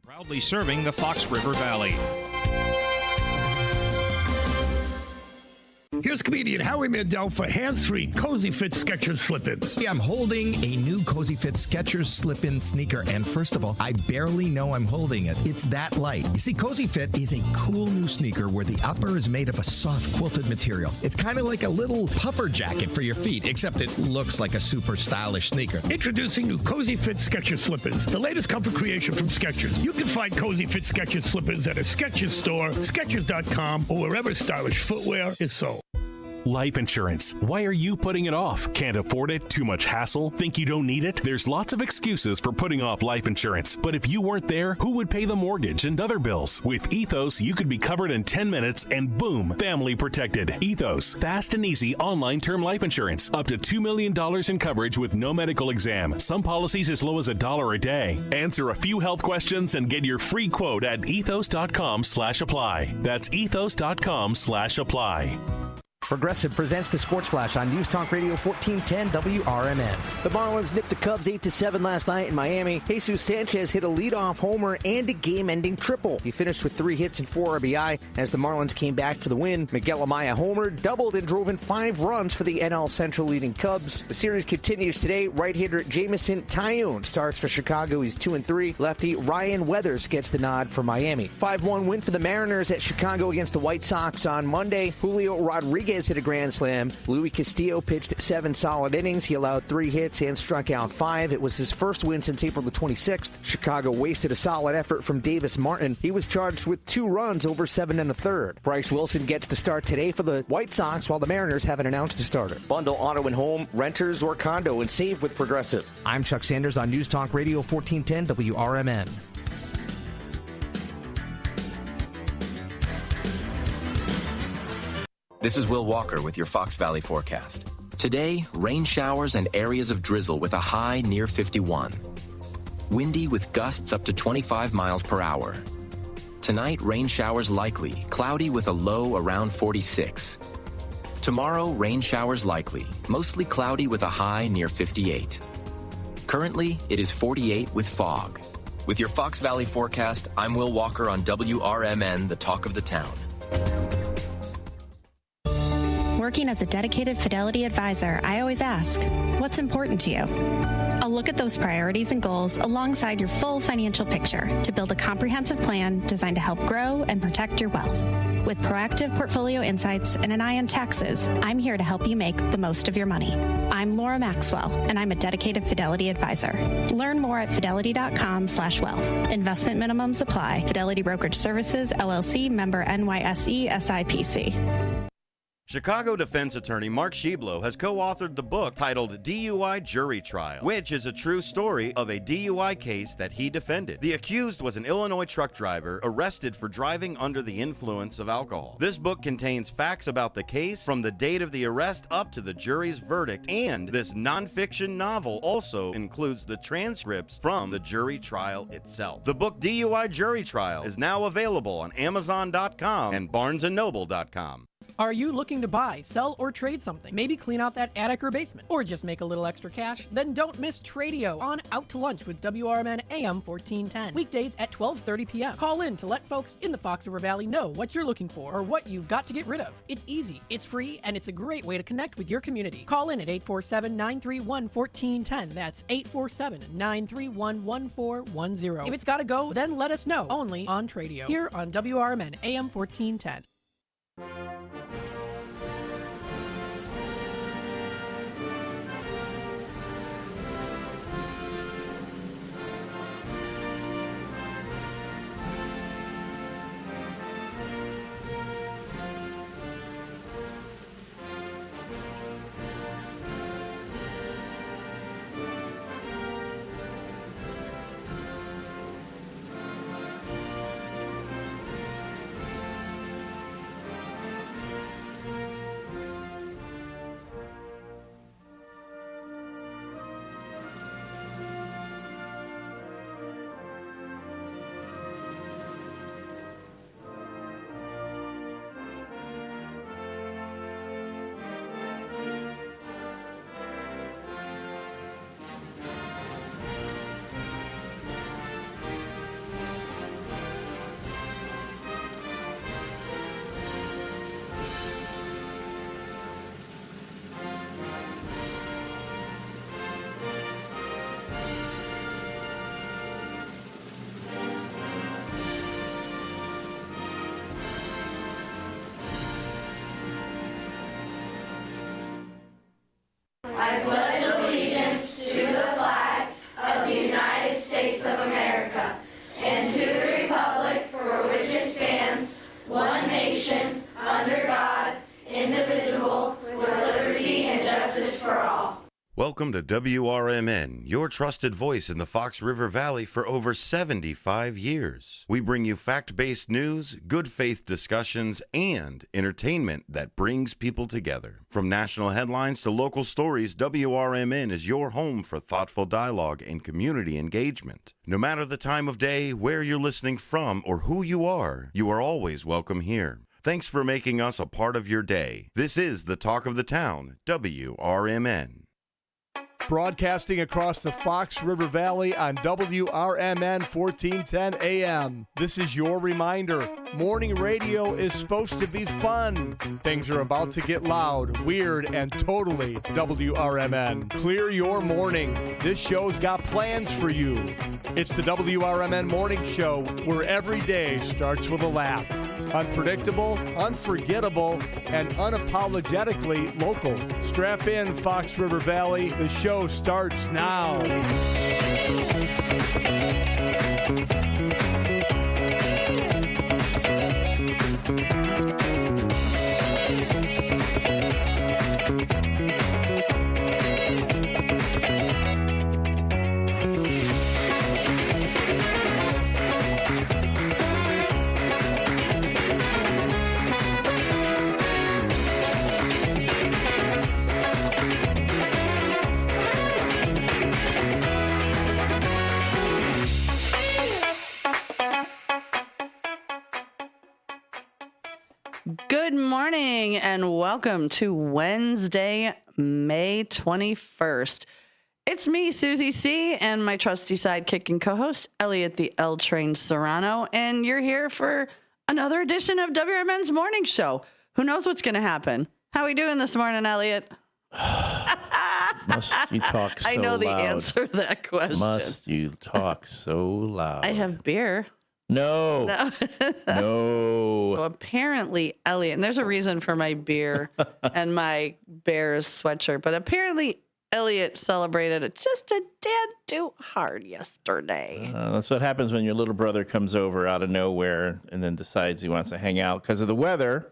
Proudly serving the Fox River Valley. Here's comedian Howie Mandel for hands-free Cozy Fit Skechers slip-ins. Yeah, I'm holding a new Cozy Fit Skechers slip-in sneaker, and first of all, I barely know I'm holding it. It's that light. You see, Cozy Fit is a cool new sneaker where the upper is made of a soft quilted material. It's kind of like a little puffer jacket for your feet, except it looks like a super stylish sneaker. Introducing new Cozy Fit Skechers slip-ins, the latest comfort creation from Skechers. You can find Cozy Fit Skechers slip-ins at a Skechers store, Skechers.com, or wherever stylish footwear is sold. Life insurance. Why are you putting it off? Can't afford it? Too much hassle? Think you don't need it? There's lots of excuses for putting off life insurance. But if you weren't there, who would pay the mortgage and other bills? With Ethos, you could be covered in 10 minutes and boom, family protected. Ethos, fast and easy online term life insurance. Up to $2 million in coverage with no medical exam. Some policies as low as $1 a day. Answer a few health questions and get your free quote at ethos.com/apply. That's ethos.com/apply. Progressive presents the Sports Flash on News Talk Radio 1410 WRMN. The Marlins nipped the Cubs 8-7 last night in Miami. Jesus Sanchez hit a leadoff homer and a game-ending triple. He finished with 3 hits and 4 RBI as the Marlins came back for the win. Miguel Amaya homered, doubled, and drove in 5 runs for the NL Central leading Cubs. The series continues today. Right-hander Jamison Tyone starts for Chicago. He's 2-3. Lefty Ryan Weathers gets the nod for Miami. 5-1 win for the Mariners at Chicago against the White Sox on Monday. Julio Rodriguez hit a grand slam. Luis Castillo pitched 7 solid innings. He allowed 3 hits and struck out 5. It was his first win since April the 26th. Chicago wasted a solid effort from Davis Martin. He was charged with 2 runs over 7 1/3. Bryce Wilson gets the start today for the White Sox while the Mariners haven't announced a starter. Bundle auto and home, renters or condo, and save with Progressive. I'm Chuck Sanders on News Talk Radio 1410 WRMN. This is Will Walker with your Fox Valley forecast. Today, rain showers and areas of drizzle with a high near 51. Windy with gusts up to 25 miles per hour. Tonight, rain showers likely, cloudy with a low around 46. Tomorrow, rain showers likely, mostly cloudy with a high near 58. Currently, it is 48 with fog. With your Fox Valley forecast, I'm Will Walker on WRMN, the talk of the town. Working as a dedicated Fidelity advisor, I always ask, what's important to you? I'll look at those priorities and goals alongside your full financial picture to build a comprehensive plan designed to help grow and protect your wealth. With proactive portfolio insights and an eye on taxes, I'm here to help you make the most of your money. I'm Laura Maxwell, and I'm a dedicated Fidelity advisor. Learn more at fidelity.com/wealth. Investment minimums apply. Fidelity Brokerage Services, LLC, member NYSE, SIPC. Chicago defense attorney Mark Schieblo has co-authored the book titled DUI Jury Trial, which is a true story of a DUI case that he defended. The accused was an Illinois truck driver arrested for driving under the influence of alcohol. This book contains facts about the case from the date of the arrest up to the jury's verdict, and this nonfiction novel also includes the transcripts from the jury trial itself. The book DUI Jury Trial is now available on Amazon.com and BarnesandNoble.com. Are you looking to buy, sell, or trade something? Maybe clean out that attic or basement, or just make a little extra cash? Then don't miss Tradio on Out to Lunch with WRMN AM 1410. Weekdays at 12:30 p.m. Call in to let folks in the Fox River Valley know what you're looking for or what you've got to get rid of. It's easy, it's free, and it's a great way to connect with your community. Call in at 847-931-1410. That's 847-931-1410. If it's got to go, then let us know. Only on Tradio. Here on WRMN AM 1410. nation, under God, indivisible, with liberty and justice for all. Welcome to WRMN, your trusted voice in the Fox River Valley for over 75 years. We bring you fact-based news, good faith discussions, and entertainment that brings people together. From national headlines to local stories, WRMN is your home for thoughtful dialogue and community engagement. No matter the time of day, where you're listening from, or who you are always welcome here. Thanks for making us a part of your day. This is the Talk of the Town, WRMN. Broadcasting across the Fox River Valley on WRMN 1410 AM. This is your reminder. Morning radio is supposed to be fun. Things are about to get loud, weird, and totally WRMN. Clear your morning. This show's got plans for you. It's the WRMN Morning Show, where every day starts with a laugh. Unpredictable, unforgettable, and unapologetically local. Strap in, Fox River Valley. The show starts now. Good morning and welcome to Wednesday, May 21st. It's me, Susie C., and my trusty sidekick and co-host, Elliot the L-Train Serrano, and you're here for another edition of WRMN's Morning Show. Who knows what's going to happen? How are we doing this morning, Elliot? Must you talk so loud? I know the answer to that question. Must you talk so loud? I have beer. No. No. So apparently, Elliot, and there's a reason for my beer and my Bears sweatshirt, but apparently Elliot celebrated it just a tad too hard yesterday. That's what happens when your little brother comes over out of nowhere and then decides he wants to hang out because of the weather.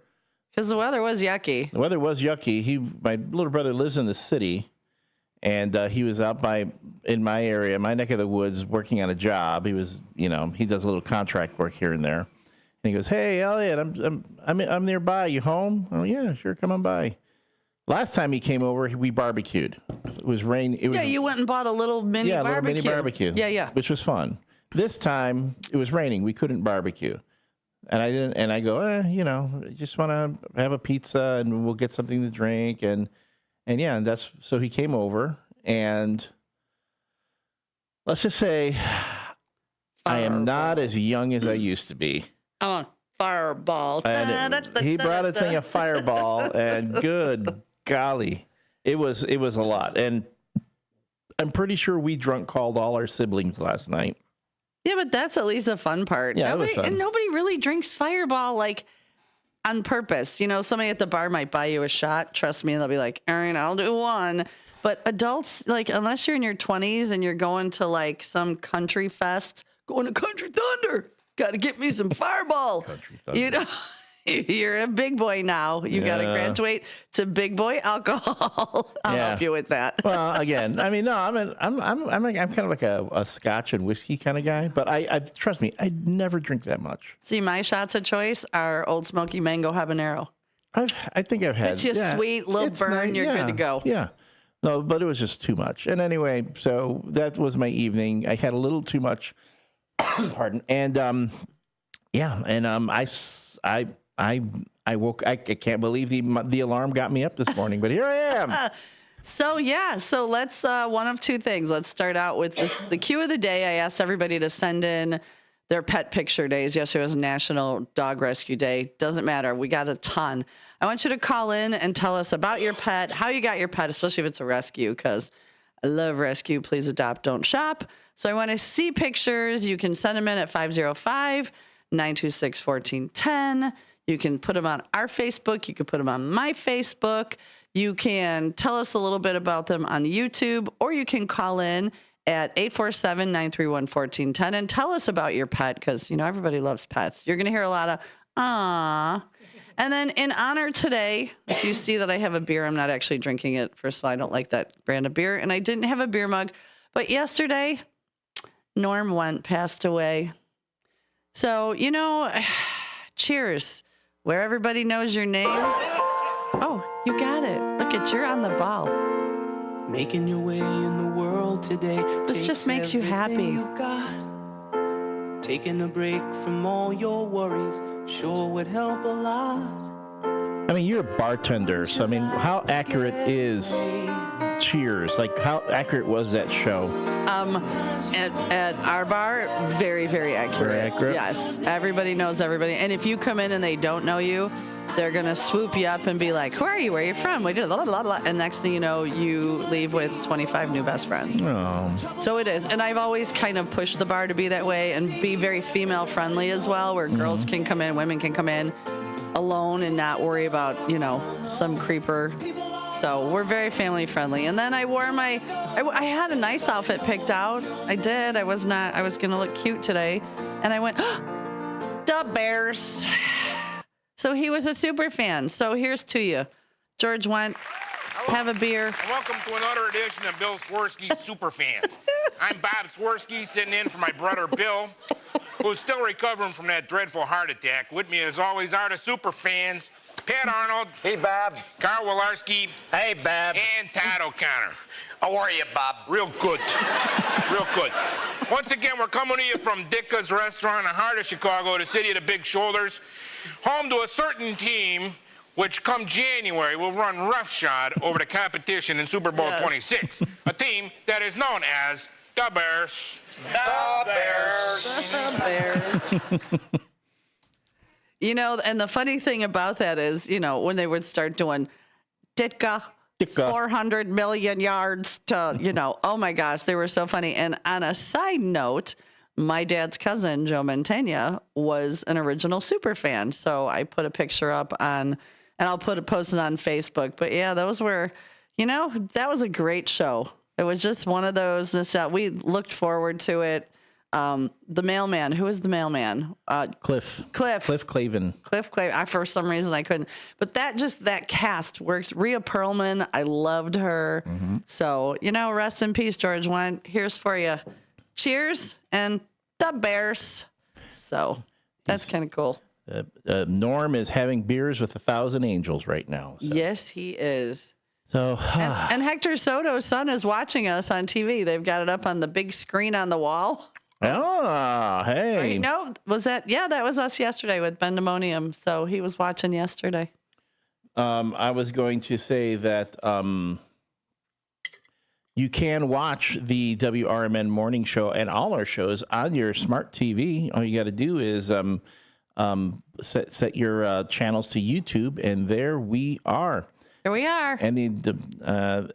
Because the weather was yucky. The weather was yucky. My little brother lives in the city, and he was out in my area, my neck of the woods, working on a job. He was, he does a little contract work here and there. And he goes, "Hey, Elliot, I'm nearby. You home?" "Oh yeah, sure. Come on by." Last time he came over, we barbecued. It was rain. You went and bought a little mini barbecue. Little mini barbecue. Yeah. Which was fun. This time it was raining. We couldn't barbecue. And I didn't. And I go, I just want to have a pizza and we'll get something to drink. And that's so he came over, and let's just say I am not as young as I used to be. Oh, Fireball. He brought a thing of Fireball, and good golly, it was a lot. And I'm pretty sure we drunk called all our siblings last night. Yeah, but that's at least the fun part. Yeah, it was fun. And nobody really drinks Fireball on purpose. Somebody at the bar might buy you a shot. Trust me, and they'll be like, "All right, I'll do one." But adults, unless you're in your 20s and you're going to some country fest, going to Country Thunder, got to get me some Fireball. Country Thunder. You're a big boy now. You got to graduate to big boy alcohol. I'll help you with that. Well, again, I'm kind of like a Scotch and whiskey kind of guy, but I trust me, I never drink that much. See, my shots of choice are Old Smoky Mango Habanero. I think I've had. It's just sweet, little burn. You're good to go. Yeah. No, but it was just too much. And anyway, so that was my evening. I had a little too much. Pardon. And I woke. I can't believe the alarm got me up this morning, but here I am. So let's one of two things. Let's start out with the cue of the day. I asked everybody to send in their pet picture days. Yesterday was National Dog Rescue Day. Doesn't matter. We got a ton. I want you to call in and tell us about your pet, how you got your pet, especially if it's a rescue, because I love rescue. Please adopt, don't shop. So I want to see pictures. You can send them in at 505-926-1410. You can put them on our Facebook. You can put them on my Facebook. You can tell us a little bit about them on YouTube, or you can call in at 847-931-1410 and tell us about your pet, because, everybody loves pets. You're going to hear a lot of, "Aw." And then in honor today, if you see that I have a beer, I'm not actually drinking it. First of all, I don't like that brand of beer. And I didn't have a beer mug. But yesterday, Norm passed away. So, you know, cheers. Where everybody knows your name. Oh, you got it. Look at you're on the ball. Making your way in the world today. This just makes you happy. You've got. Taking a break from all your worries sure would help a lot. I mean, you're a bartender, so I mean, how accurate is Cheers? Like, how accurate was that show? At our bar, very, very accurate. Very accurate? Yes. Everybody knows everybody. And if you come in and they don't know you, they're going to swoop you up and be like, who are you? Where are you from? We do blah, blah, blah. And next thing you know, you leave with 25 new best friends. Oh. So it is. And I've always kind of pushed the bar to be that way and be very female friendly as well, where girls can come in, women can come in alone and not worry about, you know, some creeper. So we're very family friendly. And then I wore I had a nice outfit picked out. I did. I was going to look cute today. And I went, the Bears. So he was a super fan. So here's to you. George went, have a beer. And welcome to another edition of Bill Swirsky's Super Fans. I'm Bob Swirsky, sitting in for my brother Bill, who's still recovering from that dreadful heart attack. With me, as always, are the super fans, Pat Arnold. Hey, Bob. Carl Walarski. Hey, Bob. And Todd O'Connor. How are you, Bob? Real good. Real good. Once again, we're coming to you from Dicka's Restaurant in the heart of Chicago, the city of the big shoulders, home to a certain team which come January will run roughshod over the competition in Super Bowl 26, a team that is known as the Bears. The Bears. The Bears. You know, and the funny thing about that is, you know, when they would start doing Ditka 400 million yards to, you know, oh my gosh, they were so funny. And on a side note, my dad's cousin, Joe Mantegna, was an original super fan. So I put a picture up on, and I'll post it on Facebook. But yeah, those were, you know, that was a great show. It was just one of those, we looked forward to it. The mailman, who is the mailman? Cliff Cliff Clavin. Clavin. For some reason I couldn't, but that cast works. Rhea Perlman, I loved her. Mm-hmm. So, you know, rest in peace, George Went. Here's for you. Cheers and the Bears. So that's kind of cool. Norm is having beers with 1,000 angels right now. So. Yes, he is. So, and Hector Soto's son is watching us on TV. They've got it up on the big screen on the wall. Oh, hey. Right, no, was that? Yeah, that was us yesterday with Bendemonium. So he was watching yesterday. I was going to say that you can watch the WRMN morning show and all our shows on your smart TV. All you got to do is set your channels to YouTube, and there we are. Here we are. And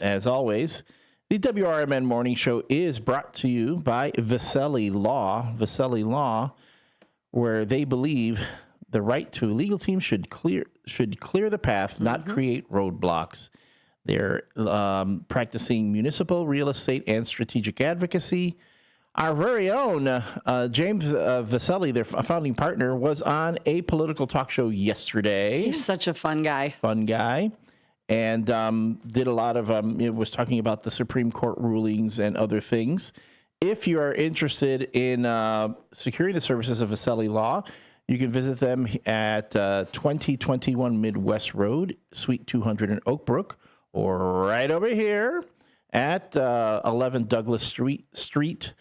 as always, the WRMN Morning Show is brought to you by Vicelli Law, where they believe the right to a legal team should clear the path, not create roadblocks. They're practicing municipal real estate and strategic advocacy. Our very own James Vicelli, their founding partner, was on a political talk show yesterday. He's such a fun guy. And did a lot of, it was talking about the Supreme Court rulings and other things. If you are interested in securing the services of Vicelli Law, you can visit them at 2021 Midwest Road, Suite 200 in Oak Brook, or right over here at 11 Douglas Street, Suite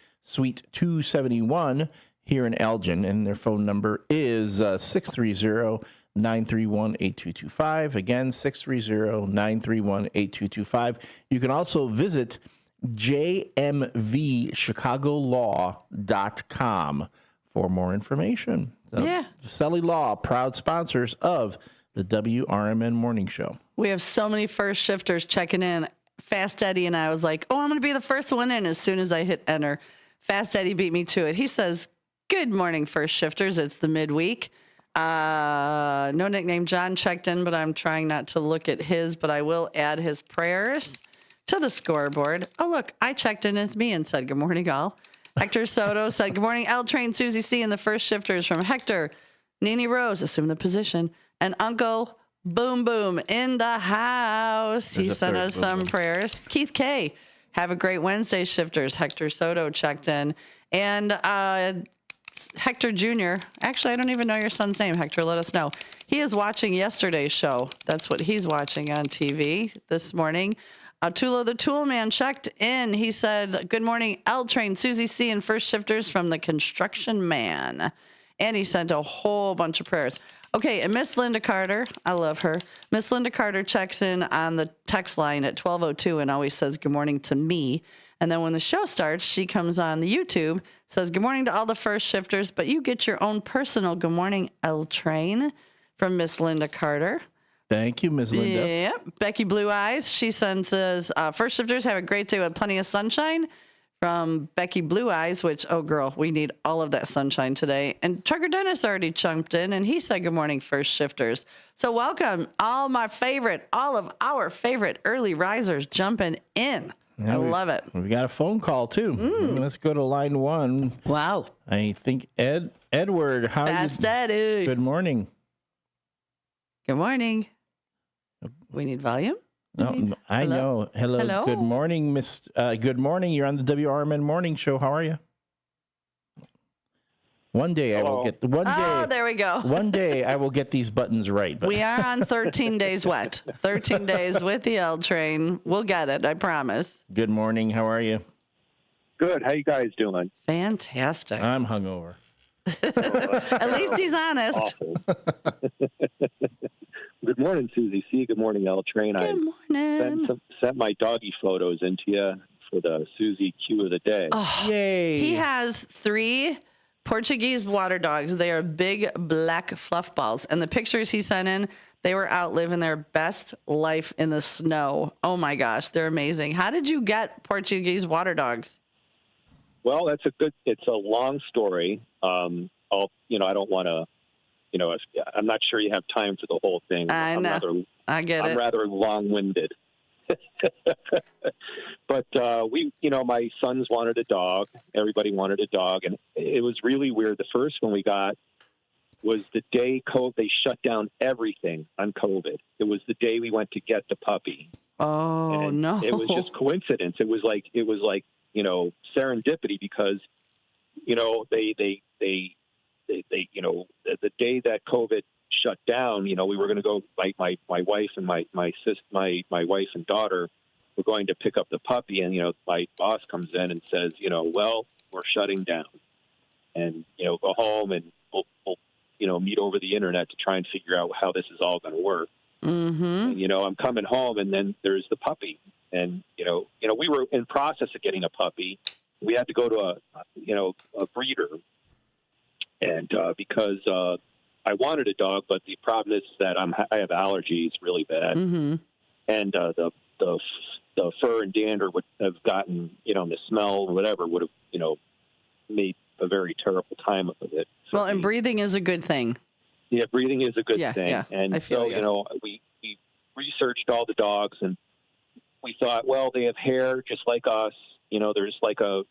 271 here in Elgin. And their phone number is 630-931-8225. Again, 630-931-8225. You can also visit jmvchicagolaw.com for more information. So, yeah. Vicelli Law, proud sponsors of the WRMN Morning Show. We have so many first shifters checking in. Fast Eddie and I was like, oh, I'm going to be the first one in as soon as I hit enter. Fast Eddie beat me to it. He says, good morning, first shifters. It's the midweek. No nickname John checked in, but I'm trying not to look at his, but I will add his prayers to the scoreboard. Oh, look, I checked in as me and said, good morning, all. Hector Soto said, good morning, L Train, Susie C, and the first shifters from Hector. Nene Rose, assume the position. And Uncle Boom Boom in the house. He sent us some prayers. Keith K., have a great Wednesday, shifters. Hector Soto checked in. And Hector Jr., actually, I don't even know your son's name, Hector. Let us know. He is watching yesterday's show. That's what he's watching on TV this morning. Tulo the Tool Man checked in. He said, good morning, L Train, Susie C., and first shifters from the Construction Man. And he sent a whole bunch of prayers. Okay, and Miss Linda Carter, I love her. Miss Linda Carter checks in on the text line at 12:02 and always says good morning to me. And then when the show starts, she comes on the YouTube, says good morning to all the first shifters, but you get your own personal good morning, L Train, from Miss Linda Carter. Thank you, Miss Linda. Yeah. Becky Blue Eyes, she sends us, first shifters, have a great day with plenty of sunshine. From Becky Blue Eyes, which, oh, girl, we need all of that sunshine today. And Trucker Dennis already jumped in, and he said good morning, first shifters. So welcome, all of our favorite early risers jumping in. Yeah, I love it. We got a phone call, too. Let's go to line one. Wow. I think Edward. How Fast Eddie. Good morning. Good morning. We need volume? No, I know. Hello. Good morning, Miss. Good morning. You're on the WRMN Morning Show. How are you? One day I will get Oh, there we go. One day I will get these buttons right. But. We are on 13 days wet. 13 days with the L Train. We'll get it. I promise. Good morning. How are you? Good. How you guys doing? Fantastic. I'm hungover. At least he's honest. Good morning, Susie C. Good morning, L Train. Good morning. Sent my doggy photos into you for the Susie Q of the day. Oh, yay! He has 3 Portuguese water dogs. They are big black fluff balls, and the pictures he sent in, they were out living their best life in the snow. Oh my gosh, they're amazing. How did you get Portuguese water dogs? Well, it's a long story. I don't want to. I'm not sure you have time for the whole thing. I know. I get it. I'm rather long-winded. But my sons wanted a dog. Everybody wanted a dog, and it was really weird. The first one we got was the day they shut down everything on COVID. It was the day we went to get the puppy. Oh, and no! It was just coincidence. It was like serendipity because the day that COVID shut down, we were going to go. My wife and my wife and daughter were going to pick up the puppy, and my boss comes in and says, well, we're shutting down, and go home and we'll meet over the internet to try and figure out how this is all going to work. Mm-hmm. And, I'm coming home, and then there's the puppy, and we were in process of getting a puppy. We had to go to a breeder. And because I wanted a dog, but the problem is that I have allergies really bad, mm-hmm. and the fur and dander would have gotten, the smell or whatever would have, made a very terrible time of it. So well, and breathing is a good thing. Yeah, breathing is a good thing. Yeah, and I feel so, we researched all the dogs, and we thought, well, they have hair just like us. There's like a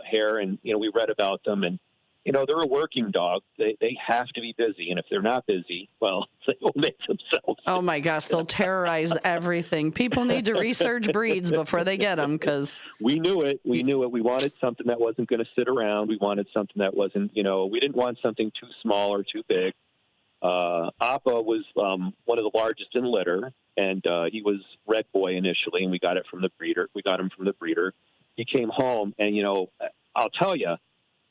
hair, and, we read about them, and they're a working dog. They have to be busy. And if they're not busy, well, they will make themselves. Oh, my gosh. They'll terrorize everything. People need to research breeds before they get them because. We knew it. We wanted something that wasn't going to sit around. We wanted something that wasn't, we didn't want something too small or too big. Appa was one of the largest in litter, and he was Red Boy initially, and we got it from the breeder. We got him from the breeder. He came home, and, I'll tell you,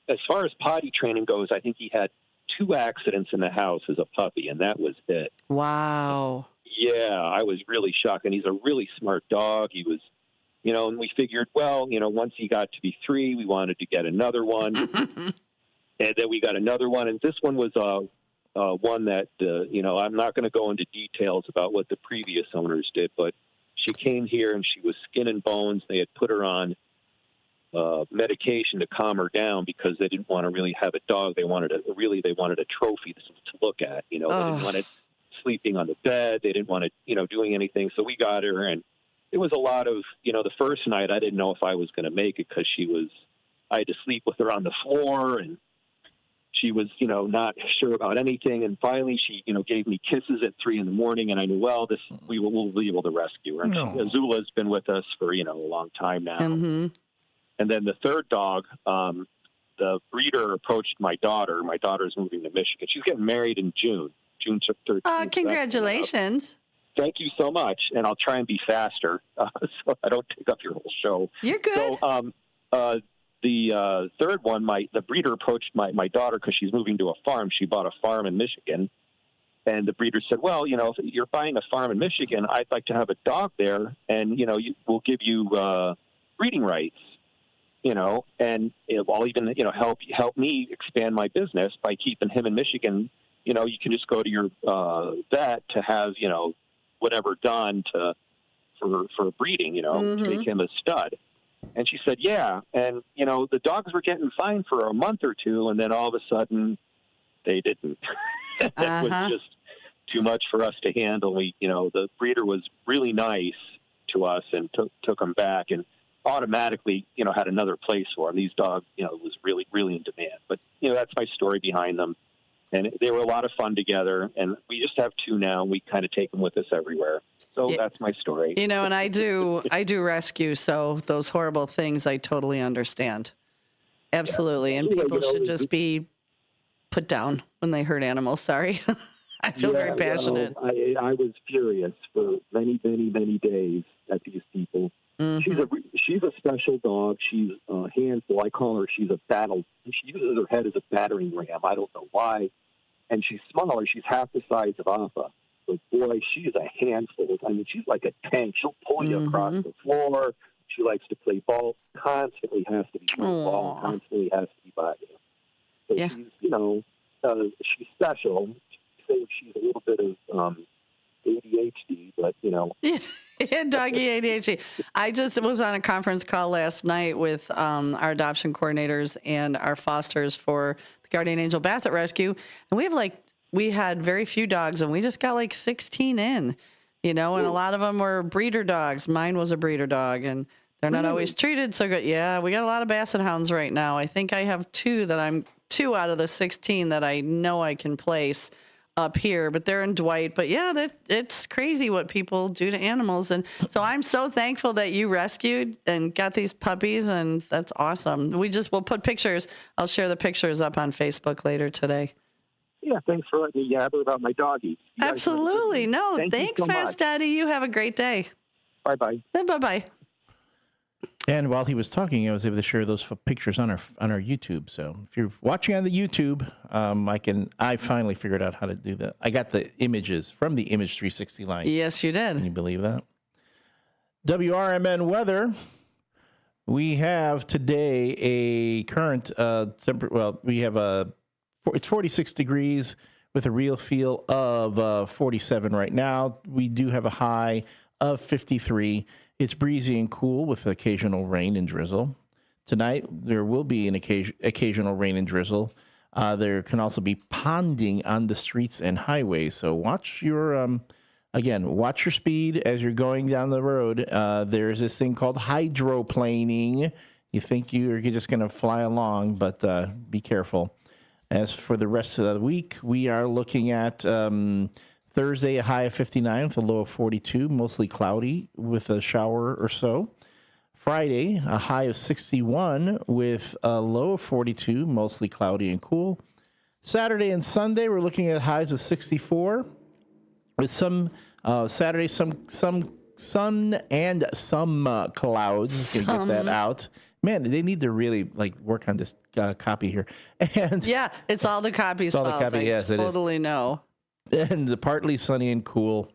as far as potty training goes, I think he had 2 accidents in the house as a puppy, and that was it. Wow. Yeah, I was really shocked. And he's a really smart dog. He was, and we figured, well, once he got to be 3, we wanted to get another one. And then we got another one. And this one was one that, I'm not going to go into details about what the previous owners did, but she came here and she was skin and bones. They had put her on medication to calm her down because they didn't want to really have a dog. They wanted a trophy to look at. They didn't want it sleeping on the bed. They didn't want it, doing anything. So we got her, and it was a lot of, the first night I didn't know if I was going to make it because I had to sleep with her on the floor, and she was, not sure about anything. And finally she, gave me kisses at 3 a.m. and I knew, well, we'll be able to rescue her. And Azula's been with us for, a long time now. Mm-hmm. And then the third dog, the breeder approached my daughter. My daughter's moving to Michigan. She's getting married in June 13th. Oh, congratulations. Thank you so much. And I'll try and be faster so I don't take up your whole show. You're good. So the third one, the breeder approached my daughter because she's moving to a farm. She bought a farm in Michigan. And the breeder said, well, if you're buying a farm in Michigan, I'd like to have a dog there. And, we'll give you breeding rights. And I'll even, help me expand my business by keeping him in Michigan. You can just go to your vet to have, whatever done for breeding, to make him a stud. And she said, yeah. And, the dogs were getting fine for a month or two, and then all of a sudden they didn't. It was just too much for us to handle. The breeder was really nice to us and took them back and automatically, had another place for them. These dogs, was really, really in demand. But, that's my story behind them. And they were a lot of fun together. And we just have 2 now, and we kind of take them with us everywhere. So that's my story. And I do rescue. So those horrible things, I totally understand. Absolutely. And people should just be put down when they hurt animals. Sorry. I feel very passionate. Well, I was furious for many, many, many days at these people. Mm-hmm. She's a special dog. She's a handful. I call her. She's a battle. She uses her head as a battering ram. I don't know why. And she's smaller. She's half the size of Appa. But boy, she's a handful. I mean, she's like a tank. She'll pull you across the floor. She likes to play ball. Constantly has to be playing ball. Constantly has to be by you. So she's, she's special. She's a little bit of ADHD, but doggy ADHD. I just was on a conference call last night with our adoption coordinators and our fosters for the Guardian Angel Basset Rescue, and we had very few dogs, and we just got 16 in, and a lot of them were breeder dogs. Mine was a breeder dog, and they're not always treated so good. Yeah, we got a lot of Basset Hounds right now. I think I have 2 out of the 16 that I know I can place up here, but they're in Dwight. But yeah, it's crazy what people do to animals. And so I'm so thankful that you rescued and got these puppies, and that's awesome. We'll put pictures. I'll share the pictures up on Facebook later today. Yeah, thanks for letting me yabber about my doggies. Absolutely. No, thanks, Fast Daddy. You have a great day. Bye-bye. Then bye-bye. And while he was talking, I was able to share those pictures on our YouTube. So if you're watching on the YouTube, I finally figured out how to do that. I got the images from the Image 360 line. Yes, you did. Can you believe that? WRMN weather. We have today a current temperature. Well, we have it's 46 degrees with a real feel of 47 right now. We do have a high of 53. It's breezy and cool with occasional rain and drizzle. Tonight, there will be an occasional rain and drizzle. There can also be ponding on the streets and highways. So watch your speed as you're going down the road. There's this thing called hydroplaning. You think you're just going to fly along, but be careful. As for the rest of the week, we are looking at Thursday, a high of 59 with a low of 42, mostly cloudy with a shower or so. Friday, a high of 61 with a low of 42, mostly cloudy and cool. Saturday and Sunday, we're looking at highs of 64 with some Saturday, some sun and some clouds. You can get that out. Man, they need to really work on this copy here. And yeah, it's all the copy's fault. Yes, it is. Totally know. And the partly sunny and cool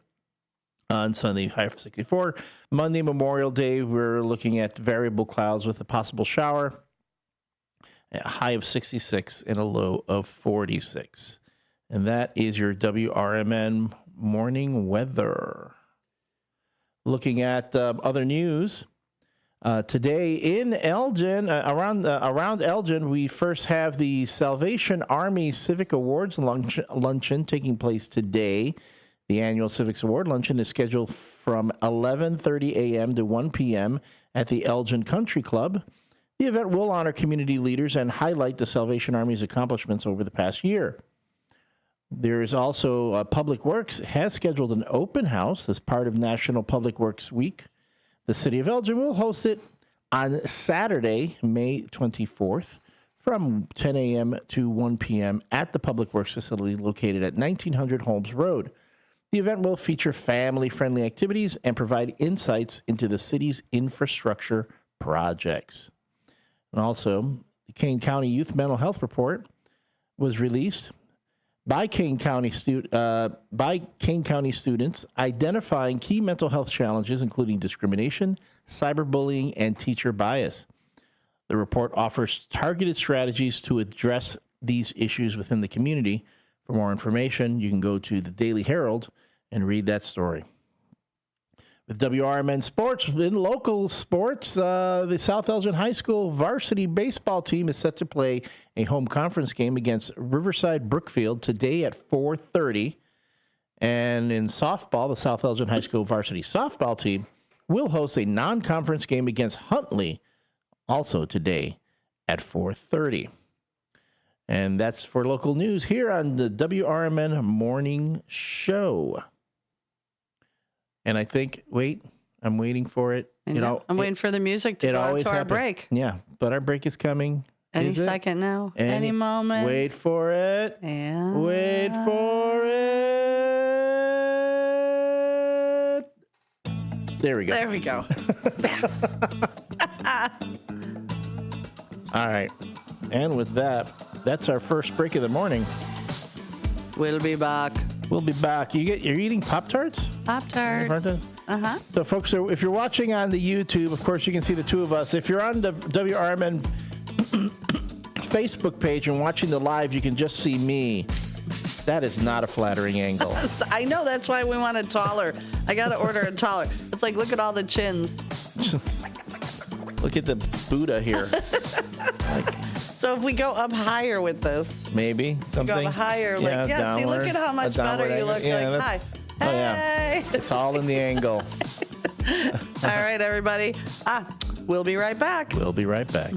on Sunday, high of 64. Monday, Memorial Day, we're looking at variable clouds with a possible shower. A high of 66 and a low of 46. And that is your WRMN morning weather. Looking at other news. Today in Elgin, around Elgin, we first have the Salvation Army Civic Awards luncheon taking place today. The annual Civics Award luncheon is scheduled from 11:30 a.m. to 1 p.m. at the Elgin Country Club. The event will honor community leaders and highlight the Salvation Army's accomplishments over the past year. There is also Public Works has scheduled an open house as part of National Public Works Week. The city of Elgin will host it on Saturday, May 24th, from 10 a.m. to 1 p.m. at the Public Works facility located at 1900 Holmes Road. The event will feature family-friendly activities and provide insights into the city's infrastructure projects. And also, the Kane County Youth Mental Health Report was released by Kane County students identifying key mental health challenges, including discrimination, cyberbullying, and teacher bias. The report offers targeted strategies to address these issues within the community. For more information, you can go to the Daily Herald and read that story. With WRMN Sports, in local sports, the South Elgin High School varsity baseball team is set to play a home conference game against Riverside Brookfield today at 4:30. And in softball, the South Elgin High School varsity softball team will host a non-conference game against Huntley also today at 4:30. And that's for local news here on the WRMN Morning Show. And I think, I'm waiting for it. I'm waiting for the music to go out to our break. Yeah, but our break is coming. Any second now. Any moment. Wait for it. Yeah. Wait for it. There we go. There we go. All right. And with that, that's our first break of the morning. We'll be back. We'll be back. You're eating Pop-Tarts? Pop-Tarts. Uh-huh. So, folks, if you're watching on the YouTube, of course, you can see the two of us. If you're on the WRMN Facebook page and watching the live, you can just see me. That is not a flattering angle. I know. That's why we want it taller. I got to order it taller. It's like, look at all the chins. Look at the Buddha here. So if we go up higher with this. Maybe. Something. Go up higher. Downward, see, look at how much better you look. Yeah, hi. Oh, hey. yeah. It's all in the angle. All right, everybody. We'll be right back. We'll be right back.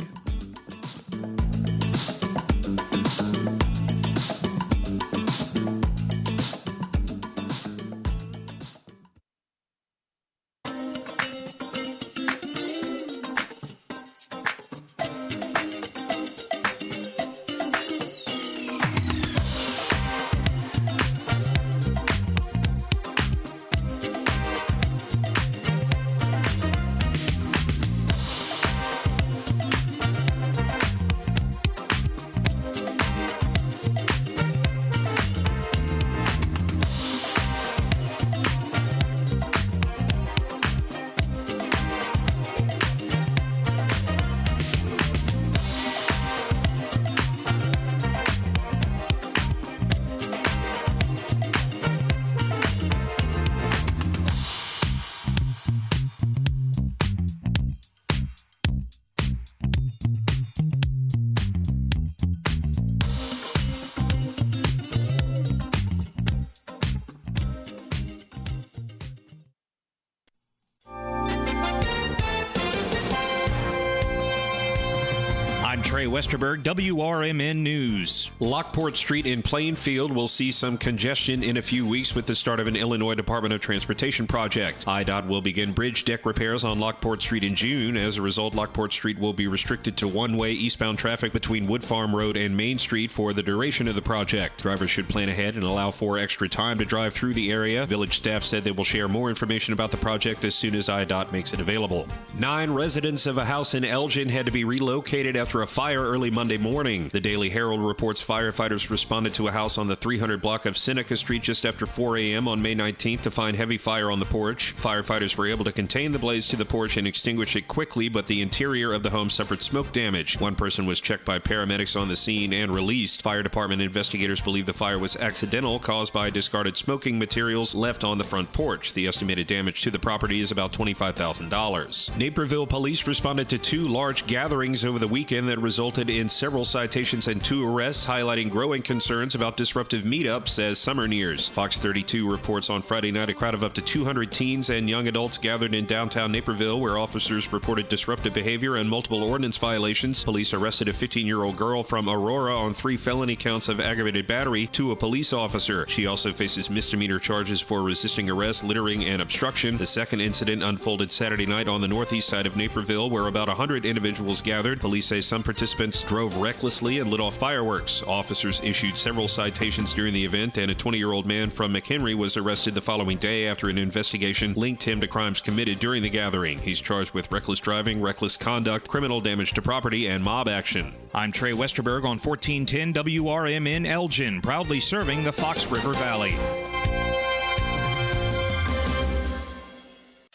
Trey Westerberg, WRMN News. Lockport Street in Plainfield will see some congestion in a few weeks with the start of an Illinois Department of Transportation project. IDOT will begin bridge deck repairs on Lockport Street in June. As a result, Lockport Street will be restricted to one-way eastbound traffic between Wood Farm Road and Main Street for the duration of the project. Drivers should plan ahead and allow for extra time to drive through the area. Village staff said they will share more information about the project as soon as IDOT makes it available. 9 residents of a house in Elgin had to be relocated after a fire early Monday morning. The Daily Herald reports firefighters responded to a house on the 300 block of Seneca Street just after 4 a.m. on May 19th to find heavy fire on the porch. Firefighters were able to contain the blaze to the porch and extinguish it quickly, but the interior of the home suffered smoke damage. One person was checked by paramedics on the scene and released. Fire department investigators believe the fire was accidental, caused by discarded smoking materials left on the front porch. The estimated damage to the property is about $25,000. Naperville police responded to 2 large gatherings over the weekend that resulted resulted in several citations and 2 arrests, highlighting growing concerns about disruptive meetups as summer nears. Fox 32 reports on Friday night a crowd of up to 200 teens and young adults gathered in downtown Naperville, where officers reported disruptive behavior and multiple ordinance violations. Police arrested a 15-year-old girl from Aurora on 3 felony counts of aggravated battery to a police officer. She also faces misdemeanor charges for resisting arrest, littering, and obstruction. The second incident unfolded Saturday night on the northeast side of Naperville, where about 100 individuals gathered. Police say some participants drove recklessly and lit off fireworks. Officers issued several citations during the event, and a 20-year-old man from McHenry was arrested the following day after an investigation linked him to crimes committed during the gathering. He's charged with reckless driving, reckless conduct, criminal damage to property, and mob action. I'm Trey Westerberg on 1410 WRMN Elgin, proudly serving the Fox River Valley.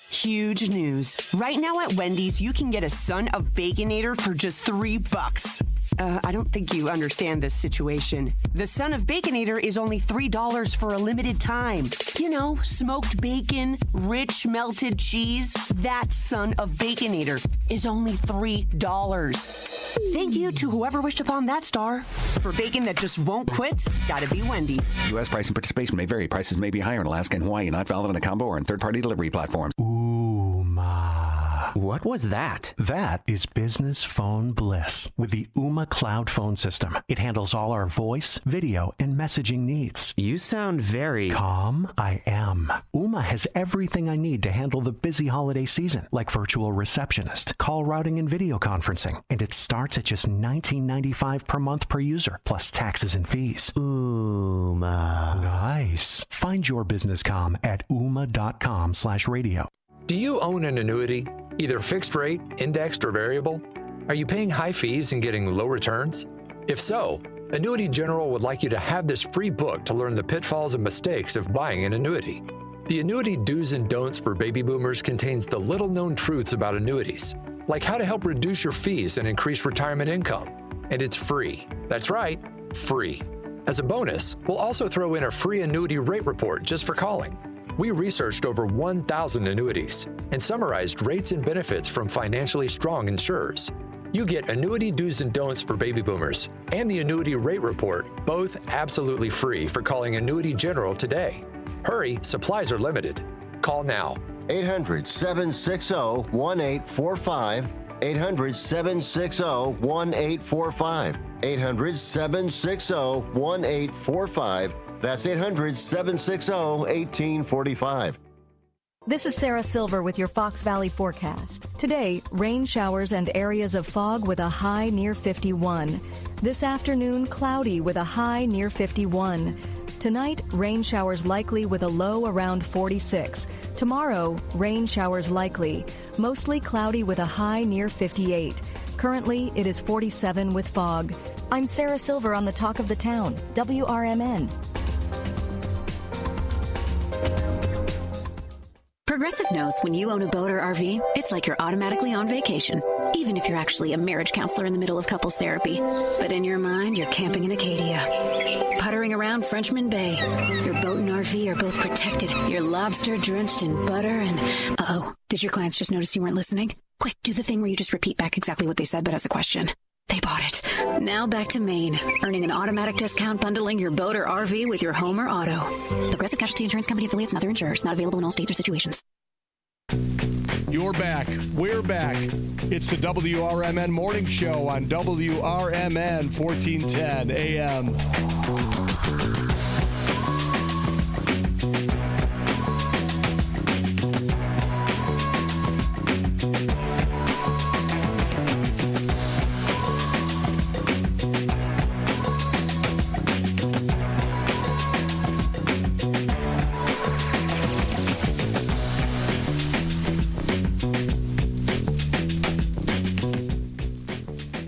Huge news. Right now at Wendy's, you can get a Son of Baconator for just $3. I don't think you understand this situation. The Son of Baconator is only $3 for a limited time. You know, smoked bacon, rich melted cheese. That Son of Baconator is only $3. Thank you to whoever wished upon that star. For bacon that just won't quit, gotta be Wendy's. U.S. price and participation may vary. Prices may be higher in Alaska and Hawaii, not valid on a combo or on third-party delivery platforms. What was that? That is business phone bliss with the Ooma Cloud Phone System. It handles all our voice, video, and messaging needs. You sound very calm. I am. Ooma has everything I need to handle the busy holiday season, like virtual receptionist, call routing, and video conferencing. And it starts at just $19.95 per month per user, plus taxes and fees. Ooma. Nice. Find your business comm at ooma.com/radio. Do you own an annuity, either fixed rate, indexed, or variable? Are you paying high fees and getting low returns? If so, Annuity General would like you to have this free book to learn the pitfalls and mistakes of buying an annuity. The Annuity Do's and Don'ts for Baby Boomers contains the little-known truths about annuities, like how to help reduce your fees and increase retirement income. And it's free. That's right, free. As a bonus, we'll also throw in a free annuity rate report just for calling. We researched over 1,000 annuities and summarized rates and benefits from financially strong insurers. You get Annuity Do's and Don'ts for Baby Boomers and the Annuity Rate Report, both absolutely free for calling Annuity General today. Hurry, supplies are limited. Call now. 800-760-1845. 800-760-1845. 800-760-1845. That's 800-760-1845. This is Sarah Silver with your Fox Valley forecast. Today, rain showers and areas of fog with a high near 51. This afternoon, cloudy with a high near 51. Tonight, rain showers likely with a low around 46. Tomorrow, rain showers likely, mostly cloudy with a high near 58. Currently, it is 47 with fog. I'm Sarah Silver on the Talk of the Town, WRMN. Progressive knows when you own a boat or RV, it's like you're automatically on vacation, even if you're actually a marriage counselor in the middle of couples therapy. But in your mind, you're camping in Acadia, puttering around Frenchman Bay. Your boat and RV are both protected. You're lobster drenched in butter and... Uh-oh, did your clients just notice you weren't listening? Quick, do the thing where you just repeat back exactly what they said, but as a question. They bought it. Now back to Maine, earning an automatic discount bundling your boat or RV with your home or auto. Progressive Casualty Insurance Company affiliates and other insurers. Not available in all states or situations. You're back. We're back. It's the WRMN Morning Show on WRMN 1410 AM.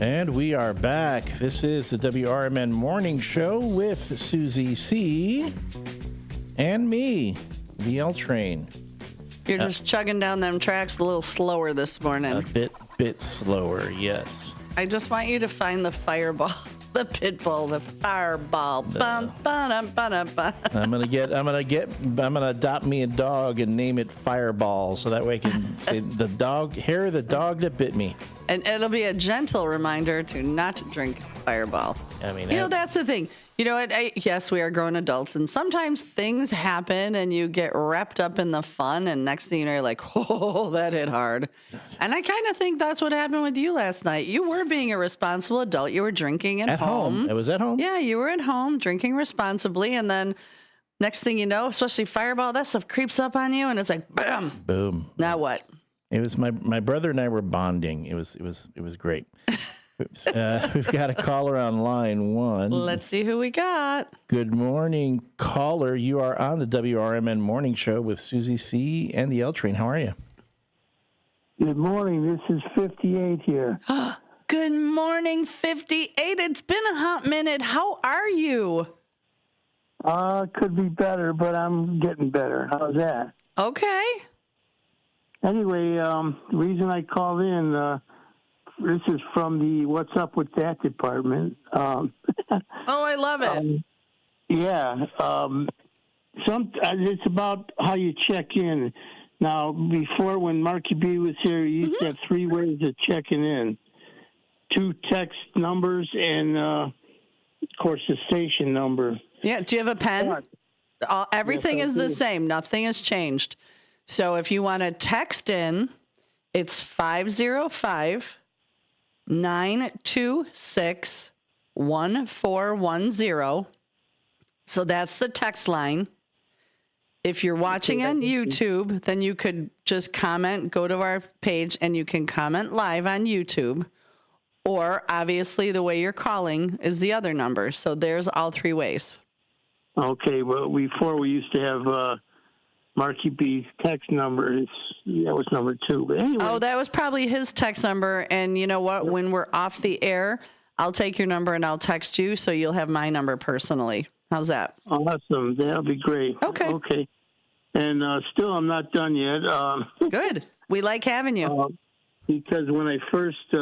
And we are back. This is the WRMN Morning Show with Susie C. and me, the L Train. You're just chugging down them tracks a little slower this morning. A bit slower, yes. I just want you to find the fireball, the pit bull, the fireball. Bum, ba-dum, ba-dum, ba. I'm gonna adopt me a dog and name it Fireball, so that way I can say the dog that bit me. And it'll be a gentle reminder to not drink Fireball. I mean, that's the thing. Yes, we are grown adults, and sometimes things happen, and you get wrapped up in the fun, and next thing you know, you're like, oh, that hit hard. And I kind of think that's what happened with you last night. You were being a responsible adult. You were drinking at home. It was at home? Yeah, you were at home, drinking responsibly, and then next thing you know, especially Fireball, that stuff creeps up on you, and it's like, bam. Boom. Now what? It was my brother and I were bonding. It was great. We've got a caller on line one. Let's see who we got. Good morning, caller. You are on the WRMN Morning Show with Susie C. and the L Train. How are you? Good morning. This is 58 here. Good morning, 58. It's been a hot minute. How are you? Could be better, but I'm getting better. How's that? Okay. Anyway, the reason I called in, this is from the What's Up With That department. Oh, I love it. It's about how you check in. Now, before when Marky B was here, you used to have 3 ways of checking in. 2 text numbers and, of course, the station number. Yeah, do you have a pen? Everything is the same. Nothing has changed. So if you want to text in, it's 505-926-1410. So that's the text line. If you're watching on YouTube, then you could just comment, go to our page, and you can comment live on YouTube. Or obviously the way you're calling is the other number. So there's all 3 ways. Okay, well, before we used to have Marky B's text number. That was number 2. But anyway. Oh, that was probably his text number. And you know what? When we're off the air, I'll take your number and I'll text you so you'll have my number personally. How's that? Awesome. That'll be great. Okay. And still, I'm not done yet. Good. We like having you. Because when I first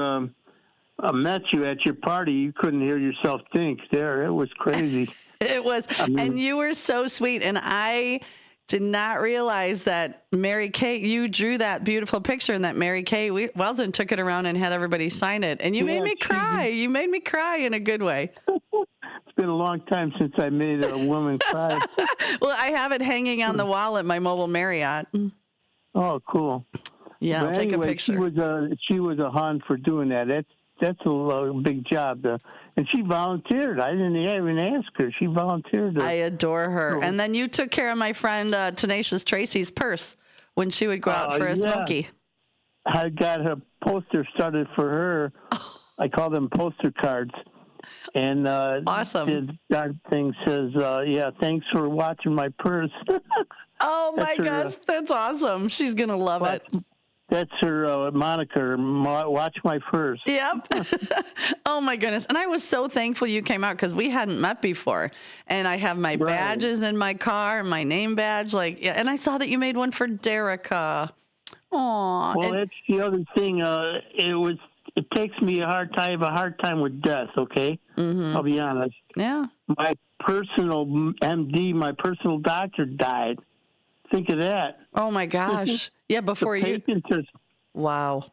met you at your party, you couldn't hear yourself think there. It was crazy. It was. And you were so sweet. And I did not realize that Mary Kay, you drew that beautiful picture, and that Mary Kay Weldon took it around and had everybody sign it. And you made me cry. You made me cry in a good way. It's been a long time since I made a woman cry. Well, I have it hanging on the wall at my mobile Marriott. Oh, cool. Yeah, but I'll take a picture. She was a hon for doing that. That's a big job. And she volunteered. I didn't even ask her. She volunteered. I adore her. And then you took care of my friend Tenacious Tracy's purse when she would go out for a smoky. I got a poster started for her. I call them poster cards. And awesome. The thing says, thanks for watching my purse. Oh, my gosh. That's awesome. She's going to love it. That's her moniker, Watch My Purse. Yep. Oh, my goodness. And I was so thankful you came out because we hadn't met before. And I have my badges in my car, my name badge. And I saw that you made one for Derica. Aw. Well, that's the other thing. It takes me a hard time. I have a hard time with death, okay? Mm-hmm. I'll be honest. Yeah. My personal MD, my personal doctor died. Think of that. Oh, my gosh. Yeah, before wow.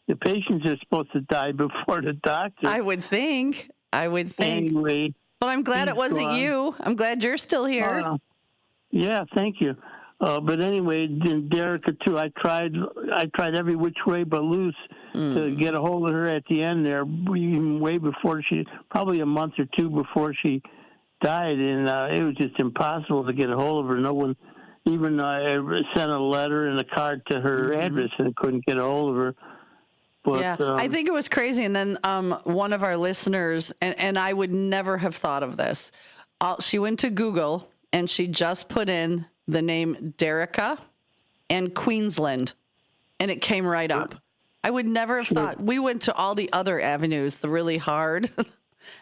The patients are supposed to die before the doctor. I would think. Anyway. But I'm glad it wasn't you. I'm glad you're still here. Yeah, thank you. But anyway, Derica too. I tried every which way but loose to get a hold of her at the end there, even way before probably a month or 2 before she died, and it was just impossible to get a hold of her. No one, even I sent a letter and a card to her address and couldn't get a hold of her. But, yeah, I think it was crazy. And then one of our listeners, and I would never have thought of this, she went to Google and she just put in the name Derica and Queensland, and it came right up. I would never have thought. We went to all the other avenues, the really hard,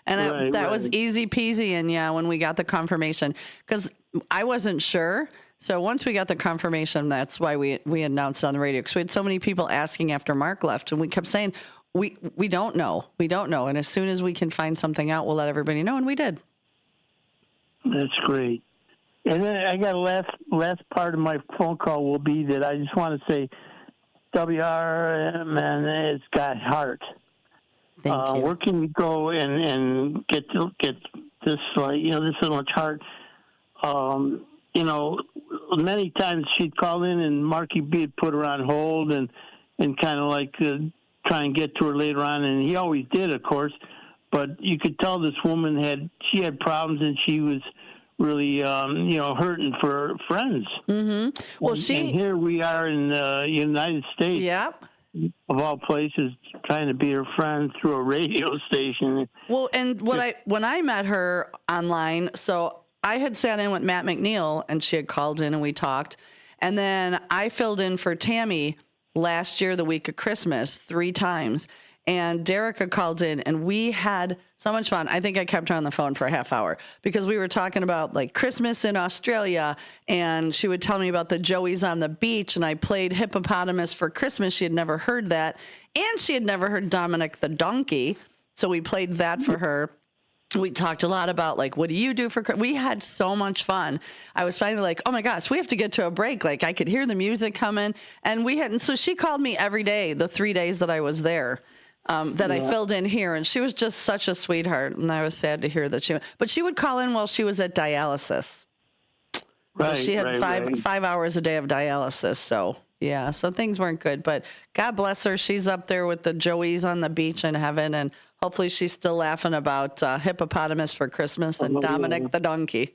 and that was easy peasy. And yeah, when we got the confirmation, because I wasn't sure. So once we got the confirmation, that's why we announced it on the radio, because we had so many people asking after Mark left, and we kept saying, we don't know. We don't know. And as soon as we can find something out, we'll let everybody know, and we did. That's great. And then I got a last part of my phone call will be that I just want to say WRMN has got heart. Thank you. Where can you go and get this, this little heart? Many times she'd call in and Marky B would put her on hold and kind of try and get to her later on, and he always did, of course. But you could tell this woman had problems, and she was really, hurting for friends. Mm-hmm. Well, and here we are in the United States. Yep. Of all places, trying to be her friend through a radio station. Well, and when I met her online, so I had sat in with Matt McNeil, and she had called in, and we talked. And then I filled in for Tammy last year, the week of Christmas, 3 times. And Derica called in, and we had so much fun. I think I kept her on the phone for a half hour because we were talking about Christmas in Australia, and she would tell me about the Joeys on the beach, and I played Hippopotamus for Christmas. She had never heard that, and she had never heard Dominic the Donkey, so we played that for her. We talked a lot about what do you do for Christmas? We had so much fun. I was finally oh my gosh, we have to get to a break. I could hear the music coming, and so she called me every day, the 3 days that I was there. I filled in here, and she was just such a sweetheart, and I was sad to hear that but she would call in while she was at dialysis. Right, so she had five hours a day of dialysis, so things weren't good, but God bless her. She's up there with the Joeys on the beach in heaven, and hopefully she's still laughing about Hippopotamus for Christmas and Dominic the Donkey.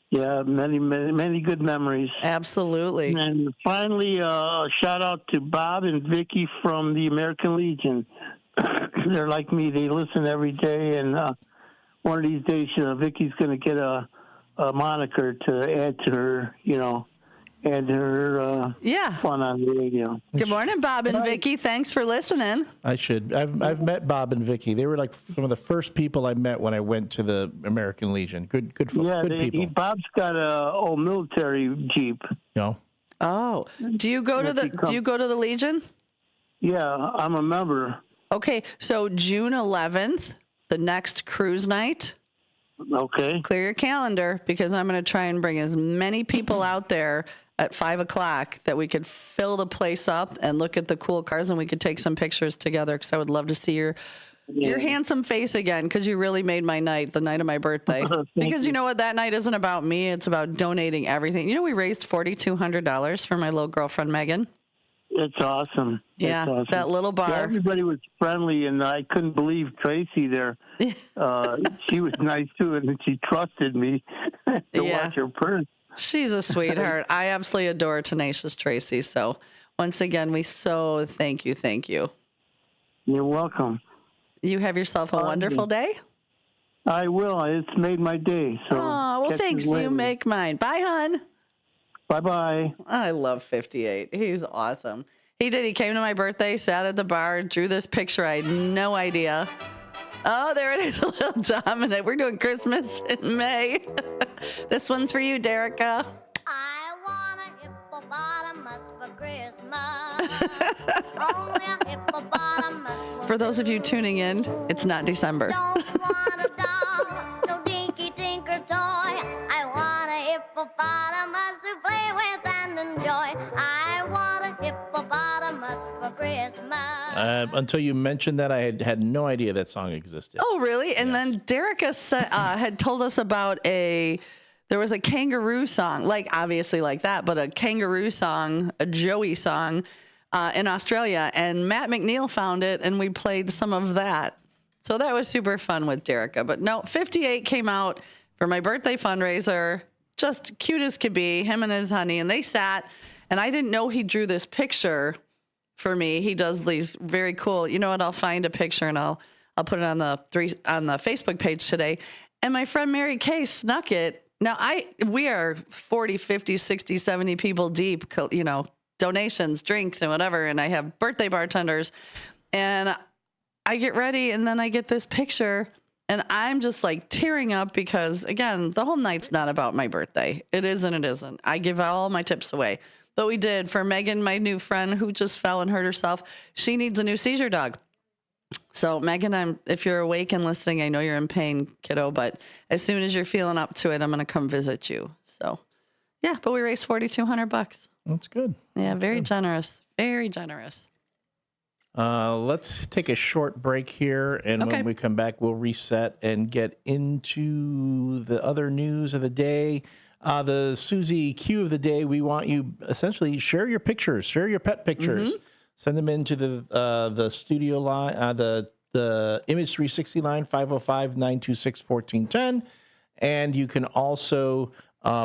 Yeah, many, many, many good memories. Absolutely. And finally, shout out to Bob and Vicky from the American Legion. They're like me; they listen every day. And one of these days, Vicky's going to get a moniker to add to her, add to her fun on the radio. Good morning, Bob and Vicky. Thanks for listening. I should. I've met Bob and Vicky. They were some of the first people I met when I went to the American Legion. Good people. Bob's got a old military Jeep. No. Oh, do you go to the Legion? Yeah, I'm a member. Okay, so June 11th, the next cruise night. Okay. Clear your calendar because I'm going to try and bring as many people out there at 5:00 that we could fill the place up and look at the cool cars, and we could take some pictures together because I would love to see your handsome face again because you really made my night, the night of my birthday. Because you know what? That night isn't about me. It's about donating everything. We raised $4,200 for my little girlfriend, Megan. It's awesome. That's awesome. That little bar. Yeah, everybody was friendly, and I couldn't believe Tracy there. She was nice, too, and she trusted me to watch her purse. She's a sweetheart. I absolutely adore Tenacious Tracy. So once again, we thank you. Thank you. You're welcome. You have yourself a wonderful day. I will. It's made my day. So thanks. You make mine. Bye, hon. Bye-bye. I love 58. He's awesome. He did. He came to my birthday, sat at the bar, drew this picture. I had no idea. Oh, there it is, a little Dominic. We're doing Christmas in May. This one's for you, Derica. I want a hippopotamus for Christmas. Only a hippopotamus. For those of you tuning in, it's not December. Don't want a dog, no dinky tinker toy. I want a hippopotamus to play with and enjoy. I want a hippopotamus for Christmas. Until you mentioned that, I had no idea that song existed. Oh, really? And then Derica had told us about there was a kangaroo song, obviously like that, but a kangaroo song, a Joey song in Australia. And Matt McNeil found it, and we played some of that. So that was super fun with Derica. But no, 58 came out for my birthday fundraiser, just cute as could be, him and his honey. And they sat, and I didn't know he drew this picture for me. He does these very cool, you know what, I'll find a picture and I'll put it on the Facebook page today. And my friend Mary Kay snuck it. Now we are 40, 50, 60, 70 people deep, donations, drinks and whatever. And I have birthday bartenders and I get ready and then I get this picture and I'm just tearing up because again, the whole night's not about my birthday. It is and it isn't. I give all my tips away. But we did for Megan, my new friend who just fell and hurt herself. She needs a new seizure dog. So Megan, if you're awake and listening, I know you're in pain, kiddo, but as soon as you're feeling up to it, I'm going to come visit you. So yeah, but we raised $4,200. That's good. Yeah, very generous. Very generous. Let's take a short break here, and Okay. when we come back, we'll reset and get into the other news of the day. The Susie Q of the day, we want you essentially share your pictures, share your pet pictures. Send them into the studio line, the Image 360 line, 505-926-1410. And you can also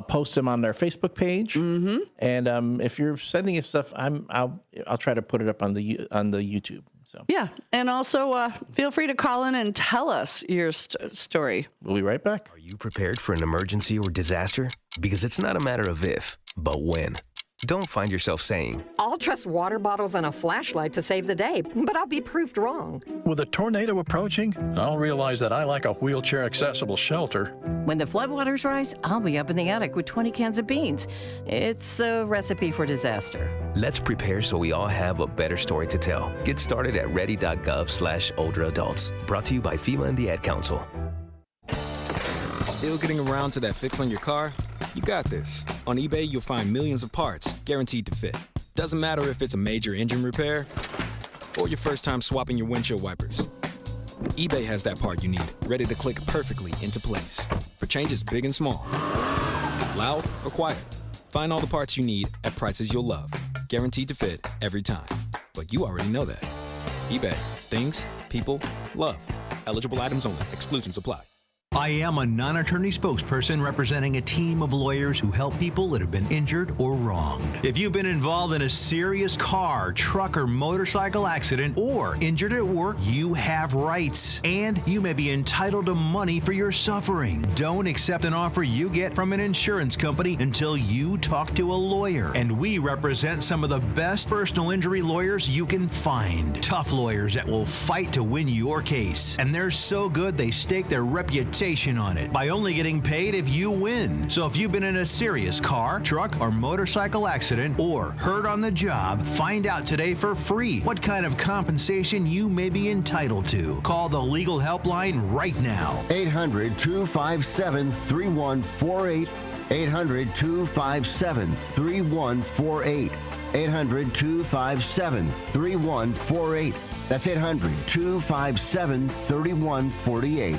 post them on their Facebook page. And if you're sending us stuff, I'll try to put it up on the YouTube. So Yeah, and also feel free to call in and tell us your story. We'll be right back. Are you prepared for an emergency or disaster? Because it's not a matter of if, but when. Don't find yourself saying, I'll trust water bottles and a flashlight to save the day, but I'll be proved wrong. With a tornado approaching, I'll realize that I lack a wheelchair-accessible shelter. When the floodwaters rise, I'll be up in the attic with 20 cans of beans. It's a recipe for disaster. let's prepare so we all have a better story to tell. Get started at ready.gov/older adults. Brought to you by FEMA and the Ad Council. Still getting around to that fix on your car? You got this. On eBay, you'll find millions of parts, guaranteed to fit. Doesn't matter if it's a major engine repair or your first time swapping your windshield wipers. eBay has that part you need, ready to click perfectly into place for changes big and small. Loud or quiet, find all the parts you need at prices you'll love, guaranteed to fit every time. But you already know that. eBay, things, people, love. Eligible items only. Exclusions apply. I am a non-attorney spokesperson representing a team of lawyers who help people that have been injured or wronged. If you've been involved in a serious car, truck, or motorcycle accident or injured at work, you have rights, and you may be entitled to money for your suffering. Don't accept an offer you get from an insurance company until you talk to a lawyer. And we represent some of the best personal injury lawyers you can find. Tough lawyers that will fight to win your case. And they're so good they stake their reputation on it by only getting paid if you win. So if you've been in a serious car, truck, or motorcycle accident or hurt on the job, find out today for free what kind of compensation you may be entitled to. Call the legal helpline right now. 800-257-3148. 800-257-3148. 800-257-3148. That's 800-257-3148.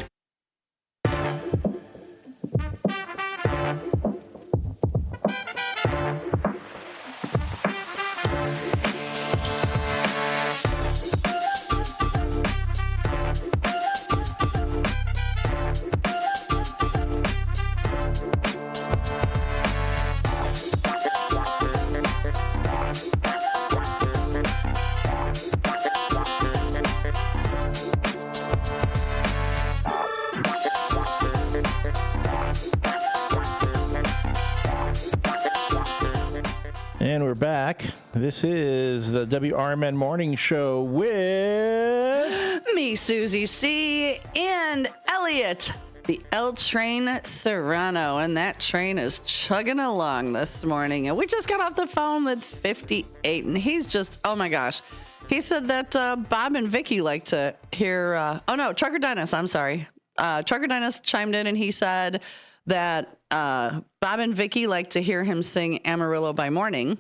And we're back. This is the WRMN Morning Show with me, Susie C, and Elliot, the L Train Serrano. And that train is chugging along this morning. And we just got off the phone with 58, and he's just, oh my gosh. He said that Bob and Vicky like to hear, Trucker Dennis, I'm sorry. Trucker Dennis chimed in and he said that Bob and Vicky like to hear him sing Amarillo by Morning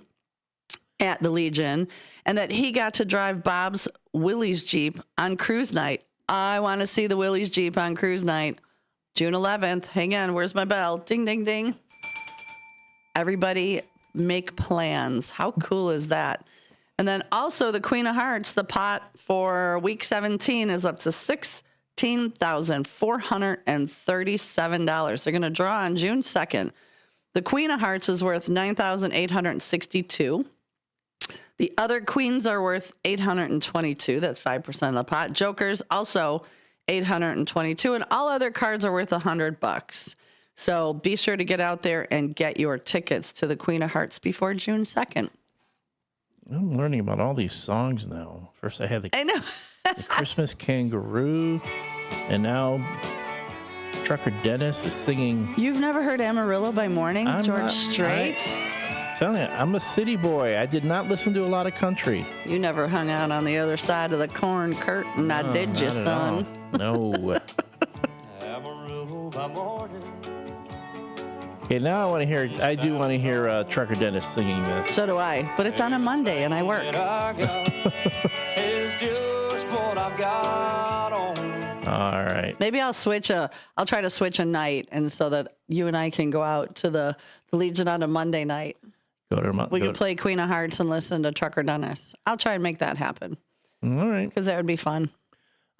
at the Legion, and that he got to drive Bob's Willie's Jeep on cruise night. I want to see the Willie's Jeep on cruise night, June 11th. Hang on, where's my bell? Ding, ding, ding. Everybody make plans. How cool is that? And then also the Queen of Hearts, the pot for week 17 is up to $16,437. They're going to draw on June 2nd. The Queen of Hearts is worth $9,862. The other queens are worth $822. That's 5% of the pot. Jokers also $822, and all other cards are worth $100. So be sure to get out there and get your tickets to the Queen of Hearts before June 2nd. I'm learning about all these songs now. First I had the Christmas Kangaroo, and now Trucker Dennis is singing. You've never heard Amarillo by Morning, George Strait? Telling you, I'm a city boy. I did not listen to a lot of country. You never hung out on the other side of the corn curtain, now did you, son? No. Okay, now I do want to hear Trucker Dennis singing this. So do I, but it's on a Monday and I work. All right. Maybe I'll try to switch a night, and so that you and I can go out to the Legion on a Monday night. We can play Queen of Hearts and listen to Trucker Dennis. I'll try and make that happen. All right. Because that would be fun.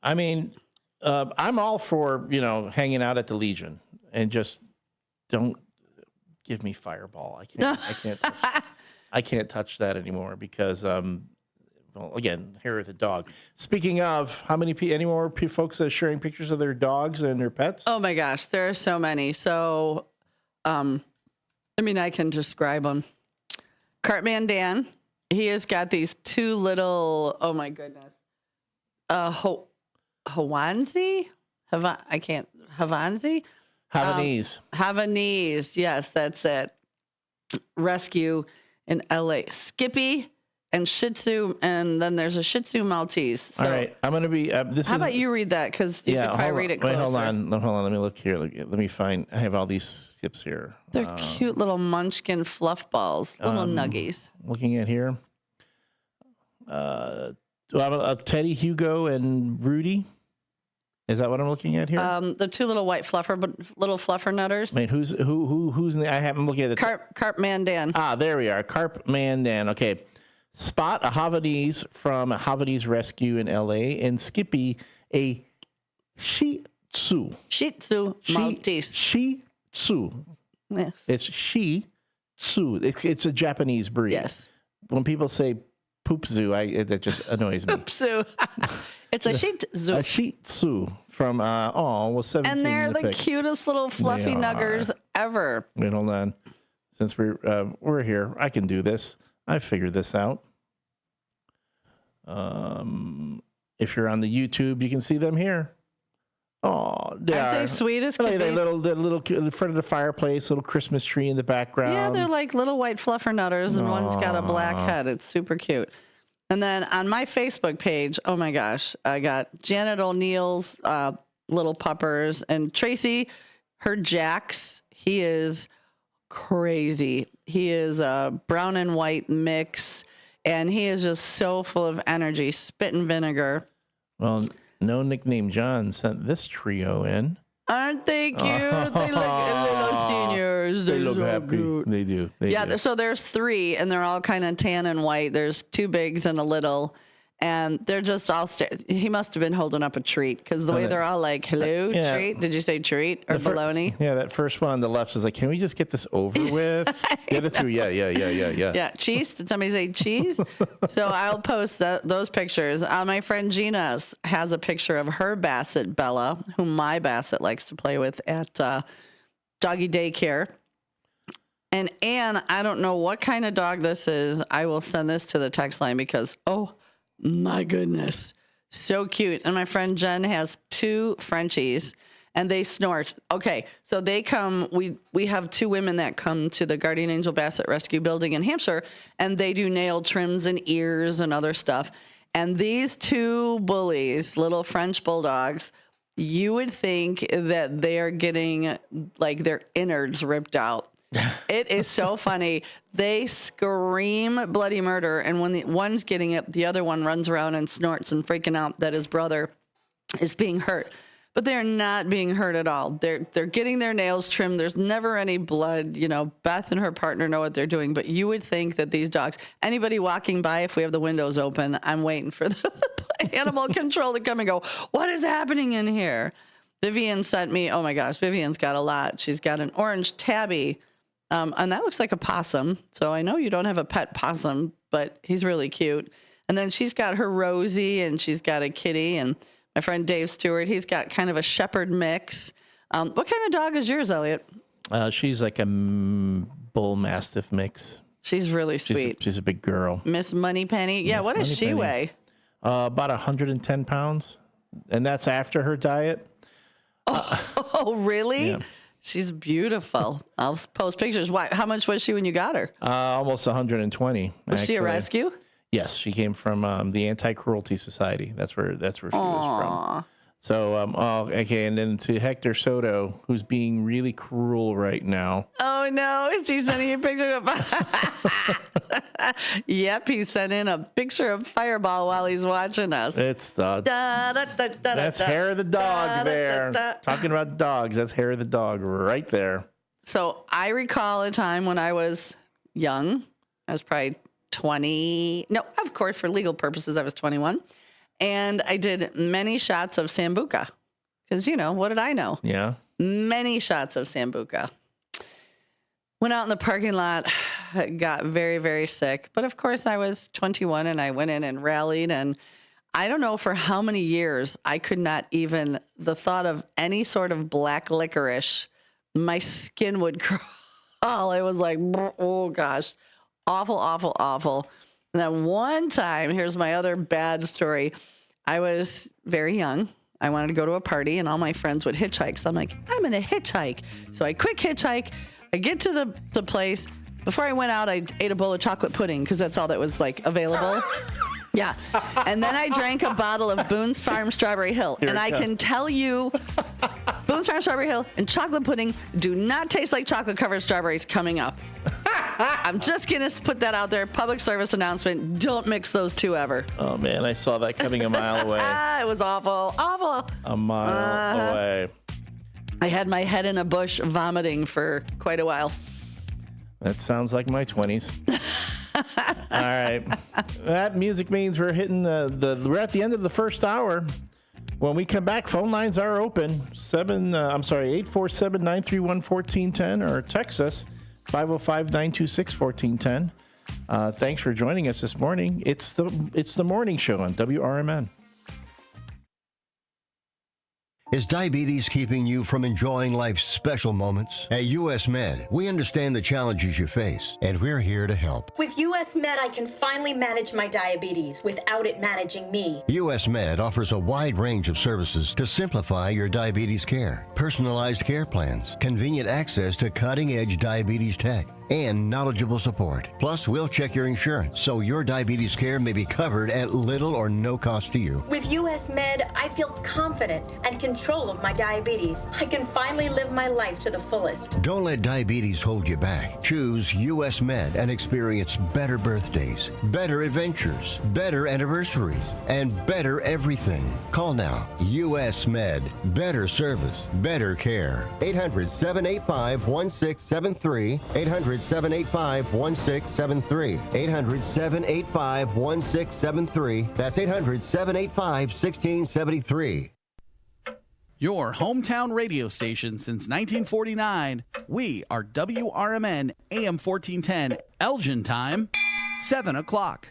I mean, I'm all for, hanging out at the Legion, and just don't give me Fireball. I can't touch that anymore because, again, hair of the dog. Speaking of, any more folks that are sharing pictures of their dogs and their pets? Oh my gosh, there are so many. So, I can describe them. Cartman Dan, he has got these two little, oh my goodness, Havanzi? Havanzi? Havanese, yes, that's it. Rescue in LA. Skippy and Shih Tzu, and then there's a Shih Tzu Maltese. So, all right, I'm going to be, how about you read that? Because you could probably read it closer. Wait, hold on, let me look here. Let me find, I have all these skips here. They're cute little munchkin fluff balls, little nuggies. Looking at here. Do I have Teddy, Hugo, and Rudy? Is that what I'm looking at here? The two little white little fluffer nutters. Wait, who's in the, I haven't looked at it. Carpman Dan. Ah, there we are. Carpman Dan. Okay. Spot, a Havanese from a Havanese Rescue in LA, and Skippy, a Shih Tzu. Shih Tzu Maltese. Shih Tzu. Yes. It's Shih Tzu. It's a Japanese breed. Yes. When people say poop zoo, that just annoys me. Poop zoo. It's a Shih Tzu. A Shih Tzu from 17. And they're the cutest little fluffy nuggers ever. Wait, hold on. Since we're here, I can do this. I figured this out. If you're on the YouTube, you can see them here. Oh, they Aren't they sweet as could be? They little in front of the fireplace, little Christmas tree in the background. Yeah, they're like little white fluffer nutters, and one's got a black head. It's super cute. And then on my Facebook page, oh my gosh, I got Janet O'Neill's little puppers, and Tracy, her Jax. He is crazy. He is a brown and white mix, and he is just so full of energy, spit and vinegar. Well, no nickname John sent this trio in. Aren't they cute? They look little seniors. They look so happy. Cute. They do. So there's three, and they're all kind of tan and white. There's two bigs and a little, and they're just all. He must have been holding up a treat because the way they're all like, "Hello, treat." Did you say treat or bologna? Yeah, that first one on the left is like, "Can we just get this over with?" The other two, yeah. Yeah, cheese. Did somebody say cheese? So I'll post those pictures. My friend Gina has a picture of her Basset Bella, whom my Basset likes to play with at doggy daycare. And Anne, I don't know what kind of dog this is. I will send this to the text line because, oh my goodness, so cute. And my friend Jen has two Frenchies, and they snort. Okay, so they come, we have two women that come to the Guardian Angel Basset Rescue building in Hampshire, and they do nail trims and ears and other stuff. And these two bullies, little French bulldogs, you would think that they are getting like their innards ripped out. It is so funny. They scream bloody murder, and when the one's getting it, the other one runs around and snorts and freaking out that his brother is being hurt. But they're not being hurt at all. They're getting their nails trimmed. There's never any blood. You know, Beth and her partner know what they're doing. But you would think that these dogs, anybody walking by, if we have the windows open, I'm waiting for the animal control to come and go, what is happening in here? Vivian sent me, oh my gosh, Vivian's got a lot. She's got an orange tabby. And that looks like a possum. So I know you don't have a pet possum, but he's really cute. And then she's got her Rosie, and she's got a kitty. And my friend Dave Stewart, he's got kind of a shepherd mix. What kind of dog is yours, Elliot? She's like a bull mastiff mix. She's really sweet. She's a big girl. Miss Moneypenny. Yeah, what does she weigh? About 110 pounds. And that's after her diet. Oh, really? Yeah. She's beautiful. I'll post pictures. Why? How much was she when you got her? Almost 120. Was she a rescue? Yes, she came from the Anti-Cruelty Society. That's where she was from. So, okay, and then to Hector Soto, who's being really cruel right now. Oh, no. Is he sending you a picture of... Yep, he sent in a picture of Fireball while he's watching us. It's that's Hair of the Dog there. Talking about dogs, that's Hair of the Dog right there. So I recall a time when I was young. I was probably 20. No, of course, for legal purposes, I was 21. And I did many shots of Sambuca. Because, what did I know? Yeah. Many shots of Sambuca. Went out in the parking lot, got very, very sick. But, of course, I was 21, and I went in and rallied. And I don't know for how many years I could not even, the thought of any sort of black licorice, my skin would crawl. It was like, oh, gosh, awful, awful, awful. And then one time, here's my other bad story. I was very young. I wanted to go to a party, and all my friends would hitchhike. So I'm like, I'm going to hitchhike. So I quick hitchhike. I get to the place. Before I went out, I ate a bowl of chocolate pudding because that's all that was, available. Yeah. And then I drank a bottle of Boone's Farm Strawberry Hill. And I can tell you, Boone's Farm Strawberry Hill and chocolate pudding do not taste like chocolate-covered strawberries coming up. I'm just going to put that out there. Public service announcement. Don't mix those two ever. Oh, man, I saw that coming a mile away. It was awful. Awful. A mile away. I had my head in a bush vomiting for quite a while. That sounds like my 20s. All right. That music means we're hitting we're at the end of the first hour. When we come back, phone lines are open. 847-931-1410 or text us 505-926-1410. Thanks for joining us this morning. It's the morning show on WRMN. Is diabetes keeping you from enjoying life's special moments? At US Med, we understand the challenges you face, and we're here to help. With US Med, I can finally manage my diabetes without it managing me. US Med offers a wide range of services to simplify your diabetes care. Personalized care plans, convenient access to cutting-edge diabetes tech, and knowledgeable support. Plus, we'll check your insurance so your diabetes care may be covered at little or no cost to you. With US Med, I feel confident and control of my diabetes. I can finally live my life to the fullest. Don't let diabetes hold you back. Choose US Med and experience better birthdays, better adventures, better anniversaries, and better everything. Call now. US Med. Better service, better care. 800-785-1673. 800-785-1673. 800-785-1673. That's 800-785-1673. Your hometown radio station since 1949. We are WRMN AM 1410, Elgin time, 7 o'clock.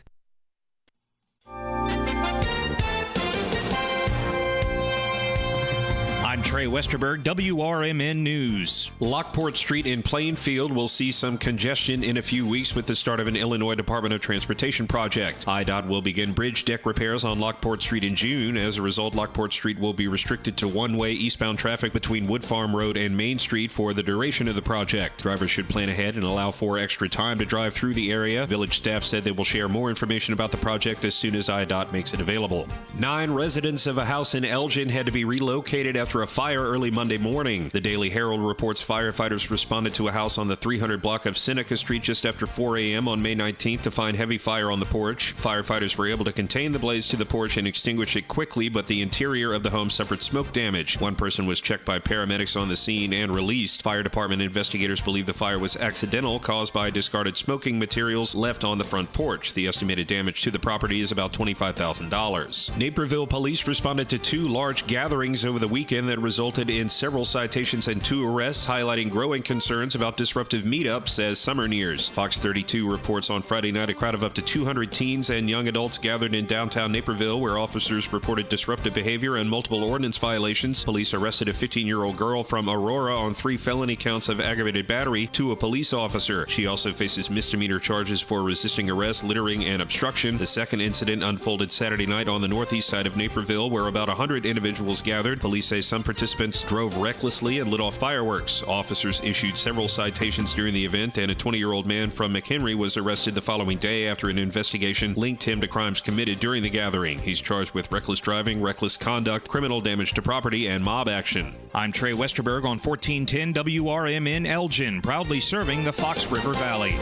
I'm Trey Westerberg, WRMN News. Lockport Street in Plainfield will see some congestion in a few weeks with the start of an Illinois Department of Transportation project. IDOT will begin bridge deck repairs on Lockport Street in June. As a result, Lockport Street will be restricted to one-way eastbound traffic between Wood Farm Road and Main Street for the duration of the project. Drivers should plan ahead and allow for extra time to drive through the area. Village staff said they will share more information about the project as soon as IDOT makes it available. 9 residents of a house in Elgin had to be relocated after a fire early Monday morning. The Daily Herald reports firefighters responded to a house on the 300 block of Seneca Street just after 4 a.m. on May 19th to find heavy fire on the porch. Firefighters were able to contain the blaze to the porch and extinguish it quickly, but the interior of the home suffered smoke damage. One person was checked by paramedics on the scene and released. Fire department investigators believe the fire was accidental, caused by discarded smoking materials left on the front porch. The estimated damage to the property is about $25,000. Naperville police responded to 2 large gatherings over the weekend that resulted in several citations and 2 arrests, highlighting growing concerns about disruptive meetups as summer nears. Fox 32 reports on Friday night a crowd of up to 200 teens and young adults gathered in downtown Naperville, where officers reported disruptive behavior and multiple ordinance violations. Police arrested a 15-year-old girl from Aurora on 3 felony counts of aggravated battery to a police officer. She also faces misdemeanor charges for resisting arrest, littering, and obstruction. The second incident unfolded Saturday night on the northeast side of Naperville, where about 100 individuals gathered. Police say some Some participants drove recklessly and lit off fireworks. Officers issued several citations during the event, and a 20-year-old man from McHenry was arrested the following day after an investigation linked him to crimes committed during the gathering. He's charged with reckless driving, reckless conduct, criminal damage to property, and mob action. I'm Trey Westerberg on 1410 WRMN Elgin, proudly serving the Fox River Valley.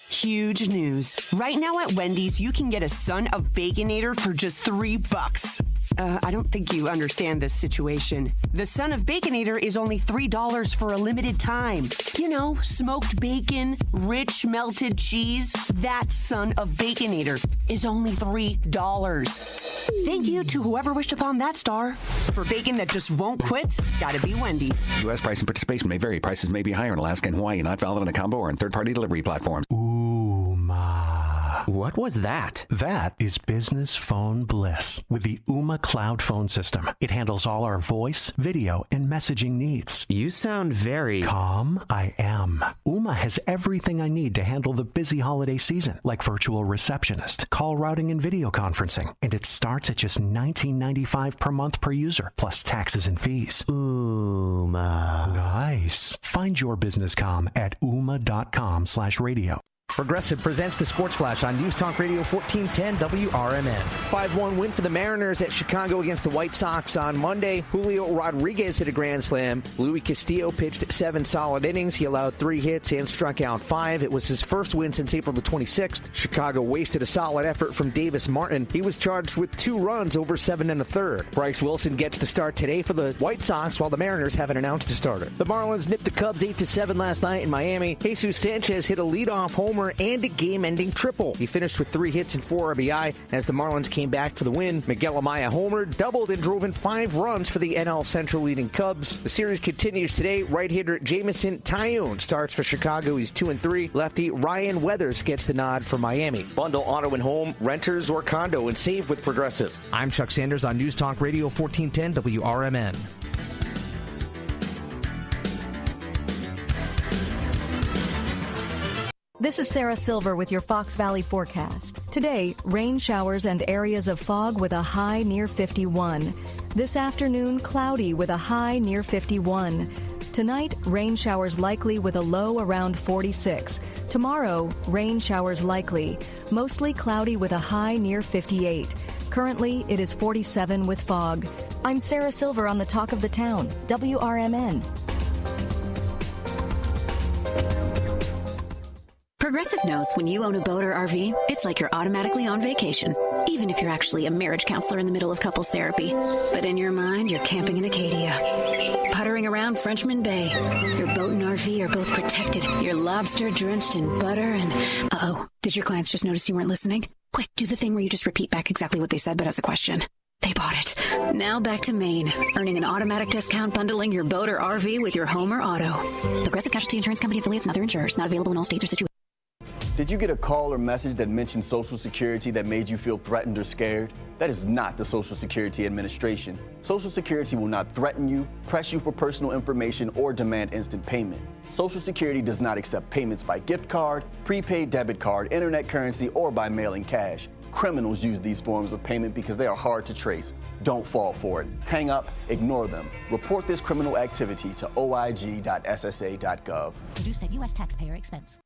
Huge news. Right now at Wendy's, you can get a Son of Baconator for just $3. I don't think you understand this situation. The Son of Baconator is only $3 for a limited time. You know, smoked bacon, rich melted cheese. That Son of Baconator is only $3. Thank you to whoever wished upon that star. For bacon that just won't quit, gotta be Wendy's. U.S. price and participation may vary. Prices may be higher in Alaska and Hawaii, not valid on a combo or on third-party delivery platforms. What was that? That is business phone bliss with the Ooma Cloud Phone System. It handles all our voice, video, and messaging needs. You sound very calm. I am. Ooma has everything I need to handle the busy holiday season, like virtual receptionist, call routing, and video conferencing. And it starts at just $19.95 per month per user, plus taxes and fees. Ooma. Nice. Find your business comm at ooma.com/radio. Progressive presents the Sports Flash on News Talk Radio 1410 WRMN. 5-1 win for the Mariners at Chicago against the White Sox on Monday. Julio Rodriguez hit a grand slam. Luis Castillo pitched 7 solid innings. He allowed 3 hits and struck out 5. It was his first win since April the 26th. Chicago wasted a solid effort from Davis Martin. He was charged with 2 runs over 7 1/3. Bryce Wilson gets the start today for the White Sox, while the Mariners haven't announced a starter. The Marlins nipped the Cubs 8-7 last night in Miami. Jesus Sanchez hit a leadoff homer and a game-ending triple. He finished with 3 hits and 4 RBI as the Marlins came back for the win. Miguel Amaya homered, doubled, and drove in 5 runs for the NL Central leading Cubs. The series continues today. Right-hander Jameson Taillon starts for Chicago. He's 2-3. Lefty Ryan Weathers gets the nod for Miami. Bundle auto and home, renters, or condo and save with Progressive. I'm Chuck Sanders on News Talk Radio 1410 WRMN. This is Sarah Silver with your Fox Valley forecast. Today, rain showers and areas of fog with a high near 51. This afternoon, cloudy with a high near 51. Tonight, rain showers likely with a low around 46. Tomorrow, rain showers likely, mostly cloudy with a high near 58. Currently, it is 47 with fog. I'm Sarah Silver on the Talk of the Town, WRMN. Progressive knows when you own a boat or RV, it's like you're automatically on vacation, even if you're actually a marriage counselor in the middle of couples therapy. But in your mind, you're camping in Acadia, puttering around Frenchman Bay. Your boat and RV are both protected. You're lobster drenched in butter and... Uh-oh, did your clients just notice you weren't listening? Quick, do the thing where you just repeat back exactly what they said, but as a question. They bought it. Now back to Maine, earning an automatic discount bundling your boat or RV with your home or auto. Progressive Casualty Insurance Company affiliates and other insurers. Not available in all states or situations. Did you get a call or message that mentioned Social Security that made you feel threatened or scared? That is not the Social Security Administration. Social Security will not threaten you, press you for personal information, or demand instant payment. Social Security does not accept payments by gift card, prepaid debit card, internet currency, or by mailing cash. Criminals use these forms of payment because they are hard to trace. Don't fall for it. Hang up, ignore them. Report this criminal activity to oig.ssa.gov. Produced at U.S. taxpayer expense.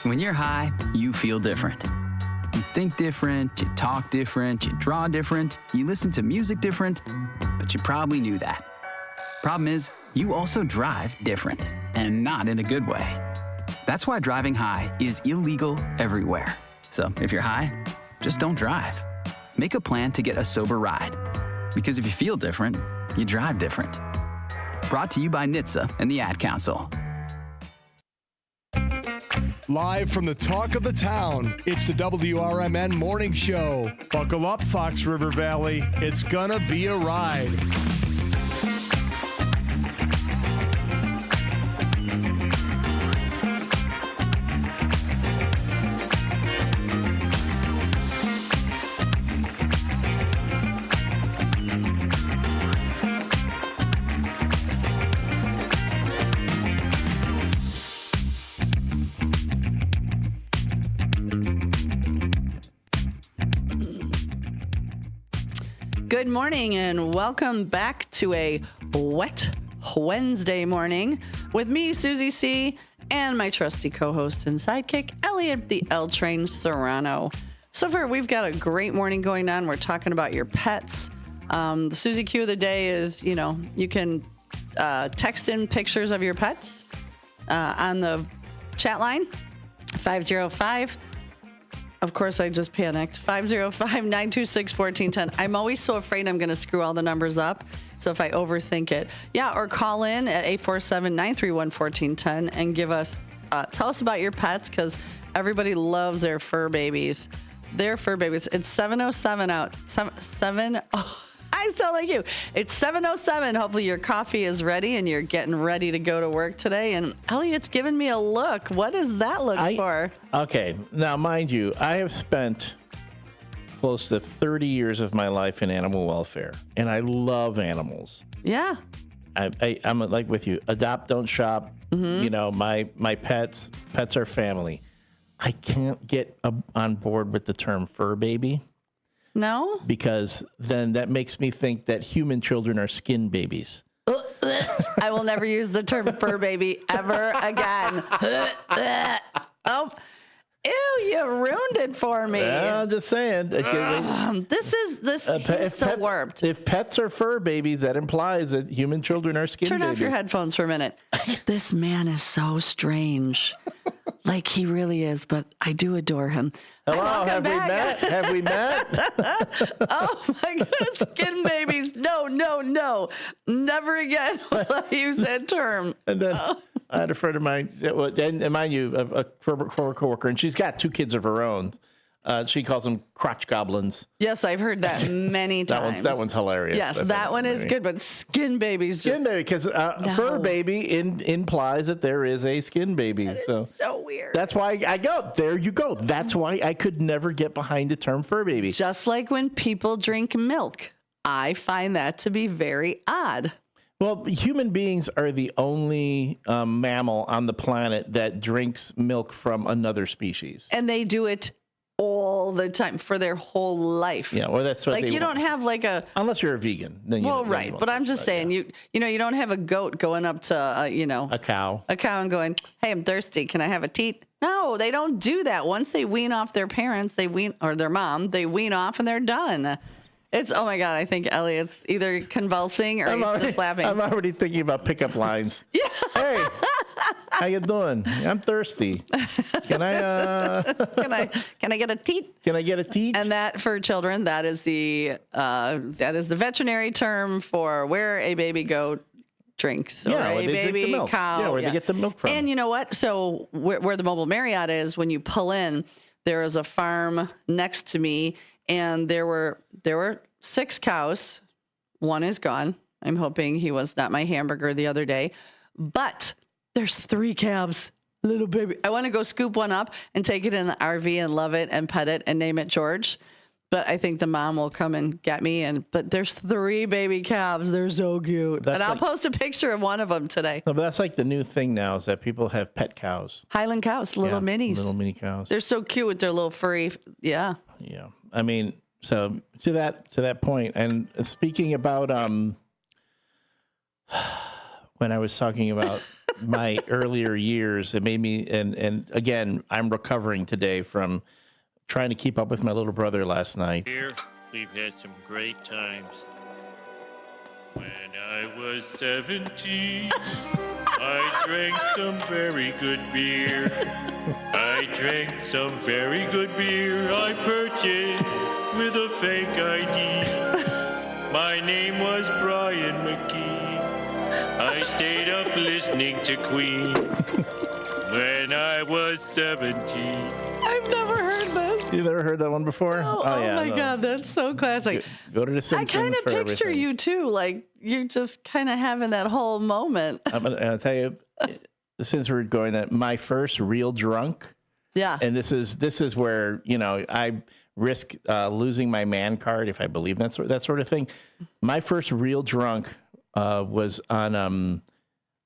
When you're high, you feel different. You think different, you talk different, you draw different, you listen to music different, but you probably knew that. Problem is, you also drive different, and not in a good way. That's why driving high is illegal everywhere. So if you're high, just don't drive. Make a plan to get a sober ride. Because if you feel different, you drive different. Brought to you by NHTSA and the Ad Council. Live from the Talk of the Town, it's the WRMN Morning Show. Buckle up, Fox River Valley. It's gonna be a ride. Good morning and welcome back to a wet Wednesday morning with me, Susie C., and my trusty co-host and sidekick, Elliot the L Train Serrano. So far, we've got a great morning going on. We're talking about your pets. The Susie Q of the day is, you can text in pictures of your pets on the chat line, 505. Of course, I just panicked. 505-926-1410. I'm always so afraid I'm going to screw all the numbers up. So if I overthink it. Yeah, or call in at 847-931-1410 and give us, tell us about your pets because everybody loves their fur babies. Their fur babies. It's 7:07 out. I sound like you. It's 7:07. Hopefully your coffee is ready and you're getting ready to go to work today. And Elliot's giving me a look. What does that look for? Okay. Now, mind you, I have spent close to 30 years of my life in animal welfare, and I love animals. Yeah. I'm like with you. Adopt, don't shop. Mm-hmm. My pets are family. I can't get on board with the term fur baby. No? Because then that makes me think that human children are skin babies. I will never use the term fur baby ever again. Oh, ew, you ruined it for me. I'm just saying. This is so warped. If pets are fur babies, that implies that human children are skin babies. Turn off your headphones for a minute. This man is so strange. Like he really is, but I do adore him. Hello, have we met? Have we met? Oh my goodness, skin babies. No. Never again will I use that term. And then I had a friend of mine, and mind you, a former coworker, and she's got 2 kids of her own. She calls them crotch goblins. Yes, I've heard that many times. That one's hilarious. Yes, that one is good, but skin babies just... Skin baby, because fur baby implies that there is a skin baby. That is so weird. That's why I go, there you go. That's why I could never get behind the term fur baby. Just like when people drink milk. I find that to be very odd. Well, human beings are the only mammal on the planet that drinks milk from another species. And they do it all the time for their whole life. Yeah, well, that's what like you don't have like a unless you're a vegan. Then right. But I'm just saying you don't have a goat going up to a cow and going, hey, I'm thirsty. Can I have a teat? No, they don't do that. Once they wean off their parents, or their mom, they wean off and they're done. It's, oh my God, I think Elliot's either convulsing or he's just laughing. I'm already thinking about pickup lines. Yeah. Hey, how you doing? I'm thirsty. Can I get a teat? Can I get a teat? And that for children, that is the veterinary term for where a baby goat drinks or a baby cow. Yeah, where they get the milk from. And you know what? So where the mobile Marriott is, when you pull in, there is a farm next to me. And there were 6 cows. One is gone. I'm hoping he was not my hamburger the other day. But there's 3 calves, little baby. I want to go scoop one up and take it in the RV and love it and pet it and name it George. But I think the mom will come and get me. But there's 3 baby calves. They're so cute. And I'll post a picture of one of them today. No, but that's like the new thing now is that people have pet cows. Highland cows, little minis. Little mini cows. They're so cute with their little furry. Yeah. Yeah. I mean, so to that point, and speaking about when I was talking about my earlier years, it made me and again, I'm recovering today from trying to keep up with my little brother last night. Here, we've had some great times. When I was 17, I drank some very good beer. I drank some very good beer I purchased with a fake ID. My name was Brian McKee. I stayed up listening to Queen when I was 17. I've never heard this. You never heard that one before? Oh yeah, my God, that's so classic. Go to the Simpsons. I kind of picture everything. you too, like you're just kind of having that whole moment. I'll tell you, since we're going to my first real drunk. Yeah. And this is where I risk losing my man card if I believe that sort of thing. My first real drunk was on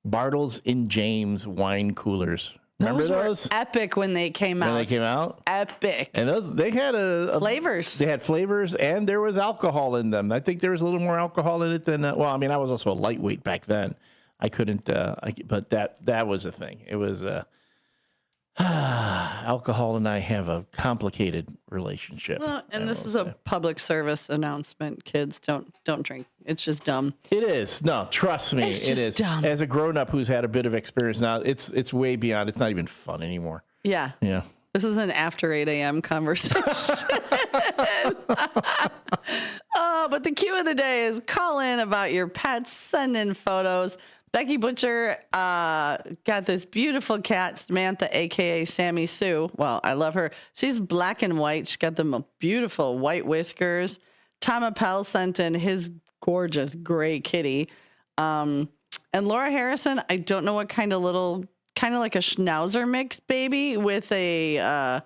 Bartles and James wine coolers. Remember those? Were epic when they came out. When they came out? Epic. And they had flavors. They had flavors, and there was alcohol in them. I think there was a little more alcohol in it than, I was also a lightweight back then. I couldn't, but that was a thing. It was, alcohol and I have a complicated relationship. Well, and this is a public service announcement. Kids, don't drink. It's just dumb. It is. No, trust me, It's it just is. dumb. As a grown-up who's had a bit of experience now, it's way beyond. It's not even fun anymore. Yeah. Yeah. This is an after 8 a.m. conversation. Oh, but the cue of the day is call in about your pets. Send in photos. Becky Butcher got this beautiful cat, Samantha, a.k.a. Sammy Sue. Well, I love her. She's black and white. She's got the beautiful white whiskers. Tom Appel sent in his gorgeous gray kitty. And Laura Harrison, I don't know what kind of like a Schnauzer mix baby with I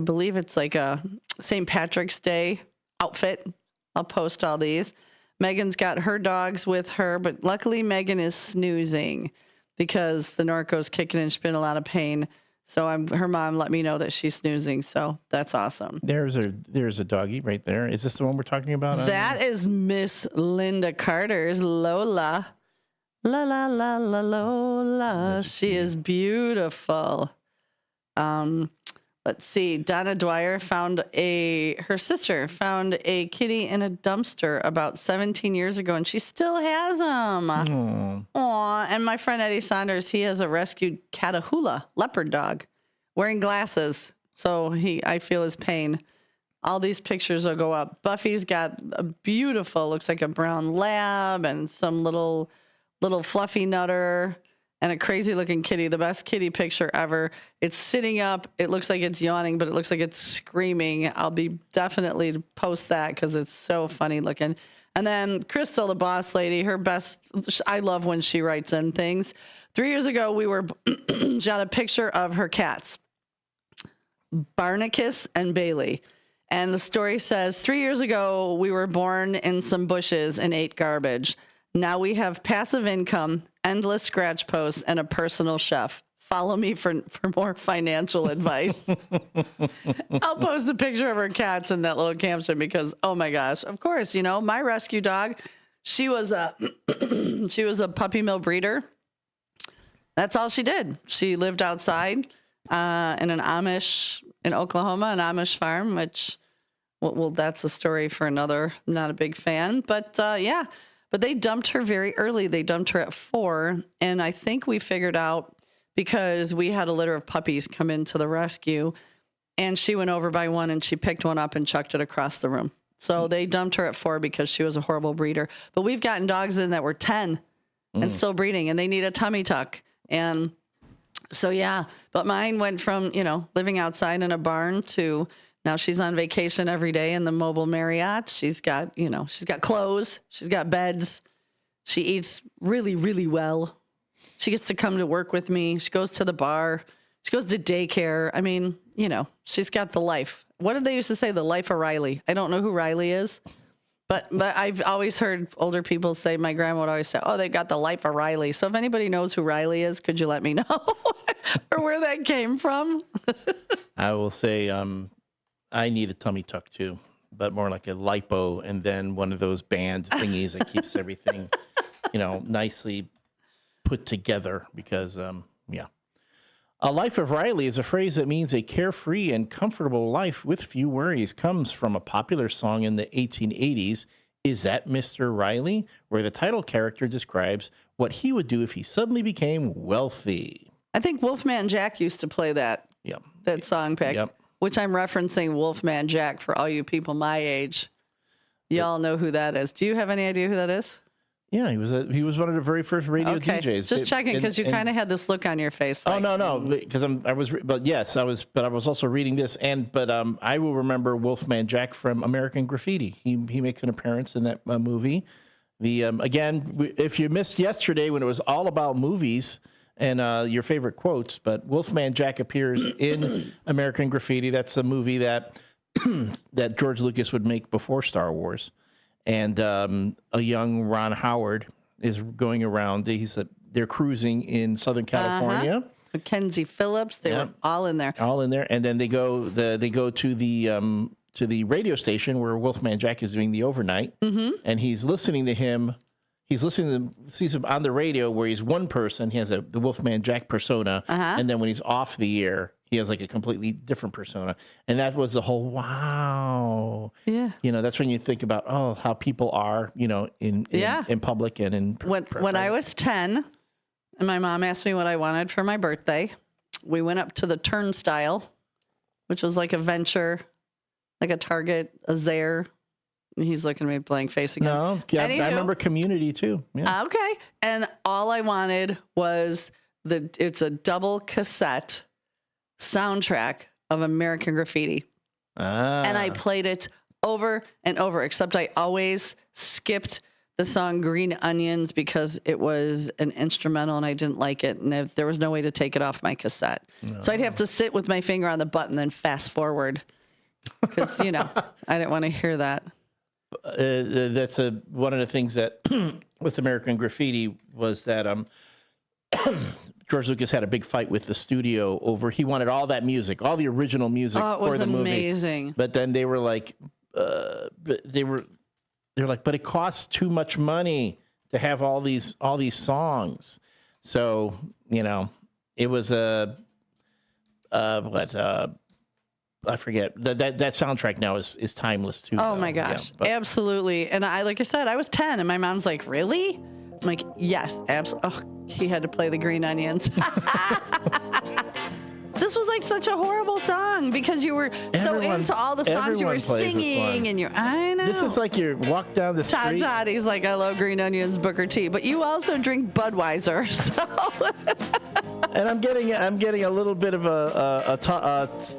believe it's like a St. Patrick's Day outfit. I'll post all these. Megan's got her dogs with her, but luckily Megan is snoozing because the Norco's kicking and she's been in a lot of pain. So her mom let me know that she's snoozing. So that's awesome. There's a doggy right there. Is this the one we're talking about? That is Miss Linda Carter's Lola. La la la la Lola. She is beautiful. Let's see. Donna Dwyer her sister found a kitty in a dumpster about 17 years ago, and she still has them. Aw. And my friend Eddie Saunders, he has a rescued Catahoula leopard dog wearing glasses. So I feel his pain. All these pictures will go up. Buffy's got a beautiful, looks like a brown lab and some little fluffy nutter. And a crazy looking kitty, the best kitty picture ever. It's sitting up. It looks like it's yawning, but it looks like it's screaming. I'll be definitely post that because it's so funny looking. And then Crystal, the boss lady, her best, I love when she writes in things. 3 years ago, she got a picture of her cats, Barnacus and Bailey. And the story says, 3 years ago, we were born in some bushes and ate garbage. Now we have passive income, endless scratch posts, and a personal chef. Follow me for more financial advice. I'll post a picture of her cats in that little caption because, oh my gosh, of course, my rescue dog, she was a puppy mill breeder. That's all she did. She lived outside in an Oklahoma, an Amish farm, which, well, that's a story for another. I'm not a big fan, but yeah. But they dumped her very early. They dumped her at 4. And I think we figured out because we had a litter of puppies come into the rescue and she went over by one and she picked one up and chucked it across the room. So they dumped her at 4 because she was a horrible breeder. But we've gotten dogs in that were 10 and still breeding and they need a tummy tuck. And so, yeah, but mine went from, living outside in a barn to now she's on vacation every day in the mobile Marriott. She's got clothes. She's got beds. She eats really, really well. She gets to come to work with me. She goes to the bar. She goes to daycare. I mean, she's got the life. What did they used to say? The life of Riley. I don't know who Riley is, but I've always heard older people say, my grandma would always say, oh, they got the life of Riley. So if anybody knows who Riley is, could you let me know or where that came from? I will say, I need a tummy tuck too, but more like a lipo and then one of those band thingies that keeps everything, nicely put together because, yeah. A life of Riley is a phrase that means a carefree and comfortable life with few worries. Comes from a popular song in the 1880s, Is That Mr. Riley?, where the title character describes what he would do if he suddenly became wealthy. I think Wolfman Jack used to play that song pick. Yep. Which I'm referencing Wolfman Jack for all you people my age. Y'all know who that is. Do you have any idea who that is? Yeah, he was one of the very first radio DJs. Just checking because you kind of had this look on your face. Like, no, because I was also reading this, but I will remember Wolfman Jack from American Graffiti. He makes an appearance in that movie. Again, if you missed yesterday when it was all about movies and your favorite quotes, but Wolfman Jack appears in American Graffiti. That's a movie that that George Lucas would make before Star Wars. And a young Ron Howard is going around. They're cruising in Southern California, Mackenzie Phillips. They were all in there. All in there. And then they go to the radio station where Wolfman Jack is doing the overnight. Mm-hmm. And he's listening to him. Sees him on the radio where he's one person. He has the Wolfman Jack persona. And then when he's off the air, he has like a completely different persona. And that was the whole, wow. Yeah. That's when you think about, how people are, in public and in. When I was 10 and my mom asked me what I wanted for my birthday, we went up to the Turnstile, which was like a Venture, like a Target, a Zayre. He's looking at me with blank face again. No, I remember Community too. Yeah. Okay. And all I wanted was it's a double cassette soundtrack of American Graffiti. And I played it over and over, except I always skipped the song Green Onions because it was an instrumental and I didn't like it. And there was no way to take it off my cassette. No. So I'd have to sit with my finger on the button and fast forward because, I didn't want to hear that. That's one of the things that with American Graffiti was that George Lucas had a big fight with the studio over. He wanted all that music, all the original music for the movie. Amazing. But then they were like, but it costs too much money to have all these songs. So it was I forget that soundtrack now is timeless too. Oh my gosh. Absolutely. And like I said, I was 10 and my mom's like, really? I'm like, yes, absolutely. Oh, he had to play the Green Onions. This was like such a horrible song because you were so into all the songs you were singing and I know. This is like you walk down the street. Todd, he's like, I love Green Onions, Booker T, but you also drink Budweiser, so. And I'm getting a little bit of a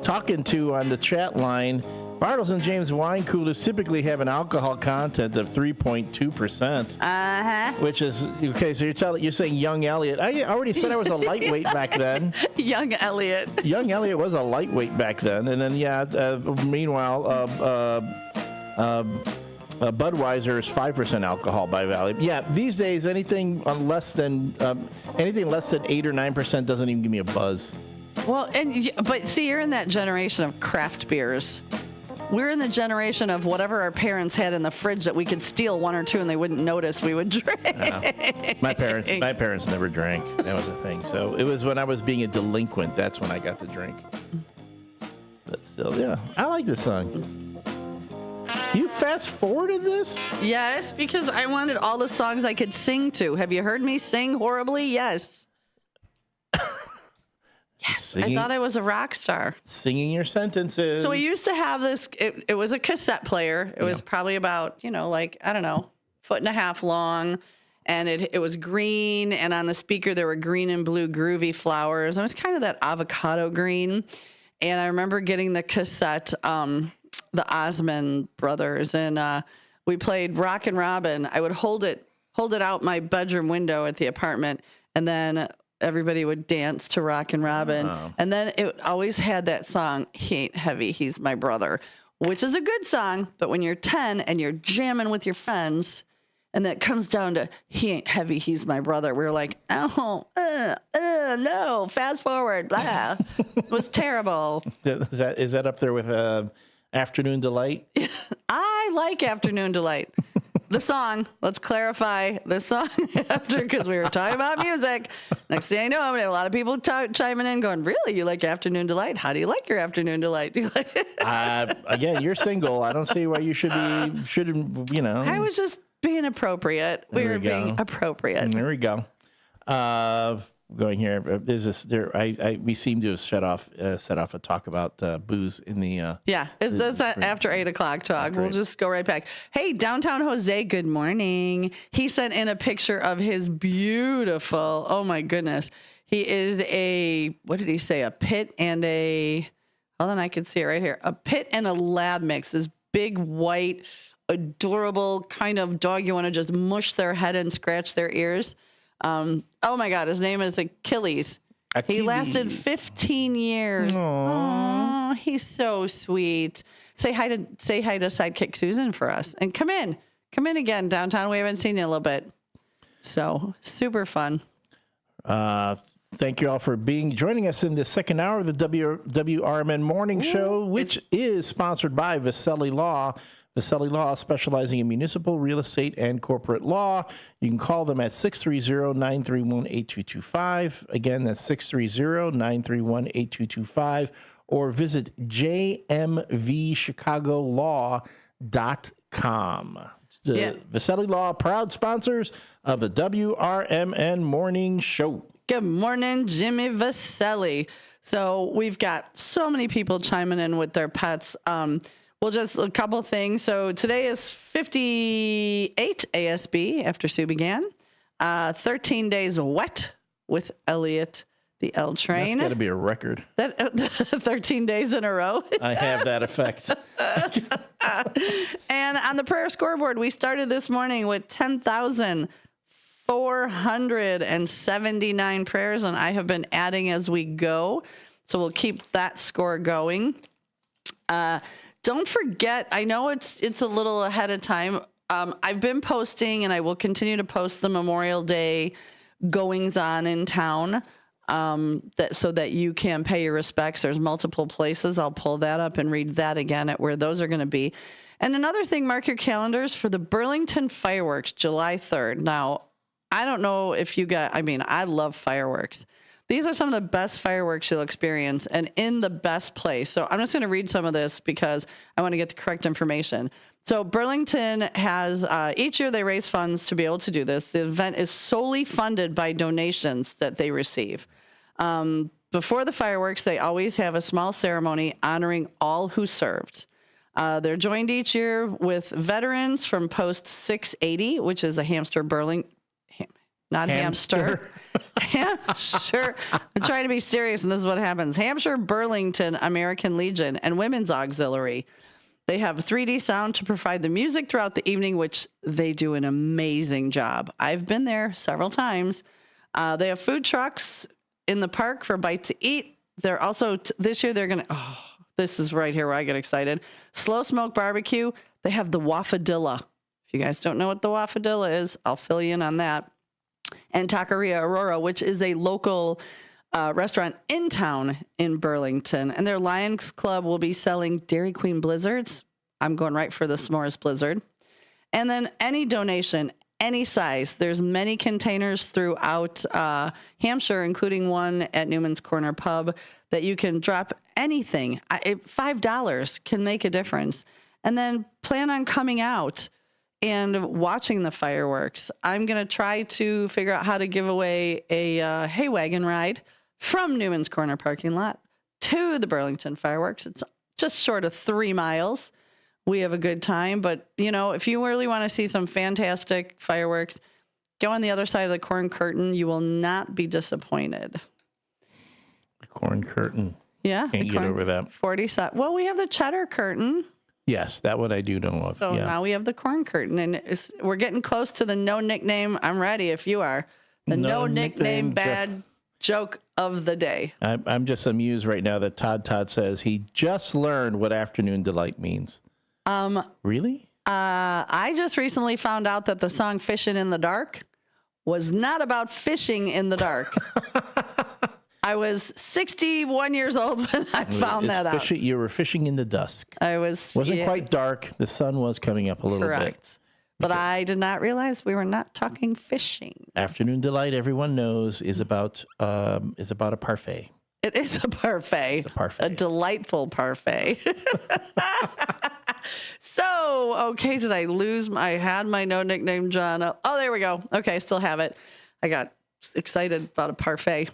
talking to on the chat line. Bartles and James wine coolers typically have an alcohol content of 3.2%. Which is okay. So you're saying Young Elliott. I already said I was a lightweight back then. Young Elliott was a lightweight back then, and then meanwhile, Budweiser is 5% alcohol by value. Yeah, these days anything less than 8 or 9% doesn't even give me a buzz. Well, but see, you're in that generation of craft beers. We're in the generation of whatever our parents had in the fridge that we could steal one or two and they wouldn't notice we would drink. My parents never drank. That was a thing. So it was when I was being a delinquent. That's when I got to drink. But still, yeah, I like this song. You fast forwarded this? Yes, because I wanted all the songs I could sing to. Have you heard me sing horribly? Yes. Yes, I thought I was a rock star. Singing your sentences. So we used to have this, it was a cassette player. It was probably about, like, I don't know, 1.5 feet long. And it was green. And on the speaker, there were green and blue groovy flowers. It was kind of that avocado green. And I remember getting the cassette, the Osmond Brothers. And we played Rockin' Robin. I would hold it out my bedroom window at the apartment. And then everybody would dance to Rockin' Robin. Wow. And then it always had that song, He Ain't Heavy, He's My Brother, which is a good song. But when you're 10 and you're jamming with your friends and that comes down to He Ain't Heavy, He's My Brother, we're like, no, fast forward, blah. It was terrible. Is that up there with Afternoon Delight? I like Afternoon Delight. The song, let's clarify the song after, because we were talking about music. Next thing I know, I'm going to have a lot of people chiming in going, really? You like Afternoon Delight? How do you like your Afternoon Delight? Again, you're single. I don't see why you shouldn't. I was just being appropriate. We were being appropriate. There we go. Going here, there's this. We seem to have set off a talk about booze in the. That's after 8 o'clock talk. We'll just go right back. Hey, Downtown Jose, good morning. He sent in a picture of his beautiful. Oh my goodness, he is what did he say? A pit and a. Hold on, I can see it right here. A pit and a lab mix. This big white, adorable kind of dog. You want to just mush their head and scratch their ears. Oh my God, his name is Achilles. He lasted 15 years. Aww. Oh, he's so sweet. Say hi to Sidekick Susan for us, and come in again downtown. We haven't seen you in a little bit, so super fun. Thank you all for joining us in the second hour of the WRMN Morning Show, which is sponsored by Viselli Law. Viselli Law, specializing in municipal, real estate, and corporate law. You can call them at 630-931-8225. Again, that's 630-931-8225. Or visit jmvchicagolaw.com. The Viselli Law, proud sponsors of the WRMN Morning Show. Good morning, Jimmy Viselli. So we've got so many people chiming in with their pets. Well, just a couple things. So today is 58 ASB after Sue began. 13 days wet with Elliot, the L train. That's got to be a record. 13 days in a row. I have that effect. And on the prayer scoreboard, we started this morning with 10,479 prayers, and I have been adding as we go. So we'll keep that score going. Don't forget, I know it's a little ahead of time. I've been posting, and I will continue to post the Memorial Day goings on in town, so that you can pay your respects. There's multiple places. I'll pull that up and read that again at where those are going to be. And another thing, mark your calendars for the Burlington fireworks, July 3rd. Now, I don't know if you got, I love fireworks. These are some of the best fireworks you'll experience and in the best place. So I'm just going to read some of this because I want to get the correct information. So Burlington has, each year they raise funds to be able to do this. The event is solely funded by donations that they receive. Before the fireworks, they always have a small ceremony honoring all who served. They're joined each year with veterans from Post 680, which is a Hamster Burlington. Not Hamster. Hampshire. I'm trying to be serious, and this is what happens. Hampshire, Burlington, American Legion, and Women's Auxiliary. They have 3D sound to provide the music throughout the evening, which they do an amazing job. I've been there several times. They have food trucks in the park for Bite to Eat. They're also, this year, they're going to, this is right here where I get excited. Slow smoke barbecue. They have the Waffadilla. If you guys don't know what the Waffadilla is, I'll fill you in on that. And Taqueria Aurora, which is a local restaurant in town in Burlington. And their Lions Club will be selling Dairy Queen Blizzards. I'm going right for the S'mores Blizzard. And then any donation, any size. There's many containers throughout Hampshire, including one at Newman's Corner Pub, that you can drop anything. $5 can make a difference. And then plan on coming out and watching the fireworks. I'm going to try to figure out how to give away a hay wagon ride from Newman's Corner parking lot to the Burlington fireworks. It's just short of 3 miles. We have a good time, but if you really want to see some fantastic fireworks, go on the other side of the corn curtain. You will not be disappointed. The corn curtain. Yeah. Can't get over that. 47. Well, we have the cheddar curtain. Yes, that one I do know of. So now we have the corn curtain, and we're getting close to the no nickname. I'm ready if you are. The no nickname bad joke of the day. I'm just amused right now that Todd says he just learned what afternoon delight means. Really? I just recently found out that the song "Fishing in the Dark" was not about fishing in the dark. I was 61 years old when I found that out. You were fishing in the dusk. Wasn't quite dark. The sun was coming up a little bit. But I did not realize we were not talking fishing. Afternoon delight, everyone knows, is about a parfait. It is a parfait. It's a parfait. A delightful parfait. So, okay, did I lose? I had my no nickname John. Oh, there we go. Okay, I still have it. I got excited about a parfait.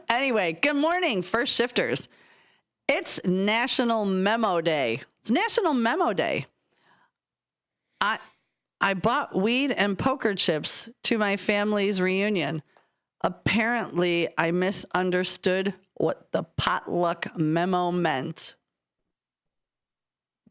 Anyway, good morning, first shifters. It's National Memo Day. It's National Memo Day. I bought weed and poker chips to my family's reunion. Apparently, I misunderstood what the potluck memo meant.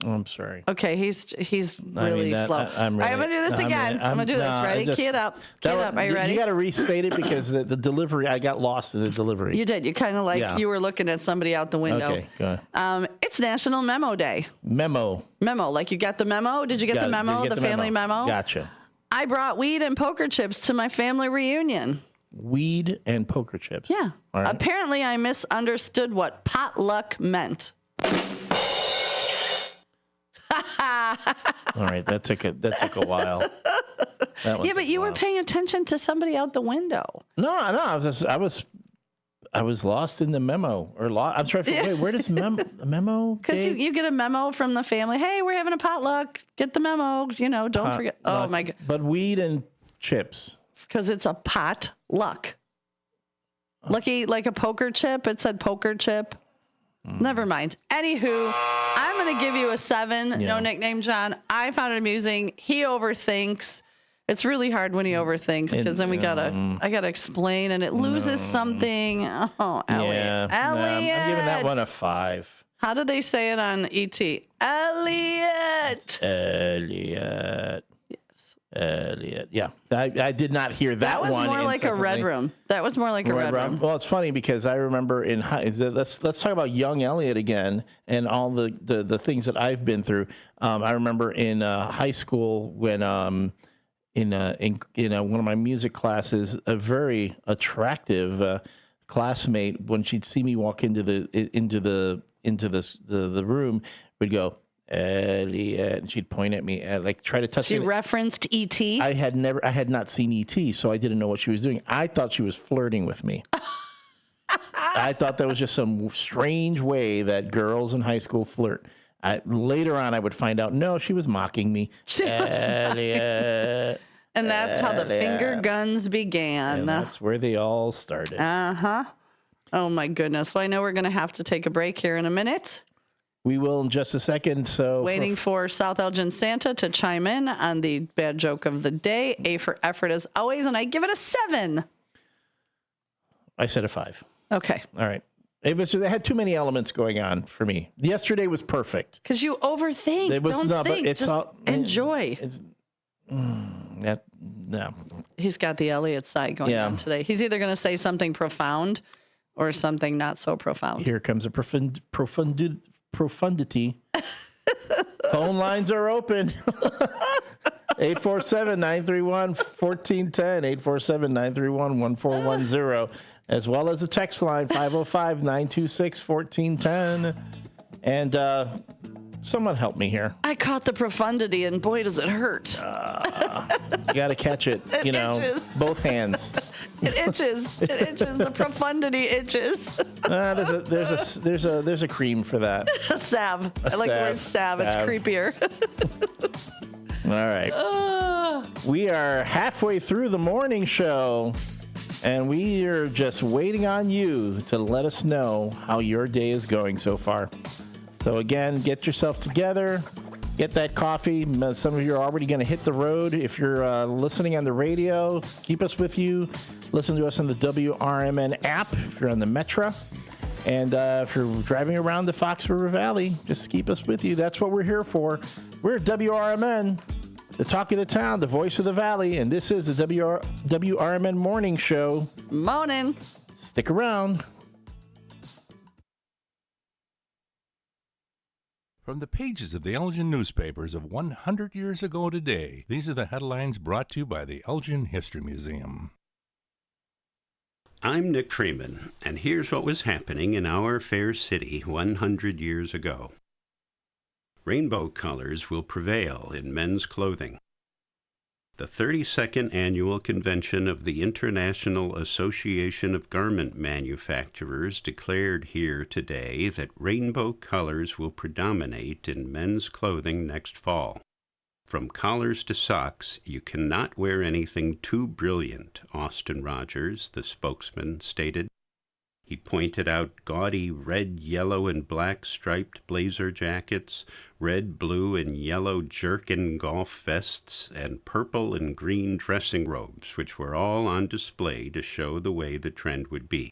Oh, I'm sorry. Okay, he's really slow. I'm going to do this again. I'm going to do this. Ready? Key it up. Are you ready? You got to restate it because the delivery, I got lost in the delivery. You did. You kind of you were looking at somebody out the window. Okay, go ahead. It's National Memo Day. Memo. Like you got the memo? Did you get the memo? The family memo? Gotcha. I brought weed and poker chips to my family reunion. weed and poker chips. Yeah. All right. Apparently, I misunderstood what potluck meant. All right, that took a while. Yeah, but you were paying attention to somebody out the window. No, I was lost in the memo, I'm trying to wait. Where does memo? Because you get a memo from the family. Hey, we're having a potluck. Get the memo. Don't forget. Oh my God. But weed and chips. Because it's a potluck. Lucky, like a poker chip. It said poker chip. Never mind. Anywho, I'm going to give you a 7. Yeah. No nickname, John. I found it amusing. He overthinks. It's really hard when he overthinks because then I gotta explain and it loses something. Oh, Elliot. Yeah, Elliot. I'm giving that one a 5. How did they say it on ET? Elliot. Elliot. Yes. Elliot. Yeah. I did not hear that one. That was more like a red room. That was more like a red room. Well, it's funny because I remember in let's talk about young Elliot again and all the things that I've been through. I remember in high school when in one of my music classes, a very attractive classmate, when she'd see me walk into the room, would go, Elliot, and she'd point at me and try to touch me. She referenced E.T.? I had not seen E.T., so I didn't know what she was doing. I thought she was flirting with me. I thought that was just some strange way that girls in high school flirt. Later on, I would find out, no, she was mocking me. Elliot. And that's how the finger guns began. And that's where they all started. Uh-huh. Oh, my goodness. Well, I know we're going to have to take a break here in a minute. We will in just a second. So waiting for South Elgin Santa to chime in on the bad joke of the day. A for effort as always, and I give it a 7. I said a 5. Okay. All right. It had too many elements going on for me. Yesterday was perfect. Because you overthink. Don't think. Just enjoy. No. He's got the Elliot side going on today. He's either going to say something profound or something not so profound. Here comes a profundity. Phone lines are open. 847-931-1410, 847-931-1410, as well as the text line 505-926-1410. And someone help me here. I caught the profundity, and boy, does it hurt. You got to catch it, itches. Both hands. It itches. It itches. The profundity itches. There's a cream for that. A salve. I like the word salve. It's creepier. All right. We are halfway through the morning show, and we are just waiting on you to let us know how your day is going so far. So again, get yourself together. Get that coffee. Some of you are already going to hit the road. If you're listening on the radio, keep us with you. Listen to us on the WRMN app if you're on the Metro. And if you're driving around the Fox River Valley, just keep us with you. That's what we're here for. We're at WRMN, the talk of the town, the voice of the valley. And this is the WRMN Morning Show. Morning. Stick around. From the pages of the Elgin newspapers of 100 years ago today, these are the headlines brought to you by the Elgin History Museum. I'm Nick Freeman, and here's what was happening in our fair city 100 years ago. Rainbow colors will prevail in men's clothing. The 32nd Annual Convention of the International Association of Garment Manufacturers declared here today that rainbow colors will predominate in men's clothing next fall. From collars to socks, you cannot wear anything too brilliant, Austin Rogers, the spokesman, stated. He pointed out gaudy red, yellow, and black striped blazer jackets, red, blue, and yellow jerkin golf vests, and purple and green dressing robes, which were all on display to show the way the trend would be.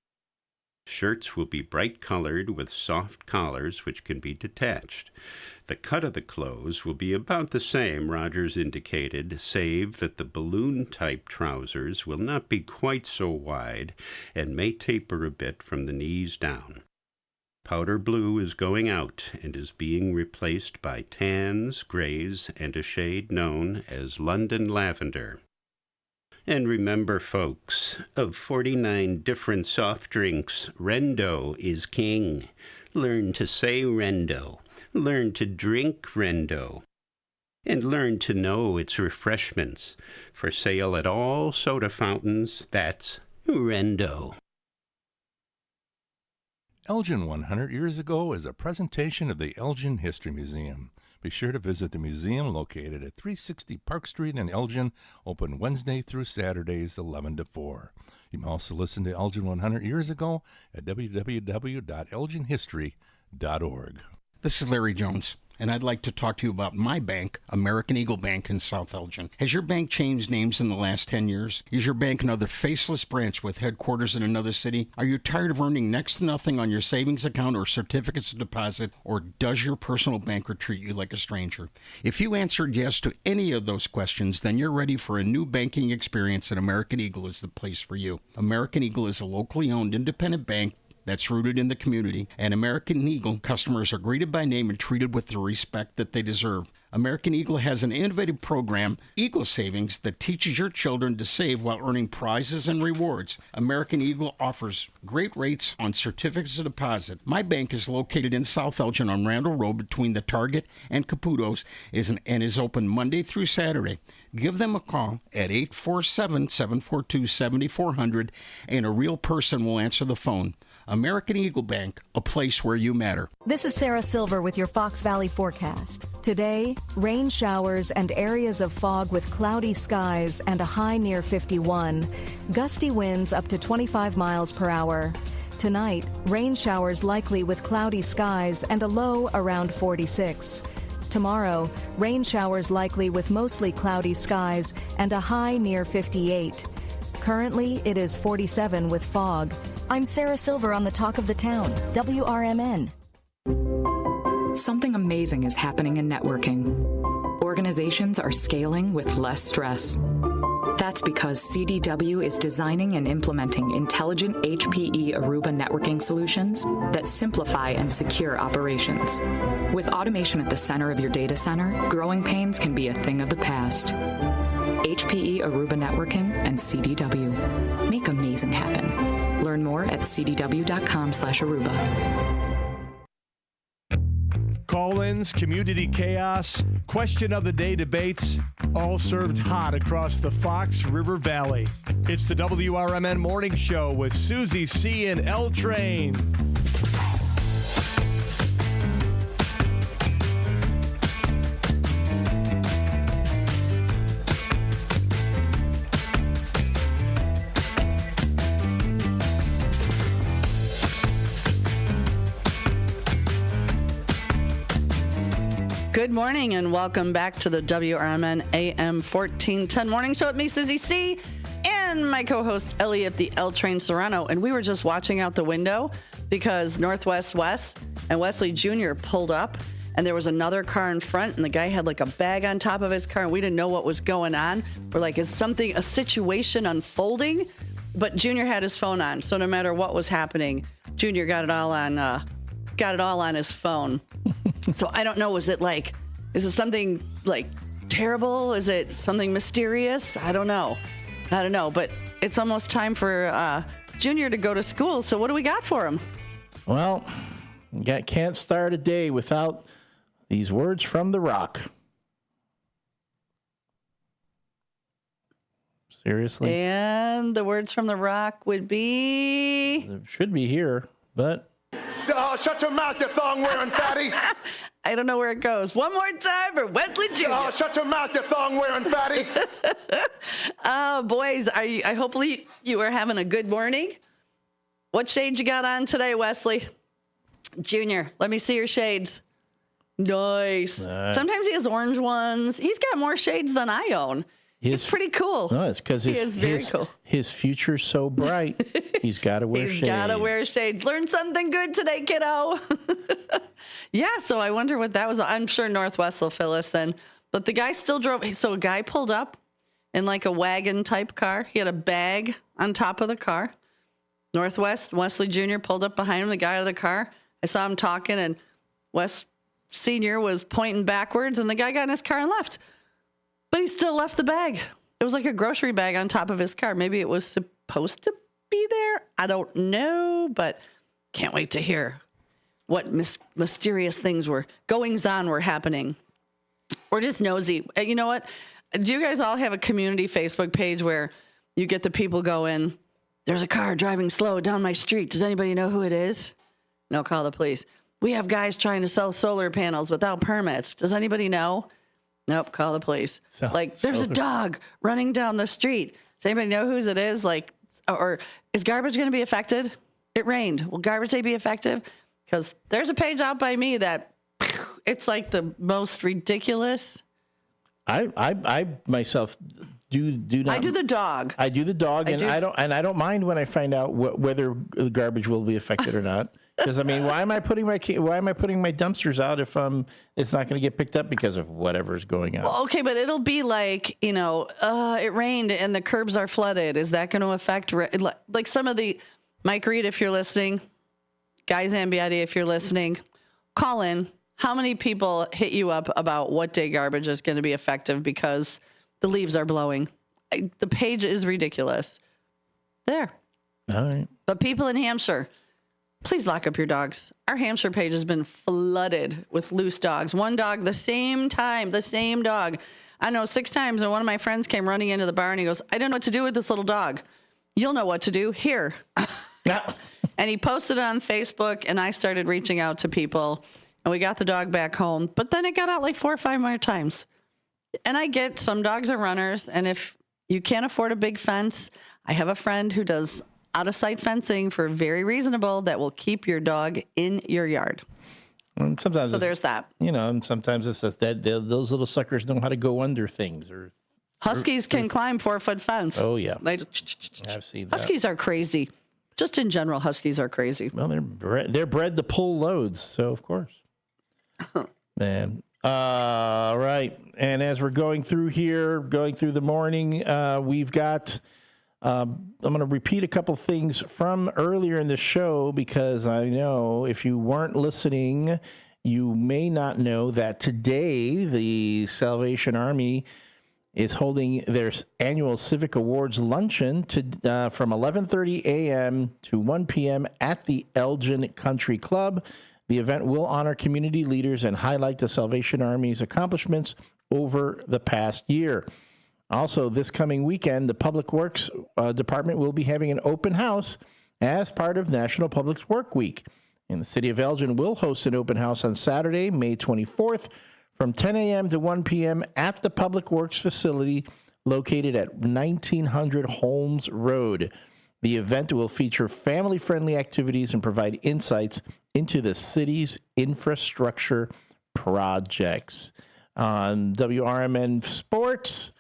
Shirts will be bright colored with soft collars which can be detached. The cut of the clothes will be about the same, Rogers indicated, save that the balloon-type trousers will not be quite so wide and may taper a bit from the knees down. Powder blue is going out and is being replaced by tans, grays, and a shade known as London lavender. And remember, folks, of 49 different soft drinks, Rendo is king. Learn to say Rendo. Learn to drink Rendo. And learn to know its refreshments. For sale at all soda fountains, that's Rendo. Elgin 100 Years Ago is a presentation of the Elgin History Museum. Be sure to visit the museum located at 360 Park Street in Elgin, open Wednesday through Saturdays 11 to 4. You can also listen to Elgin 100 Years Ago at www.elginhistory.org. This is Larry Jones, and I'd like to talk to you about my bank, American Eagle Bank in South Elgin. Has your bank changed names in the last 10 years? Is your bank another faceless branch with headquarters in another city? Are you tired of earning next to nothing on your savings account or certificates of deposit, or does your personal banker treat you like a stranger? If you answered yes to any of those questions, then you're ready for a new banking experience, and American Eagle is the place for you. American Eagle is a locally owned independent bank that's rooted in the community, and American Eagle customers are greeted by name and treated with the respect that they deserve. American Eagle has an innovative program, Eagle Savings, that teaches your children to save while earning prizes and rewards. American Eagle offers great rates on certificates of deposit. My bank is located in South Elgin on Randall Road between the Target and Caputo's and is open Monday through Saturday. Give them a call at 847-742-7400, and a real person will answer the phone. American Eagle Bank, a place where you matter. This is Sarah Silver with your Fox Valley forecast. Today, rain showers and areas of fog with cloudy skies and a high near 51. Gusty winds up to 25 miles per hour. Tonight, rain showers likely with cloudy skies and a low around 46. Tomorrow, rain showers likely with mostly cloudy skies and a high near 58. Currently, it is 47 with fog. I'm Sarah Silver on the Talk of the Town, WRMN. Something amazing is happening in networking. Organizations are scaling with less stress. That's because CDW is designing and implementing intelligent HPE Aruba networking solutions that simplify and secure operations. With automation at the center of your data center, growing pains can be a thing of the past. HPE Aruba Networking and CDW. Make amazing happen. Learn more at cdw.com/Aruba. Call-ins, community chaos, question of the day debates, all served hot across the Fox River Valley. It's the WRMN Morning Show with Susie C. and L Train. Good morning and welcome back to the WRMN AM 1410 Morning Show with me, Susie C., and my co-host Elliot the L Train Serrano. And we were just watching out the window because Northwest West and Wesley Jr. pulled up, and there was another car in front, and the guy had like a bag on top of his car, and we didn't know what was going on. We're like, is a situation unfolding? But Junior had his phone on, so no matter what was happening, Junior got it all on his phone. So I don't know, is it something like terrible? Is it something mysterious? I don't know, but it's almost time for Junior to go to school. So what do we got for him? Well, can't start a day without these words from The Rock. Seriously? And the words from The Rock would be... It should be here, but... Oh, shut your mouth, you thong-wearing fatty! I don't know where it goes. One more time for Wesley Jr. Oh, shut your mouth, you thong-wearing fatty! Oh, boys, hopefully you are having a good morning. What shades you got on today, Wesley? Junior, let me see your shades. Nice. Sometimes he has orange ones. He's got more shades than I own. It's pretty cool. No, it's because his future's so bright. He's got to wear shades. He's got to wear shades. Learn something good today, kiddo. Yeah, so I wonder what that was. I'm sure Northwest will fill us in. But the guy still drove. So a guy pulled up in like a wagon type car. He had a bag on top of the car. Northwest, Wesley Jr. pulled up behind him, the guy out of the car. I saw him talking, and Wes Sr. was pointing backwards, and the guy got in his car and left. But he still left the bag. It was like a grocery bag on top of his car. Maybe it was supposed to be there. I don't know, but can't wait to hear what mysterious things goings on were happening. We're just nosy. You know what? Do you guys all have a community Facebook page where you get the people going, there's a car driving slow down my street. Does anybody know who it is? No, call the police. We have guys trying to sell solar panels without permits. Does anybody know? Nope, call the police. There's a dog running down the street. Does anybody know whose it is? Or is garbage going to be affected? It rained. Will garbage day be effective? Because there's a page out by me that it's like the most ridiculous. I myself do not. I do the dog. I do the dog, I don't mind when I find out whether the garbage will be affected or not. Because I mean, why am I putting my dumpsters out if it's not going to get picked up because of whatever's going on? Well, okay, but it'll be like, it rained and the curbs are flooded. Is that going to affect like some of the Mike Reed, if you're listening, Guy Zambietti, if you're listening, call in. How many people hit you up about what day garbage is going to be effective because the leaves are blowing? The page is ridiculous. There. All right. But people in Hampshire, please lock up your dogs. Our Hampshire page has been flooded with loose dogs. One dog, the same dog. I know 6 times, and one of my friends came running into the bar, and he goes, I don't know what to do with this little dog. You'll know what to do. Here. Yeah. And he posted it on Facebook, and I started reaching out to people, and we got the dog back home. But then it got out like 4 or 5 more times. And I get some dogs are runners, and if you can't afford a big fence, I have a friend who does out-of-sight fencing for very reasonable that will keep your dog in your yard. Sometimes so there's that. And sometimes it's just that those little suckers know how to go under things. Huskies can climb 4-foot fence. Oh, yeah. I've seen that. Huskies are crazy. Just in general, Huskies are crazy. Well, they're bred to pull loads, so of course. Man. Right. And as we're going through the morning, we've got... I'm going to repeat a couple things from earlier in the show because I know if you weren't listening, you may not know that today the Salvation Army is holding their annual Civic Awards luncheon from 11:30 a.m. to 1 p.m. at the Elgin Country Club. The event will honor community leaders and highlight the Salvation Army's accomplishments over the past year. Also, this coming weekend, the Public Works Department will be having an open house as part of National Public Work Week. And the city of Elgin will host an open house on Saturday, May 24th, from 10 a.m. to 1 p.m. at the Public Works facility located at 1900 Holmes Road. The event will feature family-friendly activities and provide insights into the city's infrastructure projects. On WRMN Sports,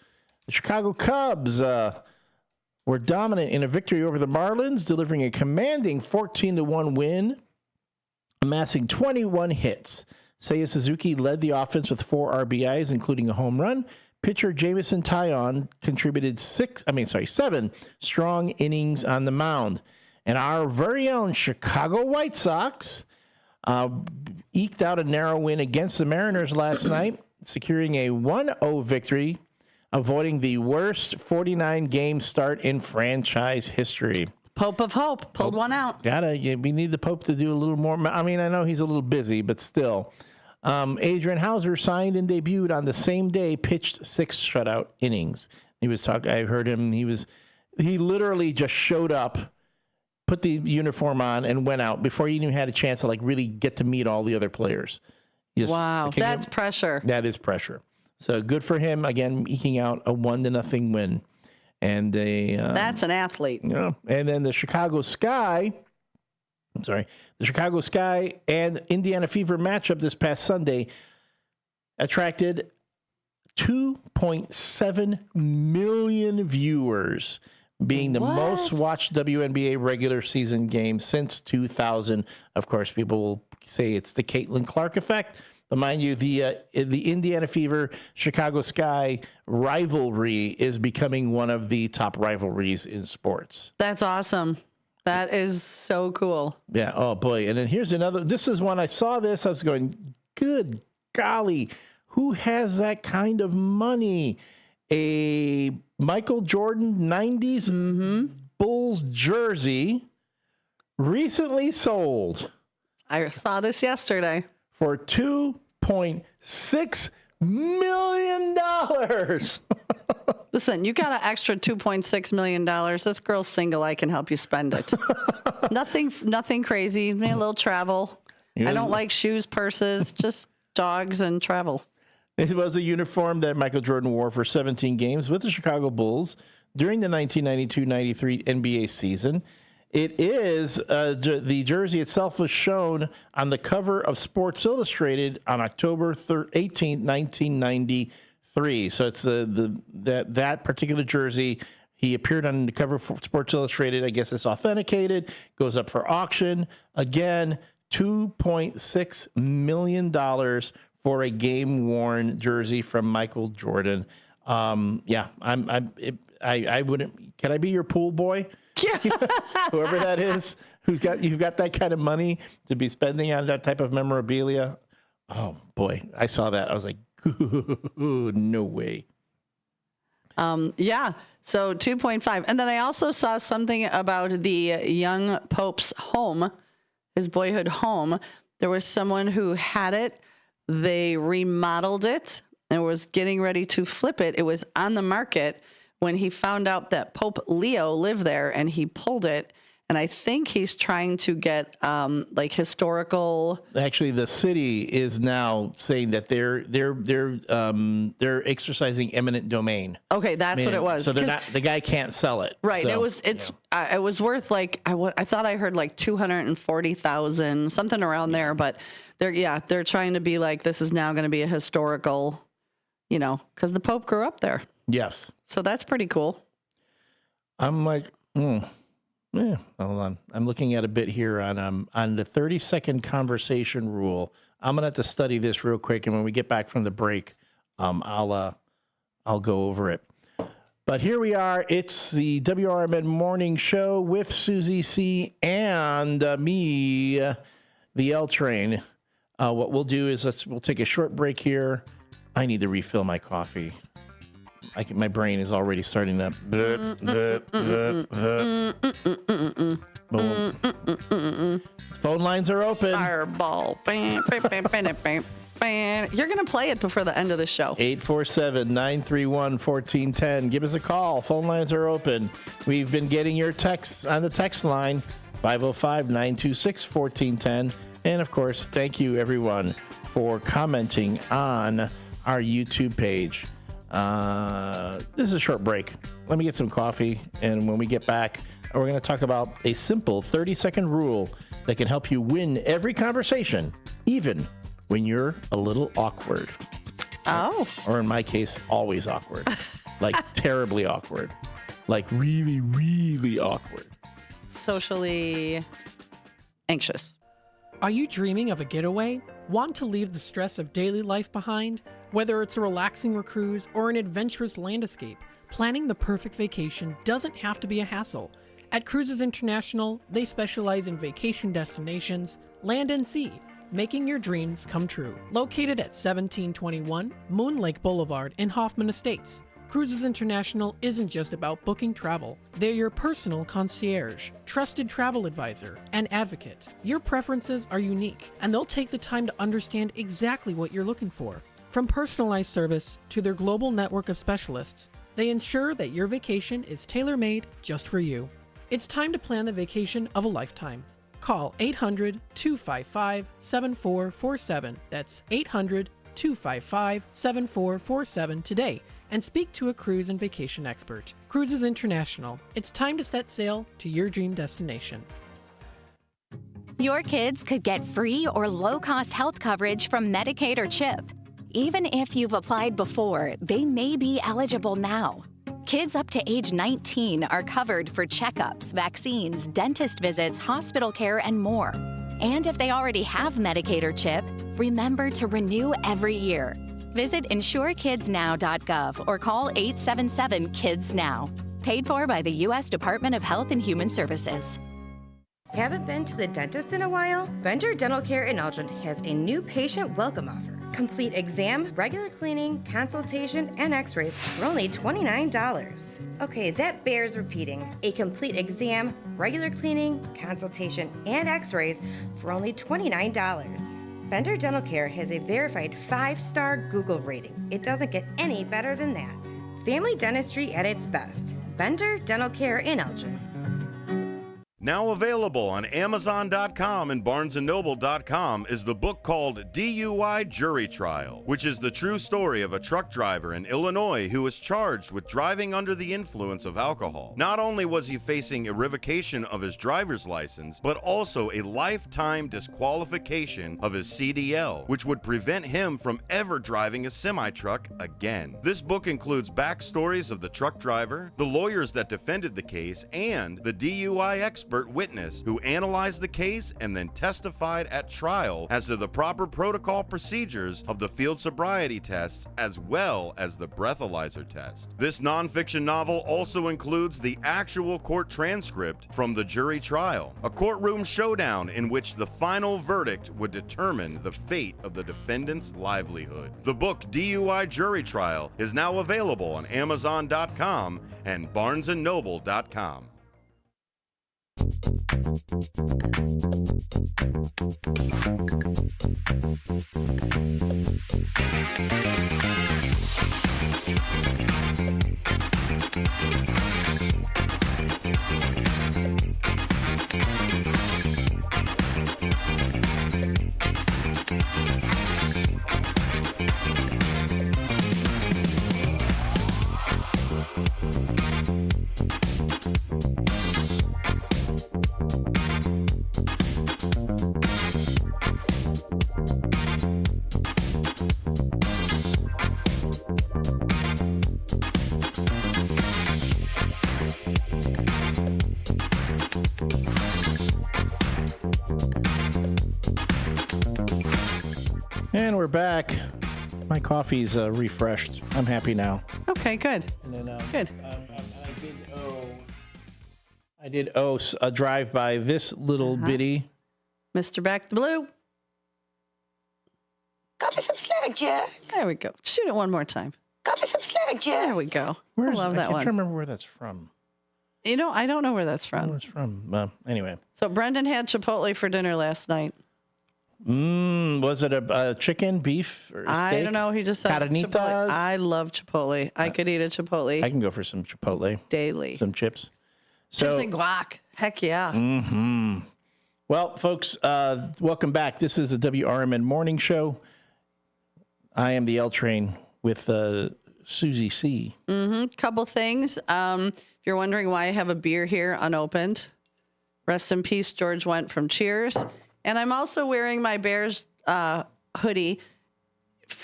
the Chicago Cubs were dominant in a victory over the Marlins, delivering a commanding 14-1 win, amassing 21 hits. Seiya Suzuki led the offense with 4 RBIs, including a home run. Pitcher Jamison Taillon contributed 7 strong innings on the mound. And our very own Chicago White Sox eked out a narrow win against the Mariners last night, securing a 1-0 victory, avoiding the worst 49-game start in franchise history. Pope of Hope pulled one out. We need the Pope to do a little more. I mean, I know he's a little busy, but still. Adrian Hauser signed and debuted on the same day, pitched 6 shutout innings. I heard him. He literally just showed up, put the uniform on, and went out before he even had a chance to really get to meet all the other players. Wow, that's pressure. That is pressure. So good for him, again, eking out a 1-0 win. And that's an athlete. Yeah. And then the Chicago Sky and Indiana Fever matchup this past Sunday attracted 2.7 million viewers, being the most watched WNBA regular season game since 2000. Of course, people will say it's the Caitlin Clark effect. But mind you, the Indiana Fever Chicago Sky rivalry is becoming one of the top rivalries in sports. That's awesome. That is so cool. Yeah. Oh boy. And then here's another. This is when I saw this, I was going, good golly, who has that kind of money? a Michael Jordan 90s Bulls jersey recently sold. I saw this yesterday. For $2.6 million. Listen, you got an extra $2.6 million. This girl's single. I can help you spend it. Nothing crazy. Maybe a little travel. I don't like shoes, purses, just dogs and travel. It was a uniform that Michael Jordan wore for 17 games with the Chicago Bulls during the 1992-93 NBA season. It is, the jersey itself was shown on the cover of Sports Illustrated on October 18, 1993. So it's that particular jersey. He appeared on the cover of Sports Illustrated. I guess it's authenticated, goes up for auction. Again, $2.6 million for a game-worn jersey from Michael Jordan. I wouldn't. Can I be your pool boy? Yeah. Whoever that is, you've got that kind of money to be spending on that type of memorabilia. Oh boy, I saw that. I was like, no way. Yeah. So 2.5. And then I also saw something about the young Pope's home, his boyhood home. There was someone who had it. They remodeled it and was getting ready to flip it. It was on the market when he found out that Pope Leo lived there, and he pulled it. And I think he's trying to get historical. Actually, the city is now saying that they're exercising eminent domain. Okay, that's what it was. So they're not. The guy can't sell it. Right. So, it was worth I thought I heard like $240,000, something around there. But they're trying to be like, this is now going to be a historical, because the Pope grew up there. Yes. So that's pretty cool. I'm like, hold on. I'm looking at a bit here on the 30-second conversation rule. I'm gonna have to study this real quick, and when we get back from the break, I'll go over it. But here we are. It's the WRMN Morning Show with Susie C. and me, the L Train. What we'll do is we'll take a short break here. I need to refill my coffee. My brain is already starting to. Phone lines are open. Fireball. You're going to play it before the end of the show. 847-931-1410. Give us a call. Phone lines are open. We've been getting your texts on the text line, 505-926-1410. And, of course, thank you, everyone, for commenting on our YouTube page. This is a short break. Let me get some coffee, and when we get back, we're going to talk about a simple 30-second rule that can help you win every conversation, even when you're a little awkward. Oh. Or in my case, always awkward. Like terribly awkward. Like really, really awkward. Socially anxious. Are you dreaming of a getaway? Want to leave the stress of daily life behind? Whether it's a relaxing cruise or an adventurous land escape, planning the perfect vacation doesn't have to be a hassle. At Cruises International, they specialize in vacation destinations, land and sea, making your dreams come true. Located at 1721 Moon Lake Boulevard in Hoffman Estates, Cruises International isn't just about booking travel. They're your personal concierge, trusted travel advisor, and advocate. Your preferences are unique, and they'll take the time to understand exactly what you're looking for. From personalized service to their global network of specialists, they ensure that your vacation is tailor-made just for you. It's time to plan the vacation of a lifetime. Call 800-255-7447. That's 800-255-7447 today and speak to a cruise and vacation expert. Cruises International. It's time to set sail to your dream destination. Your kids could get free or low-cost health coverage from Medicaid or CHIP. Even if you've applied before, they may be eligible now. Kids up to age 19 are covered for checkups, vaccines, dentist visits, hospital care, and more. And if they already have Medicaid or CHIP, remember to renew every year. Visit insurekidsnow.gov or call 877-KIDS-NOW. Paid for by the U.S. Department of Health and Human Services. Haven't been to the dentist in a while? Bender Dental Care in Elgin has a new patient welcome offer. complete exam, regular cleaning, consultation, and x-rays for only $29. Okay, that bears repeating. A complete exam, regular cleaning, consultation, and x-rays for only $29. Bender Dental Care has a verified 5-star Google rating. It doesn't get any better than that. Family dentistry at its best. Bender Dental Care in Elgin. Now available on Amazon.com and BarnesandNoble.com is the book called DUI Jury Trial, which is the true story of a truck driver in Illinois who was charged with driving under the influence of alcohol. Not only was he facing a revocation of his driver's license, but also a lifetime disqualification of his CDL, which would prevent him from ever driving a semi-truck again. This book includes backstories of the truck driver, the lawyers that defended the case, and the DUI expert witness who analyzed the case and then testified at trial as to the proper protocol procedures of the field sobriety tests as well as the breathalyzer test. This nonfiction novel also includes the actual court transcript from the jury trial, a courtroom showdown in which the final verdict would determine the fate of the defendant's livelihood. The book DUI Jury Trial is now available on Amazon.com and BarnesandNoble.com. And we're back. My coffee's refreshed. I'm happy now. Okay, good. And then, good. I did owe a drive by this little bitty. Mr. Back the Blue. Cut me some slack, Jack. There we go. Shoot it one more time. Cut me some slack, Jack. There we go. I love that one. can't remember where that's from. You know, I don't know where that's from. Where it's from. Anyway. So Brendan had Chipotle for dinner last night. Was it a chicken, beef, or steak? I don't know. He just said Carnitas? Chipotle. I love Chipotle. I could eat a Chipotle. I can go for some Chipotle. Daily. Some chips. Chips and guac. Heck yeah. Mm-hmm. Well, folks, welcome back. This is the WRMN Morning Show. I am the L Train with Susie C. Couple things. If you're wondering why I have a beer here unopened, rest in peace, George Wendt from Cheers. And I'm also wearing my Bears hoodie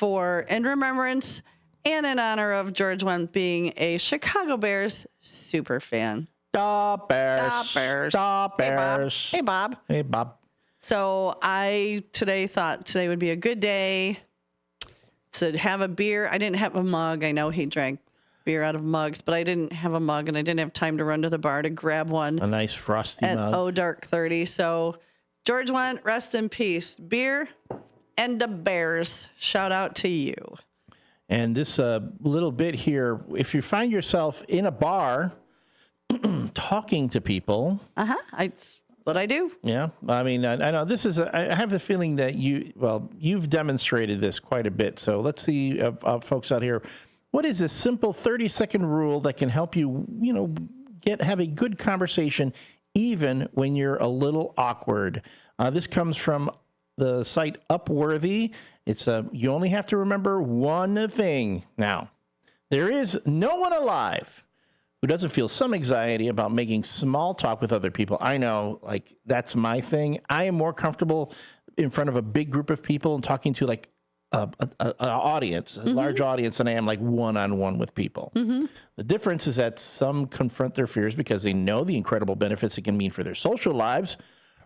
in remembrance and in honor of George Wendt being a Chicago Bears super fan. Da Bears. Da Bears. Da Bears. Hey, Bob. Hey, Bob. So I thought today would be a good day to have a beer. I didn't have a mug. I know he drank beer out of mugs, but I didn't have a mug and I didn't have time to run to the bar to grab one. A nice frosty mug. At Dark 30. So George Wendt, rest in peace. Beer and the Bears. Shout out to you. And this little bit here, if you find yourself in a bar talking to people. It's what I do. Yeah. I mean, I know this is, I have the feeling that you've demonstrated this quite a bit. So let's see, folks out here, what is this simple 30-second rule that can help you, have a good conversation even when you're a little awkward? This comes from the site Upworthy. It's you only have to remember one thing. Now, there is no one alive who doesn't feel some anxiety about making small talk with other people. I know, that's my thing. I am more comfortable in front of a big group of people and talking to an audience, a large audience, than I am one-on-one with people. The difference is that some confront their fears because they know the incredible benefits it can mean for their social lives,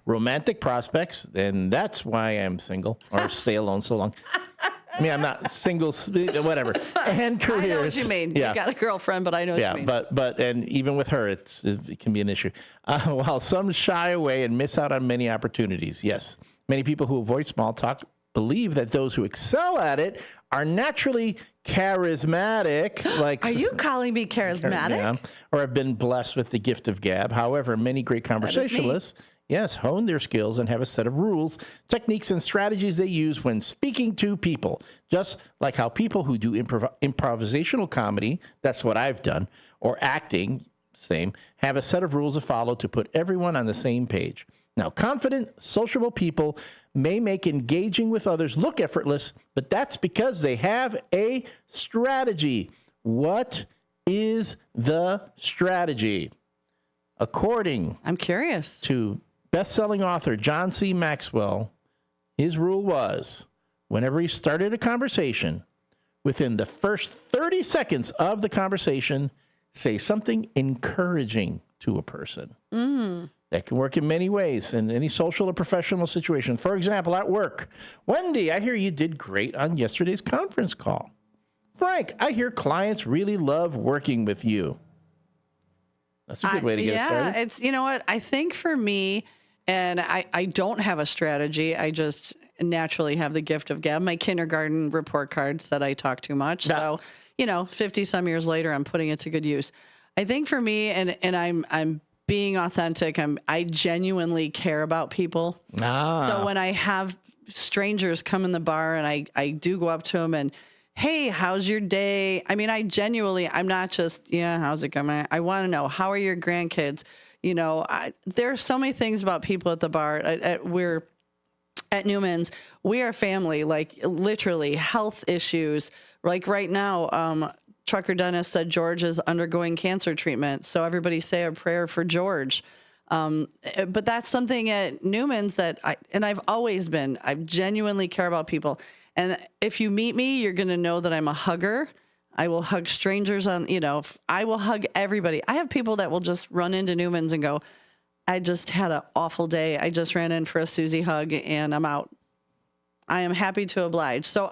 romantic prospects, and that's why I'm single or stay alone so long. I mean, I'm not single, whatever. And careers. I know what you mean. Yeah. You got a girlfriend, but I know what you mean. But and even with her, it can be an issue. While some shy away and miss out on many opportunities. Yes, many people who avoid small talk believe that those who excel at it are naturally charismatic. Like, are you calling me charismatic? Yeah, or have been blessed with the gift of gab. However, many great conversationalists, yes, hone their skills and have a set of rules, techniques, and strategies they use when speaking to people. Just like how people who do improvisational comedy, that's what I've done, or acting, same, have a set of rules to follow to put everyone on the same page. Now, confident, sociable people may make engaging with others look effortless, but that's because they have a strategy. What is the strategy? According I'm curious to best-selling author John C. Maxwell, his rule was, whenever he started a conversation, within the first 30 seconds of the conversation, say something encouraging to a person. That can work in many ways in any social or professional situation. For example, at work, Wendy, I hear you did great on yesterday's conference call. Frank, I hear clients really love working with you. That's a good way to get started. Yeah, it's, you know what? I think for me, and I don't have a strategy. I just naturally have the gift of gab. My kindergarten report card said I talk too much. So, 50 some years later, I'm putting it to good use. I think for me, and I'm being authentic, I genuinely care about people. So when I have strangers come in the bar and I do go up to them and, hey, how's your day? I mean, I'm not just, how's it going? I want to know, how are your grandkids? There are so many things about people at the bar. We're at Newman's. We are family, like literally health issues. Like right now, Trucker Dennis said George is undergoing cancer treatment. So everybody say a prayer for George. But that's something at Newman's that I've always been. I genuinely care about people. And if you meet me, you're going to know that I'm a hugger. I will hug strangers I will hug everybody. I have people that will just run into Newman's and go, I just had an awful day. I just ran in for a Susie hug and I'm out. I am happy to oblige. So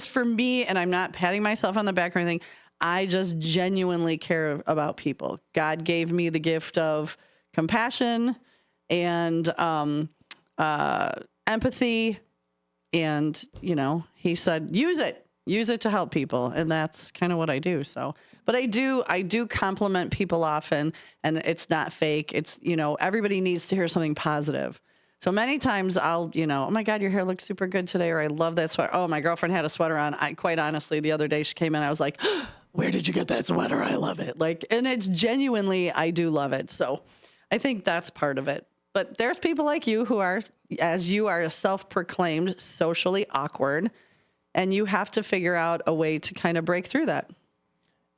for me, and I'm not patting myself on the back or anything, I just genuinely care about people. God gave me the gift of compassion and empathy. And, he said, use it to help people. And that's kind of what I do. So, but I do compliment people often, and it's not fake. It's, everybody needs to hear something positive. So many times I'll, oh my God, your hair looks super good today. Or I love that sweater. Oh, my girlfriend had a sweater on. Quite honestly, the other day she came in, I was like, where did you get that sweater? I love it. And it's genuinely, I do love it. So I think that's part of it. But there's people like you who are, as you are, self-proclaimed socially awkward, and you have to figure out a way to kind of break through that.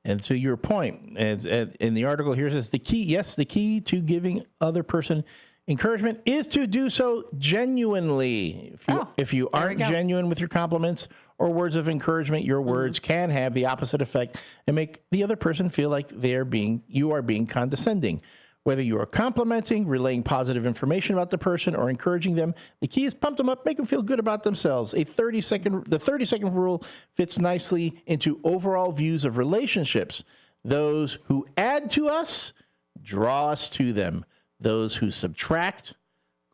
And to your point, as in the article here says, the key to giving other person encouragement is to do so genuinely. If you aren't genuine with your compliments or words of encouragement, your words can have the opposite effect and make the other person feel like you are being condescending. Whether you are complimenting, relaying positive information about the person, or encouraging them, the key is pump them up, make them feel good about themselves. The 30-second rule fits nicely into overall views of relationships. Those who add to us draw us to them. Those who subtract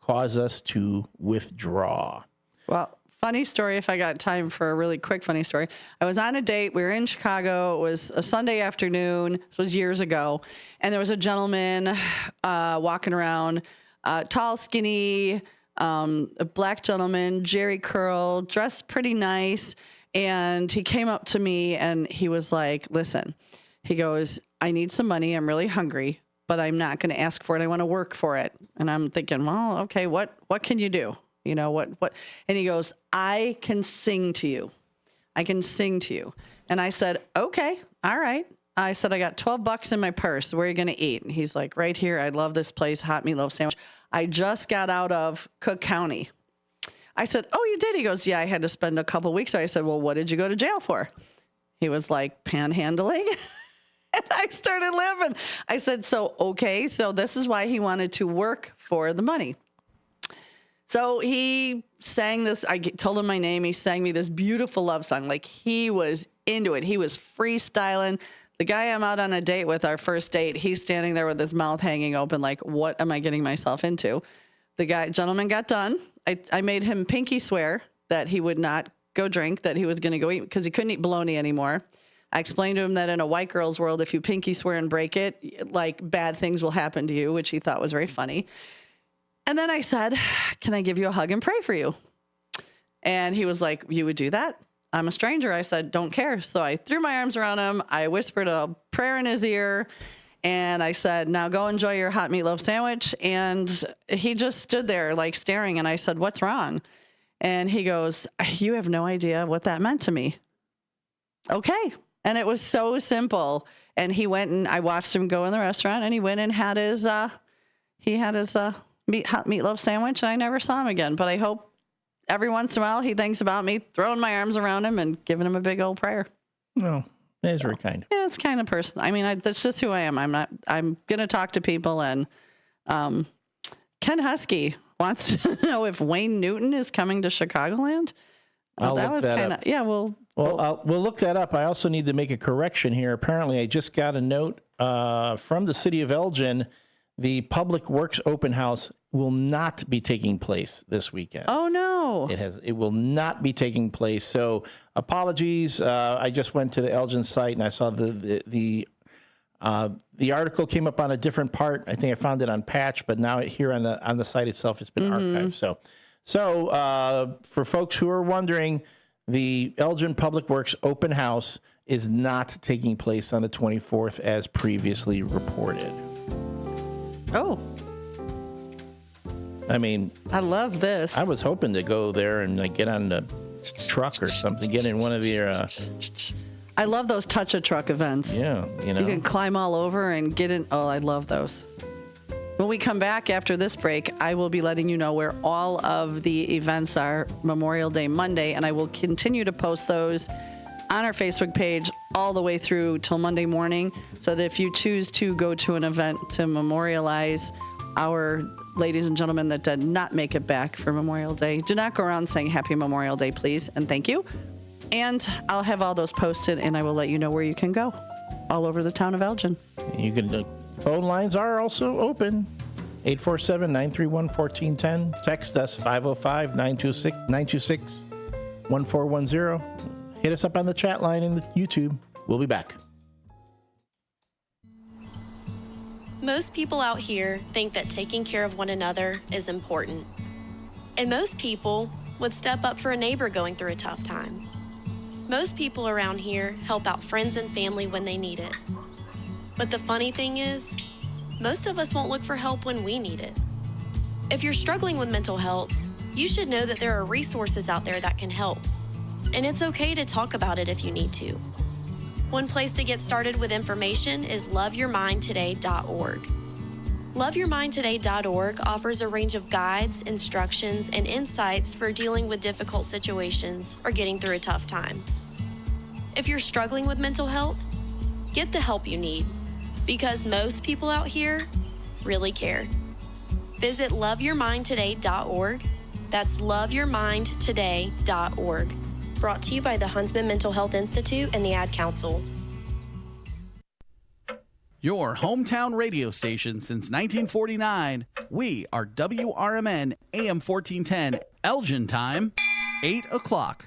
cause us to withdraw. Well, funny story, if I got time for a really quick funny story. I was on a date. We were in Chicago. It was a Sunday afternoon. This was years ago. And there was a gentleman walking around, tall, skinny, a black gentleman, jerry curl, dressed pretty nice. And he came up to me and he was like, listen, he goes, I need some money. I'm really hungry, but I'm not going to ask for it. I want to work for it. And I'm thinking, well, okay, what can you do? What? And he goes, I can sing to you. I can sing to you. And I said, okay, all right. I said, I got $12 in my purse. Where are you going to eat? And he's like, right here. I love this place, hot meatloaf sandwich. I just got out of Cook County. I said, oh, you did? He goes, yeah, I had to spend a couple weeks there. I said, well, what did you go to jail for? He was like, panhandling. And I started laughing. I said, so this is why he wanted to work for the money. So he sang this, I told him my name, he sang me this beautiful love song. Like, he was into it. He was freestyling. The guy I'm out on a date with, our first date, he's standing there with his mouth hanging open like, what am I getting myself into? The gentleman got done. I made him pinky swear that he would not go drink, that he was going to go eat because he couldn't eat bologna anymore. I explained to him that in a white girl's world, if you pinky swear and break it, like bad things will happen to you, which he thought was very funny. And then I said, can I give you a hug and pray for you? And he was like, you would do that? I'm a stranger. I said, don't care. So I threw my arms around him. I whispered a prayer in his ear. And I said, now go enjoy your hot meatloaf sandwich. And he just stood there like staring. And I said, what's wrong? And he goes, you have no idea what that meant to me. Okay. And it was so simple. And he went and I watched him go in the restaurant and he went and had his, hot meatloaf sandwich. And I never saw him again. But I hope every once in a while he thinks about me throwing my arms around him and giving him a big old prayer. No, that is very kind. Yeah, it's kind of personal. I mean, that's just who I am. I'm going to talk to people. And Ken Husky wants to know if Wayne Newton is coming to Chicagoland. I'll that look was that kind up. of, yeah, we'll look that up. I also need to make a correction here. Apparently, I just got a note from the city of Elgin. The Public Works Open House will not be taking place this weekend. Oh, no. It will not be taking place. So apologies. I just went to the Elgin site and I saw the article came up on a different part. I think I found it on Patch, but now here on the site itself, it's been archived. So for folks who are wondering, the Elgin Public Works Open House is not taking place on the 24th as previously reported. Oh. I mean, I love this. I was hoping to go there and get on the truck or something, get in one of your... I love those touch-a-truck events. Yeah, you know. You can climb all over and get in. Oh, I love those. When we come back after this break, I will be letting you know where all of the events are Memorial Day Monday, and I will continue to post those on our Facebook page all the way through till Monday morning, so that if you choose to go to an event to memorialize our ladies and gentlemen that did not make it back for Memorial Day, do not go around saying Happy Memorial Day, please, and thank you. And I'll have all those posted, and I will let you know where you can go all over the town of Elgin. You can... phone lines are also open. 847-931-1410. Text us 505-926-1410. Hit us up on the chat line in the YouTube. We'll be back. Most people out here think that taking care of one another is important. And most people would step up for a neighbor going through a tough time. Most people around here help out friends and family when they need it. But the funny thing is, most of us won't look for help when we need it. If you're struggling with mental health, you should know that there are resources out there that can help. And it's okay to talk about it if you need to. One place to get started with information is loveyourmindtoday.org. Loveyourmindtoday.org offers a range of guides, instructions, and insights for dealing with difficult situations or getting through a tough time. If you're struggling with mental health, get the help you need, because most people out here really care. Visit loveyourmindtoday.org. That's loveyourmindtoday.org. Brought to you by the Huntsman Mental Health Institute and the Ad Council. Your hometown radio station since 1949. We are WRMN AM 1410, Elgin time, 8 o'clock.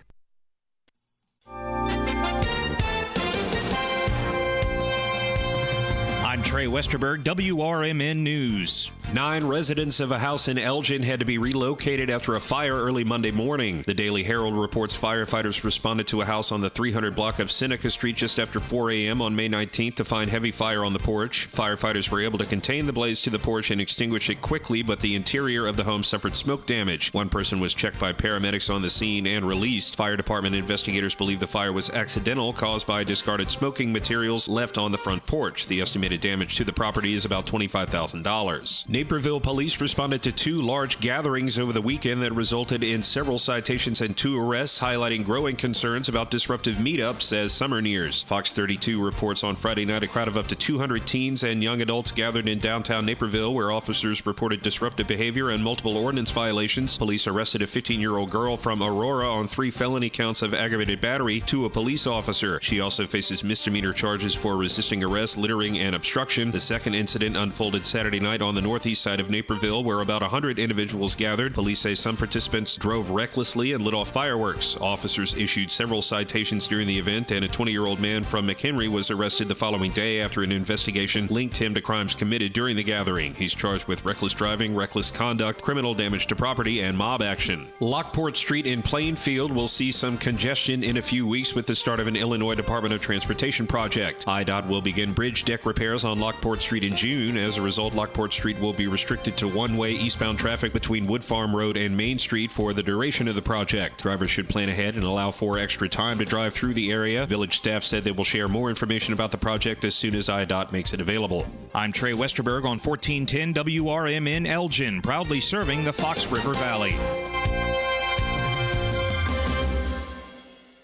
I'm Trey Westerberg, WRMN News. 9 residents of a house in Elgin had to be relocated after a fire early Monday morning. The Daily Herald reports firefighters responded to a house on the 300 block of Seneca Street just after 4 a.m. on May 19th to find heavy fire on the porch. Firefighters were able to contain the blaze to the porch and extinguish it quickly, but the interior of the home suffered smoke damage. One person was checked by paramedics on the scene and released. Fire department investigators believe the fire was accidental, caused by discarded smoking materials left on the front porch. The estimated damage to the property is about $25,000. Naperville police responded to 2 large gatherings over the weekend that resulted in several citations and 2 arrests, highlighting growing concerns about disruptive meetups as summer nears. Fox 32 reports on Friday night a crowd of up to 200 teens and young adults gathered in downtown Naperville, where officers reported disruptive behavior and multiple ordinance violations. Police arrested a 15-year-old girl from Aurora on 3 felony counts of aggravated battery to a police officer. She also faces misdemeanor charges for resisting arrest, littering, and obstruction. destruction. The second incident unfolded Saturday night on the northeast side of Naperville, where about 100 individuals gathered. Police say some participants drove recklessly and lit off fireworks. Officers issued several citations during the event, and a 20-year-old man from McHenry was arrested the following day after an investigation linked him to crimes committed during the gathering. He's charged with reckless driving, reckless conduct, criminal damage to property, and mob action. Lockport Street in Plainfield will see some congestion in a few weeks with the start of an Illinois Department of Transportation project. IDOT will begin bridge deck repairs on Lockport Street in June. As a result, Lockport Street will be restricted to one-way eastbound traffic between Wood Farm Road and Main Street for the duration of the project. Drivers should plan ahead and allow for extra time to drive through the area. Village staff said they will share more information about the project as soon as IDOT makes it available. I'm Trey Westerberg on 1410 WRMN Elgin, proudly serving the Fox River Valley.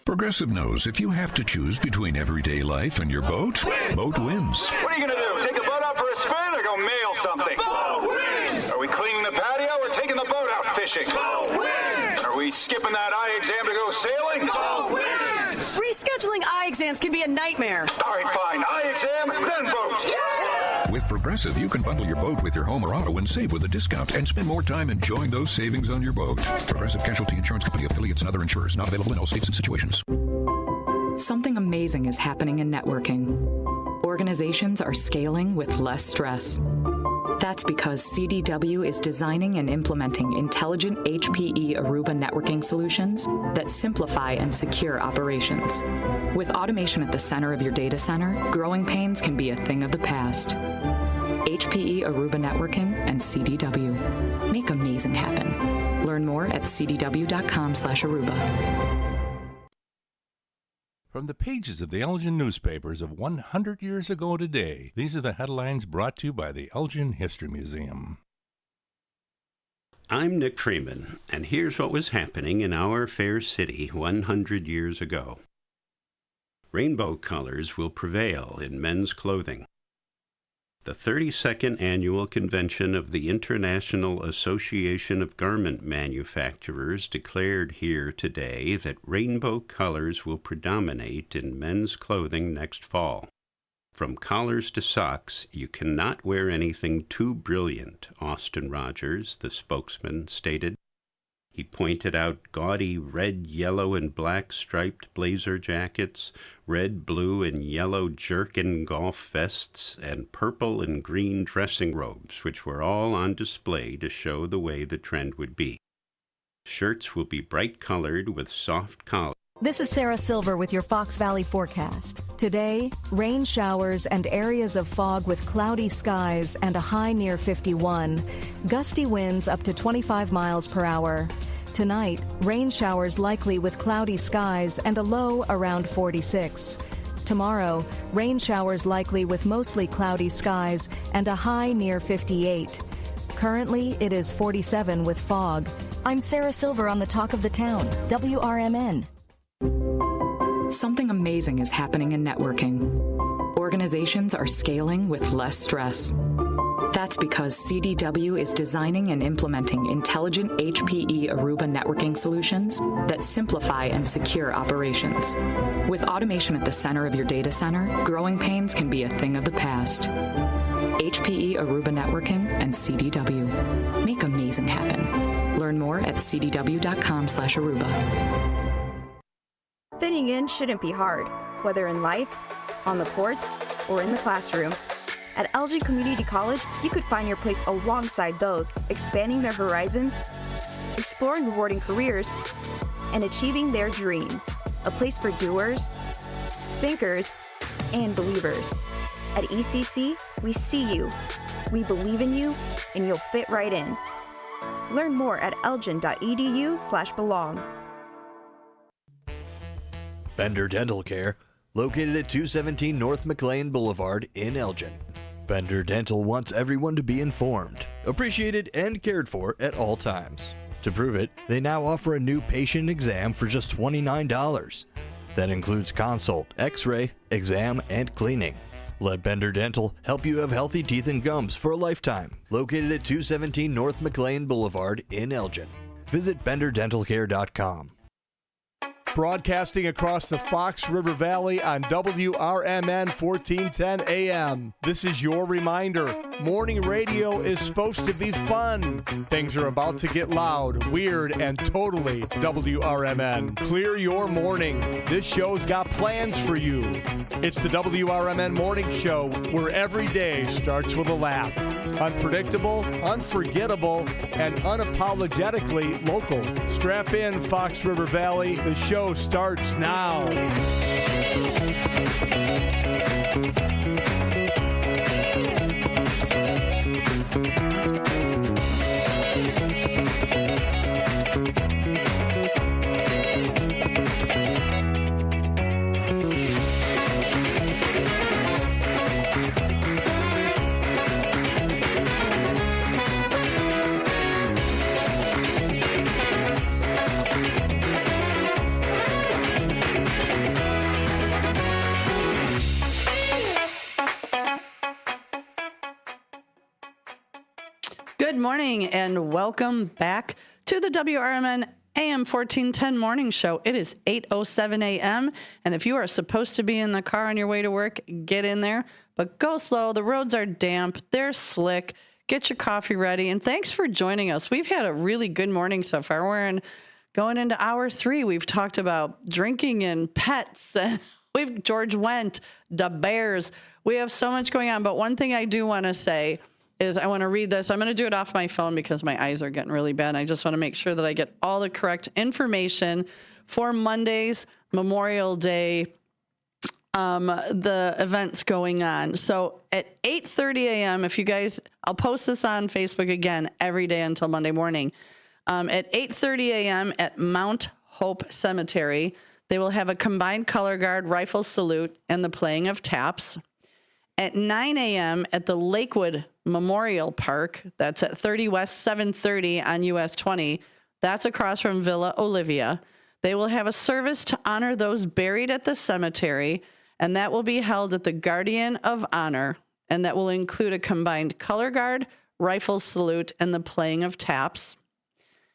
Progressive knows if you have to choose between everyday life and your boat, boat wins. What are you going to do? Take the boat out for a spin or go mail something? Boat wins! Are we cleaning the patio or taking the boat out fishing? Boat wins! Are we skipping that eye exam to go sailing? Boat wins! Rescheduling eye exams can be a nightmare. All right, fine. Eye exam, then boat. Yeah! With Progressive, you can bundle your boat with your home or auto and save with a discount and spend more time enjoying those savings on your boat. Progressive Casualty Insurance Company, affiliates, and other insurers. Not available in all states and situations. Something amazing is happening in networking. Organizations are scaling with less stress. That's because CDW is designing and implementing intelligent HPE Aruba networking solutions that simplify and secure operations. With automation at the center of your data center, growing pains can be a thing of the past. HPE Aruba Networking and CDW. Make amazing happen. Learn more at cdw.com/Aruba. From the pages of the Elgin newspapers of 100 years ago today, these are the headlines brought to you by the Elgin History Museum. I'm Nick Freeman, and here's what was happening in our fair city 100 years ago. Rainbow colors will prevail in men's clothing. The 32nd Annual Convention of the International Association of Garment Manufacturers declared here today that rainbow colors will predominate in men's clothing next fall. From collars to socks, you cannot wear anything too brilliant, Austin Rogers, the spokesman, stated. He pointed out gaudy red, yellow, and black striped blazer jackets, red, blue, and yellow jerkin golf vests, and purple and green dressing robes, which were all on display to show the way the trend would be. Shirts will be bright colored with soft collars. This is Sarah Silver with your Fox Valley forecast. Today, rain showers and areas of fog with cloudy skies and a high near 51. Gusty winds up to 25 miles per hour. Tonight, rain showers likely with cloudy skies and a low around 46. Tomorrow, rain showers likely with mostly cloudy skies and a high near 58. Currently, it is 47 with fog. I'm Sarah Silver on the Talk of the Town, WRMN. Something amazing is happening in networking. Organizations are scaling with less stress. That's because CDW is designing and implementing intelligent HPE Aruba networking solutions that simplify and secure operations. With automation at the center of your data center, growing pains can be a thing of the past. HPE Aruba Networking and CDW. Make amazing happen. Learn more at cdw.com/Aruba. Fitting in shouldn't be hard, whether in life, on the court, or in the classroom. At Elgin Community College, you could find your place alongside those expanding their horizons, exploring rewarding careers, and achieving their dreams. A place for doers, thinkers, and believers. At ECC, we see you, we believe in you, and you'll fit right in. Learn more at elgin.edu/belong. Bender Dental Care, located at 217 North McLean Boulevard in Elgin. Bender Dental wants everyone to be informed, appreciated, and cared for at all times. To prove it, they now offer a new patient exam for just $29. That includes consult, x-ray, exam, and cleaning. Let Bender Dental help you have healthy teeth and gums for a lifetime. Located at 217 North McLean Boulevard in Elgin. Visit BenderDentalCare.com. broadcasting across the Fox River Valley on WRMN 1410 AM. This is your reminder. Morning radio is supposed to be fun. Things are about to get loud, weird, and totally WRMN. Clear your morning. This show's got plans for you. It's the WRMN Morning Show, where every day starts with a laugh. Unpredictable, unforgettable, and unapologetically local. Strap in, Fox River Valley. The show starts now. Good morning and welcome back to the WRMN AM 1410 morning show. It is 8:07 a.m. and if you are supposed to be in the car on your way to work, get in there, but go slow. The roads are damp. They're slick. Get your coffee ready. And thanks for joining us. We've had a really good morning so far. We're going into hour 3. We've talked about drinking and pets and George Wendt, the Bears. We have so much going on. But one thing I do want to say is I want to read this. I'm going to do it off my phone because my eyes are getting really bad. I just want to make sure that I get all the correct information for Monday's Memorial Day, the events going on. So at 8:30 a.m., if you guys, I'll post this on Facebook again every day until Monday morning. At 8:30 a.m. at Mount Hope Cemetery, they will have a combined color guard, rifle salute, and the playing of taps. At 9 a.m. at the Lakewood Memorial Park, that's at 30 West 730 on US 20. That's across from Villa Olivia. They will have a service to honor those buried at the cemetery, and that will be held at the Guardian of Honor, and that will include a combined color guard, rifle salute, and the playing of taps.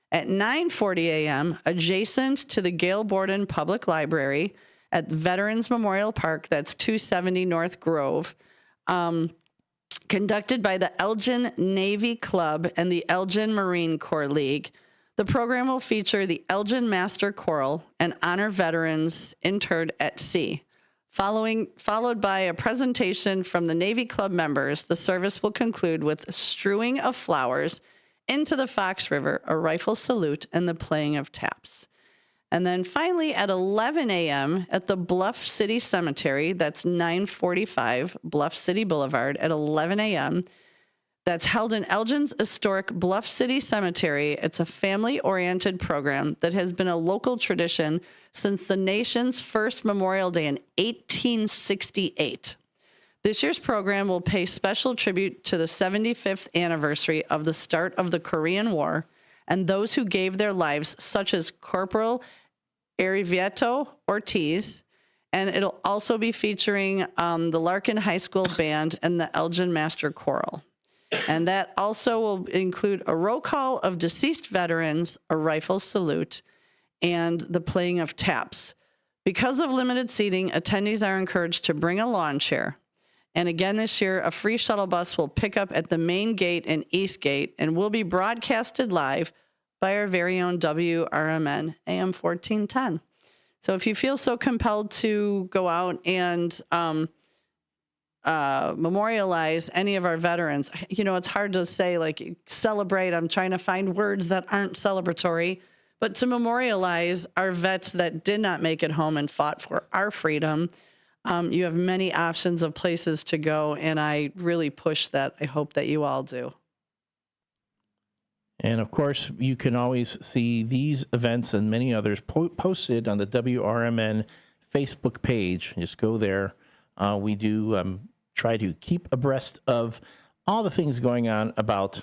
At 9:40 a.m., adjacent to the Gail Borden Public Library at Veterans Memorial Park, that's 270 North Grove, conducted by the Elgin Navy Club and the Elgin Marine Corps League. The program will feature the Elgin Master Choral and honor veterans interred at sea. Followed by a presentation from the Navy Club members, the service will conclude with strewing of flowers into the Fox River, a rifle salute, and the playing of taps. And then finally at 11 a.m. at the Bluff City Cemetery, that's 945 Bluff City Boulevard at 11 a.m. That's held in Elgin's historic Bluff City Cemetery. It's a family-oriented program that has been a local tradition since the nation's first Memorial Day in 1868. This year's program will pay special tribute to the 75th anniversary of the start of the Korean War and those who gave their lives, such as Corporal Arivieto Ortiz, and it'll also be featuring the Larkin High School Band and the Elgin Master Choral. And that also will include a roll call of deceased veterans, a rifle salute, and the playing of taps. Because of limited seating, attendees are encouraged to bring a lawn chair. And again this year, a free shuttle bus will pick up at the main gate and east gate and will be broadcasted live by our very own WRMN AM 1410. So if you feel so compelled to go out and memorialize any of our veterans, you know, it's hard to say, like, celebrate. I'm trying to find words that aren't celebratory, but to memorialize our vets that did not make it home and fought for our freedom, you have many options of places to go, and I really push that. I hope that you all do. And, of course, you can always see these events and many others posted on the WRMN Facebook page. Just go there. We do try to keep abreast of all the things going on about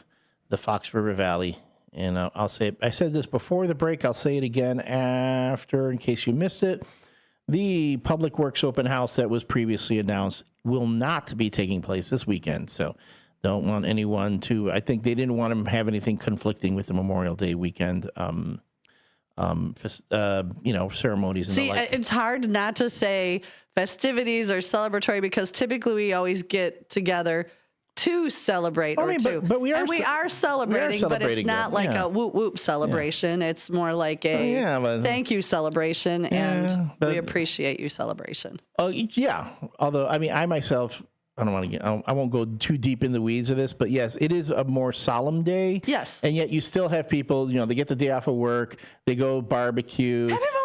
the Fox River Valley. And I'll say, I said this before the break, I'll say it again after in case you missed it. The Public Works open house that was previously announced will not be taking place this weekend. So don't want anyone to, I think they didn't want to have anything conflicting with the Memorial Day weekend ceremonies. And See, the like. it's hard not to say festivities or celebratory because typically we always get together to celebrate but we are celebrating, but it's not like a whoop whoop celebration. It's more like a thank you celebration, and we appreciate you celebration. Oh yeah. Although I myself, I won't go too deep in the weeds of this, but yes, it is a more solemn day. Yes. And yet you still have people, they get the day off of work, they go barbecue. Happy Memorial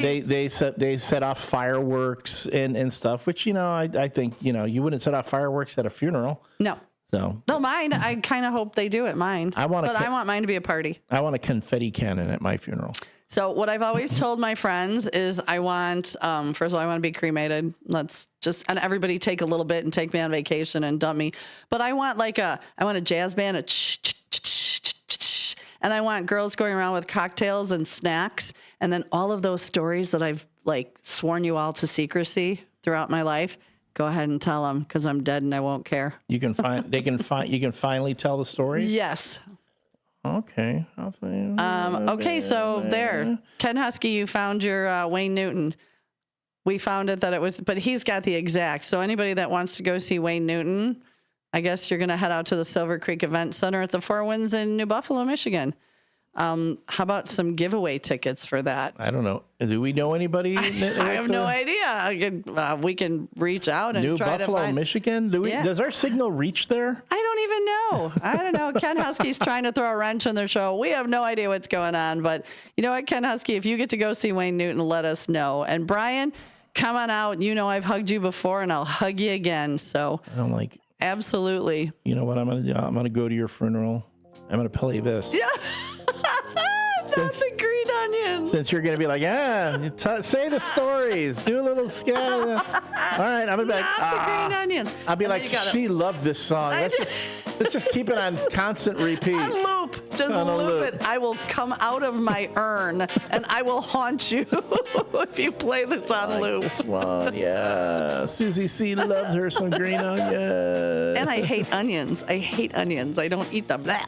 Day! They set off fireworks and stuff, which, I think, you wouldn't set off fireworks at a funeral. No. So. No, mine, I kind of hope they do at mine. I want mine to be a party. I want a confetti cannon at my funeral. So what I've always told my friends is I want, first of all, I want to be cremated. And everybody take a little bit and take me on vacation and dump me. But I want I want a jazz band, and I want girls going around with cocktails and snacks. And then all of those stories that I've sworn you all to secrecy throughout my life, go ahead and tell them because I'm dead and I won't care. You can finally tell the story? Yes. Okay. Okay, so there. Ken Husky, you found your Wayne Newton. We found it that it was, but he's got the exact. So anybody that wants to go see Wayne Newton, I guess you're going to head out to the Silver Creek Event Center at the Four Winds in New Buffalo, Michigan. How about some giveaway tickets for that? I don't know. Do we know anybody? I have no idea. We can reach out and New try Buffalo, to find. Michigan. Does our signal reach there? I don't even know. I don't know. Ken Husky's trying to throw a wrench in their show. We have no idea what's going on. But you know what, Ken Husky, if you get to go see Wayne Newton, let us know. And Brian, come on out. I've hugged you before, and I'll hug you again. So I'm absolutely. You know what I'm going to do? I'm going to go to your funeral. I'm going to play this. Yeah. That's the green onions. Since you're going to be like, say the stories, do a little sketch. All right, I'm going to be like, the green onions. I'll be like, she loved this song. Let's just keep it on constant repeat. On loop. Just loop it. I will come out of my urn and I will haunt you if you play this on loop. This one, yeah. Susie C loves her some green onions. And I hate onions. I don't eat them. Blah.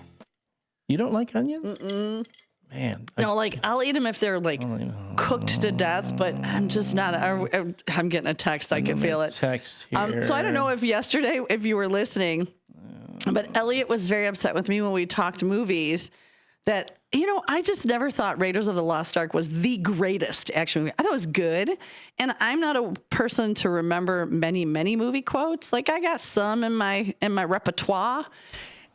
You don't like onions? Mm-mm. Man. I'll eat them if they're cooked to death, but I'm just not. I'm getting a text. I can feel it. Text here. So I don't know if yesterday, if you were listening, but Elliot was very upset with me when we talked movies that, I just never thought Raiders of the Lost Ark was the greatest action movie. I thought it was good. And I'm not a person to remember many, many movie quotes. I got some in my repertoire.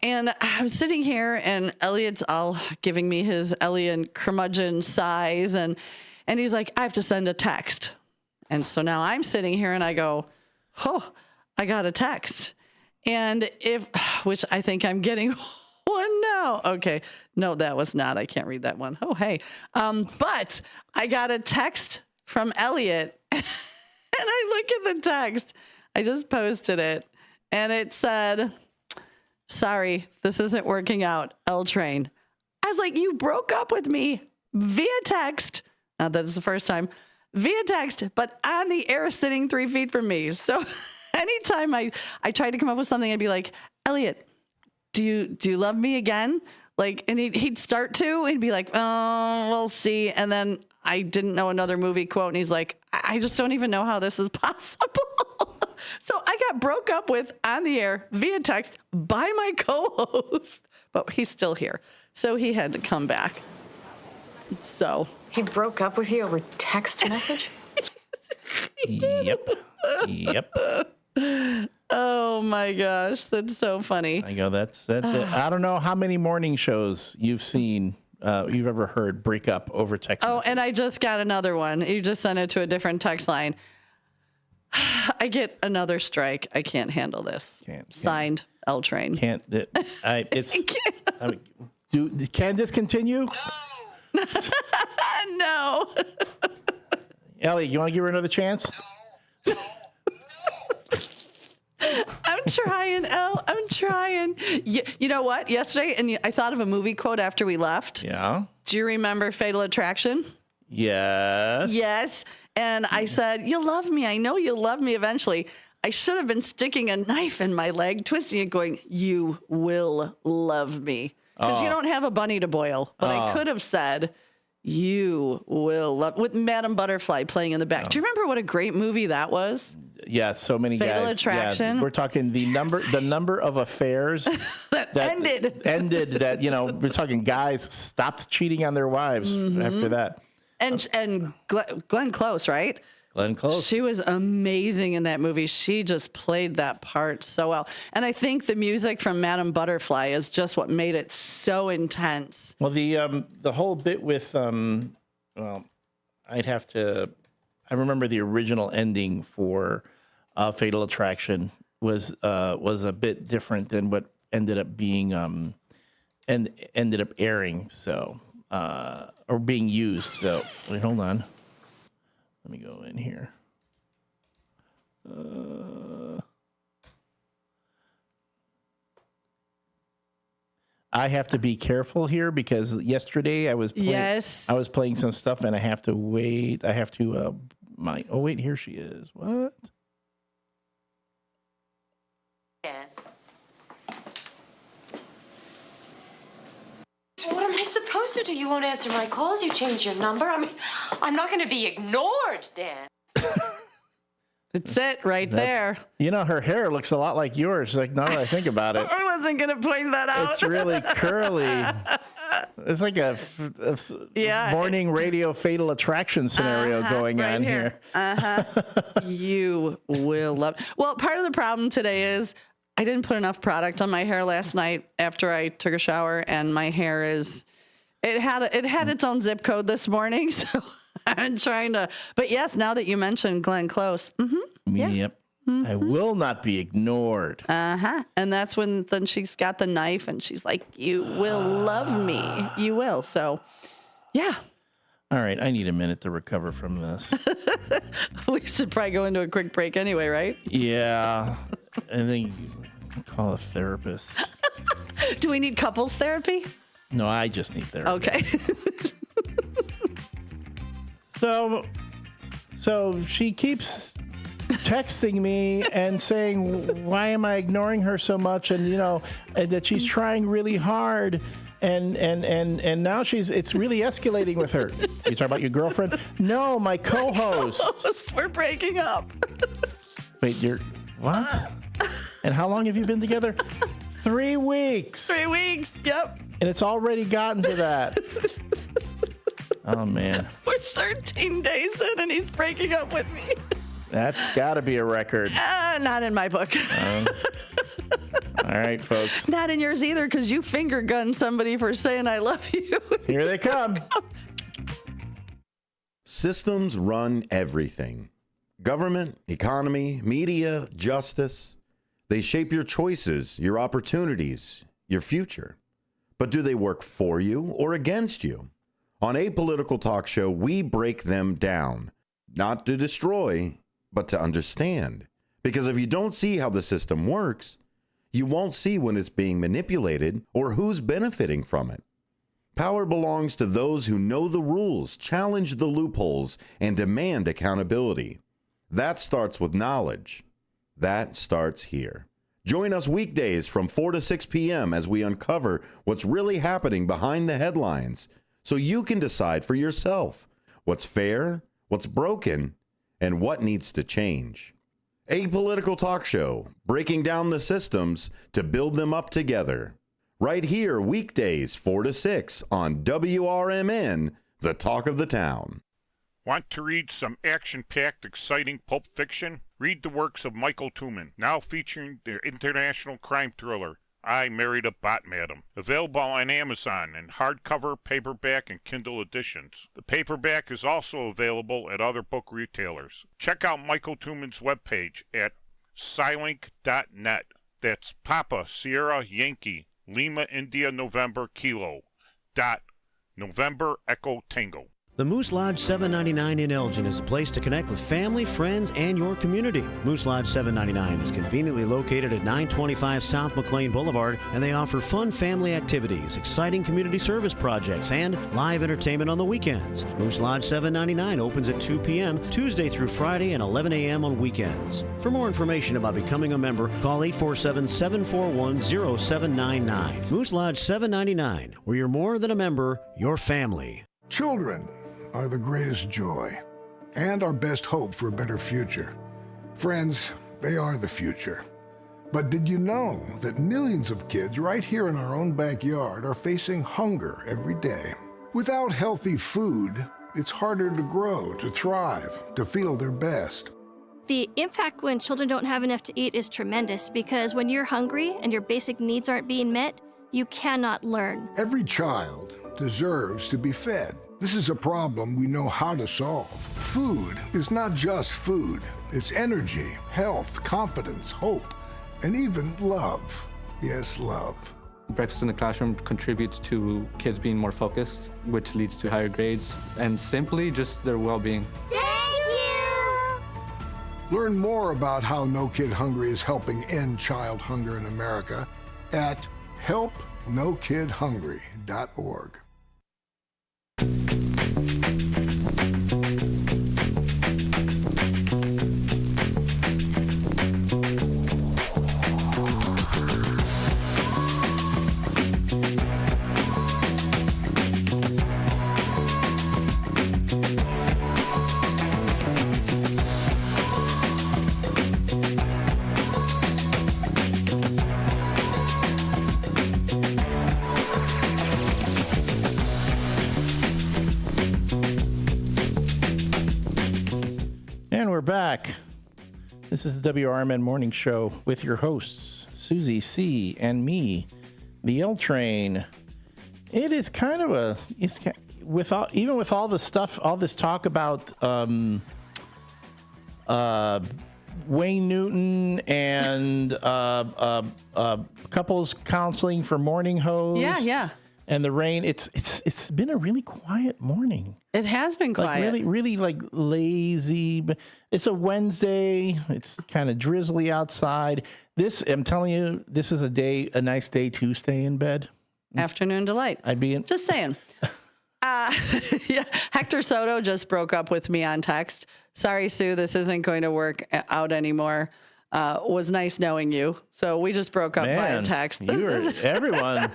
And I'm sitting here, and Elliot's all giving me his Elliot curmudgeon sighs, and he's like, I have to send a text. And so now I'm sitting here, and I go, I got a text. And which I think I'm getting one now. Okay. No, that was not. I can't read that one. Oh, hey. But I got a text from Elliot, and I look at the text. I just posted it, and it said, sorry, this isn't working out. L train. I was like, you broke up with me via text. Not that it's the first time. Via text, but on the air sitting 3 feet from me. So anytime I tried to come up with something, I'd be like, Elliot, do you love me again? And he'd start to, and he'd be like, oh, we'll see. And then I didn't know another movie quote, and he's like, I just don't even know how this is possible. So I got broke up with on the air via text by my co-host, but he's still here. So he had to come back. So he broke up with you over text message? Yep. Oh my gosh, that's so funny. I go, that's it. I don't know how many morning shows you've seen, you've ever heard break up over text message. And I just got another one. You just sent it to a different text line. I get another strike. I can't handle this. Signed, L Train. Can this continue? No. Ellie, you want to give her another chance? I'm trying, Elle. I'm trying. You know what? Yesterday, and I thought of a movie quote after we left. Yeah. Do you remember Fatal Attraction? Yes. Yes. And I said, you'll love me. I know you'll love me eventually. I should have been sticking a knife in my leg, twisting it, going, you will love me. Because you don't have a bunny to boil. But I could have said, You will love with Madame Butterfly playing in the back. Do you remember what a great movie that was? Yeah, so many Fatal guys. Attraction. Yeah, we're talking the number of affairs that ended. That, we're talking guys stopped cheating on their wives after that. And Glenn Close, right? Glenn Close. She was amazing in that movie. She just played that part so well. And I think the music from Madame Butterfly is just what made it so intense. Well, the whole bit with I remember the original ending for Fatal Attraction was a bit different than what ended up being and ended up airing. So or being used. So wait, hold on. Let me go in here. I have to be careful here because yesterday I was playing some stuff and I have to wait. I have to oh wait, here she is. What? So what am I supposed to do? You won't answer my calls. You changed your number. I mean, I'm not going to be ignored, Dan. That's it right there. Her hair looks a lot like yours. Like, now that I think about it. I wasn't going to point that out. It's really curly. It's like a morning radio Fatal Attraction scenario going on here. You will love it. Well, part of the problem today is I didn't put enough product on my hair last night after I took a shower, and my hair it had its own zip code this morning, so I'm trying to. But yes, now that you mentioned Glenn Close, yep. I will not be ignored. And that's when then she's got the knife and she's like, "You will love me. You will." So, yeah. All right, I need a minute to recover from this. We should probably go into a quick break anyway, right? Yeah. I think call a therapist. Do we need couples therapy? No, I just need therapy. Okay. So she keeps texting me and saying, why am I ignoring her so much? And, and that she's trying really hard. And now it's really escalating with her. You talking about your girlfriend? No, my co-host. We're breaking up. Wait, what? And how long have you been together? 3 weeks. 3 weeks, yep. And it's already gotten to that. Oh, man. We're 13 days in and he's breaking up with me. That's got to be a record. Not in my book. All right, folks. Not in yours either, because you finger gunned somebody for saying I love you. Here they come. Systems run everything. Government, economy, media, justice. They shape your choices, your opportunities, your future. But do they work for you or against you? On Apolitical Talk Show, we break them down. Not to destroy, but to understand. Because if you don't see how the system works, you won't see when it's being manipulated or who's benefiting from it. Power belongs to those who know the rules, challenge the loopholes, and demand accountability. That starts with knowledge. That starts here. Join us weekdays from 4 to 6 p.m. as we uncover what's really happening behind the headlines so you can decide for yourself what's fair, what's broken, and what needs to change. Apolitical Talk Show, breaking down the systems to build them up together. Right here, weekdays 4 to 6 on WRMN, the talk of the town. Want to read some action-packed, exciting pulp fiction? Read the works of Michael Tooman, now featuring their international crime thriller, I Married a Bot Madam. Available on Amazon in hardcover, paperback, and Kindle editions. The paperback is also available at other book retailers. Check out Michael Tooman's webpage at Scilink.net. That's Papa Sierra Yankee Lima India November Kilo dot November Echo Tango. The Moose Lodge 799 in Elgin is a place to connect with family, friends, and your community. Moose Lodge 799 is conveniently located at 925 South McLean Boulevard, and they offer fun family activities, exciting community service projects, and live entertainment on the weekends. Moose Lodge 799 opens at 2 p.m. Tuesday through Friday and 11 a.m. on weekends. For more information about becoming a member, call 847-741-0799. Moose Lodge 799, where you're more than a member, you're family. Children are the greatest joy and our best hope for a better future. Friends, they are the future. But did you know that millions of kids right here in our own backyard are facing hunger every day? Without healthy food, it's harder to grow, to thrive, to feel their best. The impact when children don't have enough to eat is tremendous because when you're hungry and your basic needs aren't being met, you cannot learn. Every child deserves to be fed. This is a problem we know how to solve. Food is not just food. It's energy, health, confidence, hope, and even love. Yes, love. Breakfast in the classroom contributes to kids being more focused, which leads to higher grades, and simply just their well-being. Thank you! Learn more about how No Kid Hungry is helping end child hunger in America at helpnokidhungry.org. Back. This is the WRMN Morning Show with your hosts, Susie C. and me, the L Train. It is kind of even with all the stuff, all this talk about Wayne Newton and couples counseling for morning hose. Yeah. And the rain, it's been a really quiet morning. It has been quiet. Like really like lazy. But it's a Wednesday. It's kind of drizzly outside. I'm telling you, this is a nice day to stay in bed. Afternoon delight. I'd be in. Just saying. Yeah, Hector Soto just broke up with me on text. Sorry, Sue, this isn't going to work out anymore. Was nice knowing you. So we just broke up via text. Everyone.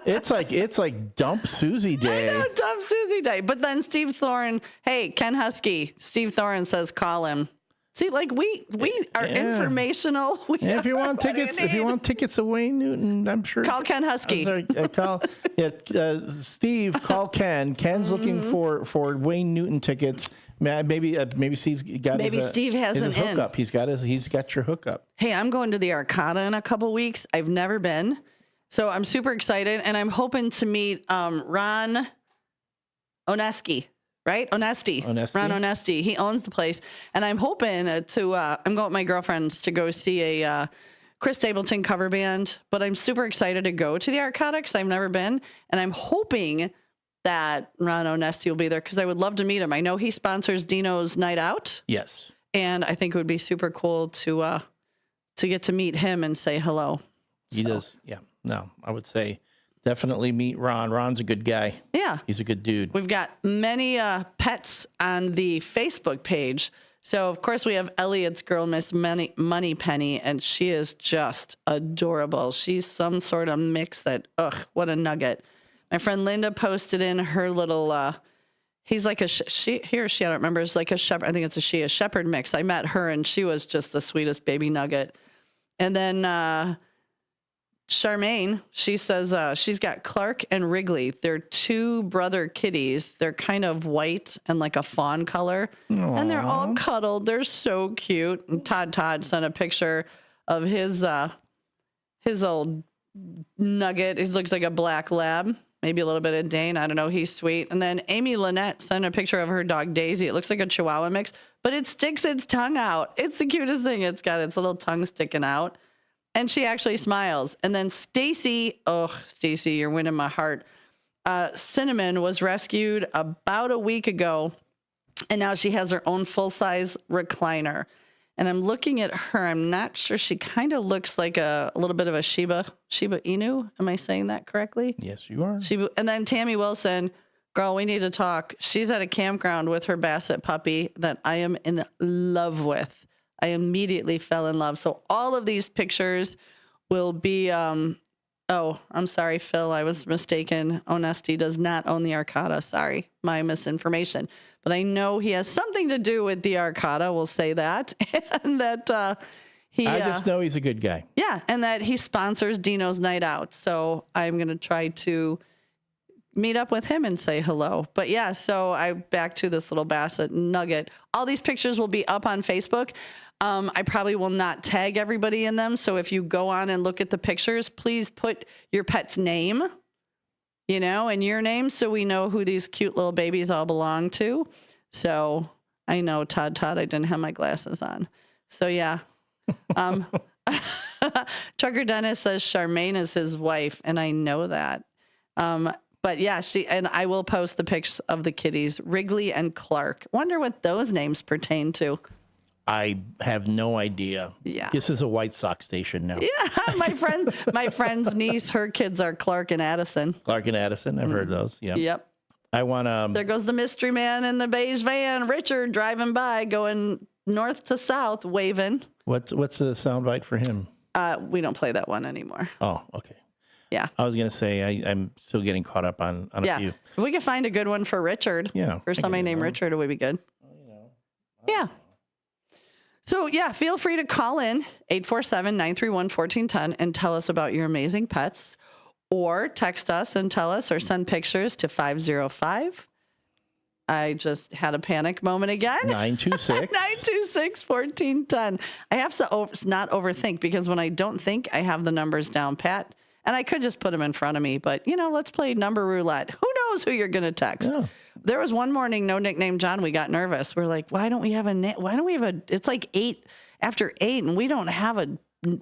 It's like dump Susie day. I know, dump Susie day. But then Steve Thorne, hey, Ken Husky, Steve Thorne says call him. See, like we are informational. If you want tickets to Wayne Newton, I'm sure. Call Ken Husky. Steve, call Ken. Ken's looking for Wayne Newton tickets. Maybe Steve got Steve has an hookup. He's got your hookup. Hey, I'm going to the Arcata in a couple weeks. I've never been, so I'm super excited, and I'm hoping to meet Ron Onesti. Right? Onesti. Ron Onesti. He owns the place. And I'm hoping to, I'm going with my girlfriends to go see a Chris Stapleton cover band. But I'm super excited to go to the Arcata because I've never been. And I'm hoping that Ron Onesti will be there because I would love to meet him. I know he sponsors Dino's Night Out. Yes. And I think it would be super cool to get to meet him and say hello. He does. Yeah. No, I would say definitely meet Ron. Ron's a good guy. Yeah. He's a good dude. We've got many pets on the Facebook page. So, of course, we have Elliot's girl, Miss Money Penny, and she is just adorable. She's some sort of mix that, what a nugget. My friend Linda posted in her little, he's like she, I don't remember, it's like a shepherd. I think it's a shepherd mix. I met her, and she was just the sweetest baby nugget. And then Charmaine, she says she's got Clark and Wrigley. They're two brother kitties. They're kind of white and like a fawn color. Aww. And they're all cuddled. They're so cute. And Todd sent a picture of his old nugget. He looks like a black lab, maybe a little bit of Dane. I don't know. He's sweet. And then Amy Lynette sent a picture of her dog Daisy. It looks like a Chihuahua mix, but it sticks its tongue out. It's the cutest thing. It's got its little tongue sticking out. And she actually smiles. And then Stacy, you're winning my heart. Cinnamon was rescued about a week ago, and now she has her own full-size recliner. And I'm looking at her. I'm not sure. She kind of looks like a little bit of a Shiba Inu. Am I saying that correctly? Yes, you are. And then Tammy Wilson, girl, we need to talk. She's at a campground with her Basset puppy that I am in love with. I immediately fell in love. So all of these pictures will be Oh, I'm sorry, Phil. I was mistaken. Onesti does not own the Arcata. Sorry, my misinformation. But I know he has something to do with the Arcata. We'll say that. And that I just know he's a good guy. Yeah, and that he sponsors Dino's Night Out. So I'm going to try to meet up with him and say hello. But yeah, so I back to this little Basset nugget. All these pictures will be up on Facebook. I probably will not tag everybody in them. So if you go on and look at the pictures, please put your pet's name, and your name, so we know who these cute little babies all belong to. So I know Todd, I didn't have my glasses on. So yeah. Trucker Dennis says Charmaine is his wife, and I know that. But yeah, and I will post the pics of the kitties, Wrigley and Clark. Wonder what those names pertain to. I have no idea. Yeah. This is a White Sox station now. Yeah, my friend's niece, her kids are Clark and Addison. Clark and Addison, I've heard those. Yeah. Yep. I want There goes the mystery man in the beige van, Richard, driving by, going north to south, waving. What's the soundbite for him? We don't play that one anymore. Oh, okay. Yeah. I was going to say I'm still getting caught up on a few. If we could find a good one for Richard. Yeah. For somebody named Richard, it would be good. Yeah. So, yeah, feel free to call in 847-931-1410 and tell us about your amazing pets, or text us and tell us, or send pictures to 505. I just had a panic moment again. 926-1410. I have to not overthink, because when I don't think, I have the numbers down pat. And I could just put them in front of me, but, let's play number roulette. Who knows who you're going to text? Yeah. There was one morning, no nickname John, we got nervous. We're like, why don't we have it's like 8 after 8, and we don't have a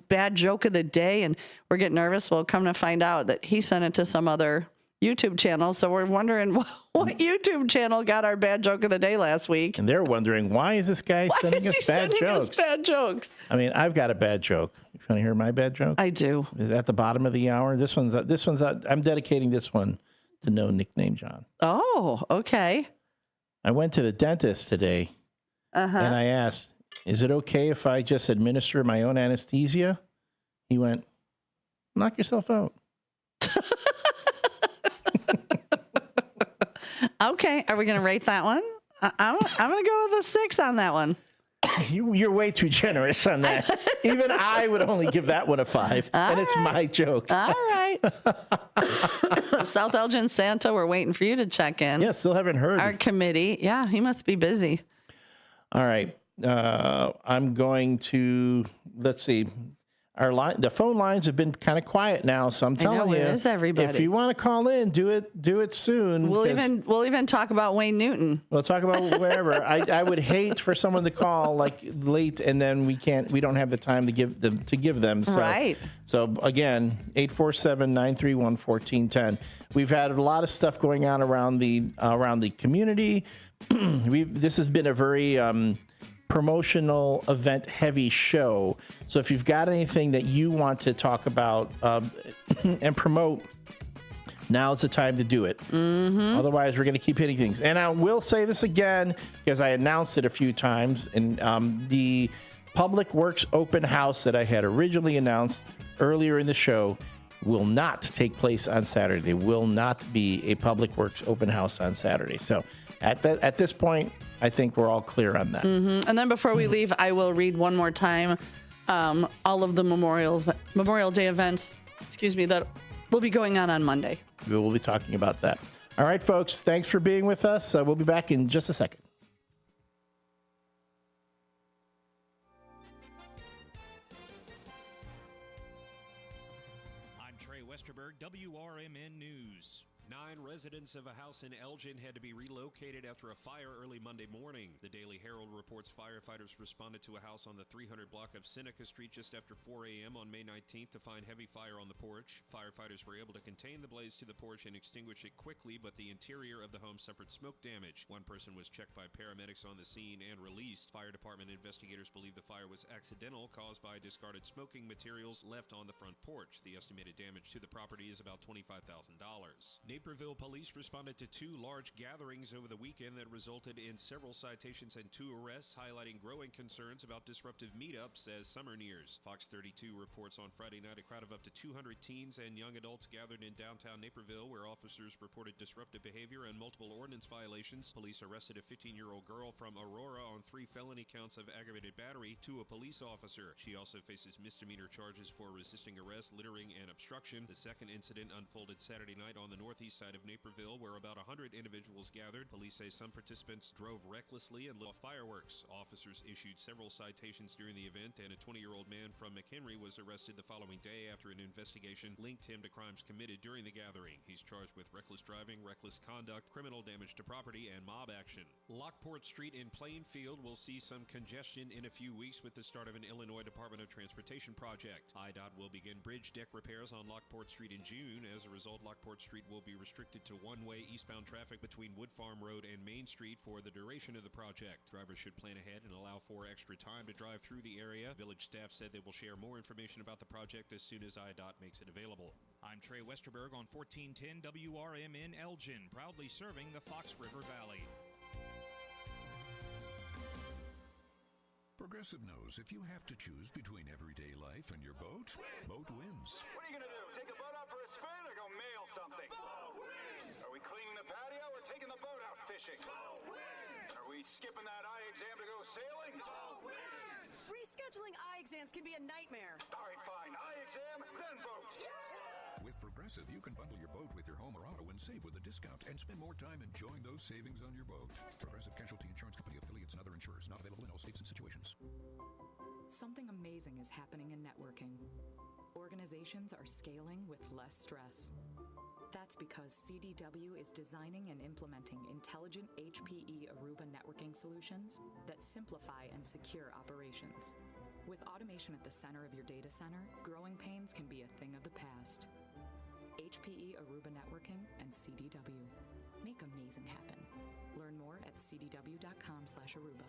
bad joke of the day, and we're getting nervous. Well, come to find out that he sent it to some other YouTube channel. So we're wondering what YouTube channel got our bad joke of the day last week. And they're wondering, why is this guy sending us bad jokes? I mean, I've got a bad joke. You want to hear my bad joke? I do. Is at the bottom of the hour. This one's I'm dedicating this one to no nickname John. Oh, okay. I went to the dentist today, and I asked, is it okay if I just administer my own anesthesia? He went, knock yourself out. Okay, are we going to rate that one? I'm going to go with a 6 on that one. You're way too generous on that. Even I would only give that one a 5, and it's my joke. All right. South Elgin Santa, we're waiting for you to check in. Yeah, still haven't heard. Our committee. Yeah, he must be busy. All right. I'm going to, let's see. The phone lines have been kind of quiet now, so I'm telling you, where is everybody? If you want to call in, do it soon. We'll even talk about Wayne Newton. We'll talk about whatever. I would hate for someone to call like late, and then we don't have the time to give them. So, right. So again, 847-931-1410. We've had a lot of stuff going on around the community. This has been a very promotional event heavy show. So if you've got anything that you want to talk about and promote, now's the time to do it. Mm-hmm. Otherwise, we're going to keep hitting things. And I will say this again, because I announced it a few times. And the Public Works open house that I had originally announced earlier in the show will not take place on Saturday. There will not be a Public Works open house on Saturday. So at this point, I think we're all clear on that. Mm-hmm. And then before we leave, I will read one more time all of the Memorial Day events, that will be going on Monday. We will be talking about that. All right, folks, thanks for being with us. We'll be back in just a second. I'm Trey Westerberg, WRMN News. 9 residents of a house in Elgin had to be relocated after a fire early Monday morning. The Daily Herald reports firefighters responded to a house on the 300 block of Seneca Street just after 4 a.m. on May 19th to find heavy fire on the porch. Firefighters were able to contain the blaze to the porch and extinguish it quickly, but the interior of the home suffered smoke damage. One person was checked by paramedics on the scene and released. Fire department investigators believe the fire was accidental, caused by discarded smoking materials left on the front porch. The estimated damage to the property is about $25,000. Naperville police responded to 2 large gatherings over the weekend that resulted in several citations and 2 arrests, highlighting growing concerns about disruptive meetups as summer nears. Fox 32 reports on Friday night a crowd of up to 200 teens and young adults gathered in downtown Naperville, where officers reported disruptive behavior and multiple ordinance violations. Police arrested a 15-year-old girl from Aurora on 3 felony counts of aggravated battery to a police officer. She also faces misdemeanor charges for resisting arrest, littering, and obstruction. The second incident unfolded Saturday night on the northeast side of Naperville, where about 100 individuals gathered. Police say some participants drove recklessly and lit off fireworks. Officers issued several citations during the event, and a 20-year-old man from McHenry was arrested the following day after an investigation linked him to crimes committed during the gathering. He's charged with reckless driving, reckless conduct, criminal damage to property, and mob action. Lockport Street in Plainfield will see some congestion in a few weeks with the start of an Illinois Department of Transportation project. IDOT will begin bridge deck repairs on Lockport Street in June. As a result, Lockport Street will be restricted to one-way eastbound traffic between Wood Farm Road and Main Street for the duration of the project. Drivers should plan ahead and allow for extra time to drive through the area. Village staff said they will share more information about the project as soon as IDOT makes it available. I'm Trey Westerberg on 1410 WRMN Elgin, proudly serving the Fox River Valley. Progressive knows if you have to choose between everyday life and your boat, boat wins. What are you going to do? Take the boat out for a spin or go mail something? Boat wins! Are we cleaning the patio or taking the boat out fishing? Boat wins! Are we skipping that eye exam to go sailing? Boat wins! Rescheduling eye exams can be a nightmare. All right, fine. Eye exam, then boat. Yeah! With Progressive, you can bundle your boat with your home or auto and save with a discount and spend more time enjoying those savings on your boat. Progressive Casualty Insurance Company, affiliates, and other insurers. Not available in all states and situations. Something amazing is happening in networking. Organizations are scaling with less stress. That's because CDW is designing and implementing intelligent HPE Aruba networking solutions that simplify and secure operations. With automation at the center of your data center, growing pains can be a thing of the past. HPE Aruba Networking and CDW. Make amazing happen. Learn more at cdw.com/Aruba.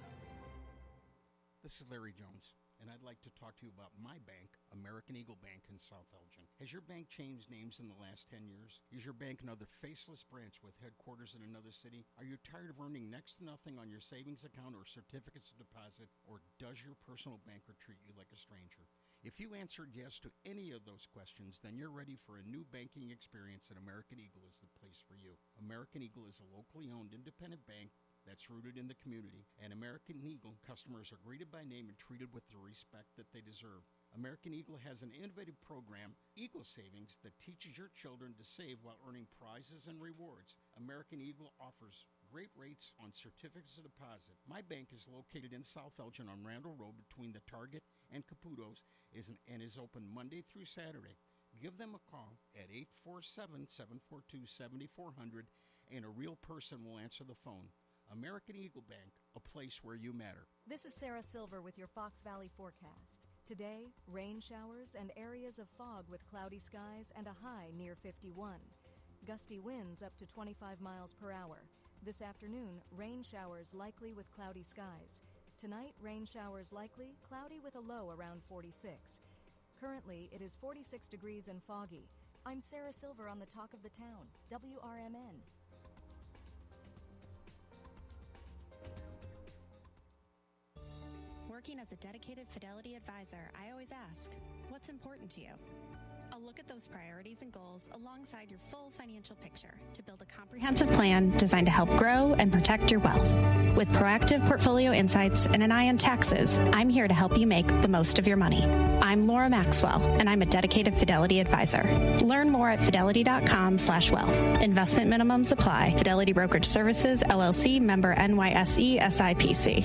This is Larry Jones, and I'd like to talk to you about my bank, American Eagle Bank in South Elgin. Has your bank changed names in the last 10 years? Is your bank another faceless branch with headquarters in another city? Are you tired of earning next to nothing on your savings account or certificates of deposit? Or does your personal banker treat you like a stranger? If you answered yes to any of those questions, then you're ready for a new banking experience, and American Eagle is the place for you. American Eagle is a locally owned independent bank that's rooted in the community, and American Eagle customers are greeted by name and treated with the respect that they deserve. American Eagle has an innovative program, Eagle Savings, that teaches your children to save while earning prizes and rewards. American Eagle offers great rates on certificates of deposit. My bank is located in South Elgin on Randall Road between the Target and Caputo's and is open Monday through Saturday. Give them a call at 847-742-7400 and a real person will answer the phone. American Eagle Bank, a place where you matter. This is Sarah Silver with your Fox Valley forecast. Today, rain showers and areas of fog with cloudy skies and a high near 51. Gusty winds up to 25 miles per hour. This afternoon, rain showers likely with cloudy skies. Tonight, rain showers likely, cloudy with a low around 46. Currently, it is 46 degrees and foggy. I'm Sarah Silver on the Talk of the Town, WRMN. Working as a dedicated Fidelity advisor, I always ask, what's important to you? I'll look at those priorities and goals alongside your full financial picture to build a comprehensive plan designed to help grow and protect your wealth. With proactive portfolio insights and an eye on taxes, I'm here to help you make the most of your money. I'm Laura Maxwell, and I'm a dedicated Fidelity advisor. Learn more at fidelity.com/wealth. Investment minimums apply. Fidelity Brokerage Services, LLC, member NYSE, SIPC.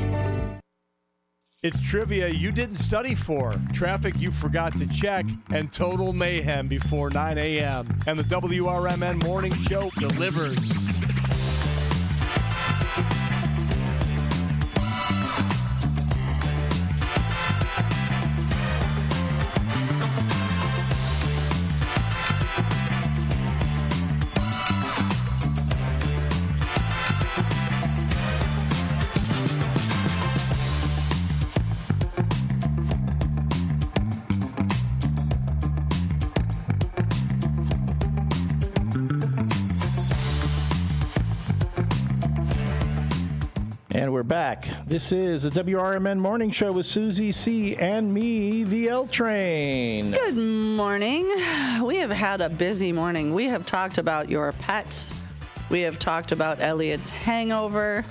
It's trivia you didn't study for, traffic you forgot to check, and total mayhem before 9 a.m. And the WRMN Morning Show delivers. back. This is the WRMN Morning Show with Susie C. and me, the L Train. Good morning. We have had a busy morning. We have talked about your pets. We have talked about Elliot's hangover.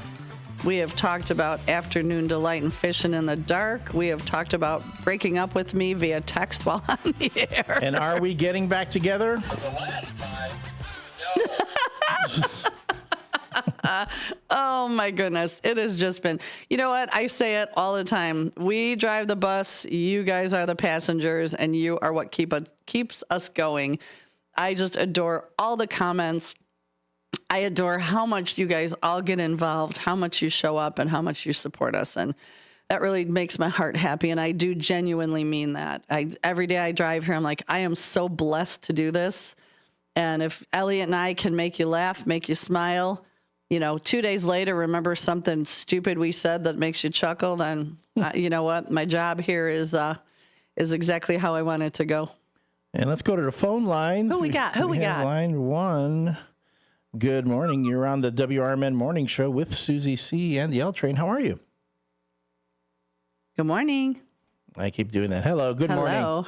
We have talked about afternoon delight and fishing in the dark. We have talked about breaking up with me via text while on the air. And are we getting back together? Oh my goodness. It has just been, you know what? I say it all the time. We drive the bus. You guys are the passengers, and you are what keeps us going. I just adore all the comments. I adore how much you guys all get involved, how much you show up, and how much you support us. And that really makes my heart happy. And I do genuinely mean that. Every day I drive here, I'm like, I am so blessed to do this. And if Elliot and I can make you laugh, make you smile, 2 days later, remember something stupid we said that makes you chuckle, then you know what? My job here is exactly how I want it to go. And let's go to the phone lines. Who we got? Line 1. Good morning. You're on the WRMN Morning Show with Susie C. and the L Train. How are you? Good morning. I keep doing that. Hello. Good morning. Hello.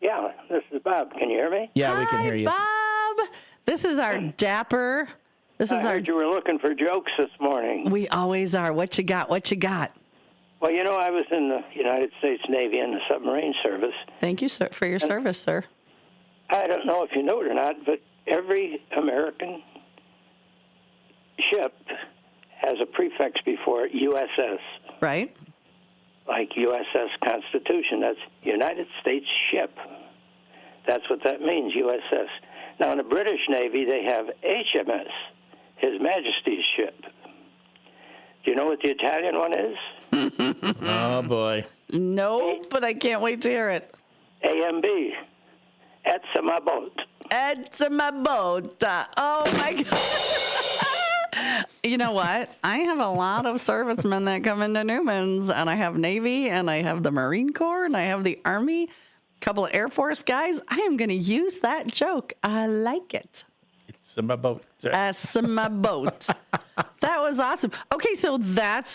Yeah, this is Bob. Can you hear me? Yeah, we can hear you. Bob. This is our dapper. I heard you were looking for jokes this morning. We always are. What you got? What you got? Well, I was in the United States Navy in the submarine service. Thank you, sir, for your service, sir. I don't know if you know it or not, but every American ship has a prefix before it, USS. Right. Like USS Constitution. That's United States ship. That's what that means, USS. Now, in the British Navy, they have HMS, His Majesty's ship. Do you know what the Italian one is? Oh, boy. No, but I can't wait to hear it. AMB. Ezza ma boat. Ezza ma boat. Oh, my God. You know what? I have a lot of servicemen that come into Newman's, and I have Navy, and I have the Marine Corps, and I have the Army, a couple of Air Force guys. I am going to use that joke. I like it. It's my boat. That's my boat. That was awesome. Okay, so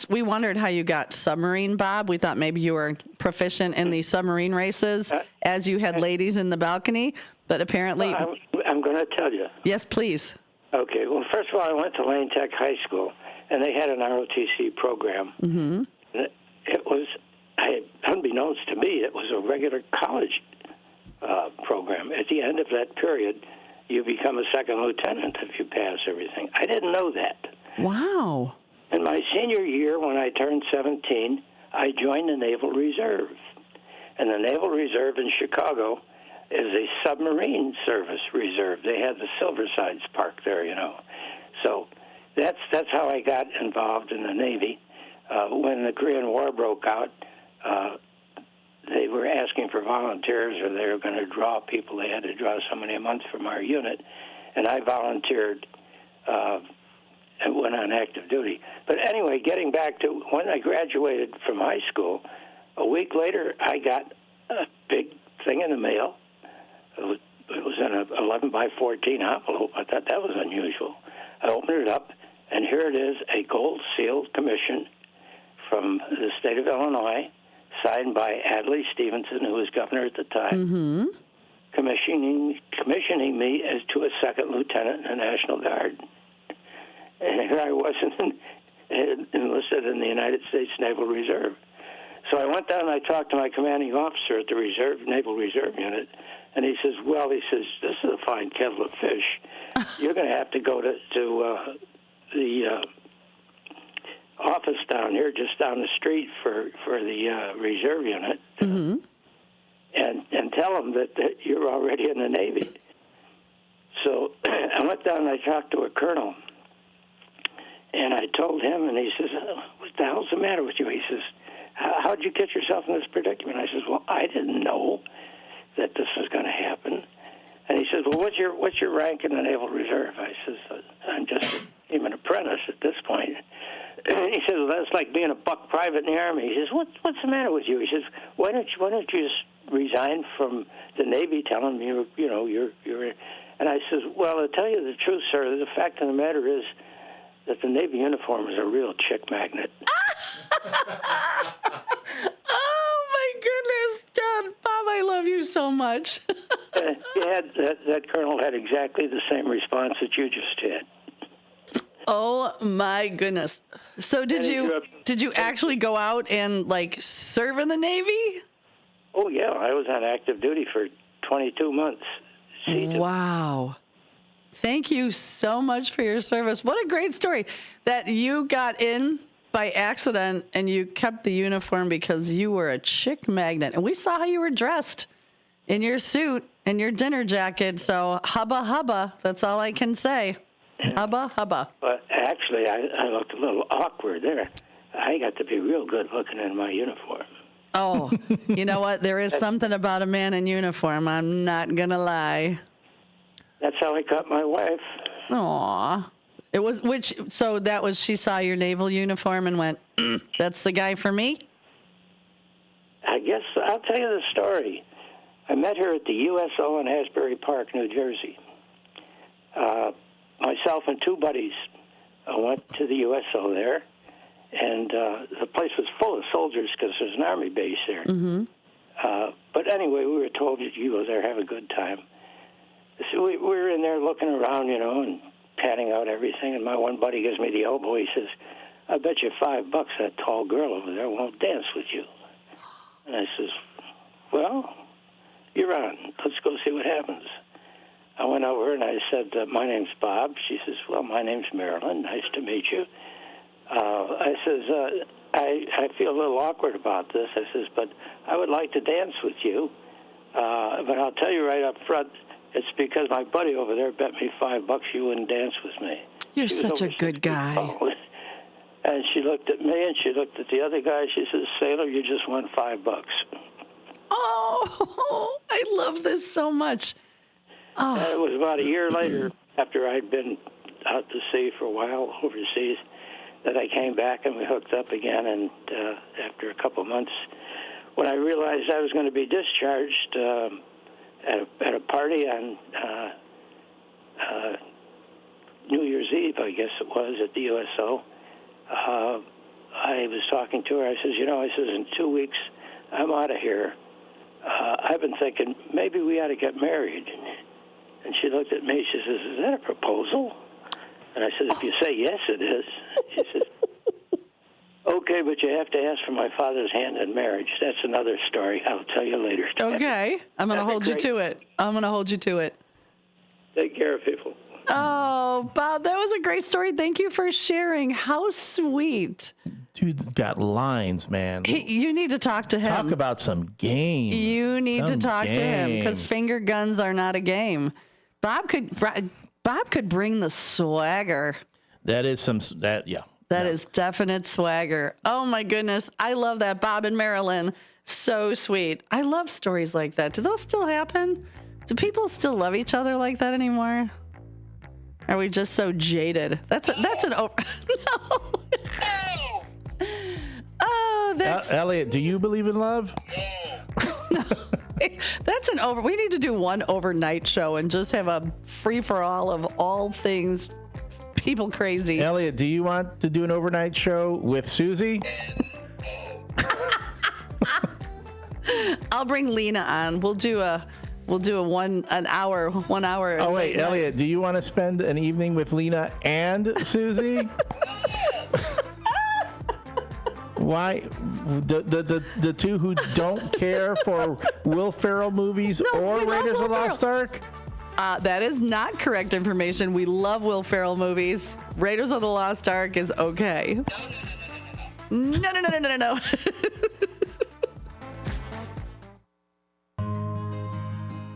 we wondered how you got submarine, Bob. We thought maybe you were proficient in the submarine races as you had ladies in the balcony, but apparently... I'm going to tell you. Yes, please. Okay, well, first of all, I went to Lane Tech High School, and they had an ROTC program. Mm-hmm. It was, unbeknownst to me, it was a regular college program. At the end of that period, you become a second lieutenant if you pass everything. I didn't know that. Wow. In my senior year, when I turned 17, I joined the Naval Reserve. And the Naval Reserve in Chicago is a submarine service reserve. They had the Silversides Park there, So that's how I got involved in the Navy. When the Korean War broke out, they were asking for volunteers, or they were going to draw people. They had to draw so many a month from our unit, and I volunteered and went on active duty. But anyway, getting back to when I graduated from high school, a week later I got a big thing in the mail. It was in an 11 by 14 envelope. I thought that was unusual. I opened it up, and here it is, a gold-sealed commission from the state of Illinois, signed by Adlai Stevenson, who was governor at the time, commissioning me as to a second lieutenant in the National Guard. And here I was enlisted in the United States Naval Reserve. So I went down and I talked to my commanding officer at the Naval Reserve Unit, and he says, this is a fine kettle of fish. You're going to have to go to the office down here, just down the street for the reserve unit, and tell them that you're already in the Navy. So I went down and I talked to a colonel, and I told him, and he says, what the hell's the matter with you? He says, how'd you get yourself in this predicament? I says, well, I didn't know that this was going to happen. And he says, well, what's your rank in the Naval Reserve? I says, I'm just an apprentice at this point. He says, well, that's like being a buck private in the Army. He says, what's the matter with you? He says, why don't you just resign from the Navy, tell them you're. And I says, well, to tell you the truth, sir, the fact of the matter is, that the Navy uniform is a real chick magnet. Oh, my goodness. God, Bob, I love you so much. That colonel had exactly the same response that you just had. Oh, my goodness. So did you actually go out and, like, serve in the Navy? Oh, yeah. I was on active duty for 22 months. Wow. Thank you so much for your service. What a great story that you got in by accident and you kept the uniform because you were a chick magnet. And we saw how you were dressed in your suit and your dinner jacket. So hubba hubba, that's all I can say. Hubba hubba. But actually, I looked a little awkward there. I got to be real good looking in my uniform. Oh, you know what? There is something about a man in uniform. I'm not going to lie. That's how I got my wife. Aw. It was, she saw your naval uniform and went, that's the guy for me? I guess I'll tell you the story. I met her at the USO in Asbury Park, New Jersey. Myself and two buddies went to the USO there, and the place was full of soldiers because there's an Army base there. Mm-hmm. But anyway, we were told that you go there, have a good time. So we were in there looking around, and panning out everything, and my one buddy gives me the elbow. He says, I bet you $5 that tall girl over there won't dance with you. And I says, well, you're on. Let's go see what happens. I went over and I said, my name's Bob. She says, well, my name's Marilyn. Nice to meet you. I says, I feel a little awkward about this. I says, but I would like to dance with you. But I'll tell you right up front, it's because my buddy over there bet me $5 you wouldn't dance with me. You're such a good guy. And she looked at me and she looked at the other guy. She says, Sailor, you just won $5. Oh, I love this so much. Oh. It was about a year later, after I'd been out to sea for a while overseas, that I came back and we hooked up again. And after a couple months, when I realized I was going to be discharged at a party on New Year's Eve, I guess it was, at the USO, I was talking to her. I says, in 2 weeks, I'm out of here. I've been thinking maybe we ought to get married. And she looked at me. She says, is that a proposal? And I said, if you say yes, it is. She says, okay, but you have to ask for my father's hand in marriage. That's another story. I'll tell you later. Okay. I'm going to hold you to it. I'm going to hold you to it. Take care of people. Oh, Bob, that was a great story. Thank you for sharing. How sweet. Dude's got lines, man. You need to talk to him. Talk about some game. You need to talk to him because finger guns are not a game. Bob could bring the swagger. That is yeah. That is definite swagger. Oh my goodness. I love that. Bob and Marilyn. So sweet. I love stories like that. Do those still happen? Do people still love each other like that anymore? Are we just so jaded? That's an over. No. Oh, that's Elliot, do you believe in love? No. That's an over. We need to do one overnight show and just have a free for all of all things people crazy. Elliot, do you want to do an overnight show with Susie? I'll bring Lena on. We'll do a 1 hour. Oh wait, Elliot, do you want to spend an evening with Lena and Susie? Why the two who don't care for Will Ferrell movies or Raiders of the Lost Ark? That is not correct information. We love Will Ferrell movies. Raiders of the Lost Ark is okay. No.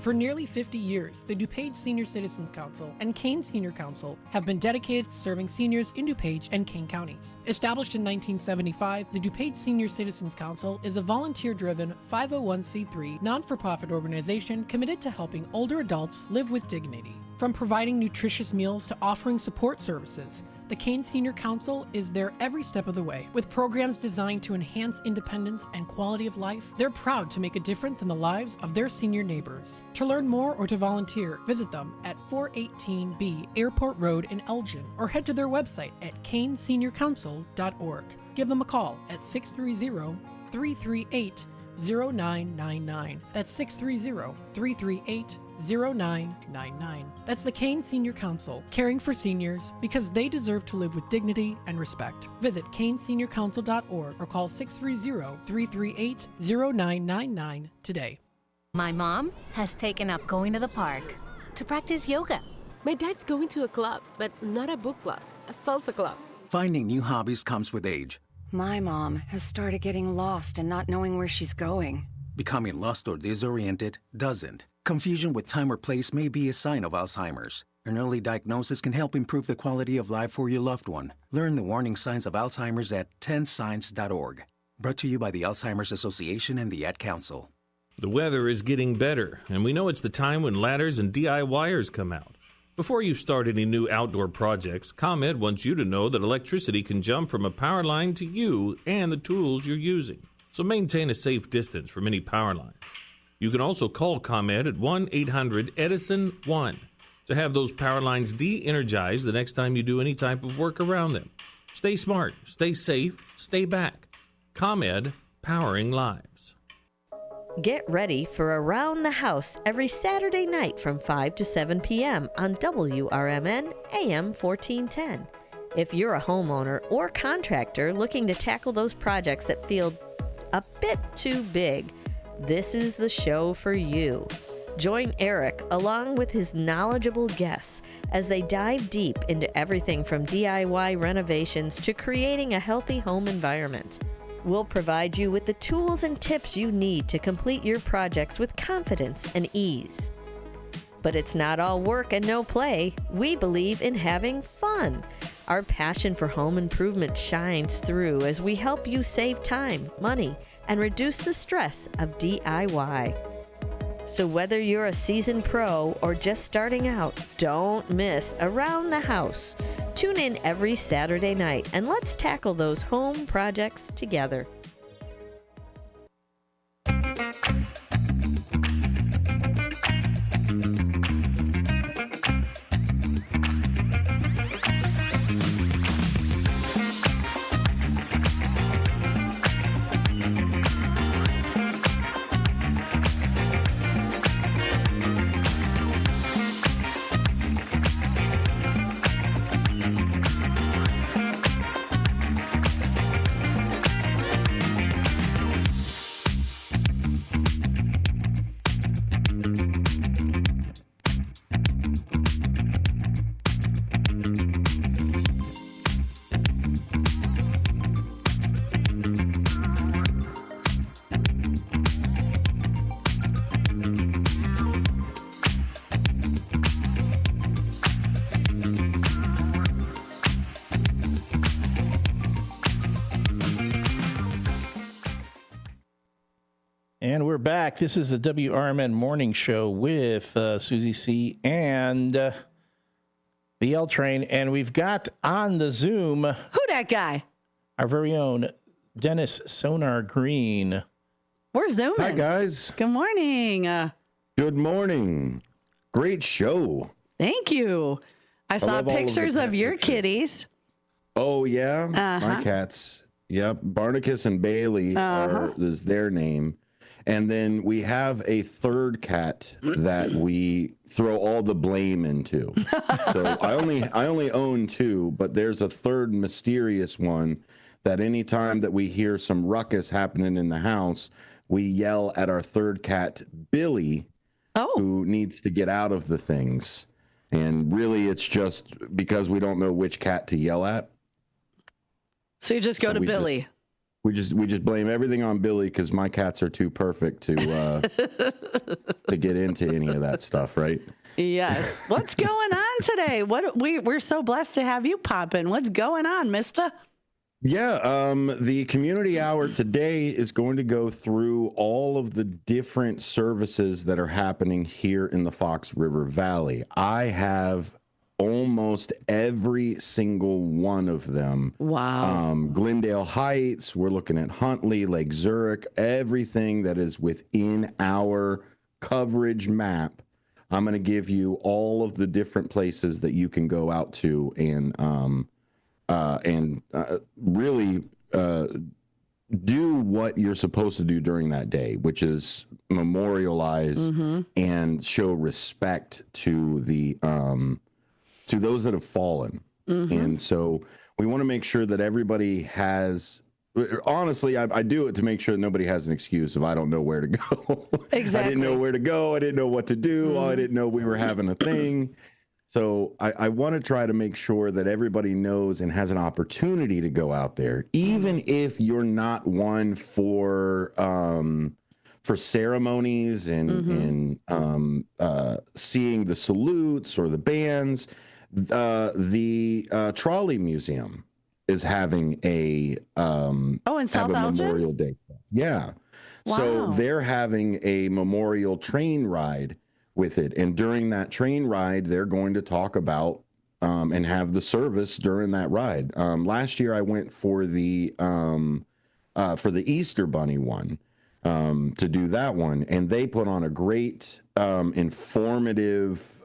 For nearly 50 years, the DuPage Senior Citizens Council and Kane Senior Council have been dedicated to serving seniors in DuPage and Kane counties. Established in 1975, the DuPage Senior Citizens Council is a volunteer-driven 501c3 non-for-profit organization committed to helping older adults live with dignity. From providing nutritious meals to offering support services, The Kane Senior Council is there every step of the way. With programs designed to enhance independence and quality of life, they're proud to make a difference in the lives of their senior neighbors. To learn more or to volunteer, visit them at 418B Airport Road in Elgin or head to their website at caneseniorcouncil.org. Give them a call at 630-338-0999. That's 630-338-0999. That's the Kane Senior Council, caring for seniors because they deserve to live with dignity and respect. Visit caneseniorcouncil.org or call 630-338-0999 today. My mom has taken up going to the park to practice yoga. My dad's going to a club, but not a book club, a salsa club. Finding new hobbies comes with age. My mom has started getting lost and not knowing where she's going. Becoming lost or disoriented doesn't. Confusion with time or place may be a sign of Alzheimer's. An early diagnosis can help improve the quality of life for your loved one. Learn the warning signs of Alzheimer's at 10signs.org. Brought to you by the Alzheimer's Association and the Ad Council. The weather is getting better, and we know it's the time when ladders and DIYers come out. Before you start any new outdoor projects, ComEd wants you to know that electricity can jump from a power line to you and the tools you're using. So maintain a safe distance from any power lines. You can also call ComEd at 1-800-EDISON-1 to have those power lines de-energized the next time you do any type of work around them. Stay smart, stay safe, stay back. ComEd, powering lives. Get ready for Around the House every Saturday night from 5 to 7 p.m. on WRMN AM 1410. If you're a homeowner or contractor looking to tackle those projects that feel a bit too big, this is the show for you. Join Eric along with his knowledgeable guests as they dive deep into everything from DIY renovations to creating a healthy home environment. We'll provide you with the tools and tips you need to complete your projects with confidence and ease. But it's not all work and no play. We believe in having fun. Our passion for home improvement shines through as we help you save time, money, and reduce the stress of DIY. So whether you're a seasoned pro or just starting out, don't miss Around the House. Tune in every Saturday night and let's tackle those home projects together. And we're back. This is the WRMN Morning Show with Susie C. and the L Train. And we've got on the Zoom... Who that guy? Our very own Dennis Sonar Green. We're zooming. Hi, guys. Good morning. Good morning. Great show. Thank you. I saw pictures of your kitties. Oh, yeah? My cats. Yep. Barnacus and Bailey is their name. And then we have a third cat that we throw all the blame into. So I only own two, but there's a third mysterious one that anytime that we hear some ruckus happening in the house, we yell at our third cat, Billy, who needs to get out of the things. And really, it's just because we don't know which cat to yell at. So you just go to Billy. We just blame everything on Billy because my cats are too perfect to get into any of that stuff, right? Yes. What's going on today? We're so blessed to have you pop in. What's going on, mister? Yeah, the community hour today is going to go through all of the different services that are happening here in the Fox River Valley. I have almost every single one of them. Wow. Glendale Heights, we're looking at Huntley, Lake Zurich, everything that is within our coverage map. I'm going to give you all of the different places that you can go out to and really do what you're supposed to do during that day, which is memorialize and show respect to the to those that have fallen. And so we want to make sure that everybody has. Honestly, I do it to make sure that nobody has an excuse if I don't know where to go. Exactly. I didn't know where to go. I didn't know what to do. I didn't know we were having a thing. So I want to try to make sure that everybody knows and has an opportunity to go out there, even if you're not one for ceremonies and seeing the salutes or the bands. The Trolley Museum is having a in South Elgin? Memorial Day. Yeah. Wow. So they're having a memorial train ride with it. And during that train ride, they're going to talk about and have the service during that ride. Last year I went for the Easter Bunny one to do that one. And they put on a great informative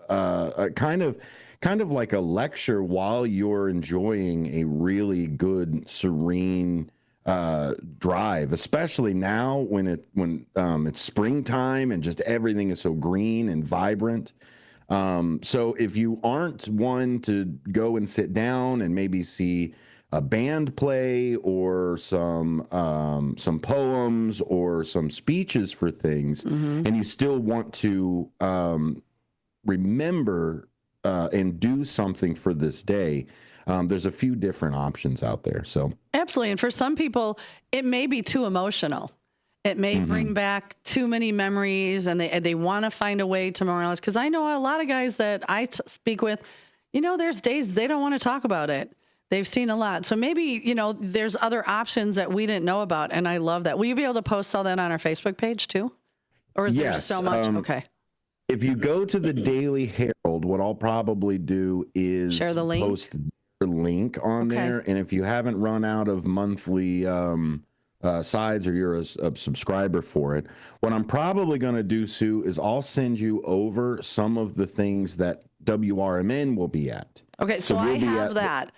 kind of like a lecture while you're enjoying a really good, serene drive, especially now when it's springtime and just everything is so green and vibrant. So if you aren't one to go and sit down and maybe see a band play or some poems or some speeches for things, and you still want to remember and do something for this day, there's a few different options out there. So absolutely. And for some people, it may be too emotional. It may bring back too many memories, and they want to find a way to memorialize. Because I know a lot of guys that I speak with, there's days they don't want to talk about it. They've seen a lot. So maybe, there's other options that we didn't know about. And I love that. Will you be able to post all that on our Facebook page too? Or is there so much? Okay. If you go to the Daily Herald, what I'll probably do is share the link. Post the link on there. And if you haven't run out of monthly sides or you're a subscriber for it, what I'm probably going to do, Sue, is I'll send you over some of the things that WRMN will be at. Okay, so I have that.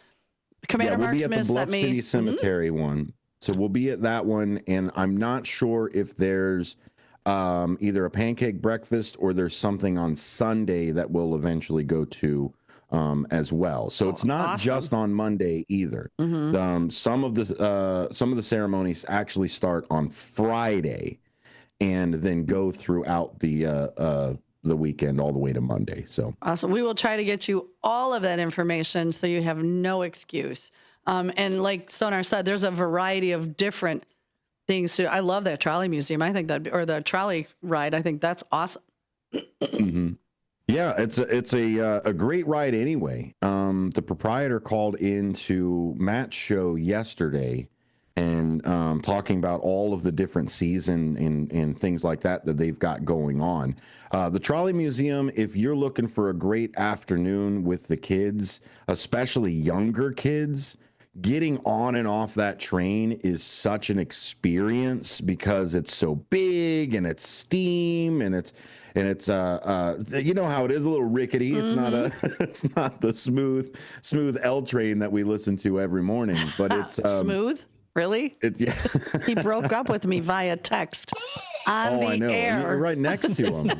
Commander Mark Smith we'll be at the Bluff City Cemetery one. So we'll be at that one, and I'm not sure if there's either a pancake breakfast or there's something on Sunday that we'll eventually go to as well. So it's not just on Monday either. Some of the ceremonies actually start on Friday and then go throughout the weekend all the way to Monday. So awesome. We will try to get you all of that information so you have no excuse. And like Sonar said, there's a variety of different things. I love that trolley museum. I think or the trolley ride. I think that's awesome. Yeah, it's a great ride anyway. The proprietor called into Matt's show yesterday and talking about all of the different season and things like that they've got going on. The Trolley Museum, if you're looking for a great afternoon with the kids, especially younger kids, getting on and off that train is such an experience because it's so big and it's steam and it's you know how it is, a little rickety. It's not the smooth L train that we listen to every morning, but it's smooth. Really? It's He broke up with me via text on the I know. air. You're right next to him.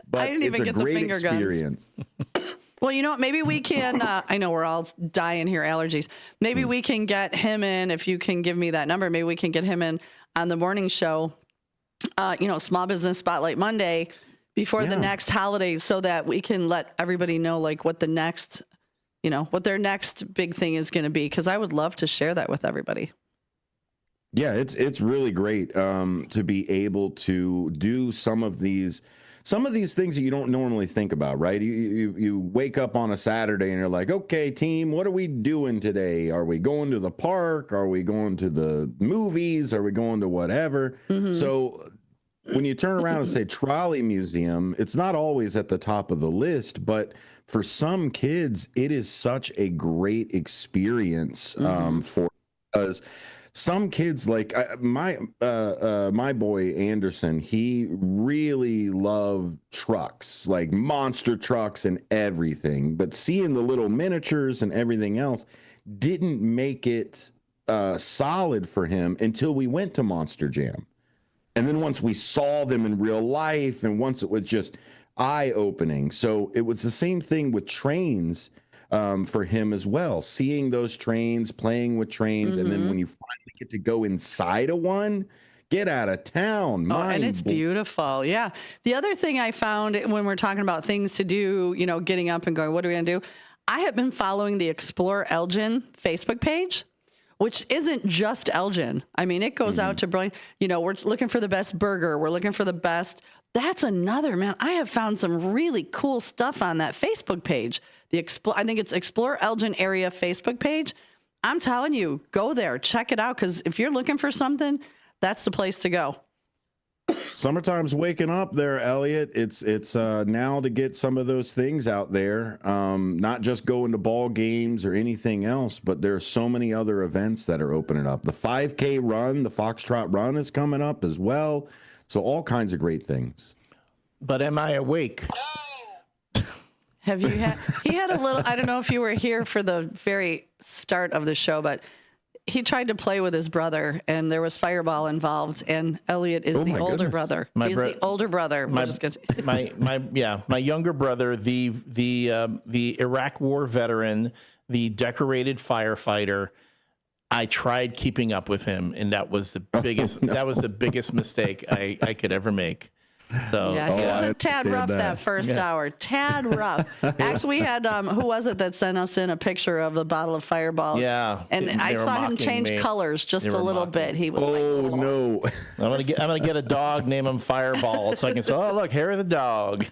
But I didn't even get the finger experience. guns. Well, you know what? Maybe we can, I know we're all dying here, allergies. Maybe we can get him in, if you can give me that number, maybe we can get him in on the morning show, Small Business Spotlight Monday before the next holiday so that we can let everybody know like what the next, what their next big thing is going to be. Cause I would love to share that with everybody. Yeah, it's really great to be able to do some of these things that you don't normally think about, right? You wake up on a Saturday and you're like, okay, team, what are we doing today? Are we going to the park? Are we going to the movies? Are we going to whatever? So when you turn around and say trolley museum, it's not always at the top of the list, but for some kids, it is such a great experience for us. Some kids, like my boy Anderson, he really loved trucks, like monster trucks and everything. But seeing the little miniatures and everything else didn't make it solid for him until we went to Monster Jam. And then once we saw them in real life, and once it was just eye-opening. So it was the same thing with trains for him as well. Seeing those trains, playing with trains, and then when you finally get to go inside of one, get out of town. And it's beautiful. Yeah. The other thing I found when we're talking about things to do, you know, getting up and going, what are we going to do? I have been following the Explore Elgin Facebook page, which isn't just Elgin. I mean, it goes out to brilliant, you know, we're looking for the best burger. We're looking for the best. That's another, man. I have found some really cool stuff on that Facebook page. I think it's Explore Elgin Area Facebook page. I'm telling you, go there, check it out. Because if you're looking for something, that's the place to go. Summertime's waking up there, Elliot. It's now to get some of those things out there, not just going to ball games or anything else, but there are so many other events that are opening up. The 5K run, the Foxtrot run is coming up as well. So all kinds of great things. But am I awake? Have you had, he had a little, I don't know if you were here for the very start of the show, but he tried to play with his brother, and there was Fireball involved, and Elliot is the older brother. He's the older brother. My younger brother, the Iraq War veteran, the decorated firefighter. I tried keeping up with him, and that was the biggest. That was the biggest mistake I could ever make. So yeah, he was a tad rough that first hour. Tad rough. Actually, we had who was it that sent us in a picture of the bottle of Fireball? Yeah, and I saw him change colors just a little bit. He was no! I'm gonna get a dog, name him Fireball, so I can say, oh look, here is the dog.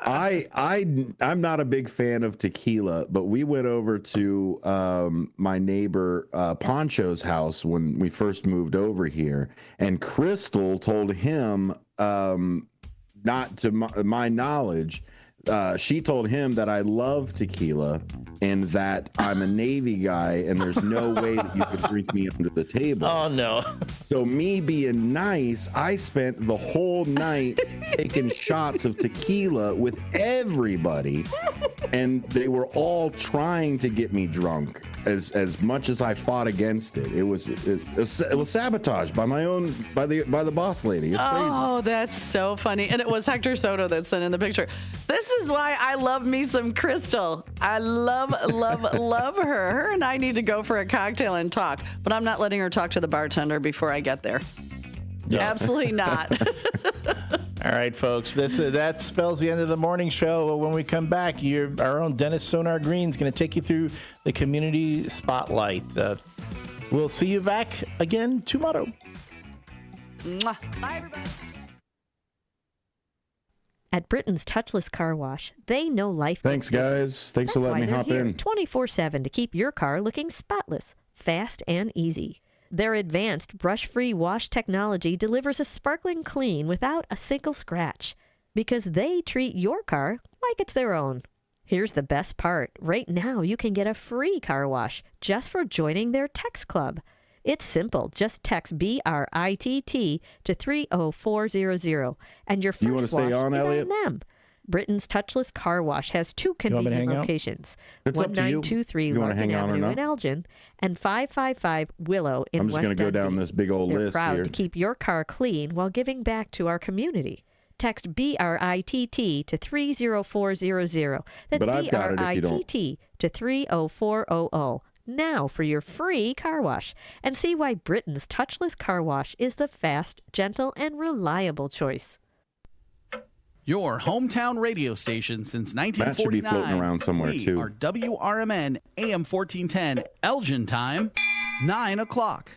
I'm not a big fan of tequila, but we went over to my neighbor Poncho's house when we first moved over here, and Crystal told him. Not to my knowledge, she told him that I love tequila and that I'm a Navy guy and there's no way that you could drink me under the table. Oh, no. So me being nice, I spent the whole night taking shots of tequila with everybody, and they were all trying to get me drunk. As much as I fought against it, it was sabotage by the boss lady. It's crazy. Oh, that's so funny. And it was Hector Soto that sent in the picture. This is why I love me some Crystal. I love her. Her and I need to go for a cocktail and talk, but I'm not letting her talk to the bartender before I get there. No. Absolutely not. All right, folks. That spells the end of the morning show. When we come back, our own Dennis Sonar Green is going to take you through the community spotlight. We'll see you back again tomorrow. Mwah. Bye, everybody. At Britain's Touchless Car Wash, they know life. Thanks, guys. Thanks for letting me hop in. 24/7 to keep your car looking spotless, fast, and easy. Their advanced brush-free wash technology delivers a sparkling clean without a single scratch, because they treat your car like it's their own. Here's the best part. Right now, you can get a free car wash just for joining their text club. It's simple. Just text BRITT to 30400, and your first wash stay on, is Elliot? on them. Britain's Touchless Car Wash has two convenient locations. It's up to you. 1923 Larkin Avenue in Elgin and 555 Willow in West End. I'm just going to go down this big old They're list proud here. to keep your car clean while giving back to our community. Text BRITT to 30400. That's BRITT to 30400. Now for your free car wash, and see why Britain's Touchless Car Wash is the fast, gentle, and reliable choice. Your hometown radio station since 1949. That should be floating around somewhere, we too. are WRMN AM 1410, Elgin time, 9 o'clock.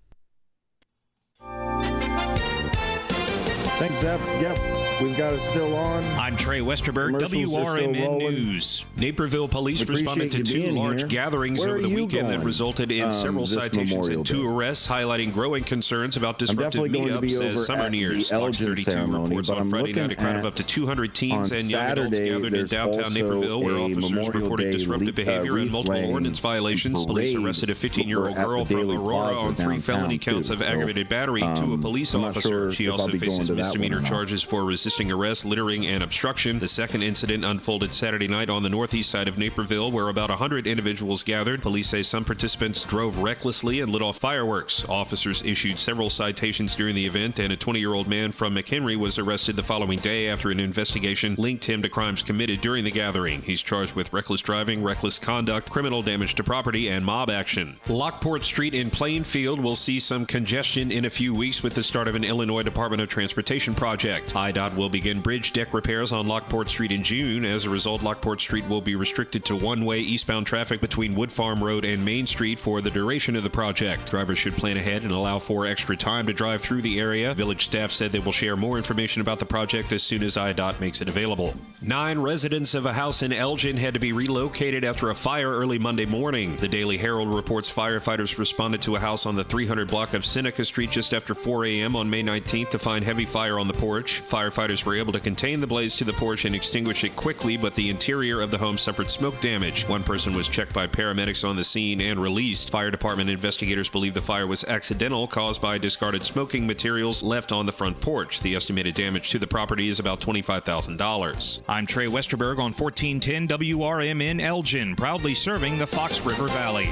Thanks, Zeb. Yep. We've got it still on. I'm Trey Westerberg, WRMN News. Naperville police responded to two large gatherings over the weekend that resulted in several citations and 2 arrests, highlighting growing concerns about disruptive meetups as summer nears. Fox 32 reports on Friday night a crowd of up to 200 teens and young adults gathered in downtown Naperville, where officers reported disruptive behavior and multiple ordinance violations. Police arrested a 15-year-old girl from Aurora on 3 felony counts of aggravated battery to a police officer. She also faces misdemeanor charges for resisting arrest, littering, and obstruction. The second incident unfolded Saturday night on the northeast side of Naperville, where about 100 individuals gathered. Police say some participants drove recklessly and lit off fireworks. Officers issued several citations during the event, and a 20-year-old man from McHenry was arrested the following day after an investigation linked him to crimes committed during the gathering. He's charged with reckless driving, reckless conduct, criminal damage to property, and mob action. Lockport Street in Plainfield will see some congestion in a few weeks with the start of an Illinois Department of Transportation project. IDOT will begin bridge deck repairs on Lockport Street in June. As a result, Lockport Street will be restricted to one-way eastbound traffic between Wood Farm Road and Main Street for the duration of the project. Drivers should plan ahead and allow for extra time to drive through the area. Village staff said they will share more information about the project as soon as IDOT makes it available. 9 residents of a house in Elgin had to be relocated after a fire early Monday morning. The Daily Herald reports firefighters responded to a house on the 300 block of Seneca Street just after 4 a.m. on May 19th to find heavy fire on the porch. Firefighters were able to contain the blaze to the porch and extinguish it quickly, but the interior of the home suffered smoke damage. One person was checked by paramedics on the scene and released. Fire department investigators believe the fire was accidental, caused by discarded smoking materials left on the front porch. The estimated damage to the property is about $25,000. I'm Trey Westerberg on 1410 WRMN Elgin, proudly serving the Fox River Valley.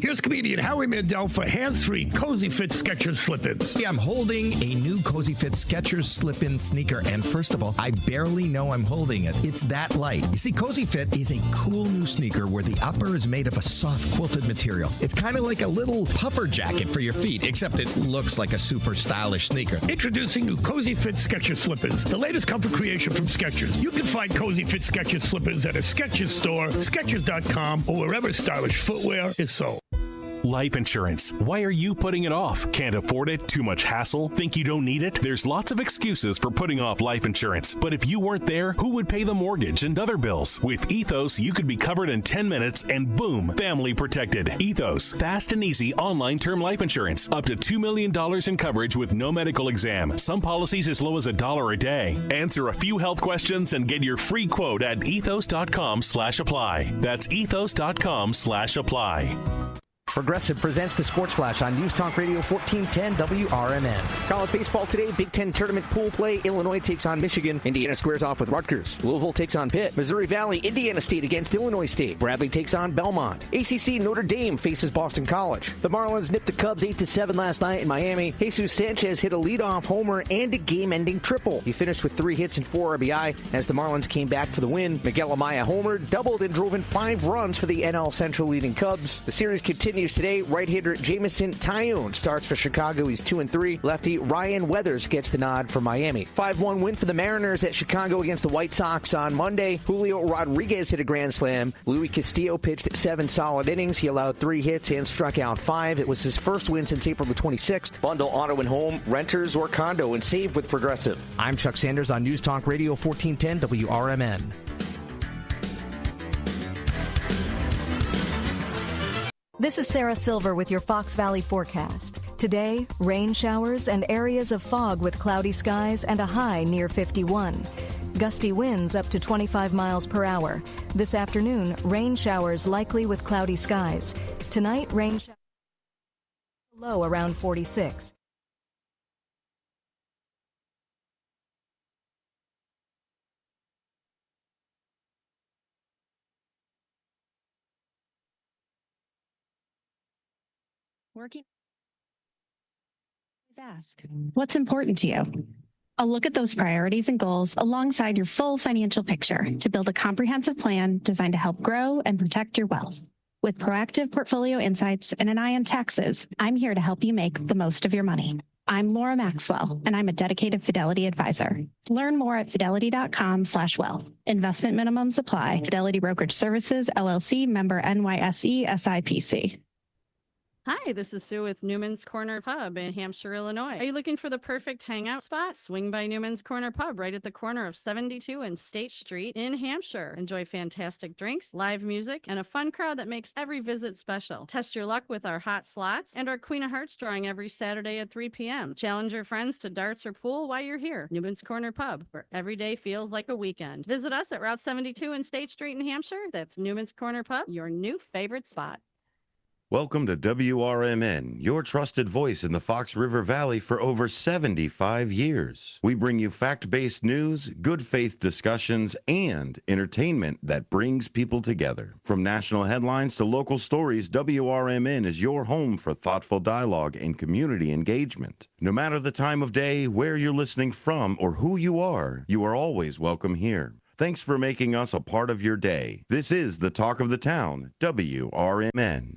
Here's comedian Howie Mandel for hands-free Cozy Fit Skechers slip-ins. Yeah, I'm holding a new Cozy Fit Skechers slip-in sneaker, and first of all, I barely know I'm holding it. It's that light. You see, Cozy Fit is a cool new sneaker where the upper is made of a soft quilted material. It's kind of like a little puffer jacket for your feet, except it looks like a super stylish sneaker. Introducing new Cozy Fit Skechers slip-ins, the latest comfort creation from Skechers. You can find Cozy Fit Skechers slip-ins at a Skechers store, Skechers.com, or wherever stylish footwear is sold. Life insurance. Why are you putting it off? Can't afford it? Too much hassle? Think you don't need it? There's lots of excuses for putting off life insurance. But if you weren't there, who would pay the mortgage and other bills? With Ethos, you could be covered in 10 minutes and boom, family protected. Ethos, fast and easy online term life insurance. Up to $2 million in coverage with no medical exam. Some policies as low as $1 a day. Answer a few health questions and get your free quote at ethos.com/apply. That's ethos.com/apply. Progressive presents the Sports Flash on News Talk Radio 1410 WRMN. College baseball today, Big Ten tournament pool play. Illinois takes on Michigan. Indiana squares off with Rutgers. Louisville takes on Pitt. Missouri Valley, Indiana State against Illinois State. Bradley takes on Belmont. ACC Notre Dame faces Boston College. The Marlins nipped the Cubs 8-7 last night in Miami. Jesus Sanchez hit a leadoff homer and a game-ending triple. He finished with 3 hits and 4 RBI as the Marlins came back for the win. Miguel Amaya homered, doubled, and drove in 5 runs for the NL Central leading Cubs. The series continues today. Right-hander Jamison Tyone starts for Chicago. He's 2-3. Lefty Ryan Weathers gets the nod for Miami. 5-1 win for the Mariners at Chicago against the White Sox on Monday. Julio Rodriguez hit a grand slam. Luis Castillo pitched 7 solid innings. He allowed 3 hits and struck out 5. It was his first win since April the 26th. Bundle auto and home, renters or condo, and save with Progressive. I'm Chuck Sanders on News Talk Radio 1410 WRMN. This is Sarah Silver with your Fox Valley forecast. Today, rain showers and areas of fog with cloudy skies and a high near 51. Gusty winds up to 25 miles per hour. This afternoon, rain showers likely with cloudy skies. Tonight, rain showers low around 46. Working. Ask, what's important to you? I'll look at those priorities and goals alongside your full financial picture to build a comprehensive plan designed to help grow and protect your wealth. With proactive portfolio insights and an eye on taxes, I'm here to help you make the most of your money. I'm Laura Maxwell, and I'm a dedicated Fidelity advisor. Learn more at fidelity.com/wealth. Investment minimums apply. Fidelity Brokerage Services, LLC, member NYSE, SIPC. Hi, this is Sue with Newman's Corner Pub in Hampshire, Illinois. Are you looking for the perfect hangout spot? Swing by Newman's Corner Pub right at the corner of 72 and State Street in Hampshire. Enjoy fantastic drinks, live music, and a fun crowd that makes every visit special. Test your luck with our hot slots and our Queen of Hearts drawing every Saturday at 3 p.m. Challenge your friends to darts or pool while you're here. Newman's Corner Pub, where every day feels like a weekend. Visit us at Route 72 and State Street in Hampshire. That's Newman's Corner Pub, your new favorite spot. Welcome to WRMN, your trusted voice in the Fox River Valley for over 75 years. We bring you fact-based news, good faith discussions, and entertainment that brings people together. From national headlines to local stories, WRMN is your home for thoughtful dialogue and community engagement. No matter the time of day, where you're listening from, or who you are always welcome here. Thanks for making us a part of your day. This is the Talk of the Town, WRMN.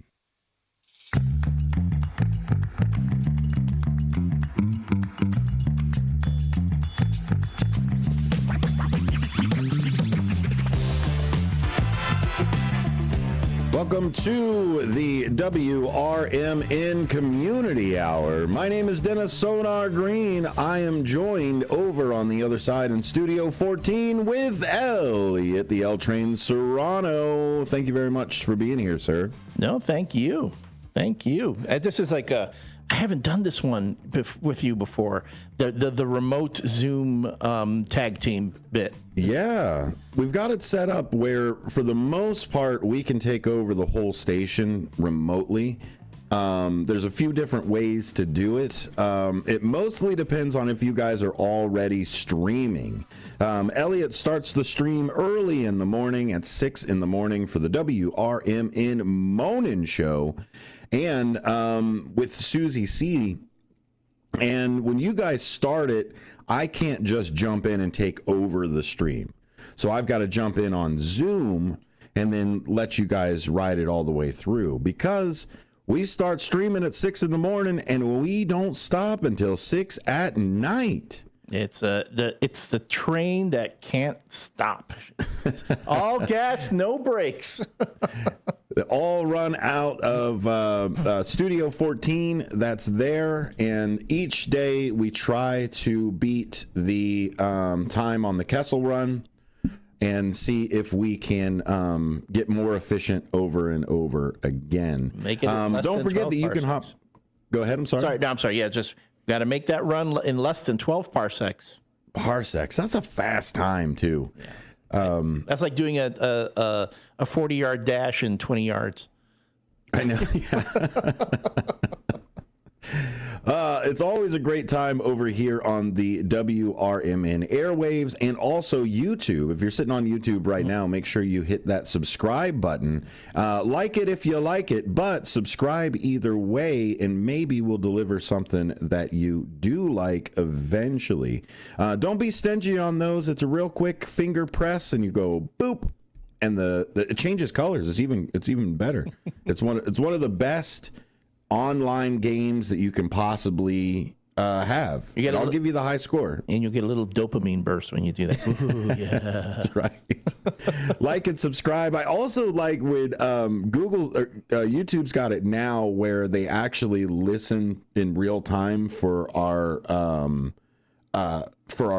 Welcome to the WRMN Community Hour. My name is Dennis Sonar Green. I am joined over on the other side in Studio 14 with Elliot, the L Train Serrano. Thank you very much for being here, sir. No, thank you. Thank you. This is like I haven't done this one with you before. The remote Zoom tag team bit. Yeah, we've got it set up where, for the most part, we can take over the whole station remotely. There's a few different ways to do it. It mostly depends on if you guys are already streaming. Elliot starts the stream early in the morning at 6 in the morning for the WRMN Monin Show, and with Susie C. And when you guys start it, I can't just jump in and take over the stream. So I've got to jump in on Zoom and then let you guys ride it all the way through, because we start streaming at 6 in the morning and we don't stop until 6 at night. It's the train that can't stop. All gas, no brakes. They all run out of Studio 14 that's there, and each day we try to beat the time on the Kessel Run and see if we can get more efficient over and over again. Make it don't forget that you can hop. Go ahead. I'm sorry. I'm sorry. Yeah, just got to make that run in less than 12 parsecs. Parsecs. That's a fast time too. Yeah. That's like doing a 40-yard dash in 20 yards. I know. It's always a great time over here on the WRMN airwaves, and also YouTube. If you're sitting on YouTube right now, make sure you hit that subscribe button. Like it if you like it, but subscribe either way, and maybe we'll deliver something that you do like eventually. Don't be stingy on those. It's a real quick finger press, and you go boop, and it changes colors. It's even better. It's one of the best online games that you can possibly have. I'll give you the high score. And you'll get a little dopamine burst when you do that. Ooh, yeah. That's right. Like and subscribe. I also like when Google or YouTube's got it now where they actually listen in real time for our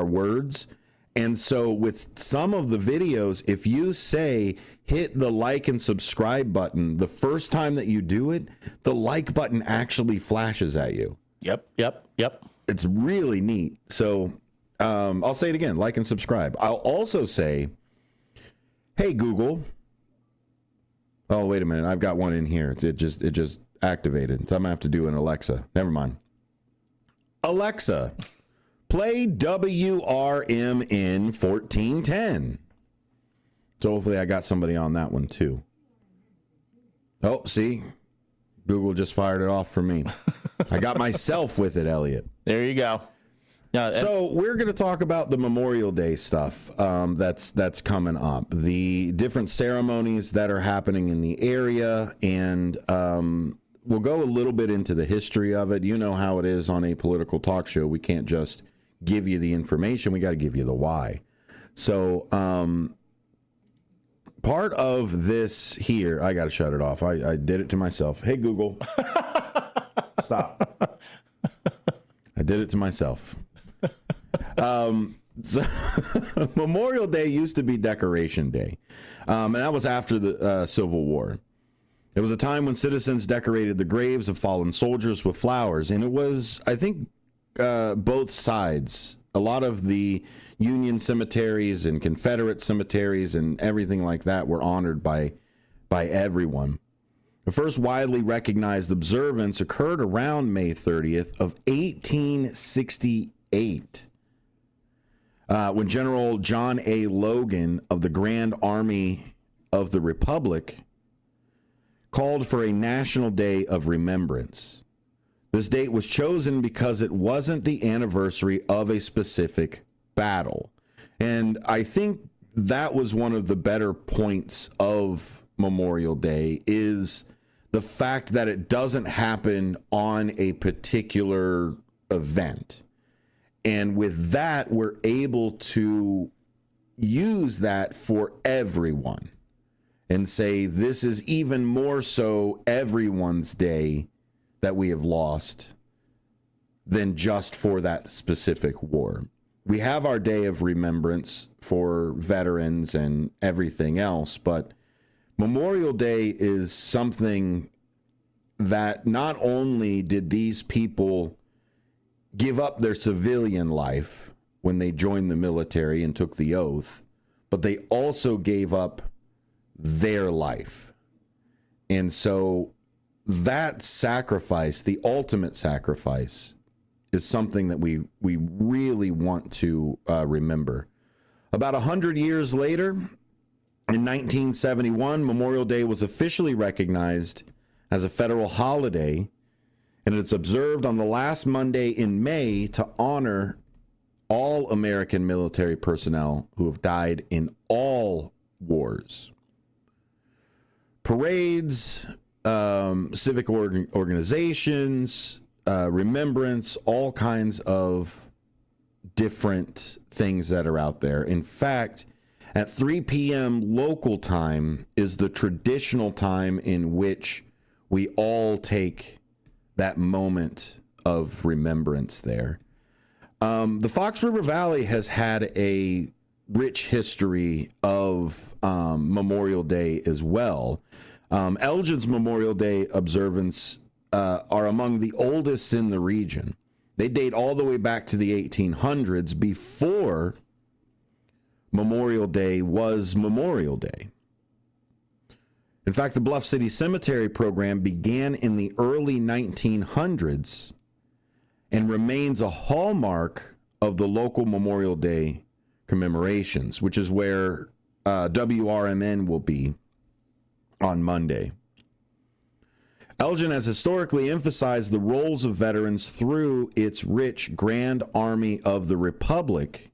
words. And so with some of the videos, if you say hit the like and subscribe button, the first time that you do it, the like button actually flashes at you. Yep. It's really neat. So I'll say it again, like and subscribe. I'll also say, hey, Google. Oh, wait a minute. I've got one in here. It just activated. So I'm going to have to do an Alexa. Never mind. Alexa, play WRMN 1410. So hopefully I got somebody on that one too. Oh, see? Google just fired it off for me. I got myself with it, Elliot. There you go. So we're going to talk about the Memorial Day stuff that's coming up, the different ceremonies that are happening in the area, and we'll go a little bit into the history of it. You know how it is on a political talk show. We can't just give you the information. We got to give you the why. So part of this here, I got to shut it off. I did it to myself. Hey, Google. Stop. I did it to myself. So Memorial Day used to be Decoration Day, and that was after the Civil War. It was a time when citizens decorated the graves of fallen soldiers with flowers, and it was, I think, both sides. A lot of the Union cemeteries and Confederate cemeteries and everything like that were honored by everyone. The first widely recognized observance occurred around May 30th of 1868. When General John A. Logan of the Grand Army of the Republic called for a National Day of Remembrance. This date was chosen because it wasn't the anniversary of a specific battle. And I think that was one of the better points of Memorial Day, is the fact that it doesn't happen on a particular event. And with that, we're able to use that for everyone and say this is even more so everyone's day that we have lost than just for that specific war. We have our day of remembrance for veterans and everything else, but Memorial Day is something that not only did these people give up their civilian life when they joined the military and took the oath, but they also gave up their life. And so that sacrifice, the ultimate sacrifice, is something that we really want to remember. About 100 years later, in 1971, Memorial Day was officially recognized as a federal holiday, and it's observed on the last Monday in May to honor all American military personnel who have died in all wars. Parades, civic organizations, remembrance, all kinds of different things that are out there. In fact, at 3 p.m. local time is the traditional time in which we all take that moment of remembrance there. The Fox River Valley has had a rich history of Memorial Day as well. Elgin's Memorial Day observance are among the oldest in the region. They date all the way back to the 1800s, before Memorial Day was Memorial Day. In fact, the Bluff City Cemetery program began in the early 1900s and remains a hallmark of the local Memorial Day commemorations, which is where WRMN will be on Monday. Elgin has historically emphasized the roles of veterans through its rich Grand Army of the Republic,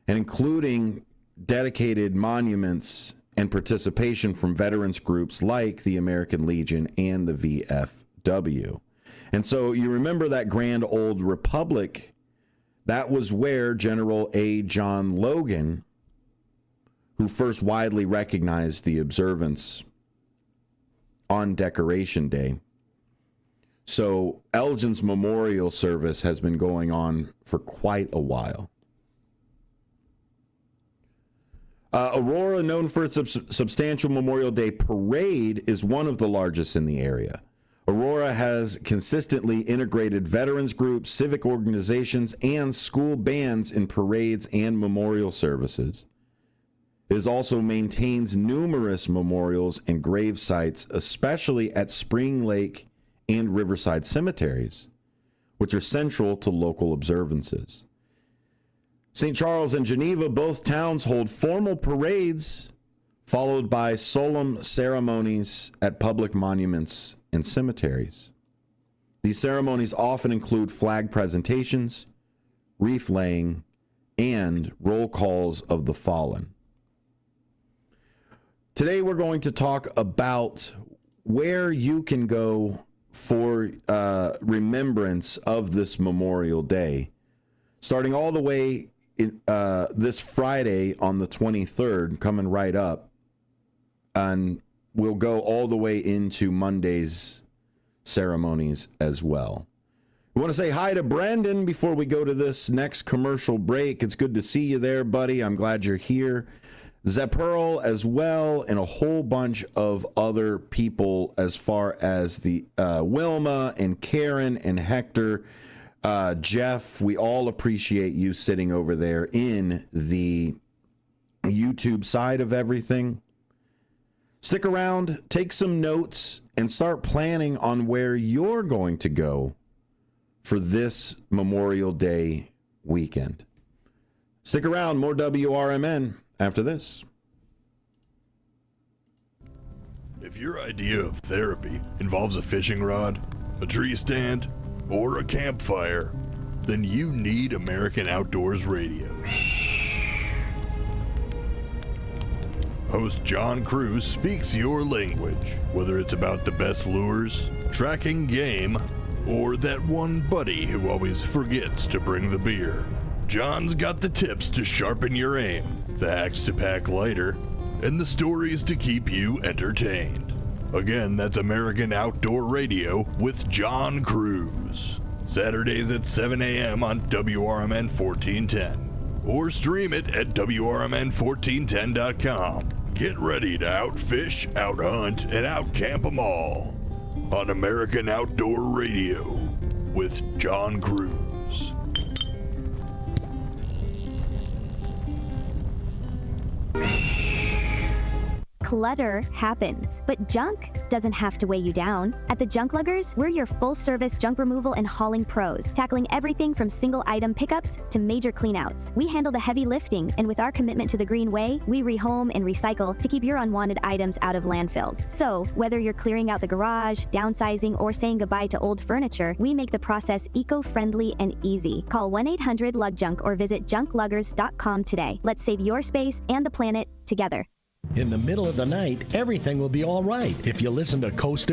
and including dedicated monuments and participation from veterans groups like the American Legion and the VFW. And so you remember that Grand Old Republic, that was where General A. John Logan, who first widely recognized the observance on Decoration Day. So Elgin's memorial service has been going on for quite a while. Aurora, known for its substantial Memorial Day parade, is one of the largest in the area. Aurora has consistently integrated veterans groups, civic organizations, and school bands in parades and memorial services. It also maintains numerous memorials and grave sites, especially at Spring Lake and Riverside cemeteries, which are central to local observances. St. Charles and Geneva, both towns hold formal parades, followed by solemn ceremonies at public monuments and cemeteries. These ceremonies often include flag presentations, wreath laying, and roll calls of the fallen. Today we're going to talk about where you can go for remembrance of this Memorial Day, starting all the way this Friday on the 23rd, coming right up, and we'll go all the way into Monday's ceremonies as well. We want to say hi to Brandon before we go to this next commercial break. It's good to see you there, buddy. I'm glad you're here. Zeperl as well, and a whole bunch of other people as far as the Wilma and Karen and Hector, Jeff. We all appreciate you sitting over there in the YouTube side of everything. Stick around, take some notes, and start planning on where you're going to go for this Memorial Day weekend. Stick around, more WRMN after this. If your idea of therapy involves a fishing rod, a tree stand, or a campfire, then you need American Outdoors Radio. Host John Cruz speaks your language, whether it's about the best lures, tracking game, or that one buddy who always forgets to bring the beer. John's got the tips to sharpen your aim, the hacks to pack lighter, and the stories to keep you entertained. Again, that's American Outdoor Radio with John Cruz. Saturdays at 7 a.m. on WRMN 1410. Or stream it at WRMN1410.com. Get ready to outfish, outhunt, and outcamp 'em all on American Outdoor Radio with John Cruz. Clutter happens, but junk doesn't have to weigh you down. At the Junk Luggers, we're your full-service junk removal and hauling pros, tackling everything from single-item pickups to major cleanouts. We handle the heavy lifting, and with our commitment to the green way, we rehome and recycle to keep your unwanted items out of landfills. So, whether you're clearing out the garage, downsizing, or saying goodbye to old furniture, we make the process eco-friendly and easy. Call 1-800-LUG-JUNK or visit junkluggers.com today. Let's save your space and the planet together. In the middle of the night, everything will be all right if you listen to Coast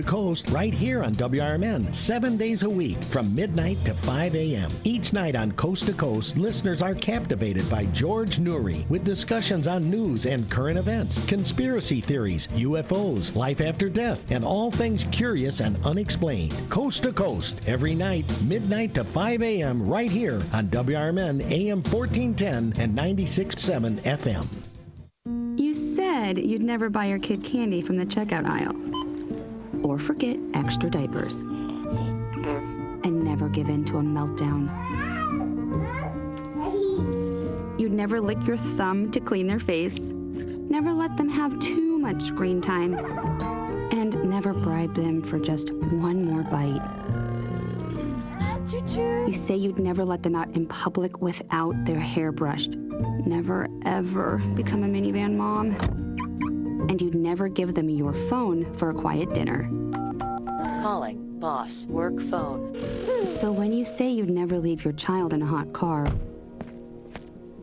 right here on WRMN, 7 days a week from midnight to 5 a.m. Each night on Coast to Coast, listeners are captivated by George Noory with discussions on news and current events, conspiracy theories, UFOs, life after death, and all things curious and unexplained. Coast to Coast, every night, midnight to 5 a.m. right here on WRMN AM 1410 and 96.7 FM. You said you'd never buy your kid candy from the checkout aisle. Or forget extra diapers. And never give in to a meltdown. You'd never lick your thumb to clean their face. Never let them have too much screen time. And never bribe them for just one more bite. You say you'd never let them out in public without their hair brushed. Never, ever become a minivan mom. And you'd never give them your phone for a quiet dinner. Calling, boss, work phone. So when you say you'd never leave your child in a hot car,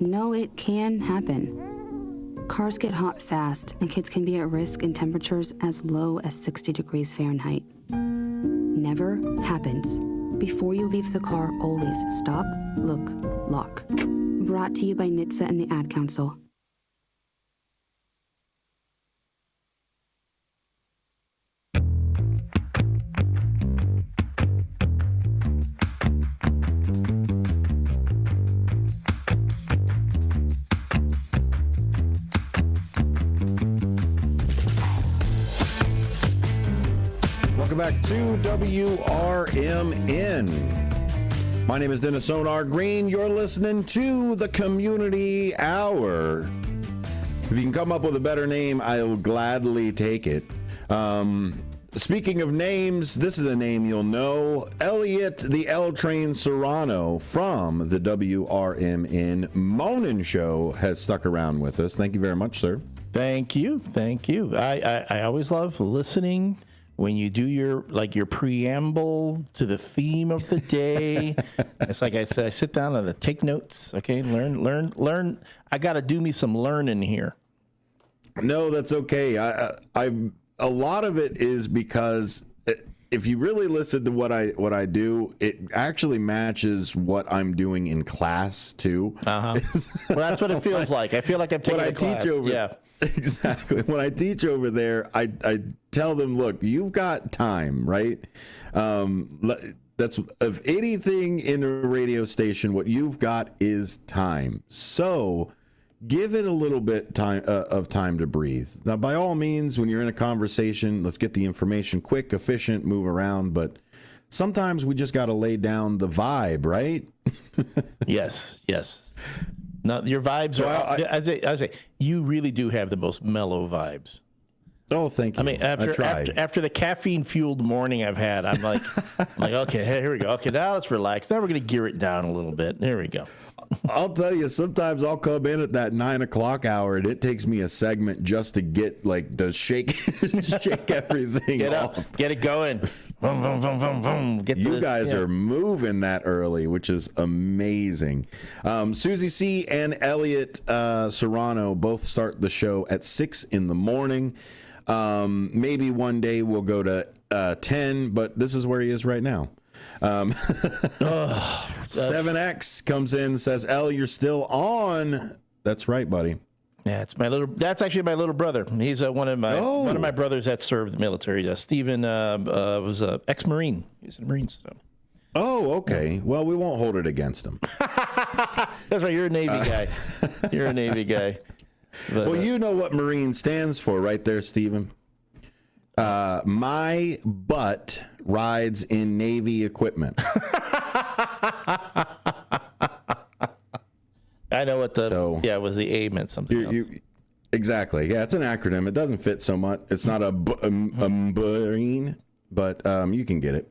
no, it can happen. Cars get hot fast, and kids can be at risk in temperatures as low as 60 degrees Fahrenheit. Never happens. Before you leave the car, always stop, look, lock. Brought to you by NHTSA and the Ad Council. Welcome back to WRMN. My name is Dennis Sonar Green. You're listening to the Community Hour. If you can come up with a better name, I'll gladly take it. Speaking of names, this is a name you'll know. Elliot the L Train Serrano from the WRMN Monin Show has stuck around with us. Thank you very much, sir. Thank you. Thank you. I always love listening when you do your preamble to the theme of the day. It's like I said, I sit down and I take notes. Okay, learn. I got to do me some learning here. No, that's okay. A lot of it is because if you really listen to what I do, it actually matches what I'm doing in class too. Well, that's what it feels like. I feel like I'm taking a class. Exactly. When I teach over there, I tell them, look, you've got time, right? That's of anything in a radio station, what you've got is time. So give it a little bit of time to breathe. Now, by all means, when you're in a conversation, let's get the information quick, efficient, move around. But sometimes we just got to lay down the vibe, right? Yes. No, your vibes are. I say you really do have the most mellow vibes. Oh, thank you. I mean, after the caffeine fueled morning I've had, I'm like, okay, here we go. Okay, now let's relax. Now we're gonna gear it down a little bit. There we go. I'll tell you, sometimes I'll come in at that 9 o'clock hour, and it takes me a segment just to get shake everything off. Get it going. Boom, boom, boom, boom, boom. You guys are moving that early, which is amazing. Susie C. and Elliot Serrano both start the show at 6 in the morning. Maybe one day we'll go to 10, but this is where he is right now. 7X comes in and says, "El, you're still on." That's right, buddy. Yeah, that's actually my little brother. He's one of my brothers that served the military. Stephen was an ex-Marine. He's a Marine. So. Oh, okay. Well, we won't hold it against him. That's right. You're a Navy guy. You're a Navy guy. But, well, you know what Marine stands for right there, Stephen. My butt rides in Navy equipment. I know what it was the A meant something else. Exactly. Yeah, it's an acronym. It doesn't fit so much. It's not a Marine, but you can get it.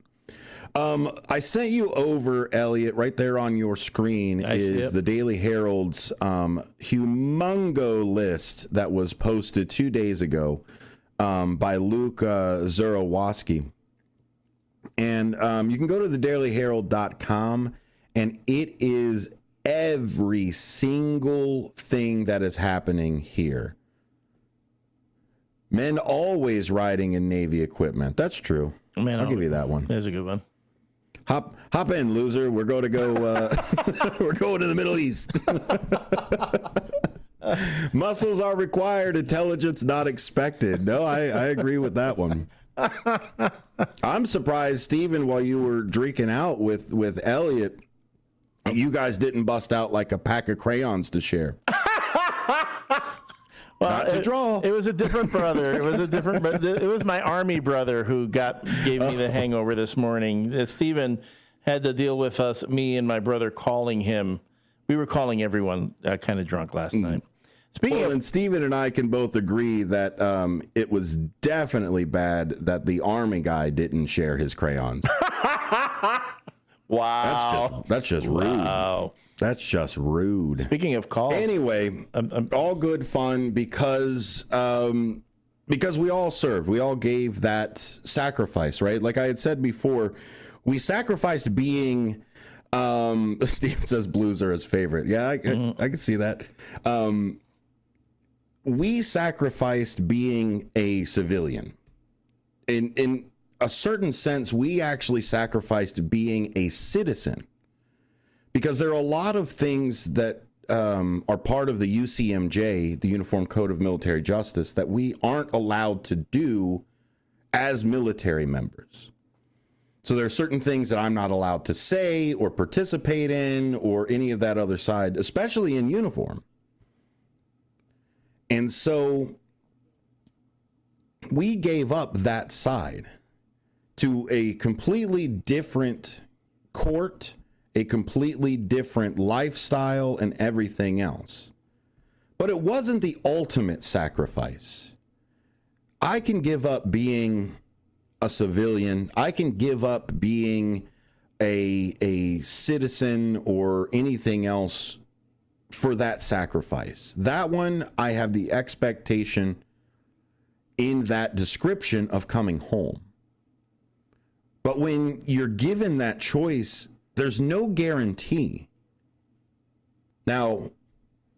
I sent you over, Elliot, right there on your screen is the Daily Herald's humongo list that was posted 2 days ago by Luke Zurawoski. And you can go to thedailyherald.com, and it is every single thing that is happening here. Men always riding in Navy equipment. That's true. Man, I'll give you that one. That's a good one. Hop in, loser. We're going to go. We're going to the Middle East. Muscles are required. Intelligence not expected. No, I agree with that one. I'm surprised, Stephen, while you were drinking out with Elliot, you guys didn't bust out like a pack of crayons to share. Well, not to draw. It was a different brother. It was my Army brother who gave me the hangover this morning. Stephen had to deal with me and my brother calling him. We were calling everyone kind of drunk last night. And Stephen and I can both agree that it was definitely bad that the Army guy didn't share his crayons. Wow. That's just rude. Wow. That's just rude. Speaking of calls. Anyway, all good fun because we all served. We all gave that sacrifice, right? Like I had said before, we sacrificed being, Steve says blues are his favorite. Yeah, I can see that. We sacrificed being a civilian. In a certain sense, we actually sacrificed being a citizen. Because there are a lot of things that are part of the UCMJ, the Uniform Code of Military Justice, that we aren't allowed to do as military members. So there are certain things that I'm not allowed to say or participate in or any of that other side, especially in uniform. And so we gave up that side to a completely different court, a completely different lifestyle and everything else. But it wasn't the ultimate sacrifice. I can give up being a civilian. I can give up being a citizen or anything else for that sacrifice. That one, I have the expectation in that description of coming home. But when you're given that choice, there's no guarantee. Now,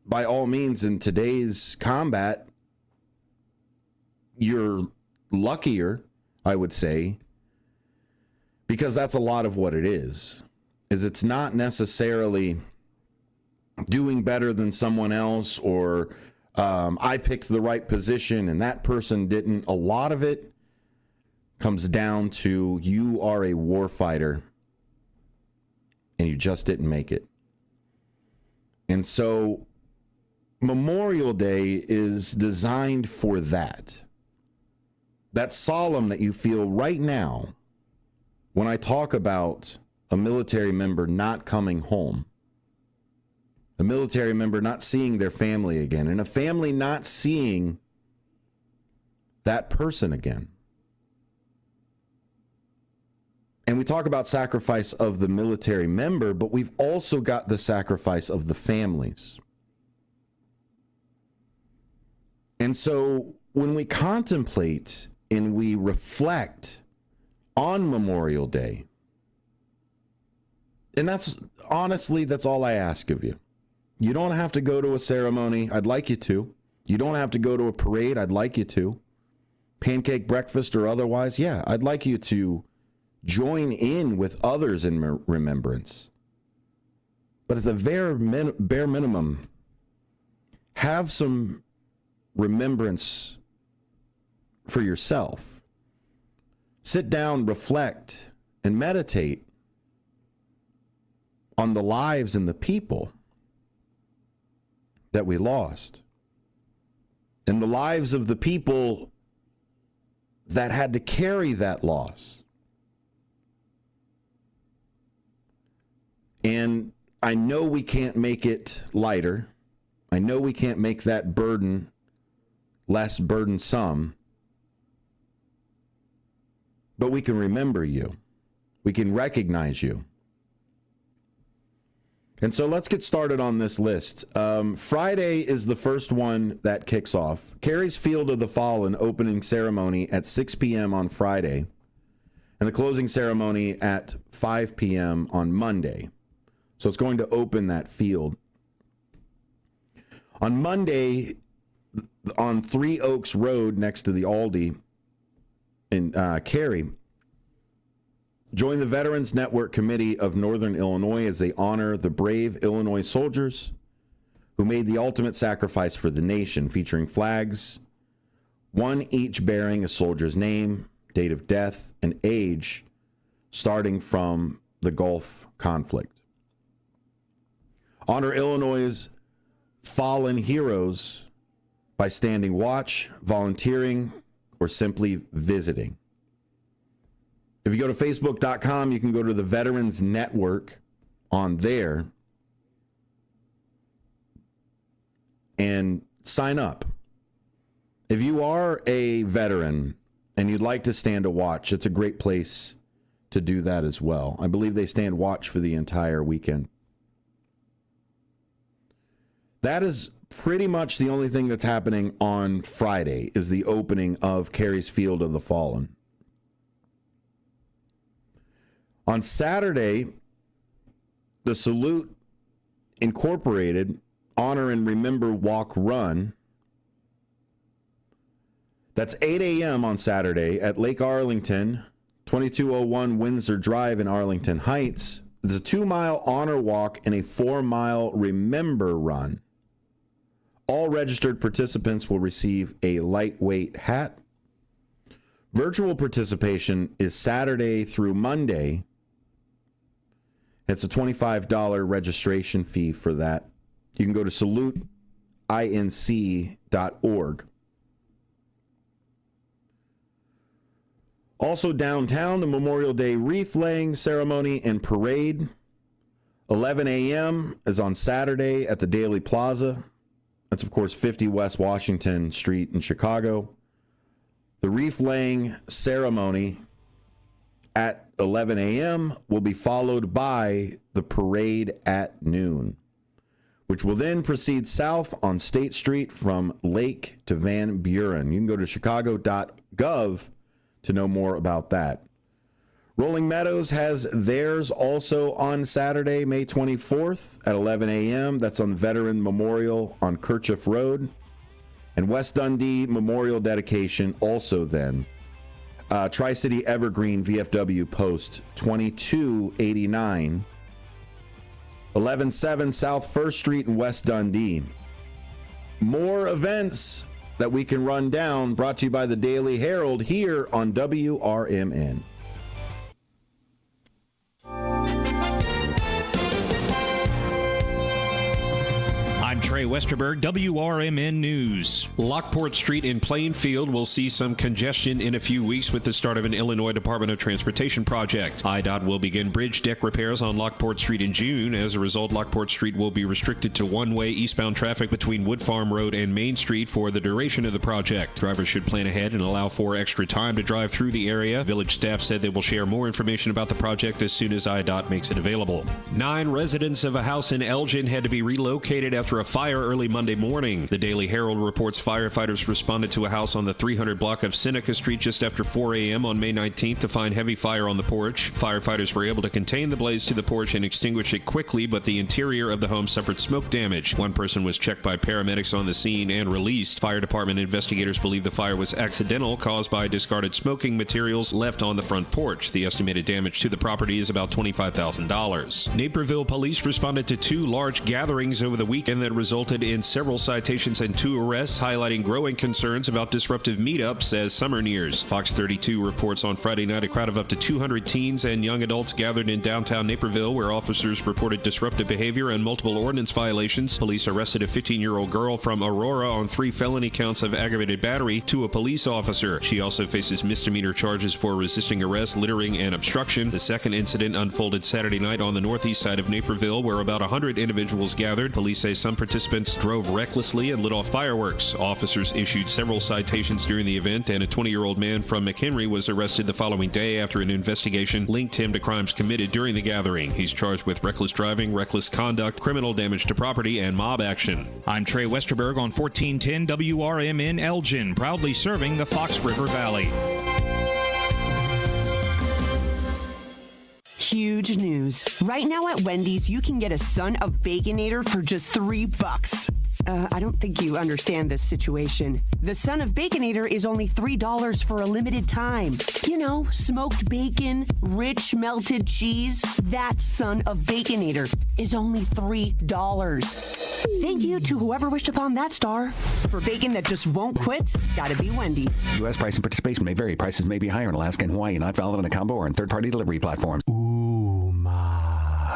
by all means, in today's combat, you're luckier, I would say, because that's a lot of what it is it's not necessarily doing better than someone else or I picked the right position and that person didn't. A lot of it comes down to you are a war fighter and you just didn't make it. And so Memorial Day is designed for that. That solemn that you feel right now when I talk about a military member not coming home, a military member not seeing their family again, and a family not seeing that person again. And we talk about sacrifice of the military member, but we've also got the sacrifice of the families. And so when we contemplate and we reflect on Memorial Day, and that's honestly, that's all I ask of you. You don't have to go to a ceremony. I'd like you to. You don't have to go to a parade. I'd like you to. Pancake breakfast or otherwise. Yeah, I'd like you to join in with others in remembrance. But at the bare minimum, have some remembrance for yourself. Sit down, reflect, and meditate on the lives and the people that we lost, and the lives of the people that had to carry that loss. And I know we can't make it lighter. I know we can't make that burden less burdensome, but we can remember you. We can recognize you. And so let's get started on this list. Friday is the first one that kicks off. Carey's Field of the Fallen opening ceremony at 6 p.m. on Friday, and the closing ceremony at 5 p.m. on Monday. So it's going to open that field. On Monday, on Three Oaks Road next to the Aldi in Cary, join the Veterans Network Committee of Northern Illinois as they honor the brave Illinois soldiers who made the ultimate sacrifice for the nation, featuring flags, one each bearing a soldier's name, date of death, and age, starting from the Gulf conflict. Honor Illinois' fallen heroes by standing watch, volunteering, or simply visiting. If you go to Facebook.com, you can go to the Veterans Network on there and sign up. If you are a veteran and you'd like to stand a watch, it's a great place to do that as well. I believe they stand watch for the entire weekend. That is pretty much the only thing that's happening on Friday, is the opening of Carey's Field of the Fallen. On Saturday, the Salute Incorporated Honor and Remember Walk Run. That's 8 a.m. on Saturday at Lake Arlington, 2201 Windsor Drive in Arlington Heights. There's a 2-mile honor walk and a 4-mile remember run. All registered participants will receive a lightweight hat. Virtual participation is Saturday through Monday. It's a $25 registration fee for that. You can go to saluteinc.org. Also downtown, the Memorial Day wreath laying ceremony and parade. 11 a.m. is on Saturday at the Daily Plaza. That's, of course, 50 West Washington Street in Chicago. The wreath laying ceremony at 11 a.m. will be followed by the parade at noon, which will then proceed south on State Street from Lake to Van Buren. You can go to chicago.gov to know more about that. Rolling Meadows has theirs also on Saturday, May 24th at 11 a.m. That's on Veteran Memorial on Kerchief Road. And West Dundee Memorial dedication also then Tri-City Evergreen VFW Post 2289. 11-7 South 1st Street in West Dundee. More events that we can run down, brought to you by the Daily Herald here on WRMN. I'm Trey Westerberg, WRMN News. Lockport Street in Plainfield will see some congestion in a few weeks with the start of an Illinois Department of Transportation project. IDOT will begin bridge deck repairs on Lockport Street in June. As a result, Lockport Street will be restricted to one-way eastbound traffic between Wood Farm Road and Main Street for the duration of the project. Drivers should plan ahead and allow for extra time to drive through the area. Village staff said they will share more information about the project as soon as IDOT makes it available. 9 residents of a house in Elgin had to be relocated after a fire early Monday morning. The Daily Herald reports firefighters responded to a house on the 300 block of Seneca Street just after 4 a.m. on May 19th to find heavy fire on the porch. Firefighters were able to contain the blaze to the porch and extinguish it quickly, but the interior of the home suffered smoke damage. One person was checked by paramedics on the scene and released. Fire department investigators believe the fire was accidental, caused by discarded smoking materials left on the front porch. The estimated damage to the property is about $25,000. Naperville police responded to 2 large gatherings over the weekend that resulted in several citations and 2 arrests, highlighting growing concerns about disruptive meetups as summer nears. Fox 32 reports on Friday night a crowd of up to 200 teens and young adults gathered in downtown Naperville, where officers reported disruptive behavior and multiple ordinance violations. Police arrested a 15-year-old girl from Aurora on 3 felony counts of aggravated battery to a police officer. She also faces misdemeanor charges for resisting arrest, littering, and obstruction. The second incident unfolded Saturday night on the northeast side of Naperville, where about 100 individuals gathered. Police say some participants drove recklessly and lit off fireworks. Officers issued several citations during the event, and a 20-year-old man from McHenry was arrested the following day after an investigation linked him to crimes committed during the gathering. He's charged with reckless driving, reckless conduct, criminal damage to property, and mob action. I'm Trey Westerberg on 1410 WRMN Elgin, proudly serving the Fox River Valley. Huge news. Right now at Wendy's, you can get a Son of Baconator for just $3. I don't think you understand this situation. The Son of Baconator is only $3 for a limited time. You know, smoked bacon, rich melted cheese. That Son of Baconator is only $3. Thank you to whoever wished upon that star. For bacon that just won't quit, gotta be Wendy's. U.S. price and participation may vary. Prices may be higher in Alaska and Hawaii, not valid on a combo or on third-party delivery platforms.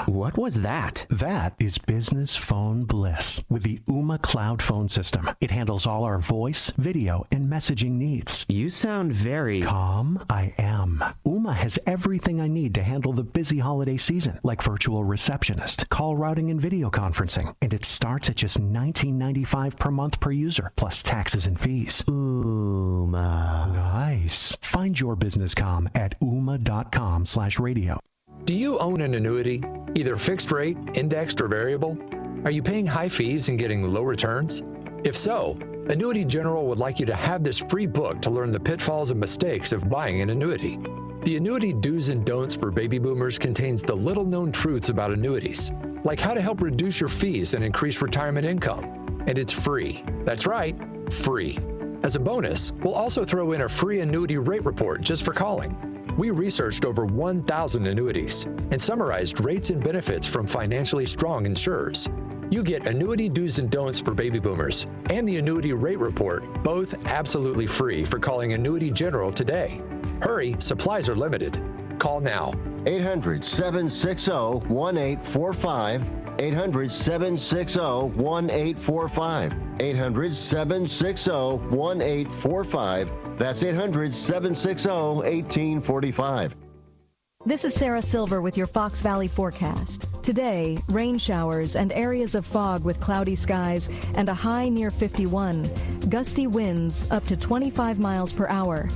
What was that? That is business phone bliss with the Ooma Cloud Phone System. It handles all our voice, video, and messaging needs. You sound very calm. I am. Ooma has everything I need to handle the busy holiday season, like virtual receptionist, call routing, and video conferencing. And it starts at just $19.95 per month per user, plus taxes and fees. Ooma. Nice. Find your business comm at ooma.com/radio. Do you own an annuity, either fixed rate, indexed, or variable? Are you paying high fees and getting low returns? If so, Annuity General would like you to have this free book to learn the pitfalls and mistakes of buying an annuity. The Annuity Do's and Don'ts for Baby Boomers contains the little-known truths about annuities, like how to help reduce your fees and increase retirement income. And it's free. That's right, free. As a bonus, we'll also throw in a free annuity rate report just for calling. We researched over 1,000 annuities and summarized rates and benefits from financially strong insurers. You get Annuity Do's and Don'ts for Baby Boomers and the Annuity Rate Report, both absolutely free for calling Annuity General today. Hurry, supplies are limited. Call now. 800-760-1845. 800-760-1845. 800-760-1845. That's 800-760-1845. This is Sarah Silver with your Fox Valley forecast. Today, rain showers and areas of fog with cloudy skies and a high near 51. Gusty winds up to 25 miles per hour.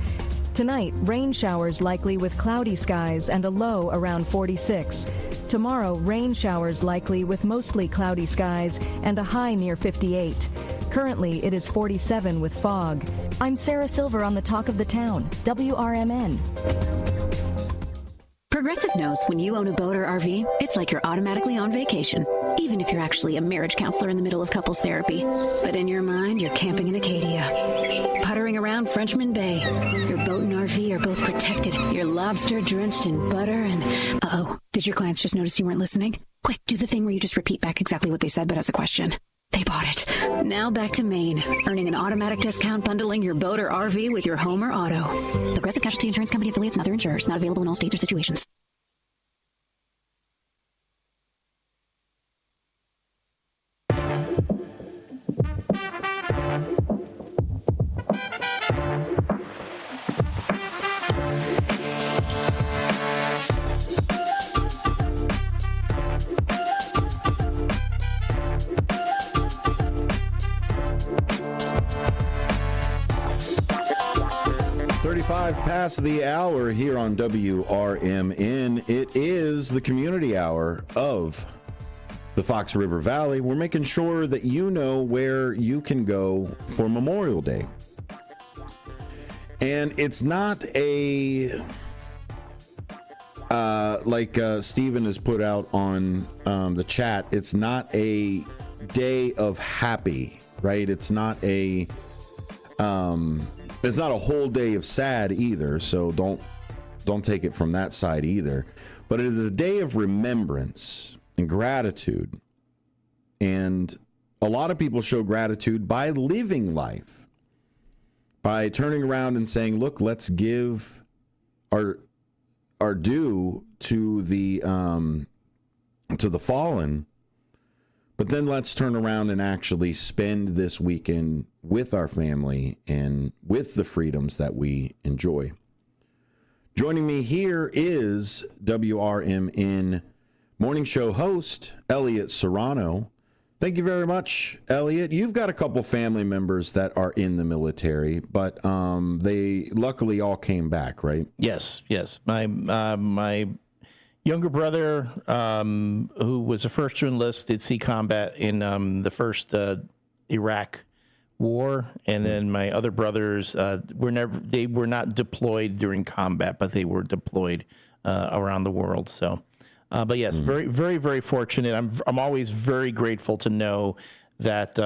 Tonight, rain showers likely with cloudy skies and a low around 46. Tomorrow, rain showers likely with mostly cloudy skies and a high near 58. Currently, it is 47 with fog. I'm Sarah Silver on the Talk of the Town, WRMN. Progressive knows when you own a boat or RV, it's like you're automatically on vacation. even if you're actually a marriage counselor in the middle of couples therapy. But in your mind, you're camping in Acadia. Puttering around Frenchman Bay. Your boat and RV are both protected. Your lobster drenched in butter and... Uh-oh, did your clients just notice you weren't listening? Quick, do the thing where you just repeat back exactly what they said but as a question. They bought it. Now back to Maine, earning an automatic discount bundling your boat or RV with your home or auto. Progressive Casualty Insurance Company affiliates and other insurers. Not available in all states or situations. Past the hour here on WRMN. It is the community hour of the Fox River Valley. We're making sure that you know where you can go for Memorial Day. And it's not a like Stephen has put out on the chat, it's not a day of happy, right? It's not a it's not a whole day of sad either, so don't take it from that side either. But it is a day of remembrance and gratitude. And a lot of people show gratitude by living life, by turning around and saying, look, let's give our due to the fallen, but then let's turn around and actually spend this weekend with our family and with the freedoms that we enjoy. Joining me here is WRMN morning show host Elliot Serrano. Thank you very much, Elliot. You've got a couple family members that are in the military, but they luckily all came back, right? Yes. My younger brother, who was the first to enlist, did see combat in the first Iraq war, and then my other brothers were not deployed during combat, but they were deployed around the world. So, but yes, very, very, very fortunate. I'm always very grateful to know that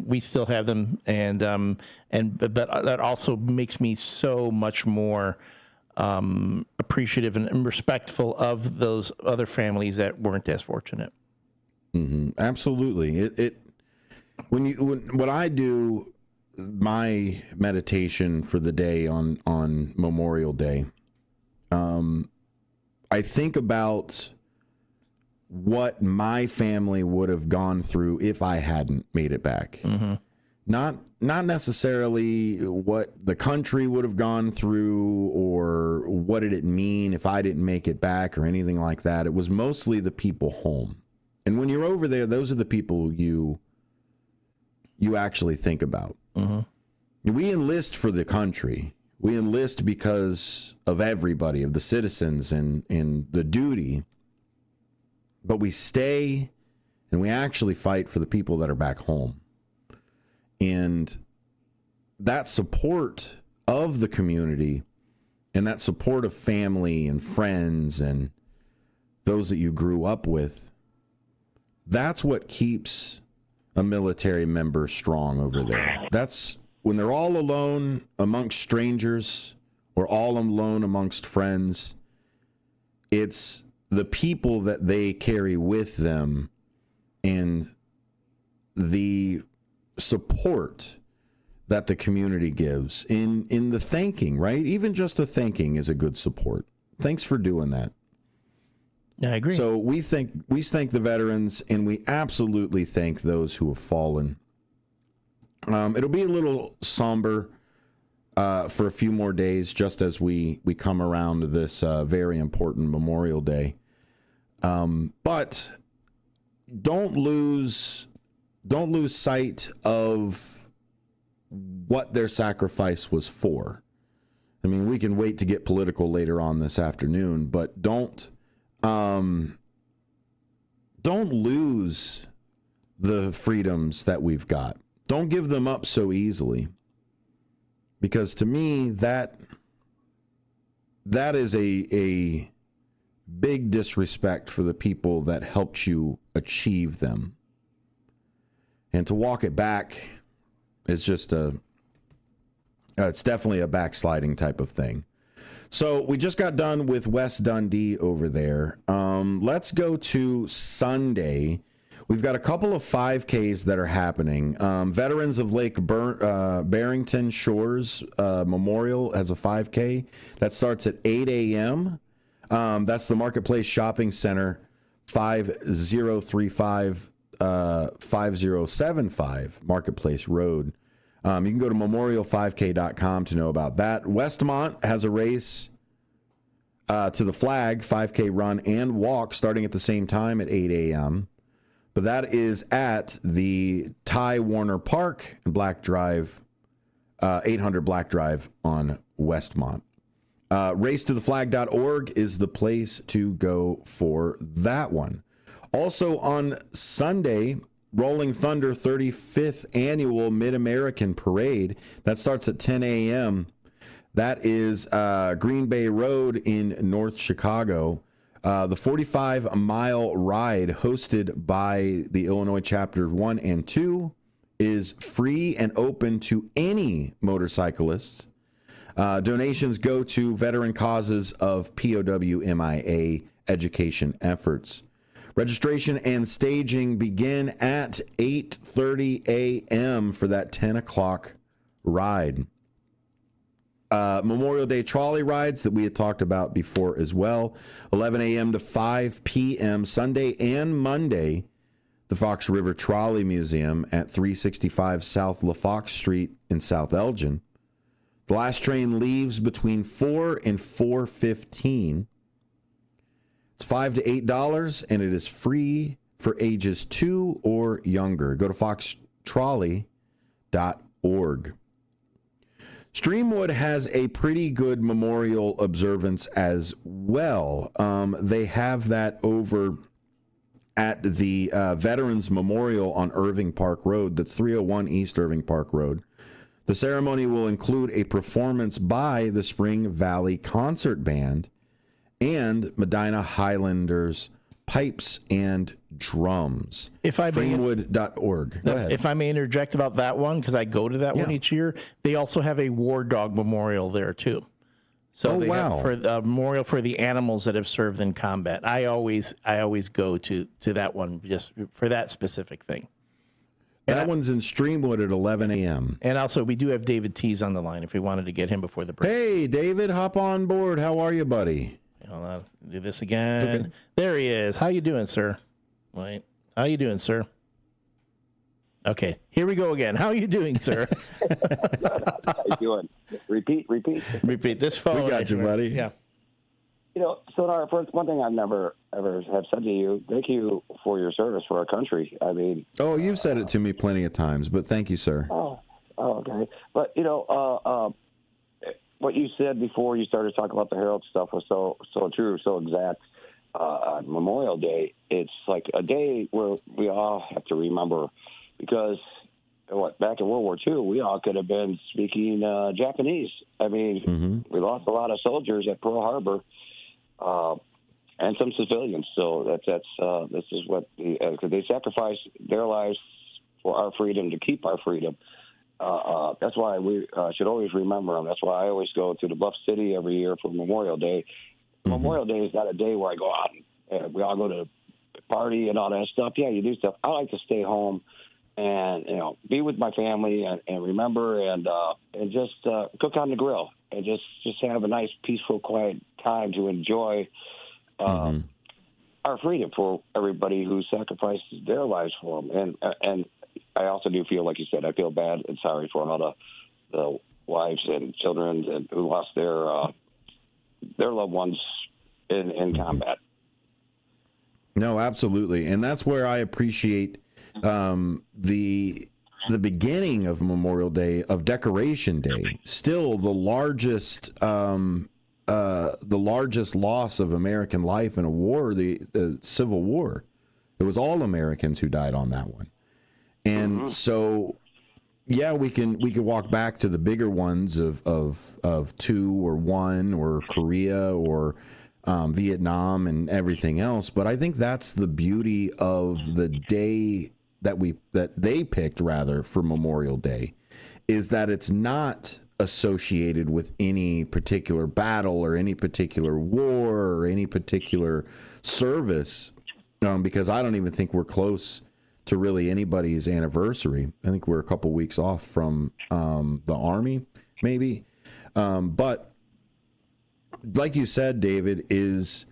we still have them, but that also makes me so much more appreciative and respectful of those other families that weren't as fortunate. Mm-hmm. Absolutely. When I do my meditation for the day on Memorial Day, I think about what my family would have gone through if I hadn't made it back. Mm-hmm. Not necessarily what the country would have gone through or what did it mean if I didn't make it back or anything like that. It was mostly the people home. And when you're over there, those are the people you actually think about. Mm-hmm. We enlist for the country. We enlist because of everybody, of the citizens and the duty. But we stay and we actually fight for the people that are back home. And that support of the community and that support of family and friends and those that you grew up with, that's what keeps a military member strong over there. That's when they're all alone amongst strangers or all alone amongst friends. It's the people that they carry with them and the support that the community gives in the thanking, right? Even just the thanking is a good support. Thanks for doing that. Yeah, I agree. So we thank the veterans, and we absolutely thank those who have fallen. It'll be a little somber for a few more days, just as we come around to this very important Memorial Day. But don't lose sight of what their sacrifice was for. I mean, we can wait to get political later on this afternoon, but don't lose the freedoms that we've got. Don't give them up so easily. Because to me, that is a big disrespect for the people that helped you achieve them. And to walk it back is just it's definitely a backsliding type of thing. So we just got done with West Dundee over there. Let's go to Sunday. We've got a couple of 5Ks that are happening. Veterans of Lake Barrington Shores Memorial has a 5K that starts at 8 a.m. That's the Marketplace Shopping Center, 5075 Marketplace Road. You can go to memorial5k.com to know about that. Westmont has a race to the flag, 5K run and walk starting at the same time at 8 a.m. But that is at the Ty Warner Park and Black Drive, 800 Black Drive on Westmont. Racetotheflag.org is the place to go for that one. Also on Sunday, Rolling Thunder 35th Annual Mid-American Parade. That starts at 10 a.m. That is Green Bay Road in North Chicago. The 45-mile ride hosted by the Illinois Chapter 1 and 2 is free and open to any motorcyclists. Donations go to veteran causes of POW MIA education efforts. Registration and staging begin at 8:30 a.m. for that 10 o'clock ride. Memorial Day trolley rides that we had talked about before as well. 11 a.m. to 5 p.m. Sunday and Monday. The Fox River Trolley Museum at 365 South LaFox Street in South Elgin. The last train leaves between 4 and 4:15. It's $5 to $8, and it is free for ages 2 or younger. Go to foxtrolley.org. Streamwood has a pretty good memorial observance as well. They have that over at the Veterans Memorial on Irving Park Road. That's 301 East Irving Park Road. The ceremony will include a performance by the Spring Valley Concert Band and Medina Highlanders Pipes and Drums. Streamwood.org. Go ahead. If I may interject about that one, because I go to that one each year, they also have a War Dog Memorial there too. So they have for a memorial for the animals that have served in combat. I always go to that one just for that specific thing. That one's in Streamwood at 11 a.m. And also, we do have David Tees on the line if we wanted to get him before the break. Hey, David, hop on board. How are you, buddy? Hold on. Do this again. Okay. There he is. How you doing, sir? Wait. How you doing, sir? Okay. Here we go again. How are you doing, sir? How you doing? Repeat. Repeat. This phone. We got you, buddy. Yeah. You know, Sonar, first, one thing I've never ever have said to you, thank you for your service for our country. I mean, you've said it to me plenty of times, but thank you, sir. Okay. But you know, what you said before you started talking about the Herald stuff was so true, so exact. On Memorial Day, it's like a day where we all have to remember, because back in World War II, we all could have been speaking Japanese. I mean, we lost a lot of soldiers at Pearl Harbor. And some civilians. So this is what because they sacrificed their lives for our freedom to keep our freedom. That's why we should always remember them. That's why I always go to the Bluff City every year for Memorial Day. Memorial Day is not a day where I go out and we all go to party and all that stuff. Yeah, you do stuff. I like to stay home and be with my family and remember and just cook on the grill and just have a nice, peaceful, quiet time to enjoy our freedom for everybody who sacrificed their lives for them. And I also do feel, like you said, I feel bad and sorry for all the wives and children who lost their loved ones in combat. No, absolutely. And that's where I appreciate the beginning of Memorial Day, of Decoration Day, still the largest loss of American life in a war, the Civil War. It was all Americans who died on that one. And so, yeah, we can walk back to the bigger ones of 2 or 1 or Korea or Vietnam and everything else. But I think that's the beauty of the day that they picked, rather, for Memorial Day, is that it's not associated with any particular battle or any particular war or any particular service, because I don't even think we're close to really anybody's anniversary. I think we're a couple weeks off from the Army, maybe. But like you said, David, it's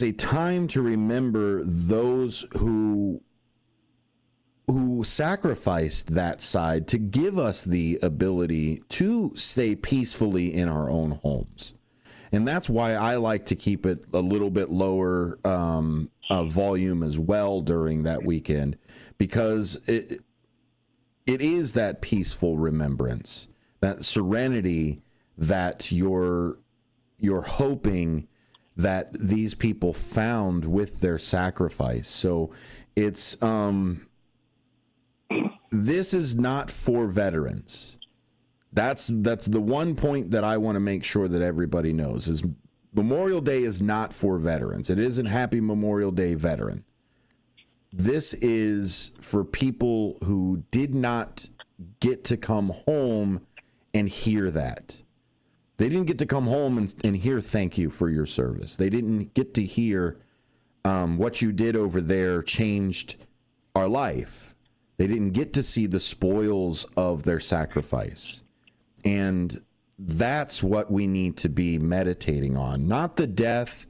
a time to remember those who sacrificed that side to give us the ability to stay peacefully in our own homes. And that's why I like to keep it a little bit lower volume as well during that weekend, because it is that peaceful remembrance, that serenity that you're hoping that these people found with their sacrifice. So it's this is not for veterans. That's the one point that I want to make sure that everybody knows, is Memorial Day is not for veterans. It isn't Happy Memorial Day, veteran. This is for people who did not get to come home and hear that. They didn't get to come home and hear thank you for your service. They didn't get to hear what you did over there changed our life. They didn't get to see the spoils of their sacrifice. And that's what we need to be meditating on. Not the death,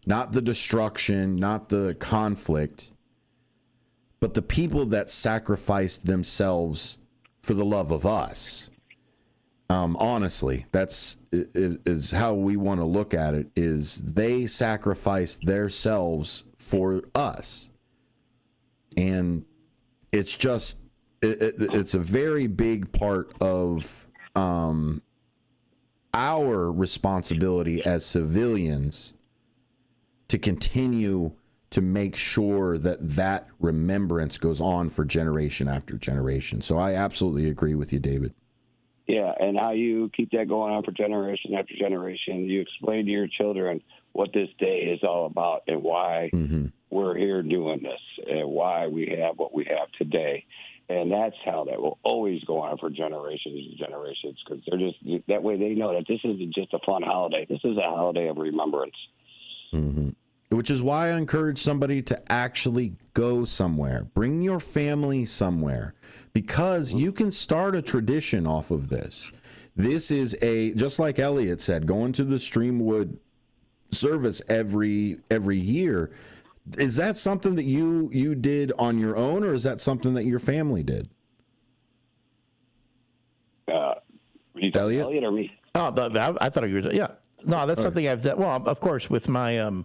not the destruction, not the conflict, but the people that sacrificed themselves for the love of us. Honestly, that's is how we want to look at it, is they sacrificed themselves for us. And it's just, it's a very big part of our responsibility as civilians to continue to make sure that remembrance goes on for generation after generation. So I absolutely agree with you, David. Yeah, and how you keep that going on for generation after generation. You explain to your children what this day is all about and why we're here doing this and why we have what we have today. And that's how that will always go on for generations and generations, because they're just, that way they know that this isn't just a fun holiday. This is a holiday of remembrance. Which is why I encourage somebody to actually go somewhere. Bring your family somewhere, because you can start a tradition off of this. This is just like Elliot said, going to the Streamwood service every year. Is that something that you did on your own, or is that something that your family did? Elliot or me? Oh, I thought you were. Yeah, no, that's something I've done. Well, of course, with my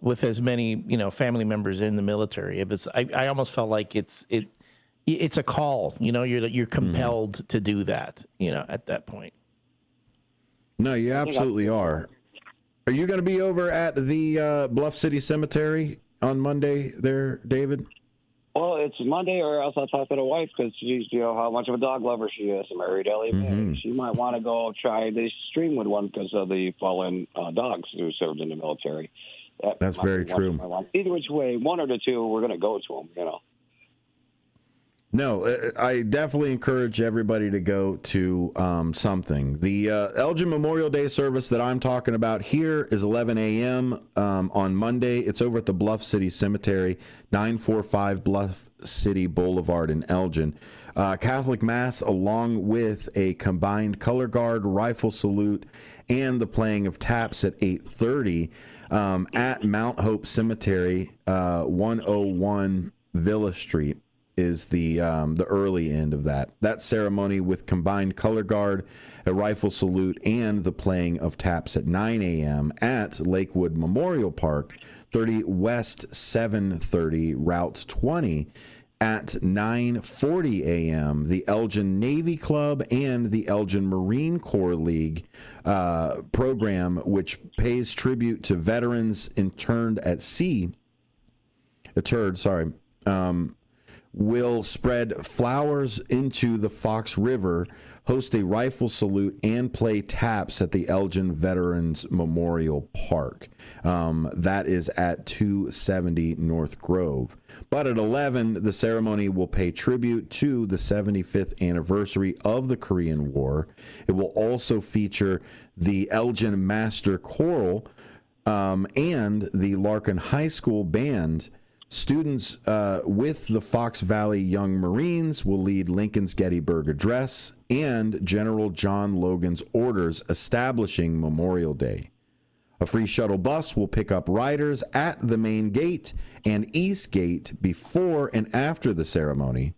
with as many family members in the military, I almost felt like it's a call. You're compelled to do that. At that point. No, you absolutely are. Are you going to be over at the Bluff City Cemetery on Monday there, David? Well, it's Monday, or else I'll talk to the wife, because she's, how much of a dog lover she is. Married Ellie Mae. She might want to go try the Streamwood one because of the fallen dogs who served in the military. That's very true. Either which way, one or the two, we're going to go to them, No, I definitely encourage everybody to go to something. The Elgin Memorial Day service that I'm talking about here is 11 a.m. On Monday. It's over at the Bluff City Cemetery, 945 Bluff City Boulevard in Elgin. Catholic Mass, along with a combined color guard, rifle salute, and the playing of taps at 8:30 at Mount Hope Cemetery, 101 Villa Street. Is the early end of that ceremony, with combined color guard, a rifle salute, and the playing of taps at 9 a.m. at Lakewood Memorial Park, 30 West 730 Route 20. At 9:40 a.m., the Elgin Navy Club and the Elgin Marine Corps League program, which pays tribute to veterans interned at sea, will spread flowers into the Fox River host a rifle salute and play taps at the Elgin Veterans Memorial Park. That is at 270 North Grove. But at 11, the ceremony will pay tribute to the 75th anniversary of the Korean War. It will also feature the Elgin Master Choral and the Larkin High School Band. Students with the Fox Valley Young Marines will lead Lincoln's Gettysburg Address and General John Logan's orders establishing Memorial Day. A free shuttle bus will pick up riders at the main gate and east gate before and after the ceremony.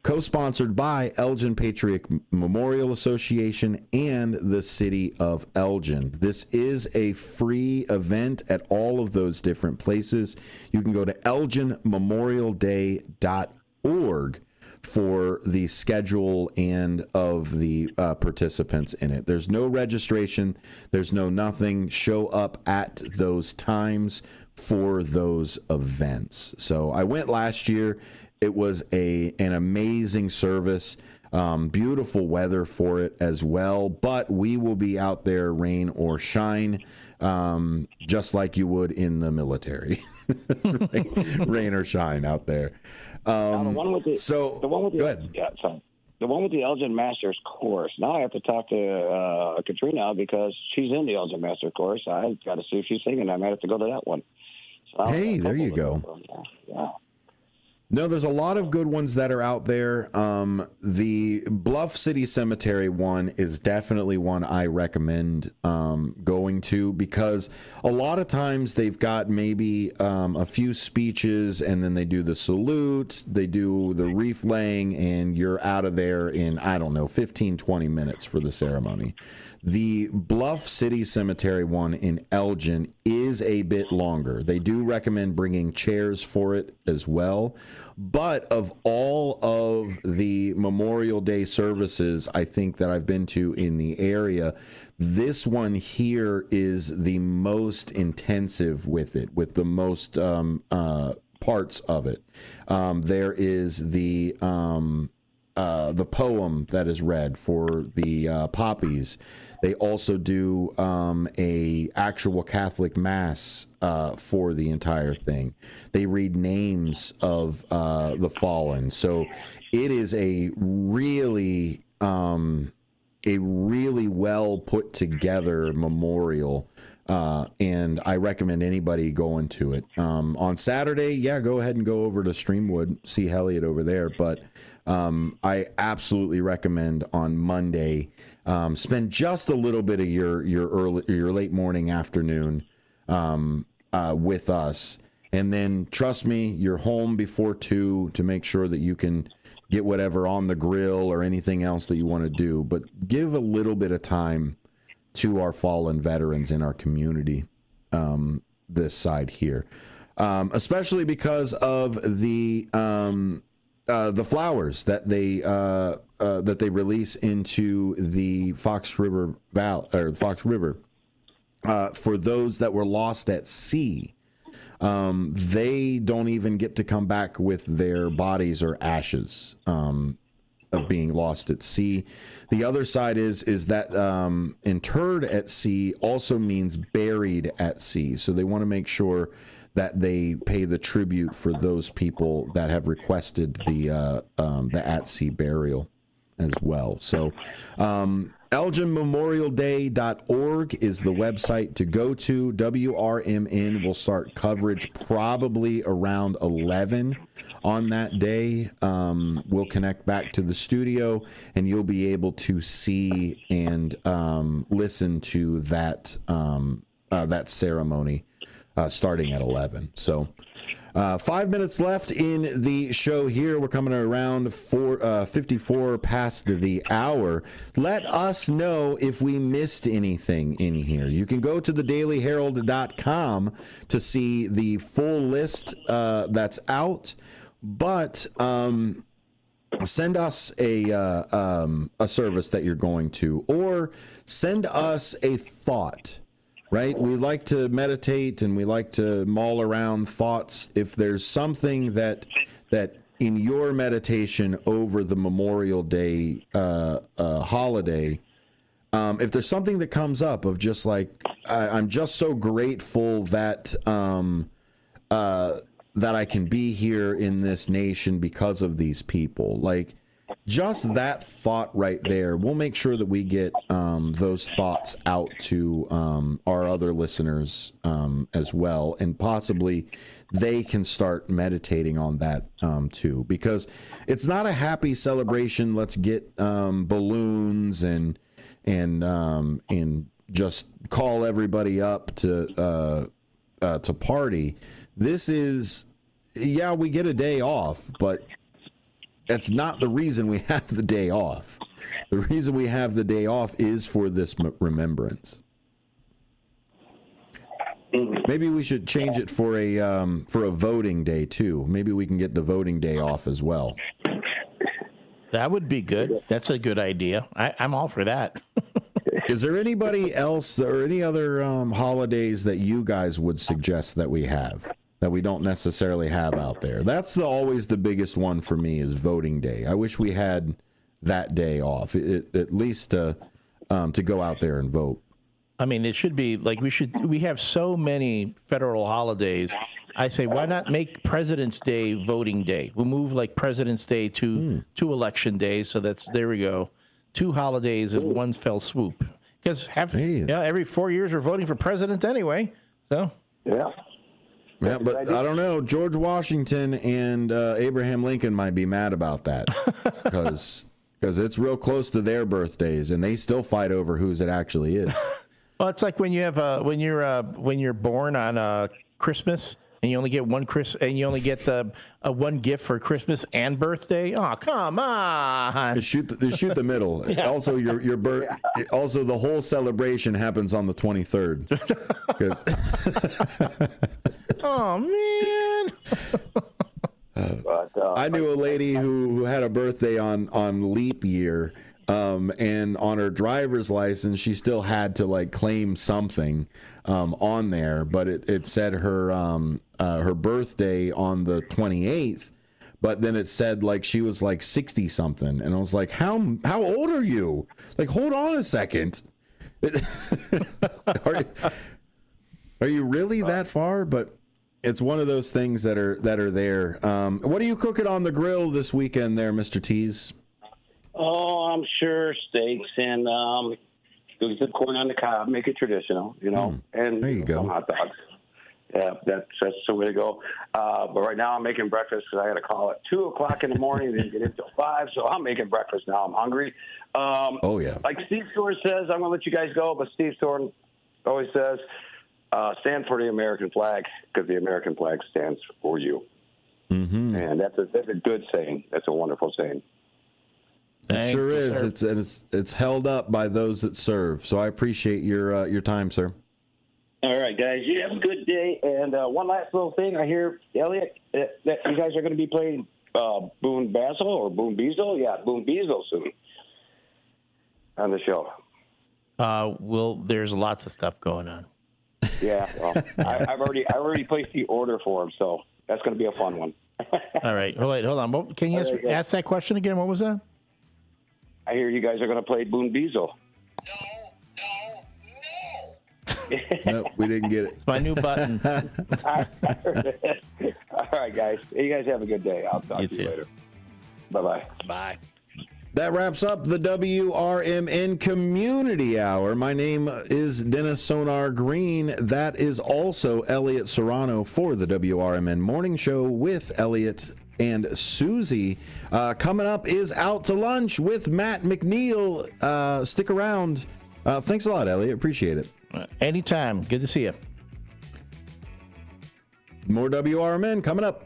Co-sponsored by Elgin Patriot Memorial Association and the City of Elgin. This is a free event at all of those different places. You can go to elginmemorialday.org for the schedule and of the participants in it. There's no registration. There's no nothing. Show up at those times for those events. So I went last year. It was an amazing service, beautiful weather for it as well, but we will be out there rain or shine, just like you would in the military. Rain or shine out there. The one with the Elgin Masters course. Now I have to talk to Katrina because she's in the Elgin Master course. I got to see if she's singing. I might have to go to that one. So hey, there you go. Yeah. No, there's a lot of good ones that are out there. The Bluff City Cemetery one is definitely one I recommend going to, because a lot of times they've got maybe a few speeches and then they do the salute, they do the wreath laying, and you're out of there in, 15, 20 minutes for the ceremony. The Bluff City Cemetery one in Elgin is a bit longer. They do recommend bringing chairs for it as well. But of all of the Memorial Day services I think that I've been to in the area, this one here is the most intensive with it, with the most parts of it. There is the poem that is read for the poppies. They also do a actual Catholic mass for the entire thing. They read names of the fallen. So it is a really well put together memorial. And I recommend anybody going to it. On Saturday, go ahead and go over to Streamwood, see Elliot over there. But I absolutely recommend on Monday, spend just a little bit of your late morning, afternoon with us. And then trust me, you're home before 2 to make sure that you can get whatever on the grill or anything else that you want to do. But give a little bit of time to our fallen veterans in our community, this side here, especially because of the flowers that they release into the Fox River Valley, or Fox River, for those that were lost at sea. They don't even get to come back with their bodies or ashes of being lost at sea. The other side is that interred at sea also means buried at sea. So they want to make sure that they pay the tribute for those people that have requested the at-sea burial as well. So ElginMemorialDay.org is the website to go to. WRMN will start coverage probably around 11 on that day. We'll connect back to the studio, and you'll be able to see and listen to that ceremony starting at 11. So 5 minutes left in the show here. We're coming around 54 past the hour. Let us know if we missed anything in here. You can go to thedailyherald.com to see the full list that's out, but send us a service that you're going to, or send us a thought. Right? We like to meditate and we like to mull around thoughts. If there's something that in your meditation over the Memorial Day holiday, if there's something that comes up of just like, I'm just so grateful that that I can be here in this nation because of these people, like just that thought right there, we'll make sure that we get those thoughts out to our other listeners as well, and possibly they can start meditating on that too, because it's not a happy celebration. Let's get balloons and just call everybody up to party. This is, yeah, we get a day off, but that's not the reason we have the day off. The reason we have the day off is for this remembrance. Maybe we should change it for a voting day too. Maybe we can get the voting day off as well. That would be good. That's a good idea. I'm all for that. Is there anybody else or any other holidays that you guys would suggest that we have, that we don't necessarily have out there? That's always the biggest one for me, is voting day. I wish we had that day off, at least to go out there and vote. I mean, it should be like we have so many federal holidays. I say, why not make President's Day voting day? We'll move like President's Day to election day. So there we go. 2 holidays in one fell swoop. Because every 4 years we're voting for president anyway. So yeah, but I don't know. George Washington and Abraham Lincoln might be mad about that because it's real close to their birthdays, and they still fight over whose it actually is. Well, it's like when you have when you're born on Christmas and you only get one one gift for Christmas and birthday. Oh, come on! Shoot the middle. Yeah. Also, your birth. Also, the whole celebration happens on the 23rd. Oh man! I knew a lady who had a birthday on leap year. And on her driver's license, she still had to like claim something on there, but it said her birthday on the 28th, but then it said like she was like 60 something, and I was like, how old are you? Like, hold on a second. Are you really that far? But it's one of those things that are there. What are you cooking on the grill this weekend there, Mr. Tease? Oh, I'm sure steaks and go get the corn on the cob, make it traditional, and there you go. Some hot dogs. Yeah, that's the way to go. But right now I'm making breakfast because I had a call at 2:00 in the morning, didn't get in until 5, so I'm making breakfast now. I'm hungry. Oh yeah. Like Steve Thorne says, I'm gonna let you guys go, but Steve Thorne always says, stand for the American flag, because the American flag stands for you. Mm-hmm. And that's a good saying. That's a wonderful saying. It sure is. It's held up by those that serve. So I appreciate your time, sir. All right, guys. You have a good day. And one last little thing. I hear, Elliot, that you guys are going to be playing Boone Basil or Boone Beazle? Yeah, Boone Beazle soon on the show. There's lots of stuff going on. Yeah. Well, I've already placed the order for him, so that's going to be a fun one. All right. Oh, wait, hold on. Can you ask that question again? What was that? I hear you guys are going to play Boone Beazle. No, we didn't get it. It's my new button. All right, guys. You guys have a good day. I'll talk to you later. Bye-bye. Bye. That wraps up the WRMN Community Hour. My name is Dennis Sonar Green. That is also Elliot Serrano for the WRMN Morning Show with Elliot and Susie. Coming up is Out to Lunch with Matt McNeil. Stick around. Thanks a lot, Elliot. Appreciate it. Anytime. Good to see you. More WRMN coming up.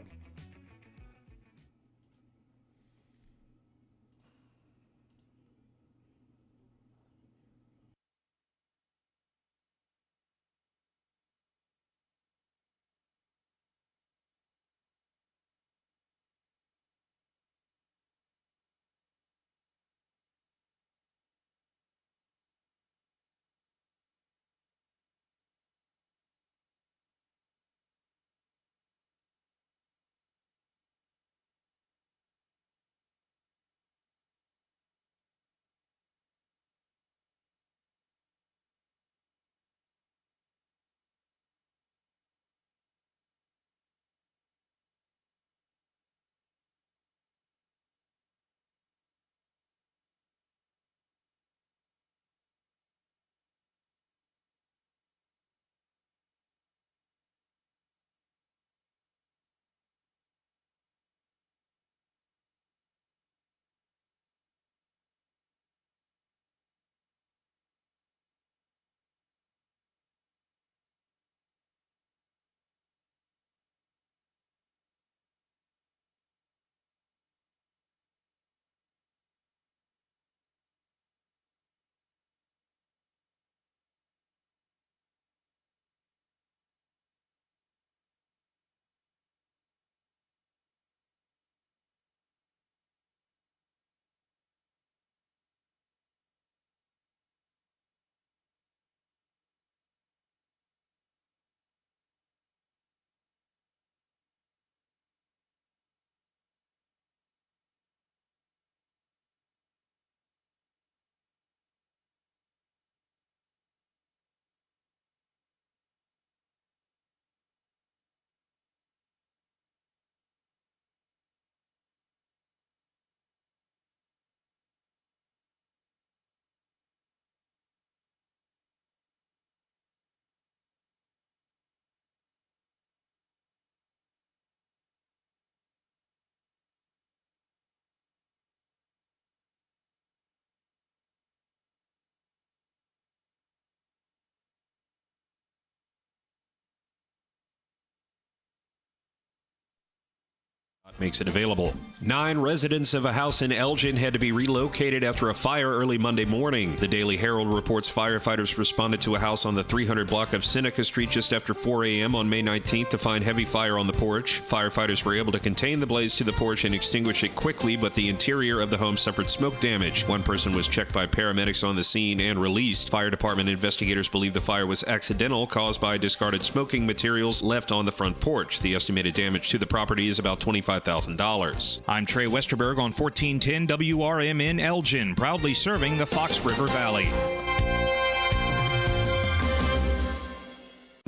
makes it available. 9 residents of a house in Elgin had to be relocated after a fire early Monday morning. The Daily Herald reports firefighters responded to a house on the 300 block of Seneca Street just after 4 a.m. on May 19th to find heavy fire on the porch. Firefighters were able to contain the blaze to the porch and extinguish it quickly, but the interior of the home suffered smoke damage. One person was checked by paramedics on the scene and released. Fire department investigators believe the fire was accidental, caused by discarded smoking materials left on the front porch. The estimated damage to the property is about $25,000. I'm Trey Westerberg on 1410 WRMN Elgin, proudly serving the Fox River Valley.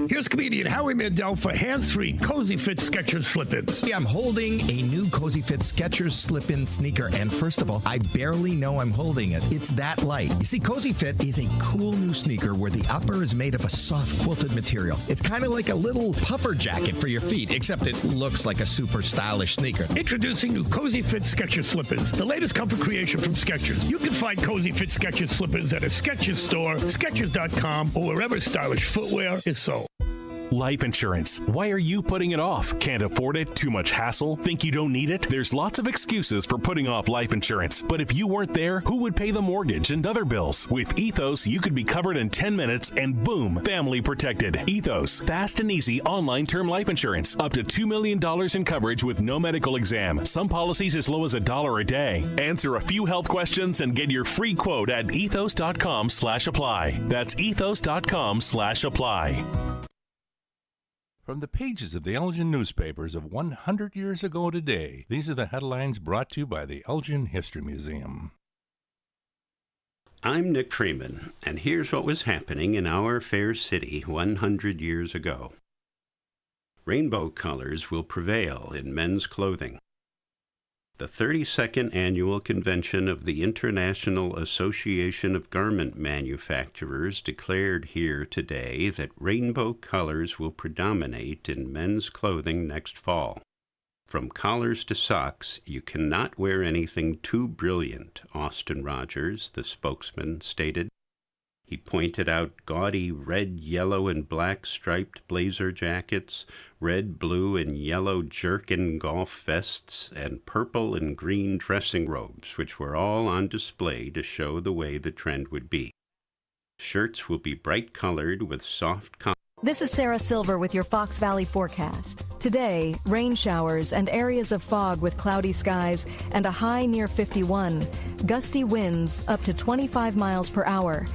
Here's comedian Howie Mandel for hands-free Cozy Fit Skechers slip-ins. Yeah, I'm holding a new Cozy Fit Skechers slip-in sneaker, and first of all, I barely know I'm holding it. It's that light. You see, Cozy Fit is a cool new sneaker where the upper is made of a soft quilted material. It's kind of like a little puffer jacket for your feet, except it looks like a super stylish sneaker. Introducing new Cozy Fit Skechers slip-ins, the latest comfort creation from Skechers. You can find Cozy Fit Skechers slip-ins at a Skechers store, Skechers.com, or wherever stylish footwear is sold. Life insurance. Why are you putting it off? Can't afford it? Too much hassle? Think you don't need it? There's lots of excuses for putting off life insurance. But if you weren't there, who would pay the mortgage and other bills? With Ethos, you could be covered in 10 minutes and boom, family protected. Ethos, fast and easy online term life insurance. Up to $2 million in coverage with no medical exam. Some policies as low as $1 a day. Answer a few health questions and get your free quote at ethos.com/apply. That's ethos.com/apply. From the pages of the Elgin newspapers of 100 years ago today, these are the headlines brought to you by the Elgin History Museum. I'm Nick Freeman, and here's what was happening in our fair city 100 years ago. Rainbow colors will prevail in men's clothing. The 32nd Annual Convention of the International Association of Garment Manufacturers declared here today that rainbow colors will predominate in men's clothing next fall. From collars to socks, you cannot wear anything too brilliant, Austin Rogers, the spokesman, stated. He pointed out gaudy red, yellow, and black striped blazer jackets, red, blue, and yellow jerkin golf vests, and purple and green dressing robes, which were all on display to show the way the trend would be. Shirts will be bright colored with soft cotton. This is Sarah Silver with your Fox Valley forecast. Today, rain showers and areas of fog with cloudy skies and a high near 51. Gusty winds up to 25 miles per hour.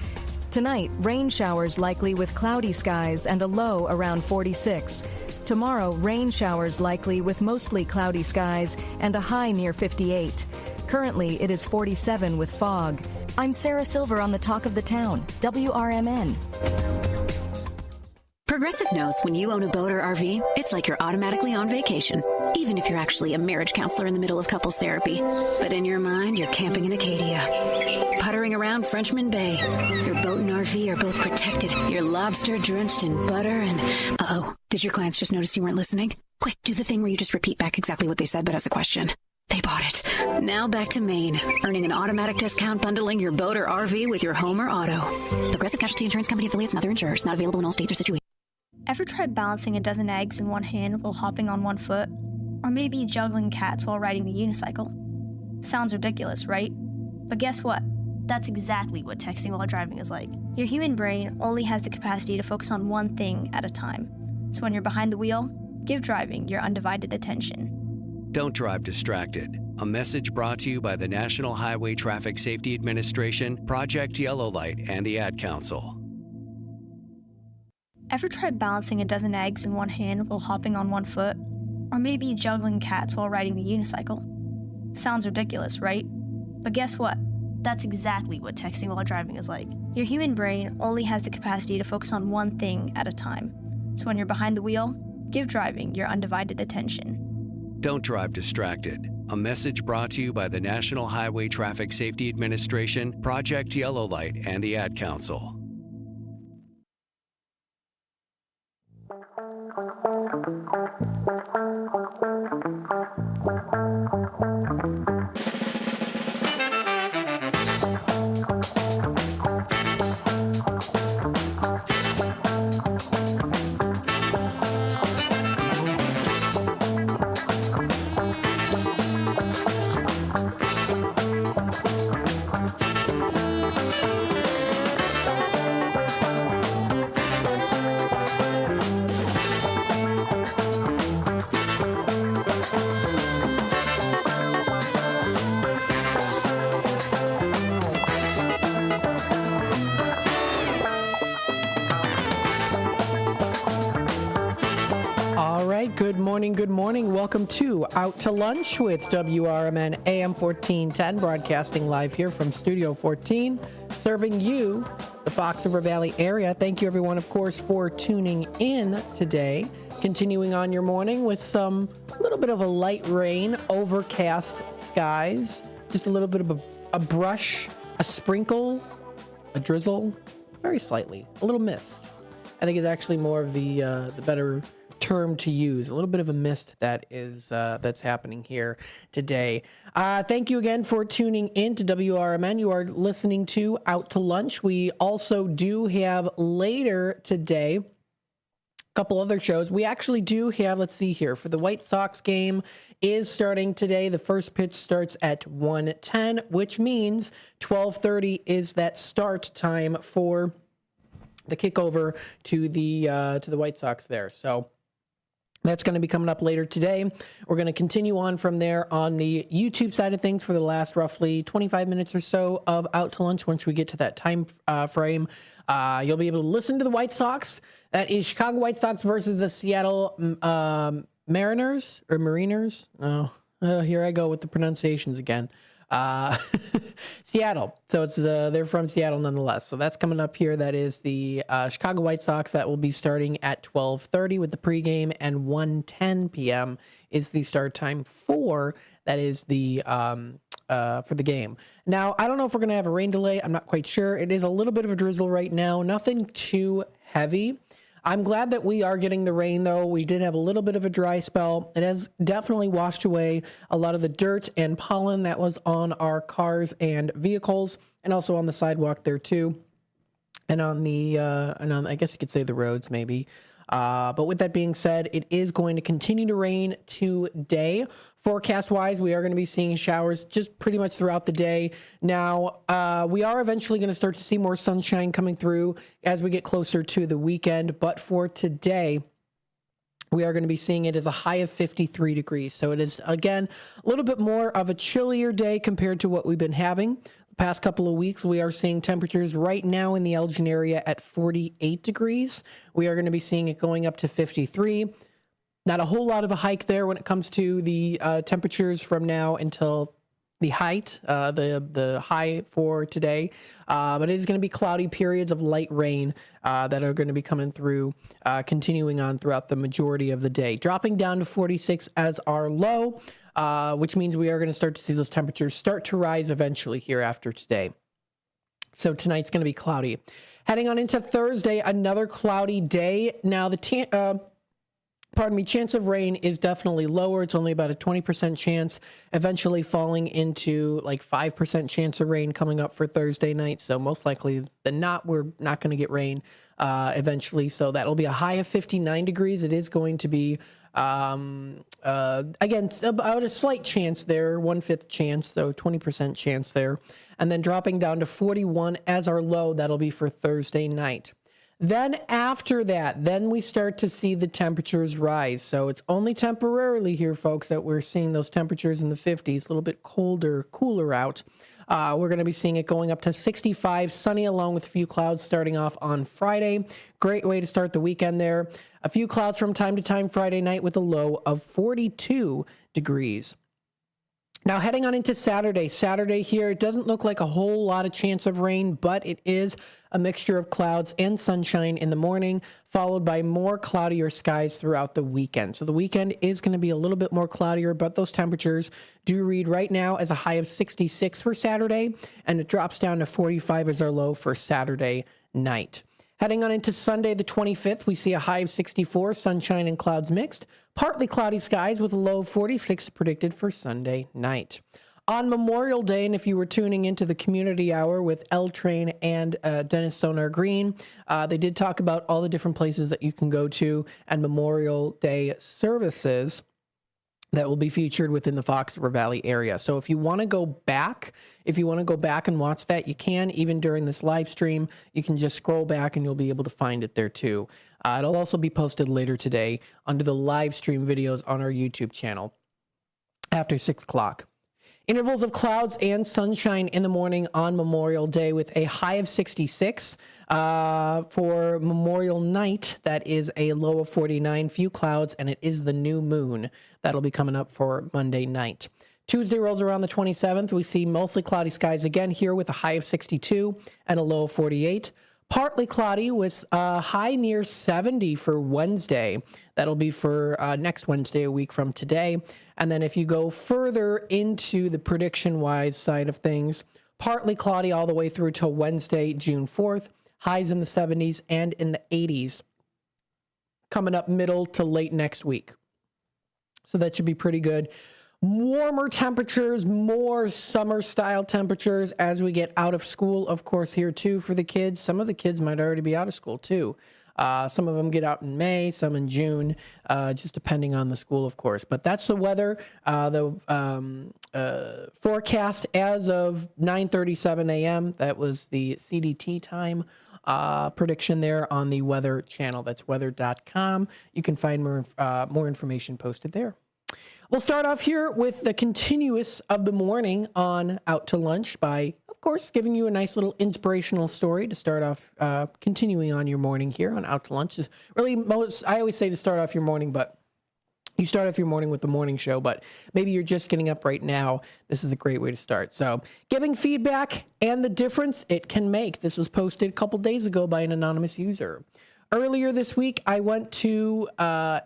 Tonight, rain showers likely with cloudy skies and a low around 46. Tomorrow, rain showers likely with mostly cloudy skies and a high near 58. Currently, it is 47 with fog. I'm Sarah Silver on the Talk of the Town, WRMN. Progressive knows when you own a boat or RV, it's like you're automatically on vacation, even if you're actually a marriage counselor in the middle of couples therapy. But in your mind, you're camping in Acadia. Puttering around Frenchman Bay. Your boat and RV are both protected. You're lobster drenched in butter and... Uh-oh. Did your clients just notice you weren't listening? Quick, do the thing where you just repeat back exactly what they said, but as a question. They bought it. Now back to Maine. Earning an automatic discount bundling your boat or RV with your home or auto. Progressive Casualty Insurance Company affiliates and other insurers. Not available in all states or situations. Ever tried balancing a dozen eggs in one hand while hopping on one foot? Or maybe juggling cats while riding the unicycle? Sounds ridiculous, right? But guess what? That's exactly what texting while driving is like. Your human brain only has the capacity to focus on one thing at a time. So when you're behind the wheel, give driving your undivided attention. Don't drive distracted. A message brought to you by the National Highway Traffic Safety Administration, Project Yellow Light, and the Ad Council. Ever tried balancing a dozen eggs in one hand while hopping on one foot? Or maybe juggling cats while riding the unicycle? Sounds ridiculous, right? But guess what? That's exactly what texting while driving is like. Your human brain only has the capacity to focus on one thing at a time. So when you're behind the wheel, give driving your undivided attention. Don't drive distracted. A message brought to you by the National Highway Traffic Safety Administration, Project Yellow Light, and the Ad Council. right, good morning, good morning. Welcome to Out to Lunch with WRMN AM 1410, broadcasting live here from Studio 14, serving you, the Fox River Valley area. Thank you, everyone, of course, for tuning in today. Continuing on your morning with a little bit of a light rain, overcast skies, just a little bit of a brush, a sprinkle, a drizzle, very slightly, a little mist. I think is actually more of the better term to use. A little bit of a mist that's happening here today. Thank you again for tuning in to WRMN. You are listening to Out to Lunch. We also do have later today a couple other shows. We actually do have, let's see here, for the White Sox game is starting today. The first pitch starts at 1:10, which means 12:30 is that start time for the kickover to the White Sox there. So that's going to be coming up later today. We're going to continue on from there on the YouTube side of things for the last roughly 25 minutes or so of Out to Lunch. Once we get to that time frame, you'll be able to listen to the White Sox. That is Chicago White Sox versus the Seattle Mariners or Mariners. Oh, here I go with the pronunciations again. Seattle. So it's they're from Seattle nonetheless. So that's coming up here. That is the Chicago White Sox. That will be starting at 12:30 with the pregame, and 1:10 p.m. is the start time for that is the for the game. Now, I don't know if we're going to have a rain delay. I'm not quite sure. It is a little bit of a drizzle right now. Nothing too heavy. I'm glad that we are getting the rain, though. We did have a little bit of a dry spell. It has definitely washed away a lot of the dirt and pollen that was on our cars and vehicles, and also on the sidewalk there too, and on the I guess you could say the roads maybe. But with that being said, it is going to continue to rain today. Forecast-wise, we are going to be seeing showers just pretty much throughout the day. Now, we are eventually going to start to see more sunshine coming through as we get closer to the weekend. But for today, we are going to be seeing it as a high of 53 degrees. So it is, again, a little bit more of a chillier day compared to what we've been having. Past couple of weeks, we are seeing temperatures right now in the Elgin area at 48 degrees. We are going to be seeing it going up to 53. Not a whole lot of a hike there when it comes to the temperatures from now until the height, the high for today. But it is going to be cloudy periods of light rain that are going to be coming through, continuing on throughout the majority of the day. Dropping down to 46 as our low. Which means we are going to start to see those temperatures start to rise eventually here after today. So tonight's going to be cloudy. Heading on into Thursday, another cloudy day. Now, chance of rain is definitely lower. It's only about a 20% chance, eventually falling into like 5% chance of rain coming up for Thursday night. So most likely than not, we're not going to get rain eventually. So that'll be a high of 59 degrees. It is going to be again, about a slight chance there, 1/5 chance, so 20% chance there. And then dropping down to 41 as our low, that'll be for Thursday night. Then after that, then we start to see the temperatures rise. So it's only temporarily here, folks, that we're seeing those temperatures in the 50s, a little bit colder, cooler out. We're going to be seeing it going up to 65, sunny along with a few clouds starting off on Friday. Great way to start the weekend there. A few clouds from time to time Friday night with a low of 42 degrees. Now, heading on into Saturday. Saturday here, it doesn't look like a whole lot of chance of rain, but it is a mixture of clouds and sunshine in the morning, followed by more cloudier skies throughout the weekend. So the weekend is going to be a little bit more cloudier, but those temperatures do read right now as a high of 66 for Saturday, and it drops down to 45 as our low for Saturday night. Heading on into Sunday, the 25th, we see a high of 64, sunshine and clouds mixed. Partly cloudy skies with a low of 46 predicted for Sunday night. On Memorial Day, and if you were tuning into the community hour with L Train and Dennis Sonar Green, they did talk about all the different places that you can go to and Memorial Day services that will be featured within the Fox River Valley area. So if you want to go back and watch that, you can. Even during this live stream, you can just scroll back and you'll be able to find it there too. It'll also be posted later today under the live stream videos on our YouTube channel after 6 o'clock. Intervals of clouds and sunshine in the morning on Memorial Day with a high of 66. For Memorial night, that is a low of 49, few clouds, and it is the new moon. That'll be coming up for Monday night. Tuesday rolls around the 27th. We see mostly cloudy skies again here with a high of 62 and a low of 48. Partly cloudy with a high near 70 for Wednesday. That'll be for next Wednesday, a week from today. And then if you go further into the prediction-wise side of things, partly cloudy all the way through till Wednesday, June 4th. Highs in the 70s and in the 80s coming up middle to late next week. So that should be pretty good. Warmer temperatures, more summer-style temperatures as we get out of school, of course, here too for the kids. Some of the kids might already be out of school too. Some of them get out in May, some in June, just depending on the school, of course. But that's the weather. The forecast as of 9:37 a.m., that was the CDT time prediction there on the Weather channel. That's weather.com. You can find more information posted there. We'll start off here with the continuous of the morning on Out to Lunch by, of course, giving you a nice little inspirational story to start off, continuing on your morning here on Out to Lunch. Is really I always say to start off your morning, but you start off your morning with the morning show, but maybe you're just getting up right now. This is a great way to start. So giving feedback and the difference it can make. This was posted a couple days ago by an anonymous user. Earlier this week, I was at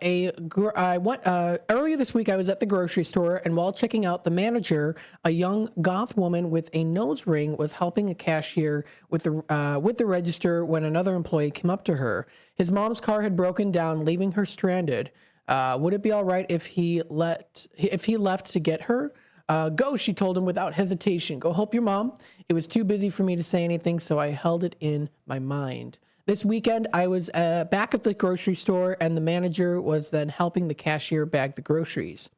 the grocery store, and while checking out, the manager, a young goth woman with a nose ring, was helping a cashier with the register when another employee came up to her. His mom's car had broken down, leaving her stranded. Would it be all right if he left to get her? Go, she told him without hesitation. Go help your mom. It was too busy for me to say anything, so I held it in my mind. This weekend, I was back at the grocery store, and the manager was then helping the cashier bag the groceries.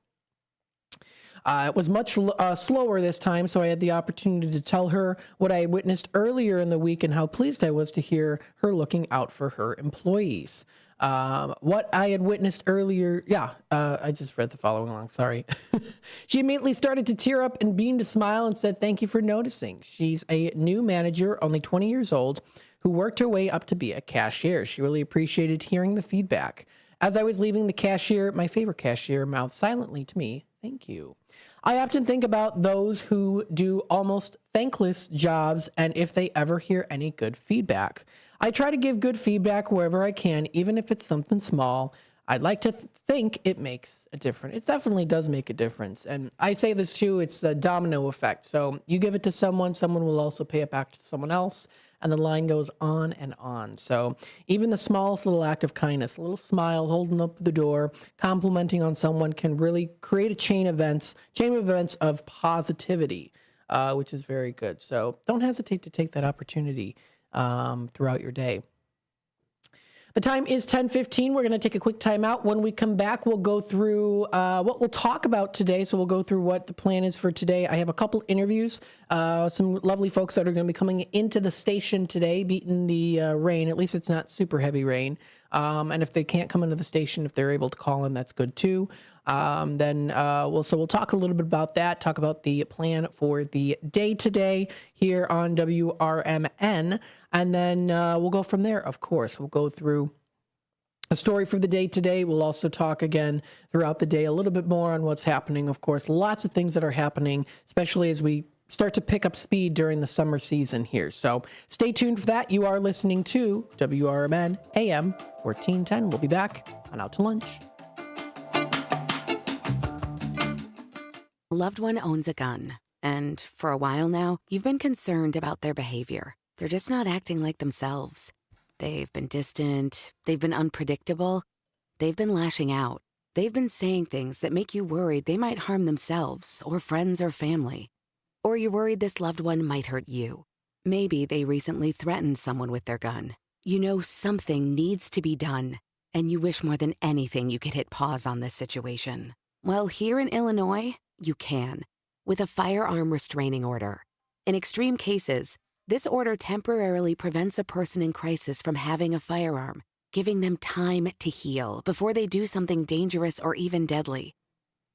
It was much slower this time, so I had the opportunity to tell her what I had witnessed earlier in the week and how pleased I was to hear her looking out for her employees. What I had witnessed earlier, I just read the following along, sorry. She immediately started to tear up and beamed a smile and said, "Thank you for noticing." She's a new manager, only 20 years old, who worked her way up to be a cashier. She really appreciated hearing the feedback. As I was leaving the cashier, my favorite cashier, mouthed silently to me, "Thank you." I often think about those who do almost thankless jobs and if they ever hear any good feedback. I try to give good feedback wherever I can, even if it's something small. I'd like to think it makes a difference. It definitely does make a difference. And I say this too, it's a domino effect. So you give it to someone, someone will also pay it back to someone else. And the line goes on and on. So even the smallest little act of kindness, a little smile, holding up the door, complimenting on someone can really create a chain of events of positivity, which is very good. So don't hesitate to take that opportunity throughout your day. The time is 10:15. We're going to take a quick time out. When we come back, we'll go through what we'll talk about today. So we'll go through what the plan is for today. I have a couple interviews, some lovely folks that are going to be coming into the station today, beating the rain. At least it's not super heavy rain. And if they can't come into the station, if they're able to call in, that's good too. Then we'll talk a little bit about that, talk about the plan for the day today here on WRMN, and then we'll go from there, of course. We'll go through a story for the day today. We'll also talk again throughout the day a little bit more on what's happening, of course. Lots of things that are happening, especially as we start to pick up speed during the summer season here. So stay tuned for that. You are listening to WRMN AM 1410. We'll be back on Out to Lunch. A loved one owns a gun, and for a while now, you've been concerned about their behavior. They're just not acting like themselves. They've been distant, they've been unpredictable, they've been lashing out. They've been saying things that make you worried they might harm themselves or friends or family. Or you're worried this loved one might hurt you. Maybe they recently threatened someone with their gun. You know something needs to be done, and you wish more than anything you could hit pause on this situation. Well, here in Illinois, you can, with a firearm restraining order. In extreme cases, this order temporarily prevents a person in crisis from having a firearm, giving them time to heal before they do something dangerous or even deadly.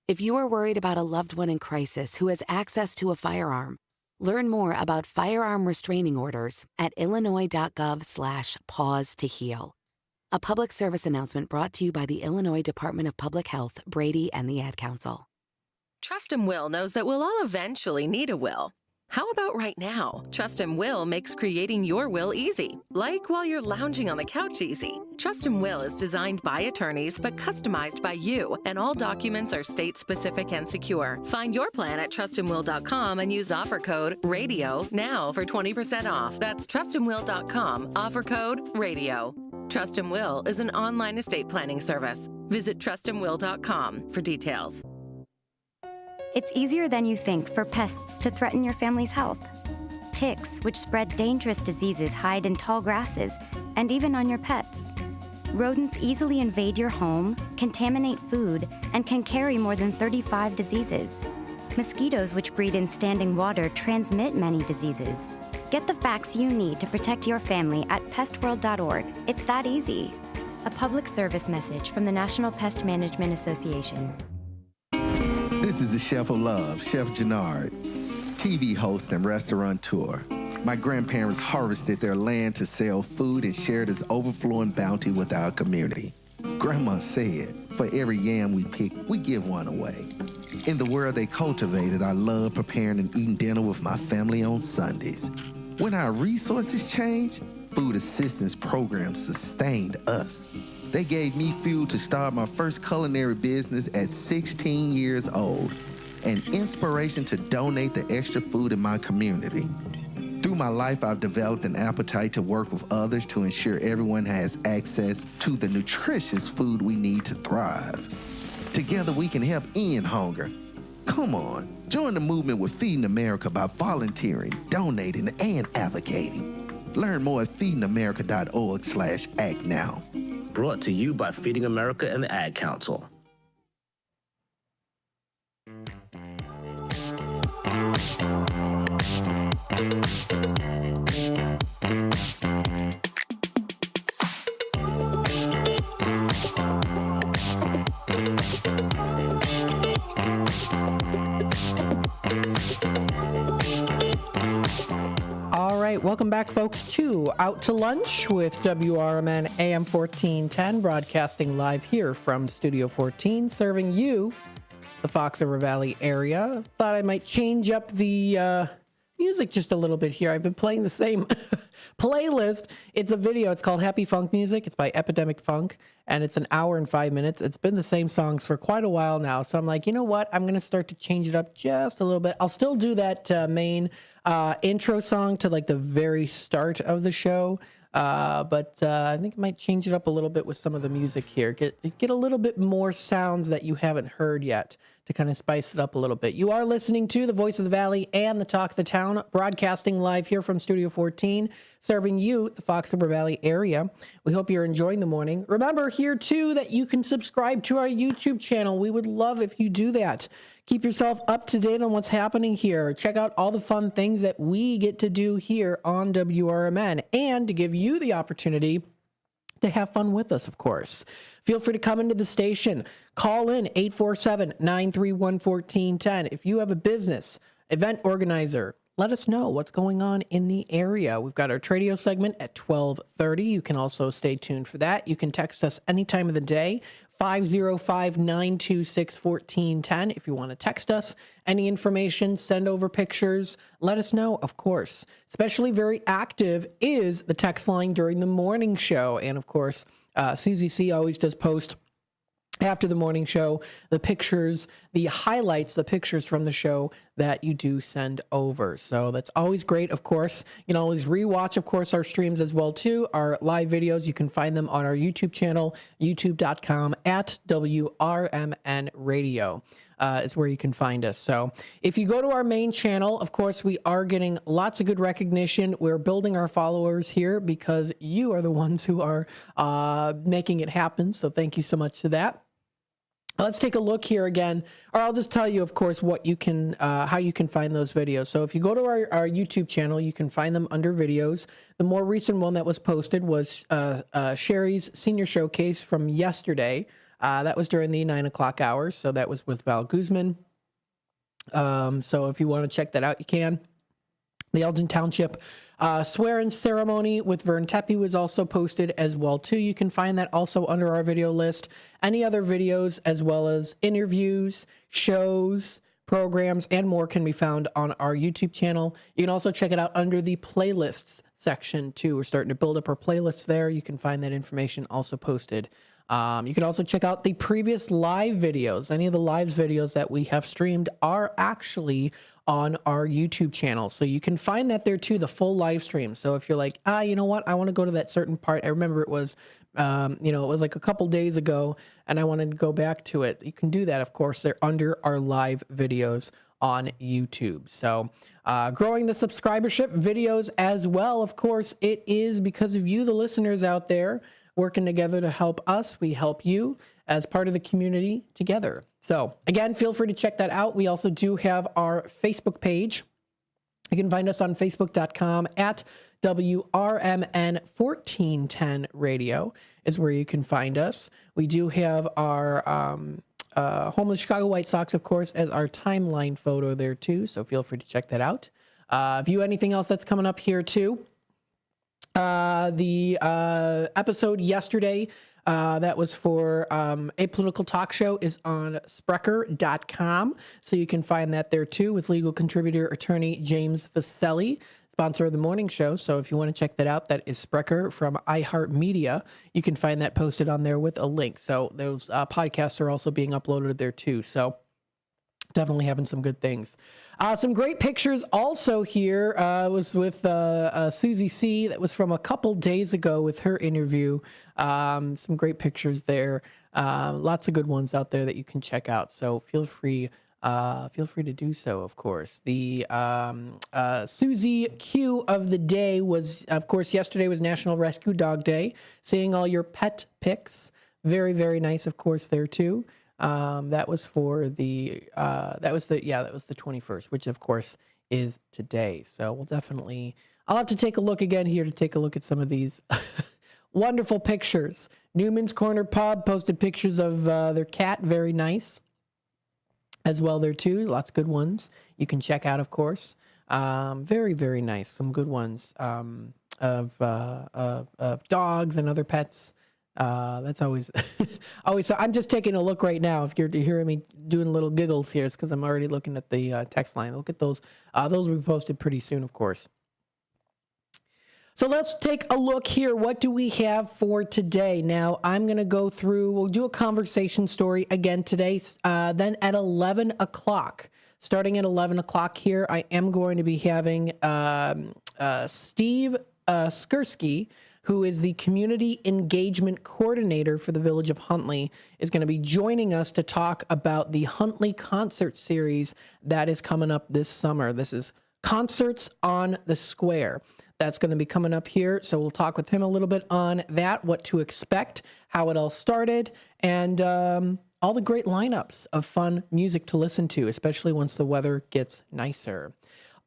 If you are worried about a loved one in crisis who has access to a firearm, learn more about firearm restraining orders at illinois.gov/pause to heal. A public service announcement brought to you by the Illinois Department of Public Health, Brady, and the Ad Council. Trust and Will knows that we'll all eventually need a will. How about right now? Trust and Will makes creating your will easy, like while you're lounging on the couch easy. Trust and Will is designed by attorneys but customized by you, and all documents are state-specific and secure. Find your plan at trustandwill.com and use offer code RADIO now for 20% off. That's trustandwill.com, offer code RADIO. Trust and Will is an online estate planning service. Visit trustandwill.com for details. It's easier than you think for pests to threaten your family's health. Ticks, which spread dangerous diseases, hide in tall grasses and even on your pets. Rodents easily invade your home, contaminate food, and can carry more than 35 diseases. Mosquitoes, which breed in standing water, transmit many diseases. Get the facts you need to protect your family at pestworld.org. It's that easy. A public service message from the National Pest Management Association. This is the Chef of Love, Chef Jannard, TV host and restaurateur. My grandparents harvested their land to sell food and share this overflowing bounty with our community. Grandma said, for every yam we pick, we give one away. In the world they cultivated, I love preparing and eating dinner with my family on Sundays. When our resources changed, food assistance programs sustained us. They gave me fuel to start my first culinary business at 16 years old, and inspiration to donate the extra food in my community. Through my life, I've developed an appetite to work with others to ensure everyone has access to the nutritious food we need to thrive. Together, we can help end hunger. Come on, join the movement with Feeding America by volunteering, donating, and advocating. Learn more at feedingamerica.org/act now. Brought to you by Feeding America and the Ad Council. Welcome back, folks, to Out to Lunch with WRMN AM 1410, broadcasting live here from Studio 14, serving you, the Fox River Valley area. Thought I might change up the music just a little bit here. I've been playing the same playlist. It's a video. It's called Happy Funk Music. It's by Epidemic Funk, and it's an hour and 5 minutes. It's been the same songs for quite a while now, so I'm like, you know what? I'm going to start to change it up just a little bit. I'll still do that main intro song to like the very start of the show, but I think I might change it up a little bit with some of the music here. Get a little bit more sounds that you haven't heard yet to kind of spice it up a little bit. You are listening to the Voice of the Valley and the Talk of the Town, broadcasting live here from Studio 14, serving you, the Fox River Valley area. We hope you're enjoying the morning. Remember here, too, that you can subscribe to our YouTube channel. We would love if you do that. Keep yourself up to date on what's happening here. Check out all the fun things that we get to do here on WRMN, and to give you the opportunity to have fun with us, of course. Feel free to come into the station. Call in 847-931-1410. If you have a business, event organizer, let us know what's going on in the area. We've got our Tradio segment at 12:30. You can also stay tuned for that. You can text us any time of the day, 505-926-1410. If you want to text us any information, send over pictures, let us know, of course. Especially very active is the text line during the morning show. And of course, Susie C always does post after the morning show the pictures, the highlights, the pictures from the show that you do send over. So that's always great, of course. You can always rewatch, of course, our streams as well, too. Our live videos, you can find them on our YouTube channel, youtube.com @WRMN Radio. Is where you can find us. So if you go to our main channel, of course, we are getting lots of good recognition. We're building our followers here because you are the ones who are making it happen. So thank you so much for that. Let's take a look here again, or I'll just tell you, of course, what you can, how you can find those videos. So if you go to our YouTube channel, you can find them under videos. The more recent one that was posted was Sherry's senior showcase from yesterday. That was during the 9 o'clock hours. So that was with Val Guzman. So if you want to check that out, you can. The Elgin Township swearing ceremony with Vern Tepe was also posted as well, too. You can find that also under our video list. Any other videos, as well as interviews, shows, programs, and more can be found on our YouTube channel. You can also check it out under the playlists section, too. We're starting to build up our playlists there. You can find that information also posted. You can also check out the previous live videos. Any of the live videos that we have streamed are actually on our YouTube channel. So you can find that there too, the full live stream. So if you're like, you know what, I want to go to that certain part. I remember it was, it was like a couple days ago and I wanted to go back to it. You can do that. Of course, they're under our live videos on YouTube. So growing the subscribership videos as well. Of course, it is because of you, the listeners out there, working together to help us. We help you as part of the community together. So again, feel free to check that out. We also do have our Facebook page. You can find us on facebook.com at WRMN 1410 radio is where you can find us. We do have our home of the Chicago White Sox, of course, as our timeline photo there too. So feel free to check that out. View anything else that's coming up here too. The episode yesterday that was for a political talk show is on Sprecher.com. So you can find that there too with legal contributor attorney James Vaselli, sponsor of the morning show. So if you want to check that out, that is Sprecher from iHeartMedia. You can find that posted on there with a link. So those podcasts are also being uploaded there too. So definitely having some good things. Some great pictures also here was with Susie C. That was from a couple days ago with her interview. Some great pictures there. Lots of good ones out there that you can check out. So feel free to do so, of course. The Susie Q of the day was, of course, yesterday was National Rescue Dog Day. Seeing all your pet pics. Very, very nice, of course, there too. That was for the 21st, which of course is today. So I'll have to take a look again here to take a look at some of these wonderful pictures. Newman's Corner Pub posted pictures of their cat. Very nice as well there too. Lots of good ones you can check out, of course. Very, very nice. Some good ones of dogs and other pets. That's always, so I'm just taking a look right now. If you're hearing me doing little giggles here, it's because I'm already looking at the text line. Look at those. Those will be posted pretty soon, of course. So let's take a look here. What do we have for today? Now, I'm going to go through, we'll do a conversation story again today. Then at 11 o'clock, starting at 11 o'clock here, I am going to be having Steve Skursky, who is the Community Engagement Coordinator for the Village of Huntley, is going to be joining us to talk about the Huntley Concert Series that is coming up this summer. This is Concerts on the Square. That's going to be coming up here, so we'll talk with him a little bit on that, what to expect, how it all started, and all the great lineups of fun music to listen to, especially once the weather gets nicer.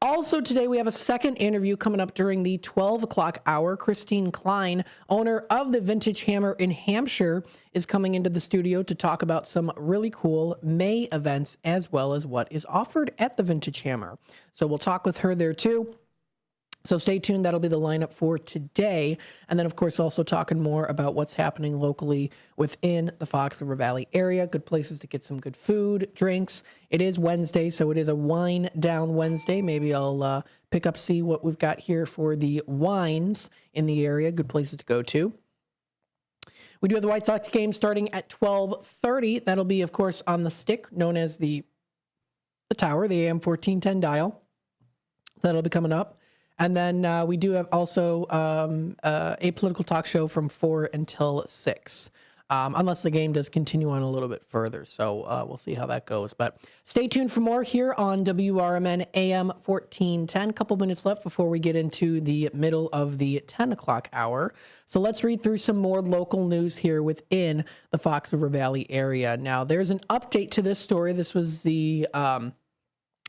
Also today, we have a second interview coming up during the 12 o'clock hour. Christine Klein, owner of the Vintage Hammer in Hampshire, is coming into the studio to talk about some really cool May events as well as what is offered at the Vintage Hammer. So we'll talk with her there too. So stay tuned. That'll be the lineup for today. And then, of course, also talking more about what's happening locally within the Fox River Valley area. Good places to get some good food, drinks. It is Wednesday, so it is a wine down Wednesday. Maybe I'll see what we've got here for the wines in the area. Good places to go to. We do have the White Sox game starting at 12:30. That'll be, of course, on the stick known as the tower, the AM 1410 dial. That'll be coming up. And then we do have also a political talk show from 4 until 6, unless the game does continue on a little bit further. So we'll see how that goes. But stay tuned for more here on WRMN AM 1410. A couple minutes left before we get into the middle of the 10 o'clock hour. So let's read through some more local news here within the Fox River Valley area. Now, there's an update to this story. This was the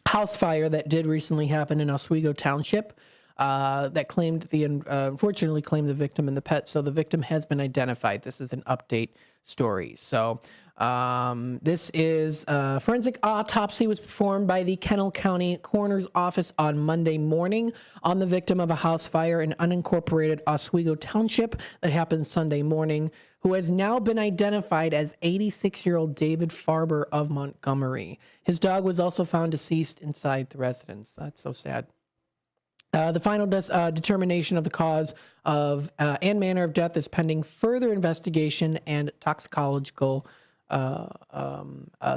house fire that did recently happen in Oswego Township. that unfortunately claimed the victim and the pet. So the victim has been identified. This is an update story. So this is forensic autopsy was performed by the Kennel County Coroner's Office on Monday morning on the victim of a house fire in unincorporated Oswego Township that happened Sunday morning, who has now been identified as 86-year-old David Farber of Montgomery. His dog was also found deceased inside the residence. That's so sad. The final determination of the cause of and manner of death is pending further investigation and toxicological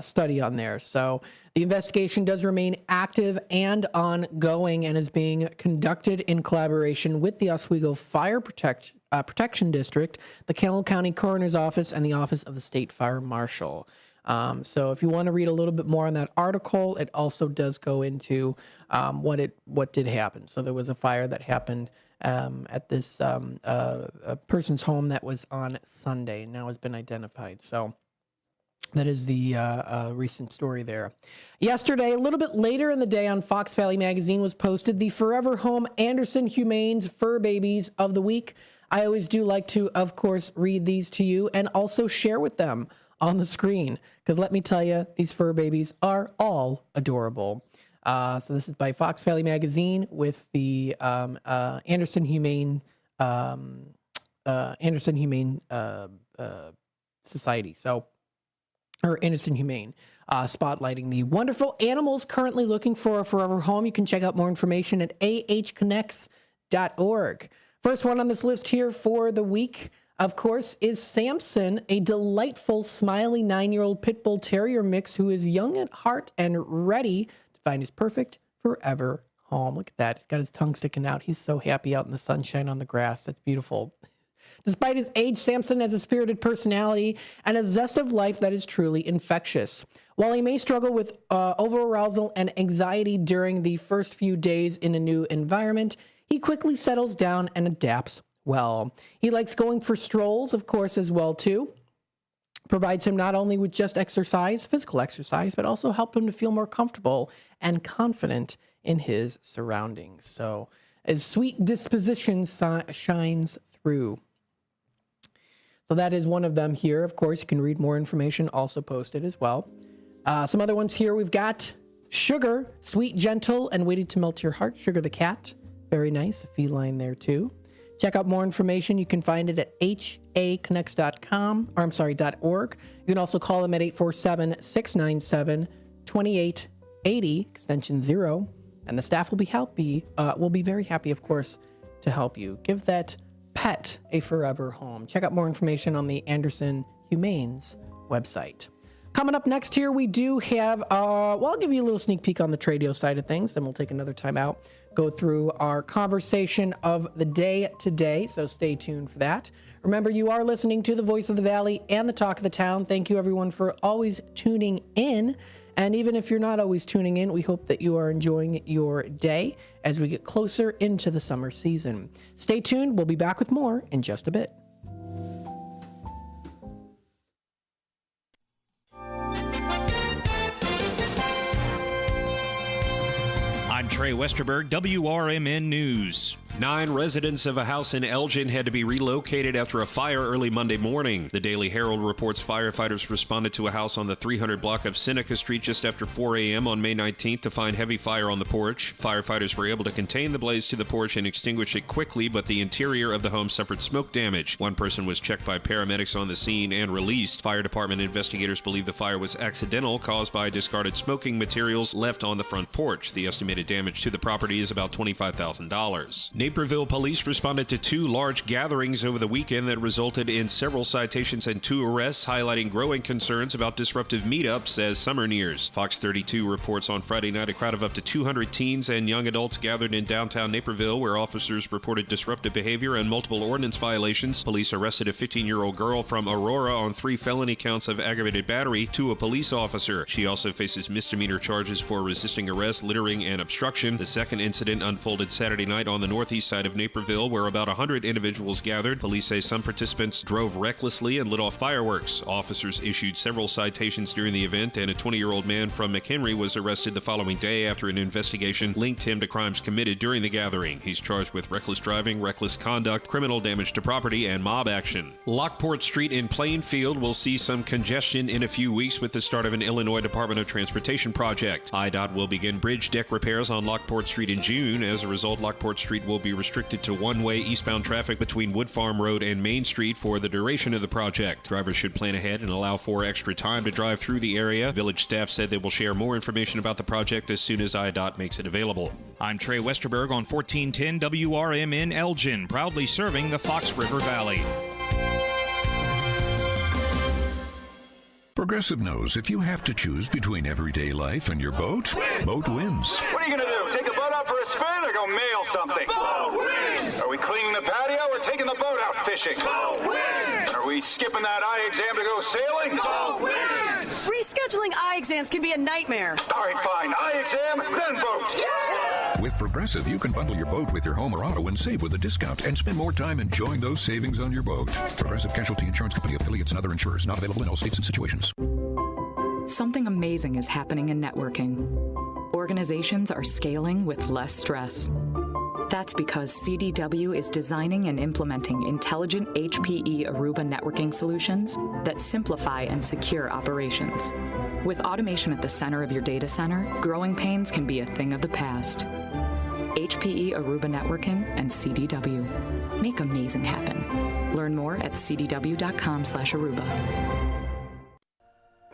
study on there. So the investigation does remain active and ongoing and is being conducted in collaboration with the Oswego Fire Protection District, the Kennel County Coroner's Office, and the Office of the State Fire Marshal. So if you want to read a little bit more on that article, it also does go into what did happen. So there was a fire that happened at this a person's home that was on Sunday, now has been identified. So that is the recent story there. Yesterday, a little bit later in the day on Fox Valley Magazine was posted the Forever Home Anderson Humane's Fur Babies of the Week. I always do like to, of course, read these to you and also share with them on the screen, because let me tell you, these fur babies are all adorable. So this is by Fox Valley Magazine with the Anderson Humane Society. So, or Anderson Humane, spotlighting the wonderful animals currently looking for a forever home. You can check out more information at ahconnects.org. First one on this list here for the week, of course, is Samson, a delightful, smiley 9-year-old pit bull terrier mix who is young at heart and ready to find his perfect forever home. Look at that. He's got his tongue sticking out. He's so happy out in the sunshine on the grass. That's beautiful. Despite his age, Samson has a spirited personality and a zest of life that is truly infectious. While he may struggle with over-arousal and anxiety during the first few days in a new environment, he quickly settles down and adapts well. He likes going for strolls, of course, as well, too. Provides him not only with just exercise, physical exercise, but also help him to feel more comfortable and confident in his surroundings. So his sweet disposition shines through. So that is one of them here. Of course, you can read more information also posted as well. Some other ones here. We've got Sugar, sweet, gentle, and waiting to melt your heart. Sugar the cat. Very nice. A feline there, too. Check out more information. You can find it at haconnects.com, or .org. You can also call them at 847-697-2880, extension 0, and the staff will be very happy, of course, to help you. Give that pet a forever home. Check out more information on the Anderson Humane's website. Coming up next here, we do have, I'll give you a little sneak peek on the Tradio side of things, then we'll take another time out, go through our conversation of the day today, so stay tuned for that. Remember, you are listening to the Voice of the Valley and the Talk of the Town. Thank you, everyone, for always tuning in. And even if you're not always tuning in, we hope that you are enjoying your day as we get closer into the summer season. Stay tuned. We'll be back with more in just a bit. I'm Trey Westerberg, WRMN News. 9 residents of a house in Elgin had to be relocated after a fire early Monday morning. The Daily Herald reports firefighters responded to a house on the 300 block of Seneca Street just after 4 a.m. on May 19th to find heavy fire on the porch. Firefighters were able to contain the blaze to the porch and extinguish it quickly, but the interior of the home suffered smoke damage. One person was checked by paramedics on the scene and released. Fire department investigators believe the fire was accidental, caused by discarded smoking materials left on the front porch. The estimated damage to the property is about $25,000. Naperville police responded to 2 large gatherings over the weekend that resulted in several citations and 2 arrests, highlighting growing concerns about disruptive meetups as summer nears. Fox 32 reports on Friday night a crowd of up to 200 teens and young adults gathered in downtown Naperville, where officers reported disruptive behavior and multiple ordinance violations. Police arrested a 15-year-old girl from Aurora on 3 felony counts of aggravated battery to a police officer. She also faces misdemeanor charges for resisting arrest, littering, and obstruction. destruction. The second incident unfolded Saturday night on the northeast side of Naperville, where about 100 individuals gathered. Police say some participants drove recklessly and lit off fireworks. Officers issued several citations during the event, and a 20-year-old man from McHenry was arrested the following day after an investigation linked him to crimes committed during the gathering. He's charged with reckless driving, reckless conduct, criminal damage to property, and mob action. Lockport Street in Plainfield will see some congestion in a few weeks with the start of an Illinois Department of Transportation project. IDOT will begin bridge deck repairs on Lockport Street in June. As a result, Lockport Street will be restricted to one-way eastbound traffic between Wood Farm Road and Main Street for the duration of the project. Drivers should plan ahead and allow for extra time to drive through the area. Village staff said they will share more information about the project as soon as IDOT makes it available. I'm Trey Westerberg on 1410 WRMN Elgin, proudly serving the Fox River Valley. Progressive knows if you have to choose between everyday life and your boat, boat wins. What are you going to do? Take the boat out for a spin or go mail something? Boat wins! Are we cleaning the patio or taking the boat out fishing? Boat wins! Are we skipping that eye exam to go sailing? Boat wins! Rescheduling eye exams can be a nightmare. All right, fine. Eye exam, then boat. Yeah! With Progressive, you can bundle your boat with your home or auto and save with a discount and spend more time enjoying those savings on your boat. Progressive Casualty Insurance Company, affiliates, and other insurers. Not available in all states and situations. Something amazing is happening in networking. Organizations are scaling with less stress. That's because CDW is designing and implementing intelligent HPE Aruba networking solutions that simplify and secure operations. With automation at the center of your data center, growing pains can be a thing of the past. HPE Aruba Networking and CDW. Make amazing happen. Learn more at cdw.com/Aruba.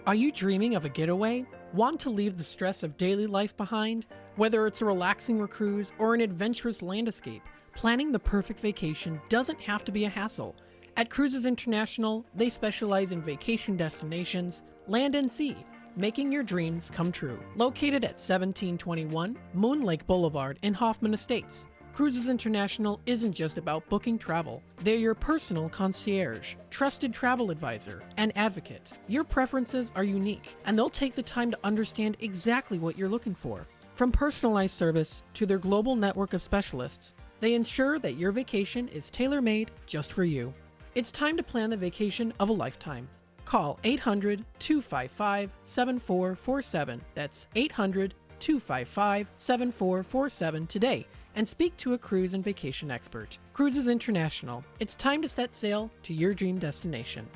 Are you dreaming of a getaway? Want to leave the stress of daily life behind? Whether it's a relaxing cruise or an adventurous land escape, planning the perfect vacation doesn't have to be a hassle. At Cruises International, they specialize in vacation destinations, land and sea, making your dreams come true. Located at 1721 Moon Lake Boulevard in Hoffman Estates, Cruises International isn't just about booking travel. They're your personal concierge, trusted travel advisor, and advocate. Your preferences are unique, and they'll take the time to understand exactly what you're looking for. From personalized service to their global network of specialists, they ensure that your vacation is tailor-made just for you. It's time to plan the vacation of a lifetime. Call 800-255-7447. That's 800-255-7447 today and speak to a cruise and vacation expert. Cruises International. It's time to set sail to your dream destination.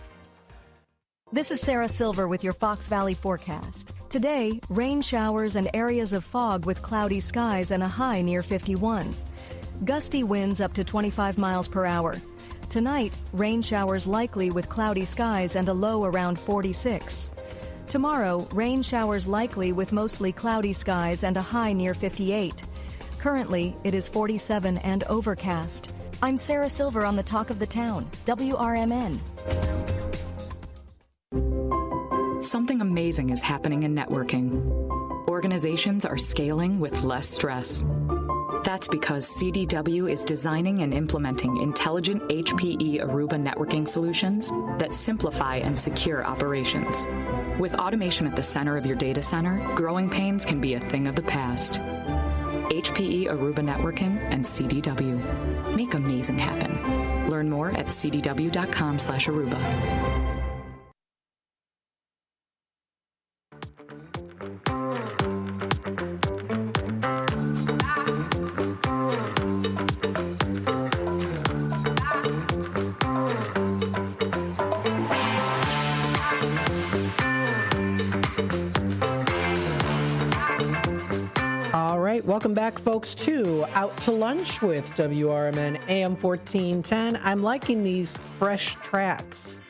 This is Sarah Silver with your Fox Valley forecast. Today, rain showers and areas of fog with cloudy skies and a high near 51. Gusty winds up to 25 miles per hour. Tonight, rain showers likely with cloudy skies and a low around 46. Tomorrow, rain showers likely with mostly cloudy skies and a high near 58. Currently, it is 47 and overcast. I'm Sarah Silver on the Talk of the Town, WRMN. Something amazing is happening in networking. Organizations are scaling with less stress. That's because CDW is designing and implementing intelligent HPE Aruba networking solutions that simplify and secure operations. With automation at the center of your data center, growing pains can be a thing of the past. HPE Aruba Networking and CDW. Make amazing happen. Learn more at cdw.com/Aruba. Welcome back, folks, to Out to Lunch with WRMN AM 1410. I'm liking these fresh tracks.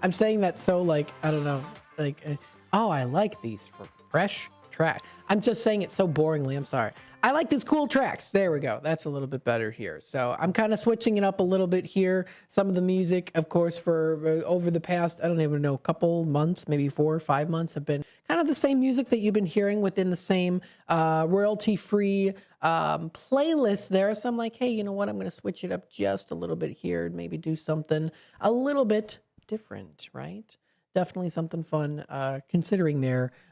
I'm saying that so, like, I don't know, like, I like these fresh tracks. I'm just saying it so boringly. I'm sorry. I like these cool tracks. There we go. That's a little bit better here. So I'm kind of switching it up a little bit here. Some of the music, of course, for over the past, I don't even know, couple months, maybe 4 or 5 months, have been kind of the same music that you've been hearing within the same royalty-free playlist there. So I'm like, hey, you know what? I'm going to switch it up just a little bit here and maybe do something a little bit different, right? definitely something fun, considering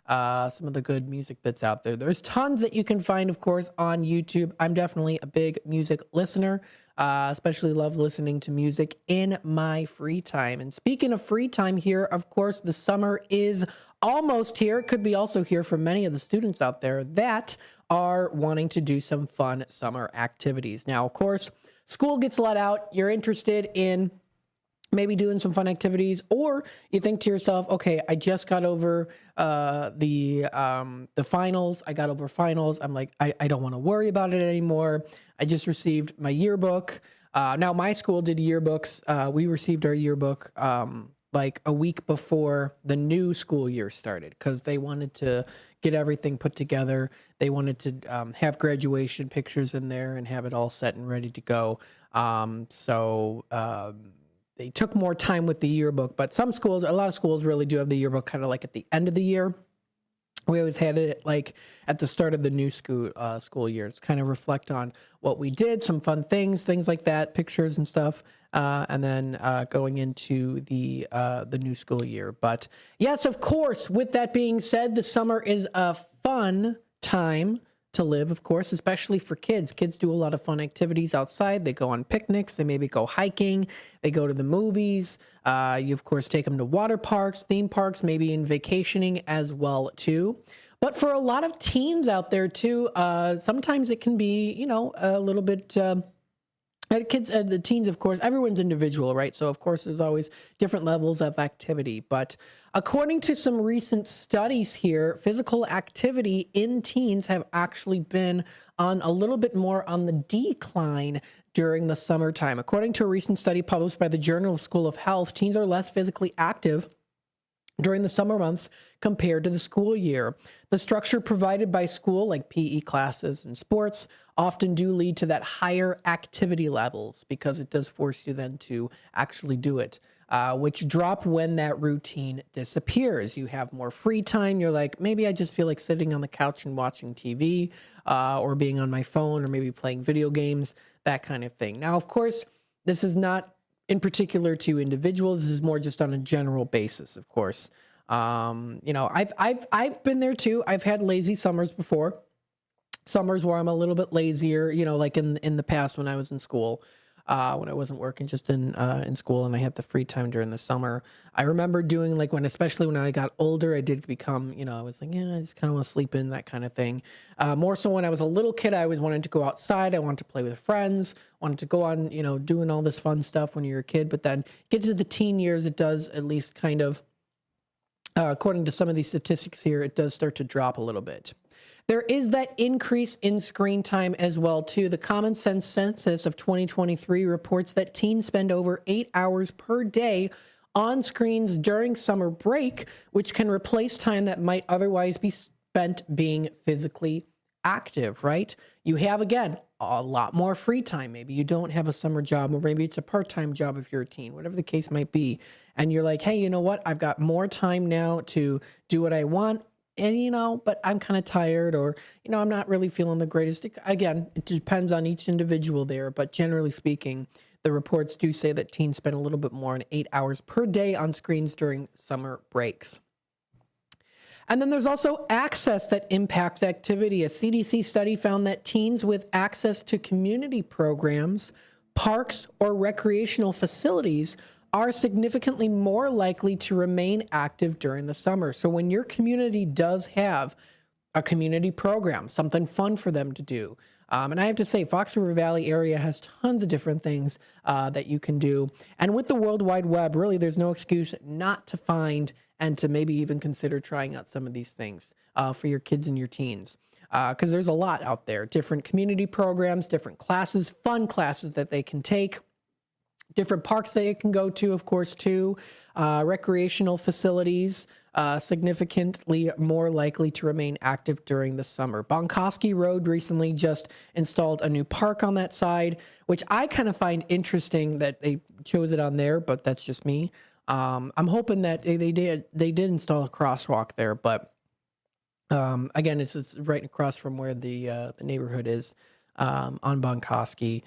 some of the good music that's out there. There's tons that you can find, of course, on YouTube. I'm definitely a big music listener, especially love listening to music in my free time. And speaking of free time here, of course, the summer is almost here. It could be also here for many of the students out there that are wanting to do some fun summer activities. Now, of course, school gets let out. You're interested in maybe doing some fun activities, or you think to yourself, okay, I just got over the finals. I got over finals. I'm like, I don't want to worry about it anymore. I just received my yearbook. Now my school did yearbooks. We received our yearbook like a week before the new school year started, because they wanted to get everything put together. They wanted to have graduation pictures in there and have it all set and ready to go. They took more time with the yearbook, but a lot of schools really do have the yearbook kind of like at the end of the year. We always had it like at the start of the new school year. It's kind of reflect on what we did, some fun things like that, pictures and stuff, and then going into the new school year. But yes, of course, with that being said, the summer is a fun time to live, of course, especially for kids. Kids do a lot of fun activities outside. They go on picnics. They maybe go hiking. They go to the movies. You, of course, take them to water parks, theme parks, maybe in vacationing as well, too. But for a lot of teens out there, too, sometimes it can be, a little bit... kids, the teens, of course, everyone's individual, right? So, of course, there's always different levels of activity. But according to some recent studies here, physical activity in teens have actually been on a little bit more on the decline during the summertime. According to a recent study published by the Journal of School of Health, teens are less physically active during the summer months compared to the school year. The structure provided by school, like PE classes and sports, often do lead to that higher activity levels, because it does force you then to actually do it, which drop when that routine disappears. You have more free time. You're like, maybe I just feel like sitting on the couch and watching TV, or being on my phone, or maybe playing video games, that kind of thing. Now, of course, this is not in particular to individuals. This is more just on a general basis, of course. I've been there too. I've had lazy summers before. Summers where I'm a little bit lazier, like in the past when I was in school, when I wasn't working, just in school, and I had the free time during the summer. I remember doing especially when I got older, I did become, I was like, yeah, I just kind of want to sleep in, that kind of thing. More so when I was a little kid, I always wanted to go outside. I wanted to play with friends, wanted to go on, doing all this fun stuff when you're a kid. But then get to the teen years, it does at least kind of, according to some of these statistics here, it does start to drop a little bit. There is that increase in screen time as well, too. The Common Sense Census of 2023 reports that teens spend over 8 hours per day on screens during summer break, which can replace time that might otherwise be spent being physically active, right? You have, again, a lot more free time. Maybe you don't have a summer job, or maybe it's a part-time job if you're a teen, whatever the case might be. And you're like, hey, you know what? I've got more time now to do what I want. And, but I'm kind of tired, or, I'm not really feeling the greatest. Again, it depends on each individual there. But generally speaking, the reports do say that teens spend a little bit more than 8 hours per day on screens during summer breaks. And then there's also access that impacts activity. A CDC study found that teens with access to community programs, parks, or recreational facilities are significantly more likely to remain active during the summer. So when your community does have a community program, something fun for them to do, and I have to say, Fox River Valley area has tons of different things that you can do. And with the World Wide Web, really, there's no excuse not to find and to maybe even consider trying out some of these things for your kids and your teens. Because there's a lot out there, different community programs, different classes, fun classes that they can take, different parks they can go to, of course, too, recreational facilities, significantly more likely to remain active during the summer. Bonkoski Road recently just installed a new park on that side, which I kind of find interesting that they chose it on there, but that's just me. I'm hoping that they did install a crosswalk there, but again, it's right across from where the neighborhood is on Bonkoski.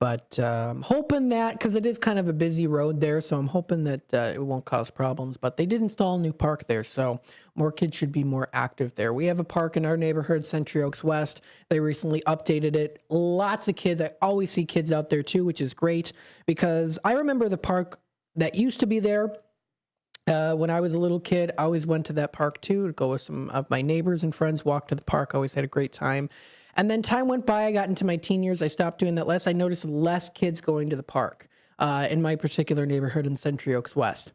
But I'm hoping that, because it is kind of a busy road there, so I'm hoping that it won't cause problems. But they did install a new park there, so more kids should be more active there. We have a park in our neighborhood, Century Oaks West. They recently updated it. Lots of kids. I always see kids out there too, which is great, because I remember the park that used to be there. When I was a little kid, I always went to that park too, to go with some of my neighbors and friends, walk to the park. I always had a great time. And then time went by, I got into my teen years, I stopped doing that less. I noticed less kids going to the park in my particular neighborhood in Century Oaks West.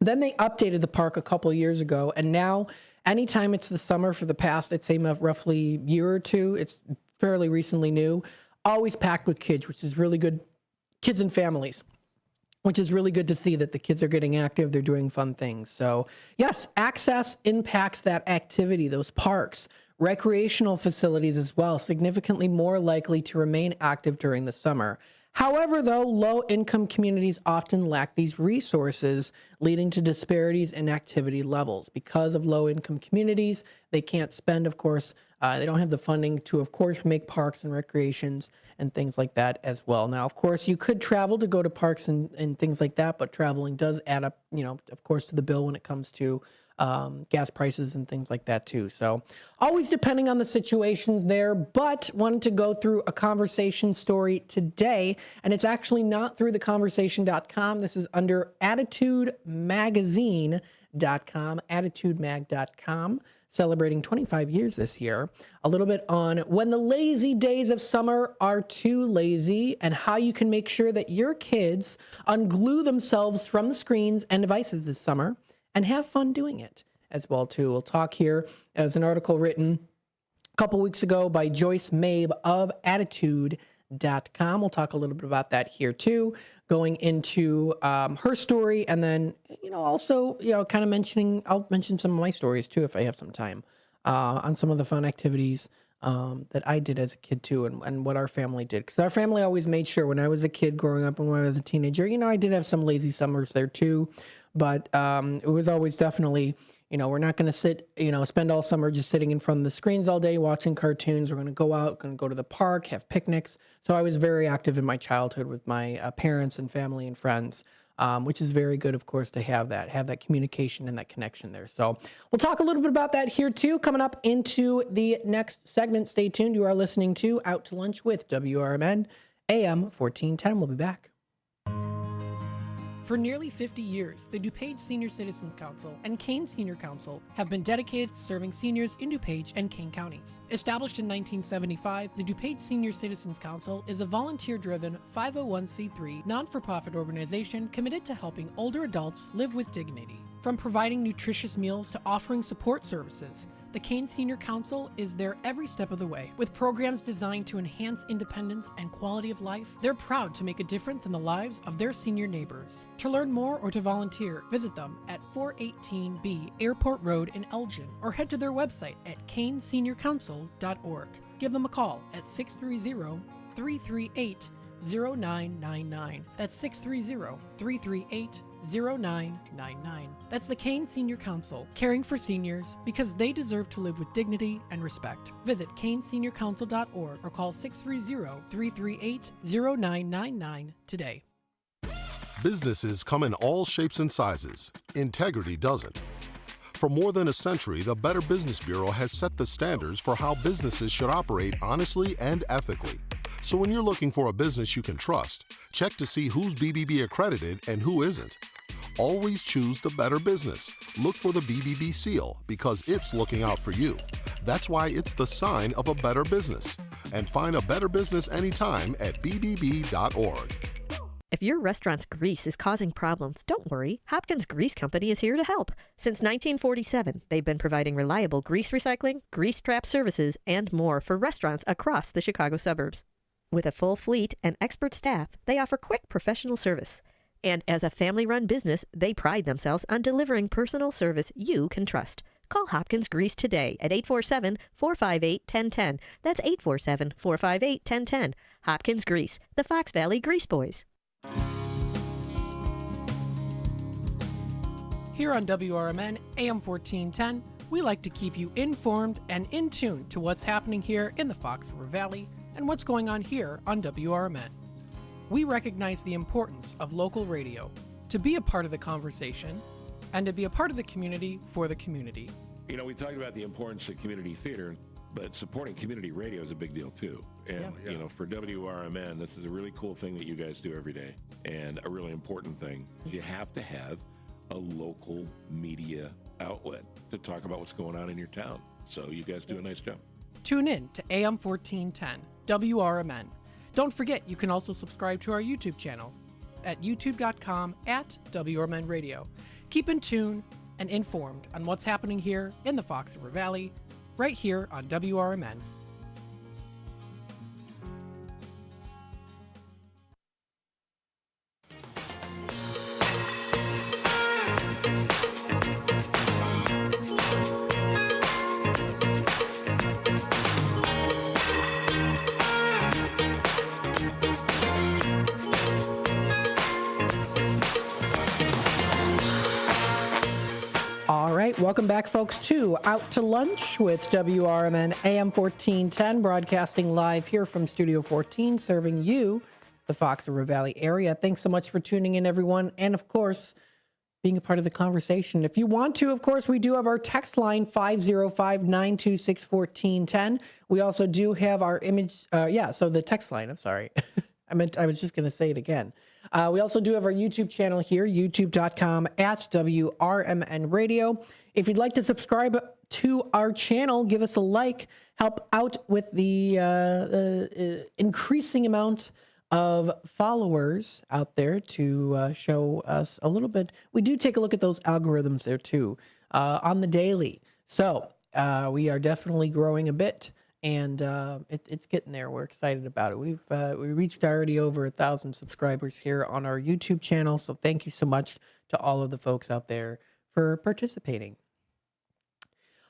Then they updated the park a couple of years ago, and now anytime it's the summer for the past, I'd say roughly year or two, it's fairly recently new, always packed with kids, which is really good, kids and families, which is really good to see that the kids are getting active, they're doing fun things. So yes, access impacts that activity, those parks. Recreational facilities as well, significantly more likely to remain active during the summer. However, though, low-income communities often lack these resources, leading to disparities in activity levels. Because of low-income communities, they can't spend, of course, they don't have the funding to, of course, make parks and recreations and things like that as well. Now, of course, you could travel to go to parks and things like that, but traveling does add up, of course, to the bill when it comes to gas prices and things like that too. So always depending on the situations there, but wanted to go through a conversation story today, and it's actually not through theconversation.com. This is under attitudemagazine.com, attitudemag.com, celebrating 25 years this year. A little bit on when the lazy days of summer are too lazy and how you can make sure that your kids unglue themselves from the screens and devices this summer and have fun doing it as well, too. We'll talk here. There's an article written a couple weeks ago by Joyce Mabe of Attitude.com. We'll talk a little bit about that here, too, going into her story. And then, also, kind of I'll mention some of my stories, too, if I have some time, on some of the fun activities that I did as a kid, too, and what our family did. Because our family always made sure when I was a kid growing up and when I was a teenager, I did have some lazy summers there, too. But it was always definitely, we're not going to sit, spend all summer just sitting in front of the screens all day watching cartoons. We're going to go out, going to go to the park, have picnics. So I was very active in my childhood with my parents and family and friends, which is very good, of course, to have that communication and that connection there. So we'll talk a little bit about that here, too, coming up into the next segment. Stay tuned. You are listening to Out to Lunch with WRMN, AM 1410. We'll be back. For nearly 50 years, the DuPage Senior Citizens Council and Kane Senior Council have been dedicated to serving seniors in DuPage and Kane counties. Established in 1975, the DuPage Senior Citizens Council is a volunteer-driven 501c3 non-for-profit organization committed to helping older adults live with dignity. From providing nutritious meals to offering support services, the Kane Senior Council is there every step of the way. With programs designed to enhance independence and quality of life, they're proud to make a difference in the lives of their senior neighbors. To learn more or to volunteer, visit them at 418B Airport Road in Elgin or head to their website at caneseniorcouncil.org. Give them a call at 630-338-0999. That's 630-338-0999. That's the Kane Senior Council, caring for seniors because they deserve to live with dignity and respect. Visit caneseniorcouncil.org or call 630-338-0999 today. Businesses come in all shapes and sizes. Integrity doesn't. For more than a century, the Better Business Bureau has set the standards for how businesses should operate honestly and ethically. So when you're looking for a business you can trust, check to see who's BBB accredited and who isn't. Always choose the better business. Look for the BBB seal because it's looking out for you. That's why it's the sign of a better business. And find a better business anytime at bbb.org. If your restaurant's grease is causing problems, don't worry. Hopkins Grease Company is here to help. Since 1947, they've been providing reliable grease recycling, grease trap services, and more for restaurants across the Chicago suburbs. With a full fleet and expert staff, they offer quick professional service. And as a family-run business, they pride themselves on delivering personal service you can trust. Call Hopkins Grease today at 847-458-1010. That's 847-458-1010. Hopkins Grease, the Fox Valley Grease Boys. Here on WRMN AM 1410, we like to keep you informed and in tune to what's happening here in the Fox River Valley and what's going on here on WRMN. we recognize the importance of local radio to be a part of the conversation and to be a part of the community for the community. You know, we talked about the importance of community theater, but supporting community radio is a big deal too. And, you know, for WRMN, this is a really cool thing that you guys do every day, and a really important thing. You have to have a local media outlet to talk about what's going on in your town. So you guys do a nice job. Tune in to AM 1410, WRMN. Don't forget, you can also subscribe to our YouTube channel at youtube.com/WRMN Radio. Keep in tune and informed on what's happening here in the Fox River Valley, right here on WRMN. Welcome back, folks, to Out to Lunch with WRMN AM 1410, broadcasting live here from Studio 14, serving you, the Fox River Valley area. Thanks so much for tuning in, everyone, and, of course, being a part of the conversation. If you want to, of course, we do have our text line, 505-926-1410. We also do have our image, so the text line, I'm sorry. I was just going to say it again. We also do have our YouTube channel here, youtube.com/WRMN Radio. If you'd like to subscribe to our channel, give us a like, help out with the increasing amount of followers out there to show us a little bit. We do take a look at those algorithms there too on the daily. So we are definitely growing a bit. And it's getting there. We're excited about it. We reached already over 1,000 subscribers here on our YouTube channel. So thank you so much to all of the folks out there for participating.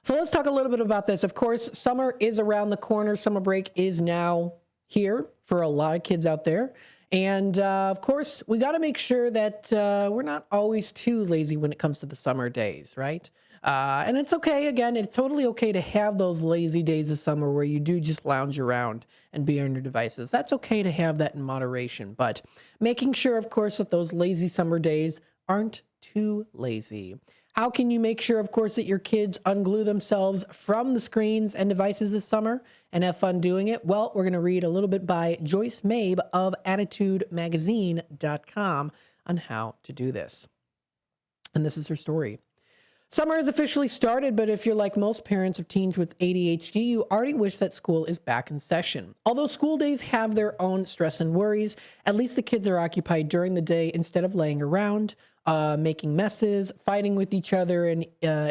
So let's talk a little bit about this. Of course, summer is around the corner. Summer break is now here for a lot of kids out there. And of course, we got to make sure that we're not always too lazy when it comes to the summer days, right? And it's okay, again, it's totally okay to have those lazy days of summer where you do just lounge around and be on your devices. That's okay to have that in moderation, but making sure, of course, that those lazy summer days aren't too lazy. How can you make sure, of course, that your kids unglue themselves from the screens and devices this summer and have fun doing it? Well, we're going to read a little bit by Joyce Mabe of AttitudeMagazine.com on how to do this. And this is her story. Summer has officially started, but if you're like most parents of teens with ADHD, you already wish that school is back in session. Although school days have their own stress and worries, at least the kids are occupied during the day instead of laying around, making messes, fighting with each other, and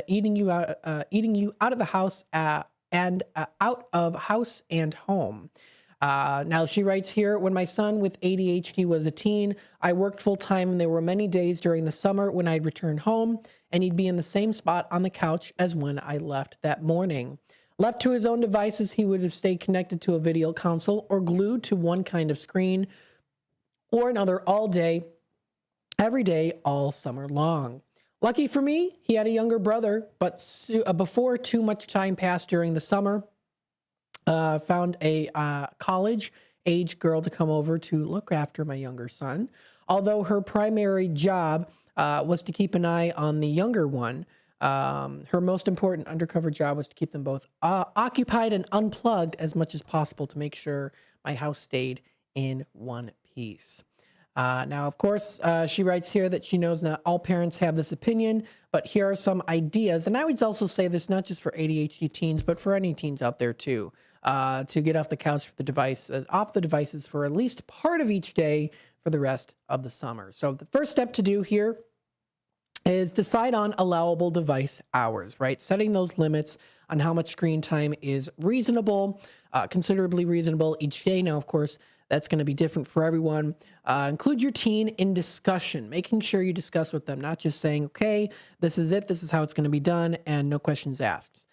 eating you out of the house and out of house and home. Now, she writes here, when my son with ADHD was a teen, I worked full time, and there were many days during the summer when I'd return home and he'd be in the same spot on the couch as when I left that morning. Left to his own devices, he would have stayed connected to a video console or glued to one kind of screen or another all day, every day, all summer long. Lucky for me, he had a younger brother, but before too much time passed during the summer, found a college-age girl to come over to look after my younger son. Although her primary job was to keep an eye on the younger one, her most important undercover job was to keep them both occupied and unplugged as much as possible to make sure my house stayed in one piece. Now, of course, she writes here that she knows not all parents have this opinion, but here are some ideas. And I would also say this not just for ADHD teens, but for any teens out there too, to get off the couch, off the devices for at least part of each day for the rest of the summer. So the first step to do here is decide on allowable device hours, right? Setting those limits on how much screen time is reasonable, considerably reasonable each day. Now, of course, that's going to be different for everyone. Include your teen in discussion, making sure you discuss with them, not just saying, okay, this is it, this is how it's going to be done, and no questions asked.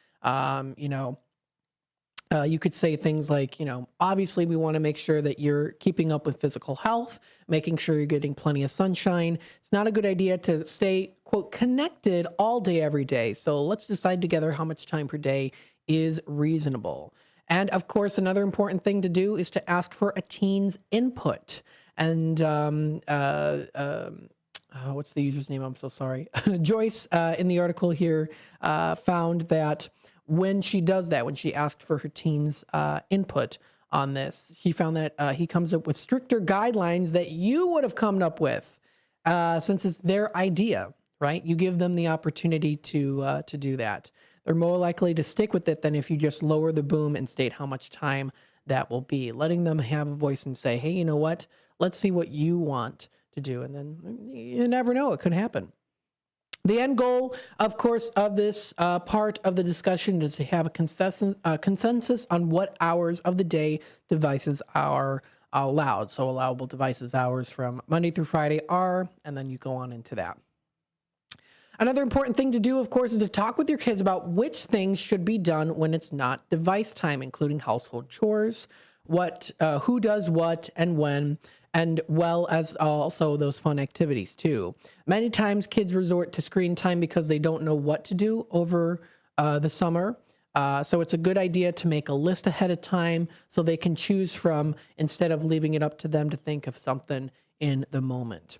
You could say things like, obviously we want to make sure that you're keeping up with physical health, making sure you're getting plenty of sunshine. It's not a good idea to stay, quote, connected all day, every day. So let's decide together how much time per day is reasonable. And of course, another important thing to do is to ask for a teen's input. And what's the user's name? I'm so sorry. Joyce, in the article here, found that when she does that, when she asked for her teens' input on this, she found that he comes up with stricter guidelines that you would have come up with, since it's their idea, right? You give them the opportunity to do that. They're more likely to stick with it than if you just lower the boom and state how much time that will be. Letting them have a voice and say, hey, you know what? Let's see what you want to do. And then you never know, it could happen. The end goal, of course, of this part of the discussion is to have a consensus on what hours of the day devices are allowed. So allowable devices hours from Monday through Friday are, and then you go on into that. Another important thing to do, of course, is to talk with your kids about which things should be done when it's not device time, including household chores, who does what and when, and well as also those fun activities too. Many times kids resort to screen time because they don't know what to do over the summer. So it's a good idea to make a list ahead of time so they can choose from instead of leaving it up to them to think of something in the moment.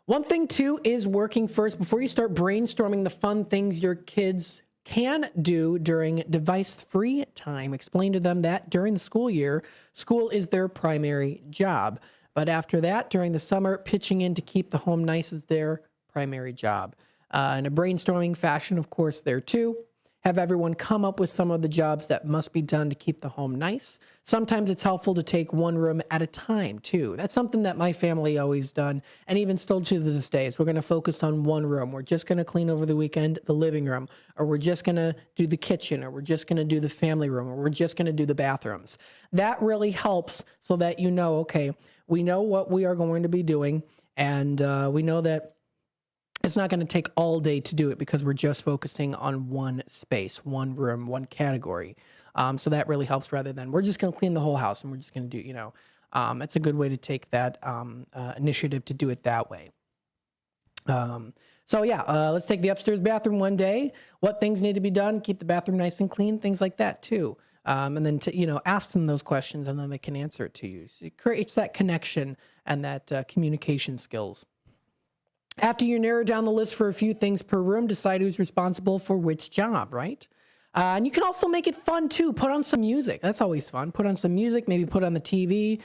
One thing too is working first before you start brainstorming the fun things your kids can do during device-free time. Explain to them that during the school year, school is their primary job. But after that, during the summer, pitching in to keep the home nice is their primary job. In a brainstorming fashion, of course, there too. Have everyone come up with some of the jobs that must be done to keep the home nice. Sometimes it's helpful to take one room at a time, too. That's something that my family always done, and even still to this day. We're going to focus on one room. We're just going to clean over the weekend the living room, or we're just going to do the kitchen, or we're just going to do the family room, or we're just going to do the bathrooms. That really helps so that you know, okay, we know what we are going to be doing, and we know that it's not going to take all day to do it because we're just focusing on one space, one room, one category. So that really helps rather than we're just going to clean the whole house and we're just going to do, it's a good way to take that initiative to do it that way. Let's take the upstairs bathroom one day. What things need to be done? Keep the bathroom nice and clean, things like that too. And then ask them those questions and then they can answer it to you. So it creates that connection and that communication skills. After you narrow down the list for a few things per room, decide who's responsible for which job, right? And you can also make it fun too. Put on some music. That's always fun. Put on some music, maybe put on the TV,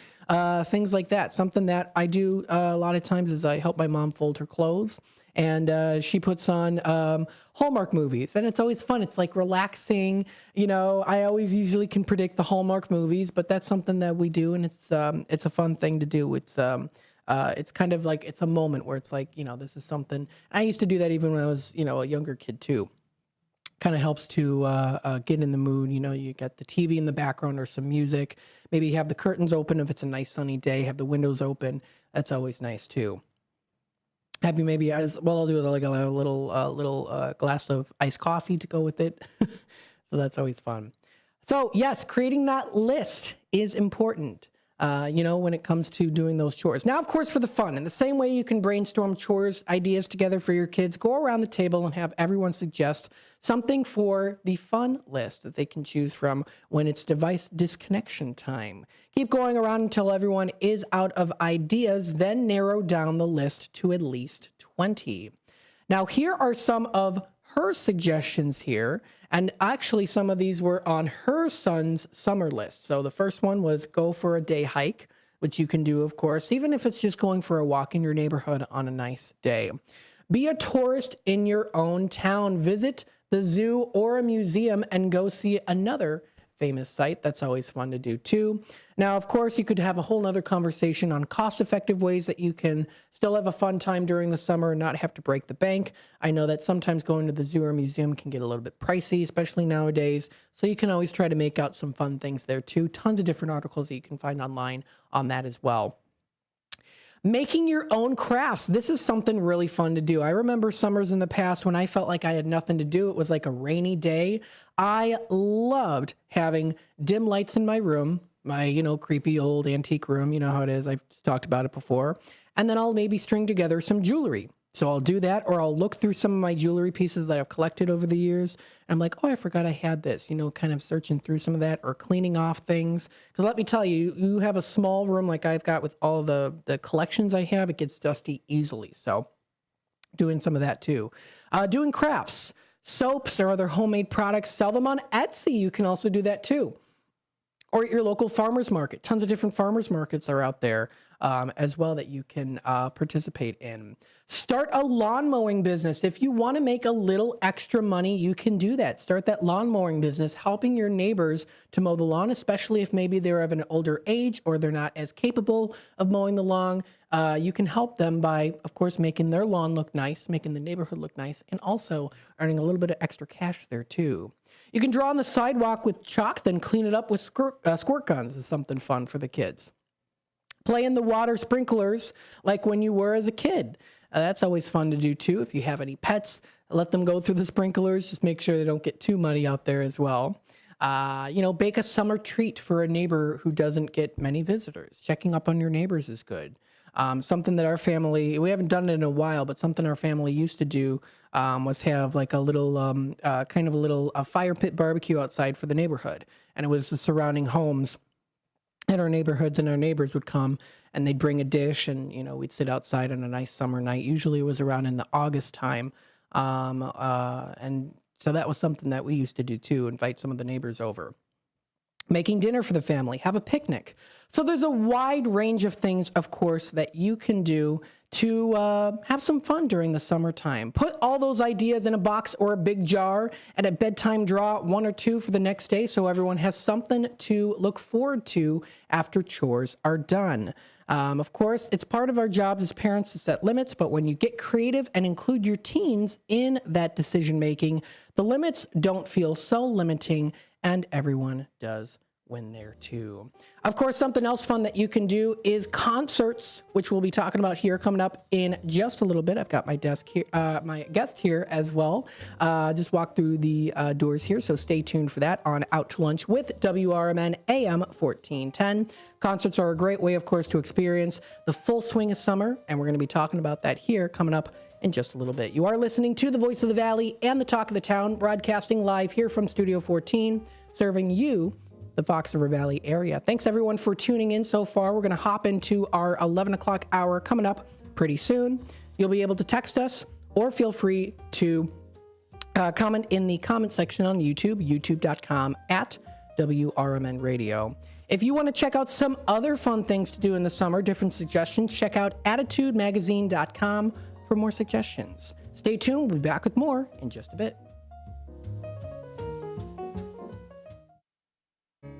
things like that. Something that I do a lot of times is I help my mom fold her clothes. And she puts on Hallmark movies. And it's always fun. It's like relaxing. I always usually can predict the Hallmark movies, but that's something that we do. And it's a fun thing to do. It's kind of like, it's a moment where it's like, this is something. I used to do that even when I was, a younger kid too. Kind of helps to get in the mood. You get the TV in the background or some music. Maybe you have the curtains open if it's a nice sunny day, have the windows open. That's always nice too. Have you maybe, I'll do like a little glass of iced coffee to go with it. So that's always fun. So yes, creating that list is important. When it comes to doing those chores. Now, of course, for the fun, in the same way you can brainstorm chores ideas together for your kids, go around the table and have everyone suggest something for the fun list that they can choose from when it's device disconnection time. Keep going around until everyone is out of ideas, then narrow down the list to at least 20. Now, here are some of her suggestions here, and actually some of these were on her son's summer list. So the first one was go for a day hike, which you can do, of course, even if it's just going for a walk in your neighborhood on a nice day. Be a tourist in your own town. Visit the zoo or a museum and go see another famous site. That's always fun to do too. Now, of course, you could have a whole nother conversation on cost-effective ways that you can still have a fun time during the summer and not have to break the bank. I know that sometimes going to the zoo or museum can get a little bit pricey, especially nowadays. So you can always try to make out some fun things there too. Tons of different articles that you can find online on that as well. Making your own crafts. This is something really fun to do. I remember summers in the past when I felt like I had nothing to do. It was like a rainy day. I loved having dim lights in my room, my, creepy old antique room. You know how it is. I've talked about it before. And then I'll maybe string together some jewelry. So I'll do that, or I'll look through some of my jewelry pieces that I've collected over the years. And I'm like, oh, I forgot I had this, kind of searching through some of that or cleaning off things. Because let me tell you, you have a small room like I've got with all the collections I have, it gets dusty easily. So doing some of that too. Doing crafts, soaps or other homemade products, sell them on Etsy. You can also do that too. Or at your local farmer's market. Tons of different farmer's markets are out there as well that you can participate in. Start a lawn mowing business. If you want to make a little extra money, you can do that. Start that lawn mowing business, helping your neighbors to mow the lawn, especially if maybe they're of an older age or they're not as capable of mowing the lawn. You can help them by, of course, making their lawn look nice, making the neighborhood look nice, and also earning a little bit of extra cash there too. You can draw on the sidewalk with chalk, then clean it up with squirt guns. Is something fun for the kids. Play in the water sprinklers like when you were as a kid. That's always fun to do too. If you have any pets, let them go through the sprinklers. Just make sure they don't get too muddy out there as well. Bake a summer treat for a neighbor who doesn't get many visitors. Checking up on your neighbors is good. Something that our family, we haven't done it in a while, but something our family used to do was have like a little, fire pit barbecue outside for the neighborhood. And it was the surrounding homes in our neighborhoods, and our neighbors would come and they'd bring a dish, and, we'd sit outside on a nice summer night. Usually it was around in the August time. And so that was something that we used to do too, invite some of the neighbors over. Making dinner for the family, have a picnic. So there's a wide range of things, of course, that you can do to have some fun during the summertime. Put all those ideas in a box or a big jar, and at bedtime draw 1 or 2 for the next day so everyone has something to look forward to after chores are done. Of course, it's part of our jobs as parents to set limits, but when you get creative and include your teens in that decision making, the limits don't feel so limiting, and everyone does win there too. Of course, something else fun that you can do is concerts, which we'll be talking about here coming up in just a little bit. I've got my desk here, my guest here as well. Just walk through the doors here, so stay tuned for that on Out to Lunch with WRMN AM 1410. Concerts are a great way, of course, to experience the full swing of summer, and we're going to be talking about that here coming up in just a little bit. You are listening to the Voice of the Valley and the Talk of the Town, broadcasting live here from Studio 14, serving you, the Fox River Valley area. Thanks everyone for tuning in so far. We're going to hop into our 11 o'clock hour coming up pretty soon. You'll be able to text us or feel free to comment in the comment section on YouTube, youtube.com/WRMN Radio. If you want to check out some other fun things to do in the summer, different suggestions, check out attitudemagazine.com for more suggestions. Stay tuned. We'll be back with more in just a bit.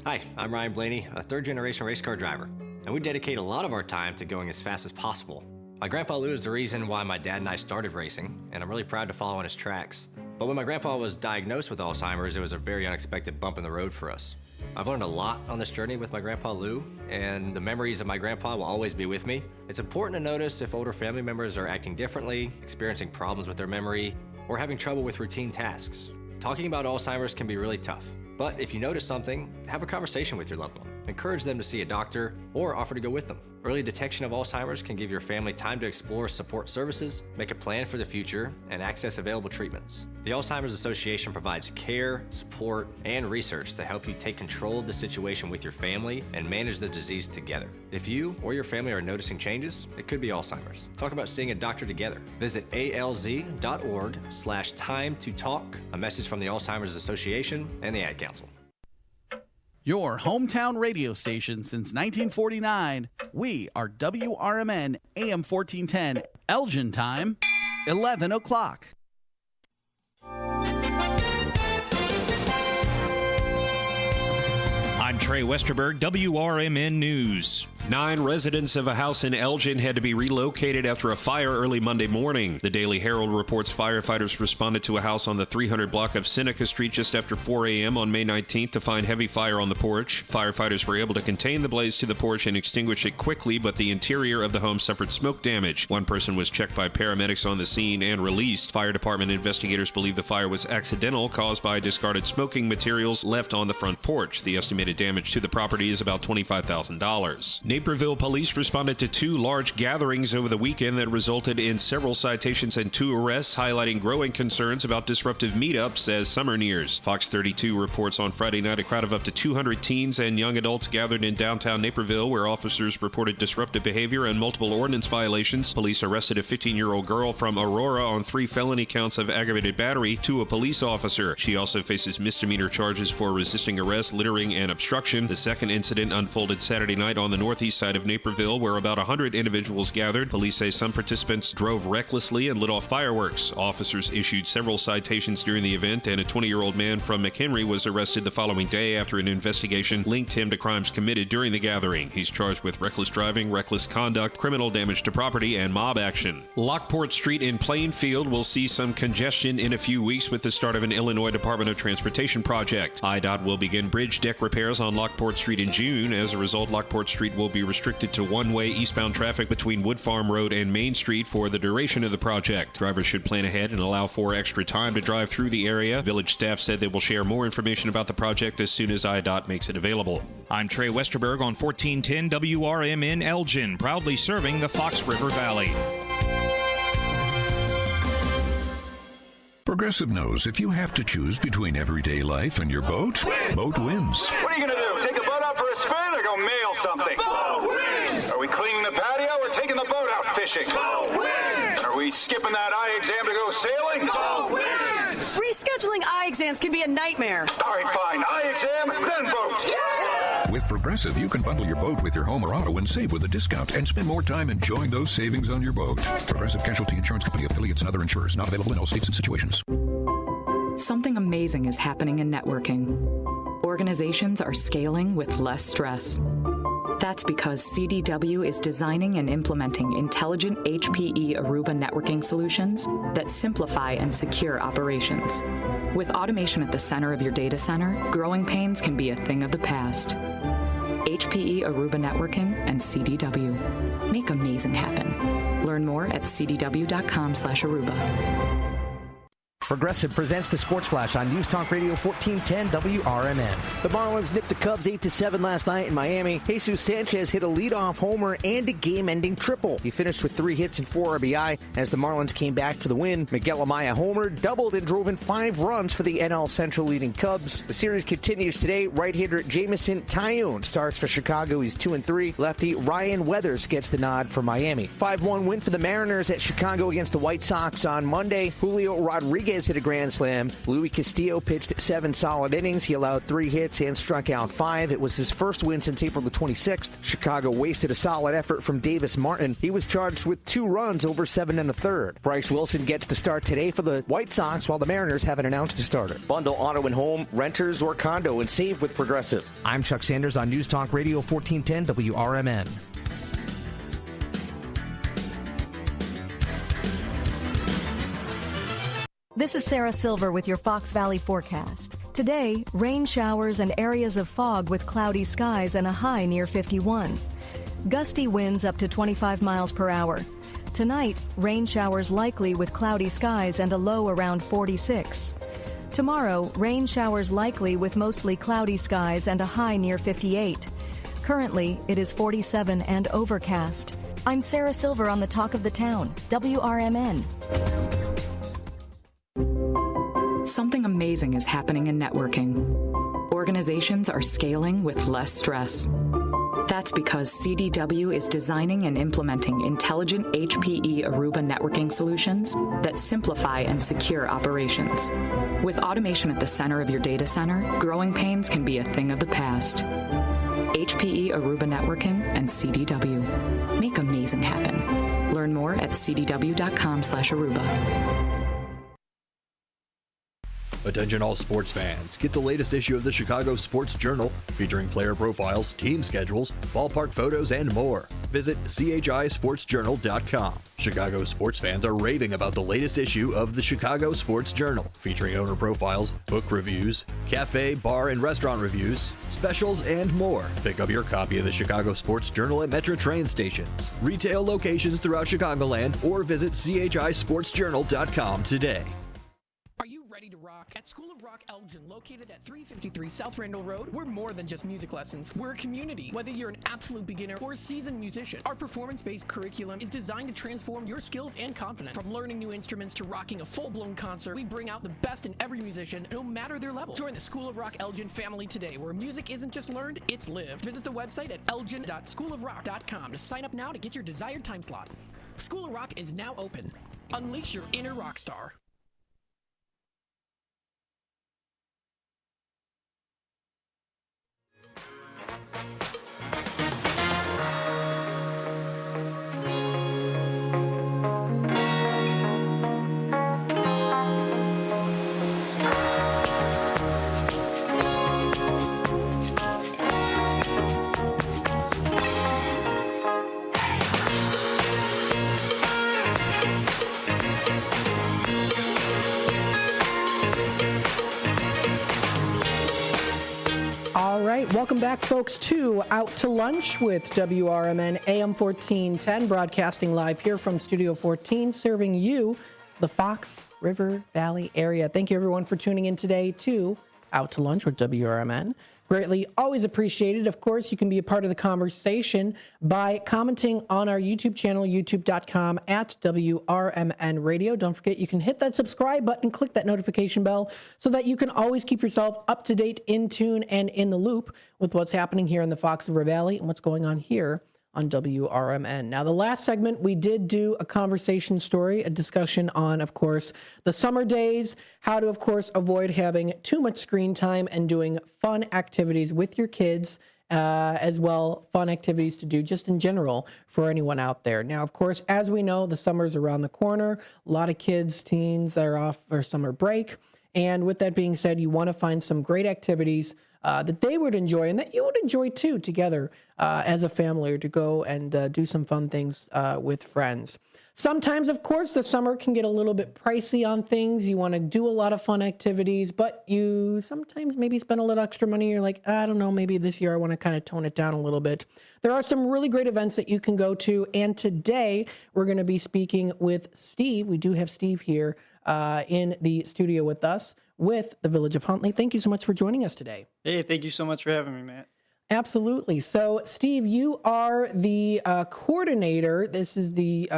Hi, I'm Ryan Blaney, a third-generation race car driver, and we dedicate a lot of our time to going as fast as possible. My grandpa Lou is the reason why my dad and I started racing, and I'm really proud to follow in his tracks. But when my grandpa was diagnosed with Alzheimer's, it was a very unexpected bump in the road for us. I've learned a lot on this journey with my grandpa Lou, and the memories of my grandpa will always be with me. It's important to notice if older family members are acting differently, experiencing problems with their memory, or having trouble with routine tasks. Talking about Alzheimer's can be really tough. But if you notice something, have a conversation with your loved one. Encourage them to see a doctor or offer to go with them. Early detection of Alzheimer's can give your family time to explore support services, make a plan for the future, and access available treatments. The Alzheimer's Association provides care, support, and research to help you take control of the situation with your family and manage the disease together. If you or your family are noticing changes, it could be Alzheimer's. Talk about seeing a doctor together. Visit alz.org/time to talk. A message from the Alzheimer's Association and the Ad Council. Your hometown radio station since 1949. We are WRMN AM 1410. Elgin time, 11 o'clock. I'm Trey Westerberg, WRMN News. 9 residents of a house in Elgin had to be relocated after a fire early Monday morning. The Daily Herald reports firefighters responded to a house on the 300 block of Seneca Street just after 4 a.m. on May 19th to find heavy fire on the porch. Firefighters were able to contain the blaze to the porch and extinguish it quickly, but the interior of the home suffered smoke damage. One person was checked by paramedics on the scene and released. Fire department investigators believe the fire was accidental, caused by discarded smoking materials left on the front porch. The estimated damage to the property is about $25,000. Naperville police responded to 2 large gatherings over the weekend that resulted in several citations and 2 arrests, highlighting growing concerns about disruptive meetups as summer nears. Fox 32 reports on Friday night a crowd of up to 200 teens and young adults gathered in downtown Naperville, where officers reported disruptive behavior and multiple ordinance violations. Police arrested a 15-year-old girl from Aurora on 3 felony counts of aggravated battery to a police officer. She also faces misdemeanor charges for resisting arrest, littering, and obstruction. The second incident unfolded Saturday night on the northeast side of Naperville, where about 100 individuals gathered. Police say some participants drove recklessly and lit off fireworks. Officers issued several citations during the event, and a 20-year-old man from McHenry was arrested the following day after an investigation linked him to crimes committed during the gathering. He's charged with reckless driving, reckless conduct, criminal damage to property, and mob action. Lockport Street in Plainfield will see some congestion in a few weeks with the start of an Illinois Department of Transportation project. IDOT will begin bridge deck repairs on Lockport Street in June. As a result, Lockport Street will be restricted to one-way eastbound traffic between Wood Farm Road and Main Street for the duration of the project. Drivers should plan ahead and allow for extra time to drive through the area. Village staff said they will share more information about the project as soon as IDOT makes it available. I'm Trey Westerberg on 1410 WRMN Elgin, proudly serving the Fox River Valley. Progressive knows if you have to choose between everyday life and your boat, boat wins. What are you going to do? Take the boat out for a spin or go mail something? Boat wins! Are we cleaning the patio or taking the boat out fishing? Boat wins! Are we skipping that eye exam to go sailing? Boat wins! Rescheduling eye exams can be a nightmare. All right, fine. Eye exam, then boat. Yeah! With Progressive, you can bundle your boat with your home or auto and save with a discount and spend more time enjoying those savings on your boat. Progressive Casualty Insurance Company, affiliates, and other insurers. Not available in all states and situations. Something amazing is happening in networking. Organizations are scaling with less stress. That's because CDW is designing and implementing intelligent HPE Aruba networking solutions that simplify and secure operations. With automation at the center of your data center, growing pains can be a thing of the past. HPE Aruba Networking and CDW. Make amazing happen. Learn more at cdw.com/Aruba. Progressive presents the Sports Flash on News Talk Radio 1410 WRMN. The Marlins nipped the Cubs 8-7 last night in Miami. Jesus Sanchez hit a leadoff homer and a game-ending triple. He finished with 3 hits and 4 RBI as the Marlins came back for the win. Miguel Amaya homered, doubled, and drove in 5 runs for the NL Central leading Cubs. The series continues today. Right-hander Jamison Tyone starts for Chicago. He's 2-3. Lefty Ryan Weathers gets the nod for Miami. 5-1 win for the Mariners at Chicago against the White Sox on Monday. Julio Rodriguez hit a grand slam. Luis Castillo pitched 7 solid innings. He allowed 3 hits and struck out 5. It was his first win since April the 26th. Chicago wasted a solid effort from Davis Martin. He was charged with 2 runs over 7 1/3. Bryce Wilson gets the start today for the White Sox, while the Mariners haven't announced a starter. Bundle auto and home, renters, or condo, and save with Progressive. I'm Chuck Sanders on News Talk Radio 1410 WRMN. This is Sarah Silver with your Fox Valley forecast. Today, rain showers and areas of fog with cloudy skies and a high near 51. Gusty winds up to 25 miles per hour. Tonight, rain showers likely with cloudy skies and a low around 46. Tomorrow, rain showers likely with mostly cloudy skies and a high near 58. Currently, it is 47 and overcast. I'm Sarah Silver on the Talk of the Town, WRMN. Something amazing is happening in networking. Organizations are scaling with less stress. That's because CDW is designing and implementing intelligent HPE Aruba networking solutions that simplify and secure operations. With automation at the center of your data center, growing pains can be a thing of the past. HPE Aruba Networking and CDW. Make amazing happen. Learn more at cdw.com/Aruba. Attention all sports fans. Get the latest issue of the Chicago Sports Journal featuring player profiles, team schedules, ballpark photos, and more. Visit chisportsjournal.com. Chicago sports fans are raving about the latest issue of the Chicago Sports Journal featuring owner profiles, book reviews, cafe, bar, and restaurant reviews, specials, and more. Pick up your copy of the Chicago Sports Journal at Metro train stations, retail locations throughout Chicagoland, or visit chisportsjournal.com today. Are you ready to Rock. At School of Rock Elgin, located at 353 South Randall Road, we're more than just music lessons. We're a community. Whether you're an absolute beginner or a seasoned musician, our performance-based curriculum is designed to transform your skills and confidence. From learning new instruments to rocking a full-blown concert, we bring out the best in every musician, no matter their level. Join the School of Rock Elgin family today, where music isn't just learned, it's lived. Visit the website at elgin.schoolofrock.com to sign up now to get your desired time slot. School of Rock is now open. Unleash your inner rock star. All right, welcome back, folks, to Out to Lunch with WRMN AM 1410, broadcasting live here from Studio 14, serving you, the Fox River Valley area. Thank you, everyone, for tuning in today to Out to Lunch with WRMN. Greatly always appreciated. Of course, you can be a part of the conversation by commenting on our YouTube channel, youtube.com at WRMN Radio. Don't forget, you can hit that subscribe button, click that notification bell so that you can always keep yourself up to date, in tune, and in the loop with what's happening here in the Fox River Valley and what's going on here on WRMN. Now, the last segment, we did do a conversation story, a discussion on, of course, the summer days, how to, of course, avoid having too much screen time and doing fun activities with your kids, as well, fun activities to do just in general for anyone out there. Now, of course, as we know, the summer's around the corner. A lot of kids, teens are off for summer break. And with that being said, you want to find some great activities that they would enjoy and that you would enjoy too together as a family, or to go and do some fun things with friends. Sometimes, of course, the summer can get a little bit pricey on things. You want to do a lot of fun activities, but you sometimes maybe spend a little extra money. You're like, I don't know, maybe this year I want to kind of tone it down a little bit. There are some really great events that you can go to. And today we're going to be speaking with Steve. We do have Steve here in the studio with us with the Village of Huntley. Thank you so much for joining us today. Hey, thank you so much for having me, Matt. Absolutely. So, Steve, you are the coordinator. This is the,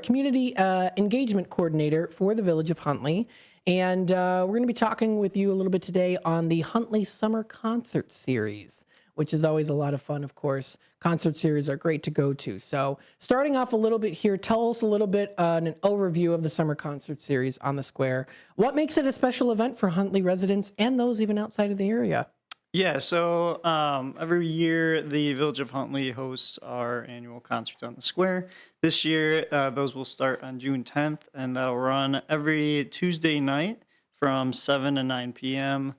community engagement coordinator for the Village of Huntley. And we're going to be talking with you a little bit today on the Huntley Summer Concert Series, which is always a lot of fun, of course. Concert series are great to go to. So starting off a little bit here, tell us a little bit an overview of the Summer Concert Series on the Square. What makes it a special event for Huntley residents and those even outside of the area? Yeah, so every year the Village of Huntley hosts our annual concerts on the Square. This year, those will start on June 10th, and that'll run every Tuesday night from 7 to 9 p.m.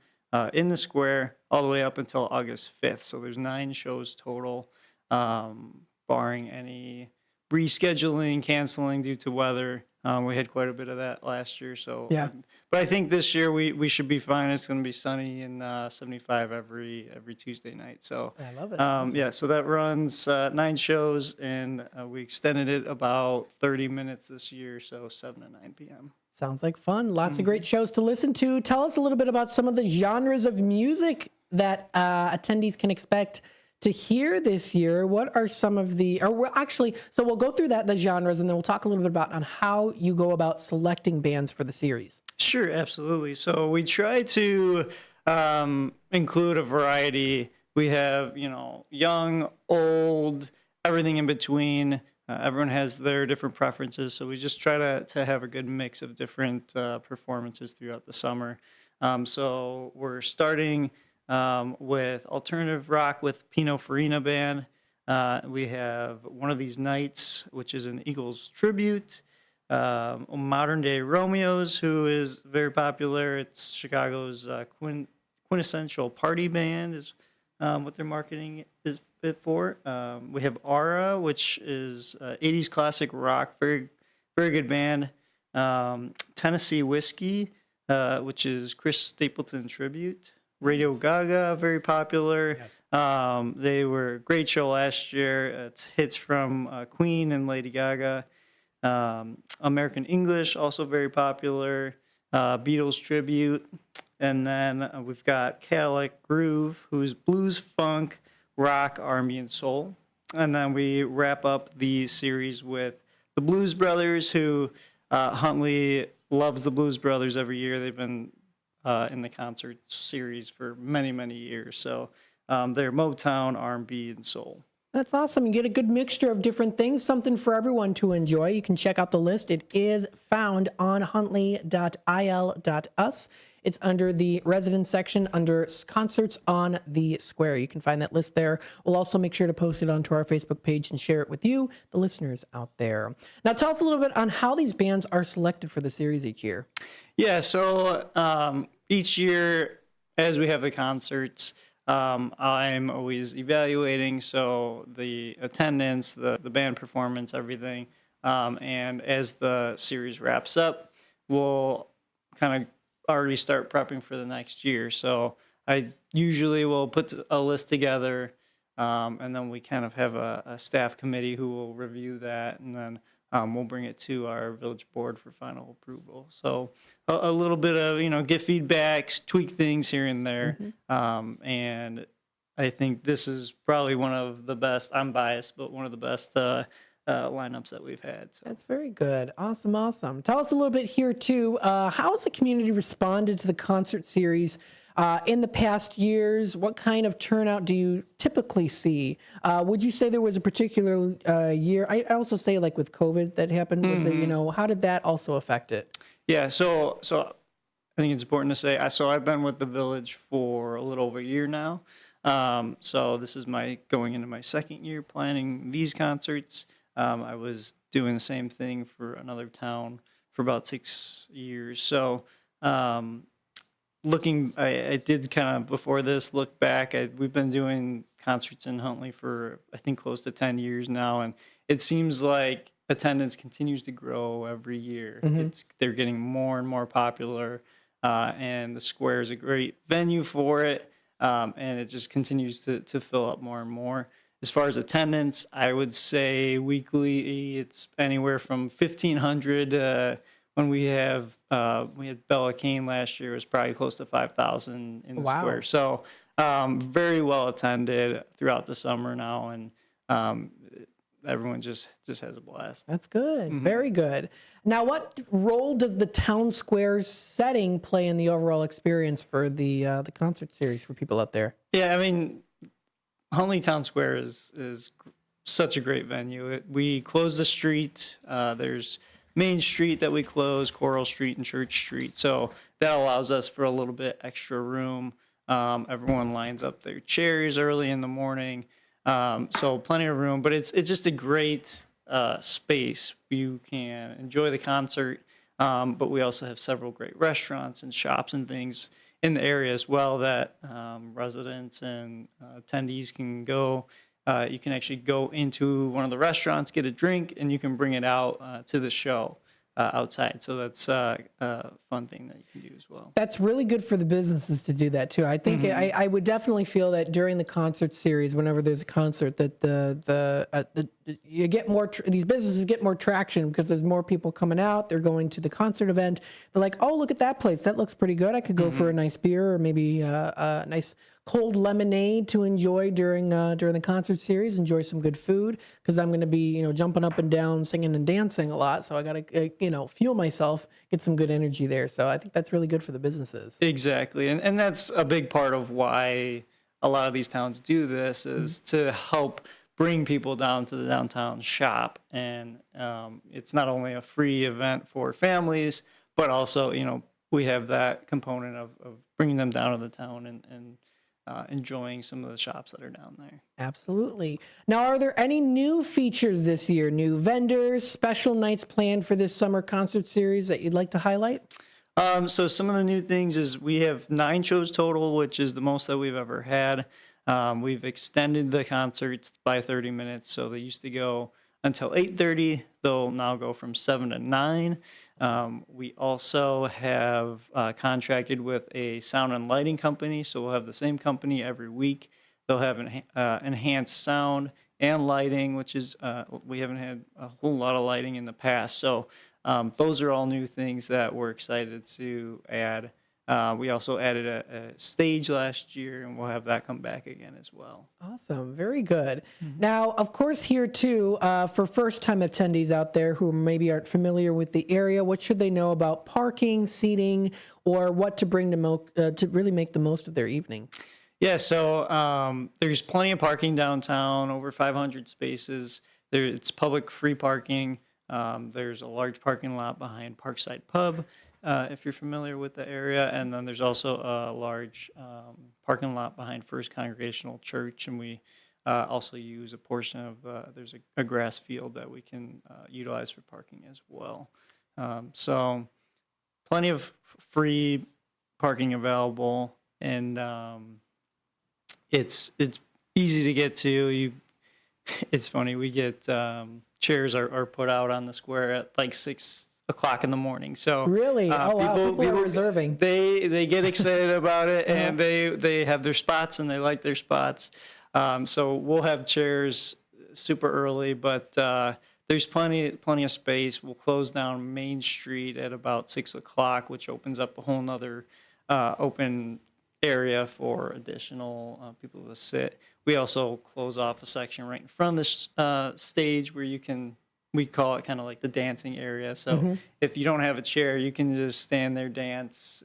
In the Square all the way up until August 5th. So there's 9 shows total, barring any rescheduling, canceling due to weather. We had quite a bit of that last year. So, yeah. But I think this year we should be fine. It's going to be sunny and 75 every Tuesday night. So I love it. Awesome. Yeah, so that runs 9 shows, and we extended it about 30 minutes this year, so 7 to 9 p.m. Sounds like fun. Lots of great shows to listen to. Tell us a little bit about some of the genres of music that attendees can expect to hear this year. What are some of the, so we'll go through the genres, and then we'll talk a little bit about on how you go about selecting bands for the series. Sure, absolutely. So we try to include a variety. We have, young, old, everything in between. Everyone has their different preferences, so we just try to have a good mix of different performances throughout the summer. So we're starting with alternative rock with Pino Farina Band. We have One of These Nights, which is an Eagles tribute. Modern Day Romeos, who is very popular. It's Chicago's quintessential party band, is what their marketing is for. We have Aura, which is 80s classic rock, very, very good band. Tennessee Whiskey, which is Chris Stapleton tribute. Radio Gaga, very popular. Yes. They were a great show last year. It's hits from Queen and Lady Gaga. American English, also very popular. Beatles tribute. And then we've got Cadillac Groove, who's blues, funk, rock, R&B, and soul. And then we wrap up the series with the Blues Brothers, who Huntley loves the Blues Brothers every year. They've been in the concert series for many, many years. So they're Motown, R&B, and soul. That's awesome. You get a good mixture of different things, something for everyone to enjoy. You can check out the list. It is found on huntley.il.us. It's under the residence section under concerts on the square. You can find that list there. We'll also make sure to post it onto our Facebook page and share it with you, the listeners out there. Now, tell us a little bit on how these bands are selected for the series each year. Yeah, so each year, as we have the concerts, I'm always evaluating, so the attendance, the band performance, everything. And as the series wraps up, we'll kind of already start prepping for the next year. So I usually will put a list together, and then we kind of have a staff committee who will review that, and then we'll bring it to our village board for final approval. So a little bit of, get feedbacks, tweak things here and there. And I think this is probably one of the best, I'm biased, but one of the best lineups that we've had. So. That's very good. Awesome. Tell us a little bit here, too. How has the community responded to the concert series in the past years? What kind of turnout do you typically see? Would you say there was a particular year? I also say, like with COVID that happened, was it, how did that also affect it? Yeah, so I think it's important to say, I've been with the village for a little over a year now. So this is going into my second year planning these concerts. I was doing the same thing for another town for about 6 years. So I did kind of before this look back. We've been doing concerts in Huntley for I think close to 10 years now, and it seems like attendance continues to grow every year. They're getting more and more popular, and the square is a great venue for it, and it just continues to fill up more and more. As far as attendance, I would say weekly it's anywhere from 1,500. When we had Bella Kane last year, it was probably close to 5,000 in the square. So very well attended throughout the summer now, and everyone just has a blast. That's good. Very good. Now, what role does the town square setting play in the overall experience for the concert series for people out there? Yeah, I mean, Huntley Town Square is such a great venue. We close the street. There's Main Street that we close, Coral Street and Church Street. So that allows us for a little bit extra room. Everyone lines up their chairs early in the morning. So plenty of room, but it's just a great space. You can enjoy the concert, but we also have several great restaurants and shops and things in the area as well that residents and attendees can go. You can actually go into one of the restaurants, get a drink, and you can bring it out to the show outside. So that's a fun thing that you can do as well. That's really good for the businesses to do that too. I think I would definitely feel that during the concert series, whenever there's a concert, that you get more. These businesses get more traction because there's more people coming out. They're going to the concert event. They're like, oh, look at that place. That looks pretty good. I could go for a nice beer or maybe a nice cold lemonade to enjoy during the concert series. Enjoy some good food because I'm going to be jumping up and down, singing and dancing a lot. So I got to fuel myself, get some good energy there. So I think that's really good for the businesses. Exactly, and that's a big part of why a lot of these towns do this is to help bring people down to the downtown shop. And it's not only a free event for families, but also we have that component of bringing them down to the town and enjoying some of the shops that are down there. Absolutely. Now, are there any new features this year? New vendors, special nights planned for this summer concert series that you'd like to highlight? So some of the new things is we have 9 shows total, which is the most that we've ever had. We've extended the concerts by 30 minutes. So they used to go until 8:30. They'll now go from 7 to 9. We also have contracted with a sound and lighting company. So we'll have the same company every week. They'll have enhanced sound and lighting, which is we haven't had a whole lot of lighting in the past. So those are all new things that we're excited to add. We also added a stage last year, and we'll have that come back again as well. Awesome. Very good. Now, of course, here too, for first-time attendees out there who maybe aren't familiar with the area, what should they know about parking, seating, or what to bring to really make the most of their evening? Yeah, so there's plenty of parking downtown, over 500 spaces. It's public free parking. There's a large parking lot behind Parkside Pub, if you're familiar with the area. And then there's also a large parking lot behind First Congregational Church. And we also use a portion of, there's a grass field that we can utilize for parking as well. So plenty of free parking available. And it's easy to get to. It's funny, we get chairs are put out on the square at like 6 o'clock in the morning. So really, people are reserving. They get excited about it, and they have their spots and they like their spots. So we'll have chairs super early, but there's plenty of space. We'll close down Main Street at about 6 o'clock, which opens up a whole nother open area for additional people to sit. We also close off a section right in front of this stage where we call it kind of like the dancing area. So if you don't have a chair, you can just stand there, dance,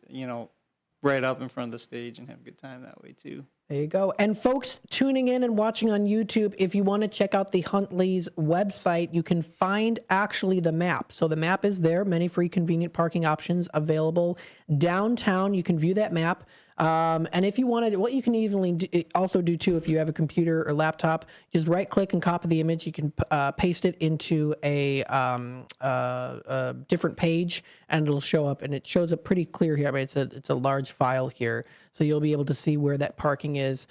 right up in front of the stage and have a good time that way too. There you go. And folks tuning in and watching on YouTube, if you want to check out the Huntley's website, you can find actually the map. So the map is there, many free convenient parking options available downtown. You can view that map. And if you wanted, what you can also do too, if you have a computer or laptop, just right click and copy the image. You can paste it into a different page, and it'll show up, and it shows up pretty clear here. I mean, it's a large file here, so you'll be able to see where that parking is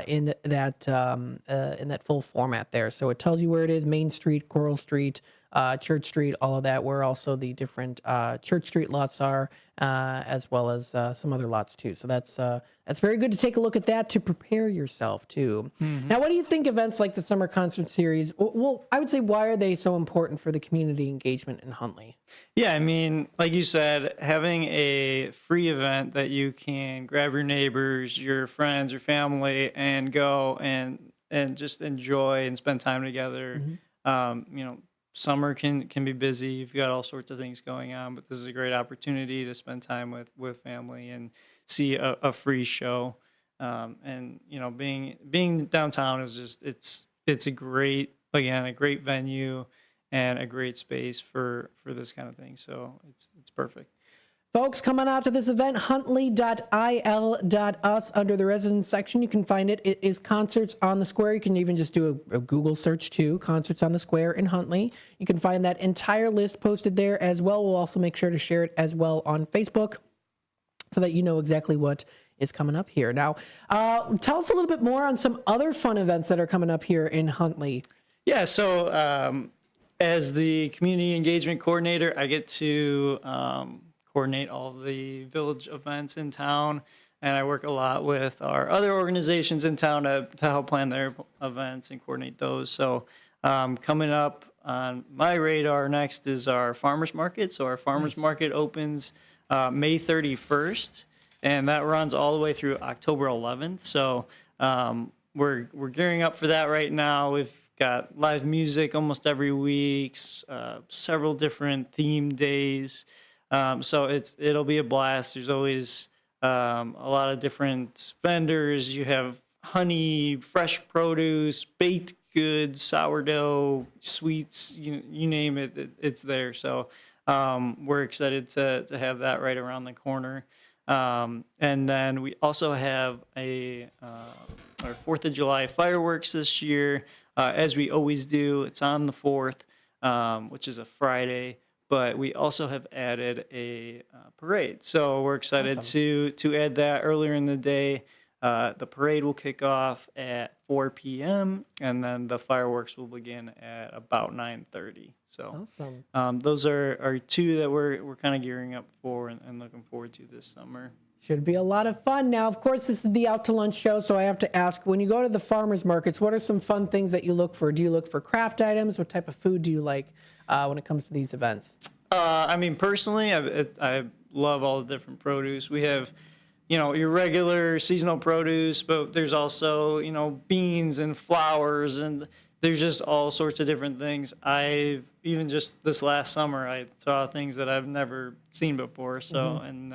in that full format there. So it tells you where it is: Main Street, Coral Street, Church Street, all of that, where also the different Church Street lots are, as well as some other lots too. So that's very good to take a look at that to prepare yourself too. Now, what do you think events like the Summer Concert Series, well, I would say, why are they so important for the community engagement in Huntley? Yeah, I mean, like you said, having a free event that you can grab your neighbors, your friends, your family, and go and just enjoy and spend time together. Summer can be busy. You've got all sorts of things going on, but this is a great opportunity to spend time with family and see a free show. And being downtown is just it's a great venue and a great space for this kind of thing. So it's perfect. Folks, come on out to this event, huntley.il.us. Under the residence section, you can find it. It is Concerts on the Square. You can even just do a Google search too, Concerts on the Square in Huntley. You can find that entire list posted there as well. We'll also make sure to share it as well on Facebook so that you know exactly what is coming up here. Now, tell us a little bit more on some other fun events that are coming up here in Huntley. Yeah, so as the community engagement coordinator, I get to coordinate all the village events in town, and I work a lot with our other organizations in town to help plan their events and coordinate those. So coming up on my radar next is our farmers market. So our farmers market opens May 31st, and that runs all the way through October 11th. So we're gearing up for that right now. We've got live music almost every week, several different theme days. So it'll be a blast. There's always a lot of different vendors. You have honey, fresh produce, baked goods, sourdough, sweets, you name it, it's there. So we're excited to have that right around the corner. And then we also have our 4th of July fireworks this year, as we always do. It's on the 4th, which is a Friday. But we also have added a parade. So we're excited to add that earlier in the day. The parade will kick off at 4 p.m. and then the fireworks will begin at about 9:30. So those are two that we're kind of gearing up for and looking forward to this summer. Should be a lot of fun. Now, of course, this is the Out to Lunch show, so I have to ask, when you go to the farmers markets, what are some fun things that you look for? Do you look for craft items? What type of food do you like when it comes to these events? I mean, personally, I love all the different produce. We have, your regular seasonal produce, but there's also, beans and flowers, and there's just all sorts of different things. Even just this last summer, I saw things that I've never seen before. So, and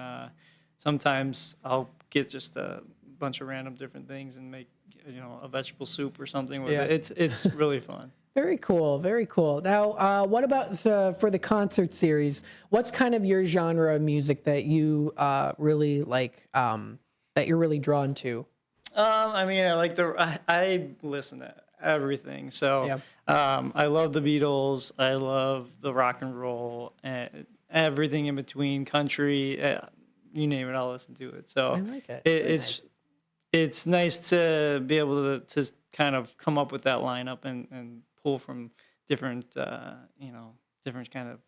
sometimes I'll get just a bunch of random different things and make, a vegetable soup or something with it. It's really fun. Very cool. Very cool. Now, what about for the concert series? What's kind of your genre of music that you really like, that you're really drawn to? I mean, I listen to everything. So I love the Beatles. I love the rock and roll and everything in between, country, you name it, I'll listen to it. So I like it. It's nice to be able to kind of come up with that lineup and pull from different, different kind of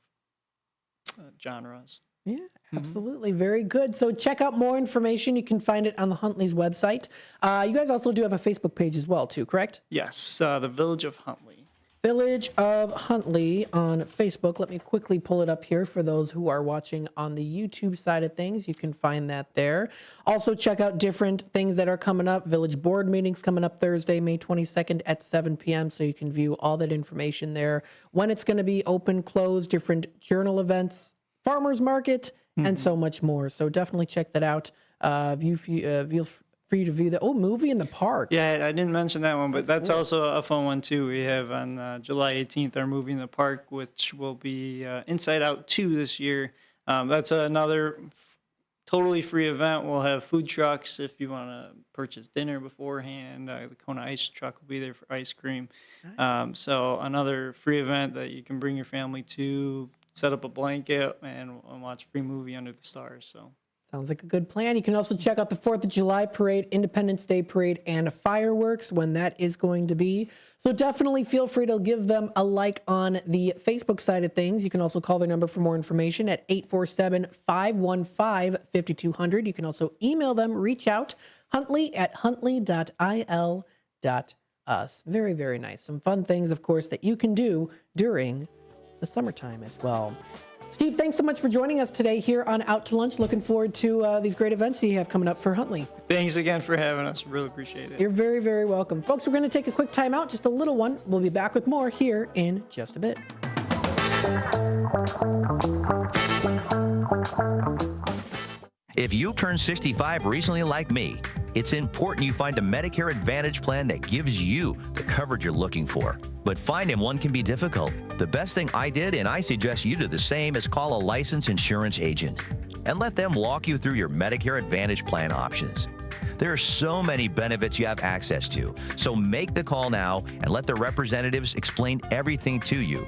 genres. Yeah, absolutely. Very good. So check out more information. You can find it on the Huntley's website. You guys also do have a Facebook page as well, too, correct? Yes, the Village of Huntley. Village of Huntley on Facebook. Let me quickly pull it up here for those who are watching on the YouTube side of things. You can find that there. Also, check out different things that are coming up. Village board meetings coming up Thursday, May 22nd at 7 p.m. So you can view all that information there. When it's going to be open, closed, different journal events, farmers market, and so much more. So definitely check that out. Feel free to view the movie in the park. Yeah, I didn't mention that one, but that's cool. Also a fun one too. We have on July 18th our movie in the park, which will be Inside Out 2 this year. That's another totally free event. We'll have food trucks if you want to purchase dinner beforehand. The Kona Ice truck will be there for ice cream. Nice. So another free event that you can bring your family to, set up a blanket, and watch a free movie under the stars. So. Sounds like a good plan. You can also check out the 4th of July parade, Independence Day parade, and fireworks when that is going to be. So definitely feel free to give them a like on the Facebook side of things. You can also call their number for more information at 847-515-5200. You can also email them, reach out, huntley@huntley.il.us. Very, very nice. Some fun things, of course, that you can do during the summertime as well. Steve, thanks so much for joining us today here on Out to Lunch. Looking forward to these great events you have coming up for Huntley. Thanks again for having us. Really appreciate it. You're very, very welcome. Folks, we're going to take a quick time out, just a little one. We'll be back with more here in just a bit. If you turned 65 recently like me, it's important you find a Medicare Advantage plan that gives you the coverage you're looking for. But finding one can be difficult. The best thing I did, and I suggest you do the same, is call a licensed insurance agent and let them walk you through your Medicare Advantage plan options. There are so many benefits you have access to, so make the call now and let the representatives explain everything to you.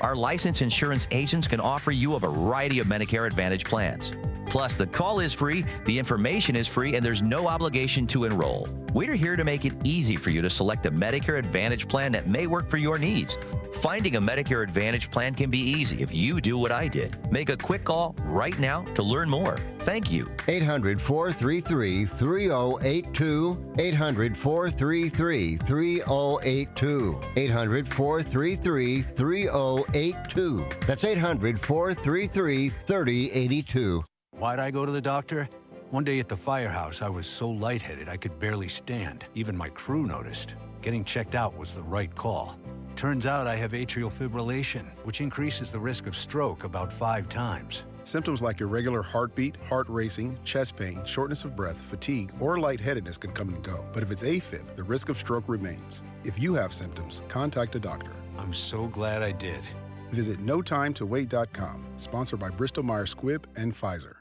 Our licensed insurance agents can offer you a variety of Medicare Advantage plans. Plus, the call is free, the information is free, and there's no obligation to enroll. We're here to make it easy for you to select a Medicare Advantage plan that may work for your needs. Finding a Medicare Advantage plan can be easy if you do what I did. Make a quick call right now to learn more. Thank you. 800-433-3082. 800-433-3082. 800-433-3082. That's 800-433-3082. Why'd I go to the doctor? One day at the firehouse, I was so lightheaded I could barely stand. Even my crew noticed. Getting checked out was the right call. Turns out I have atrial fibrillation, which increases the risk of stroke about 5 times. Symptoms like irregular heartbeat, heart racing, chest pain, shortness of breath, fatigue, or lightheadedness can come and go. But if it's AFib, the risk of stroke remains. If you have symptoms, contact a doctor. I'm so glad I did. Visit NoTimeToWait.com, sponsored by Bristol-Myers Squibb and Pfizer.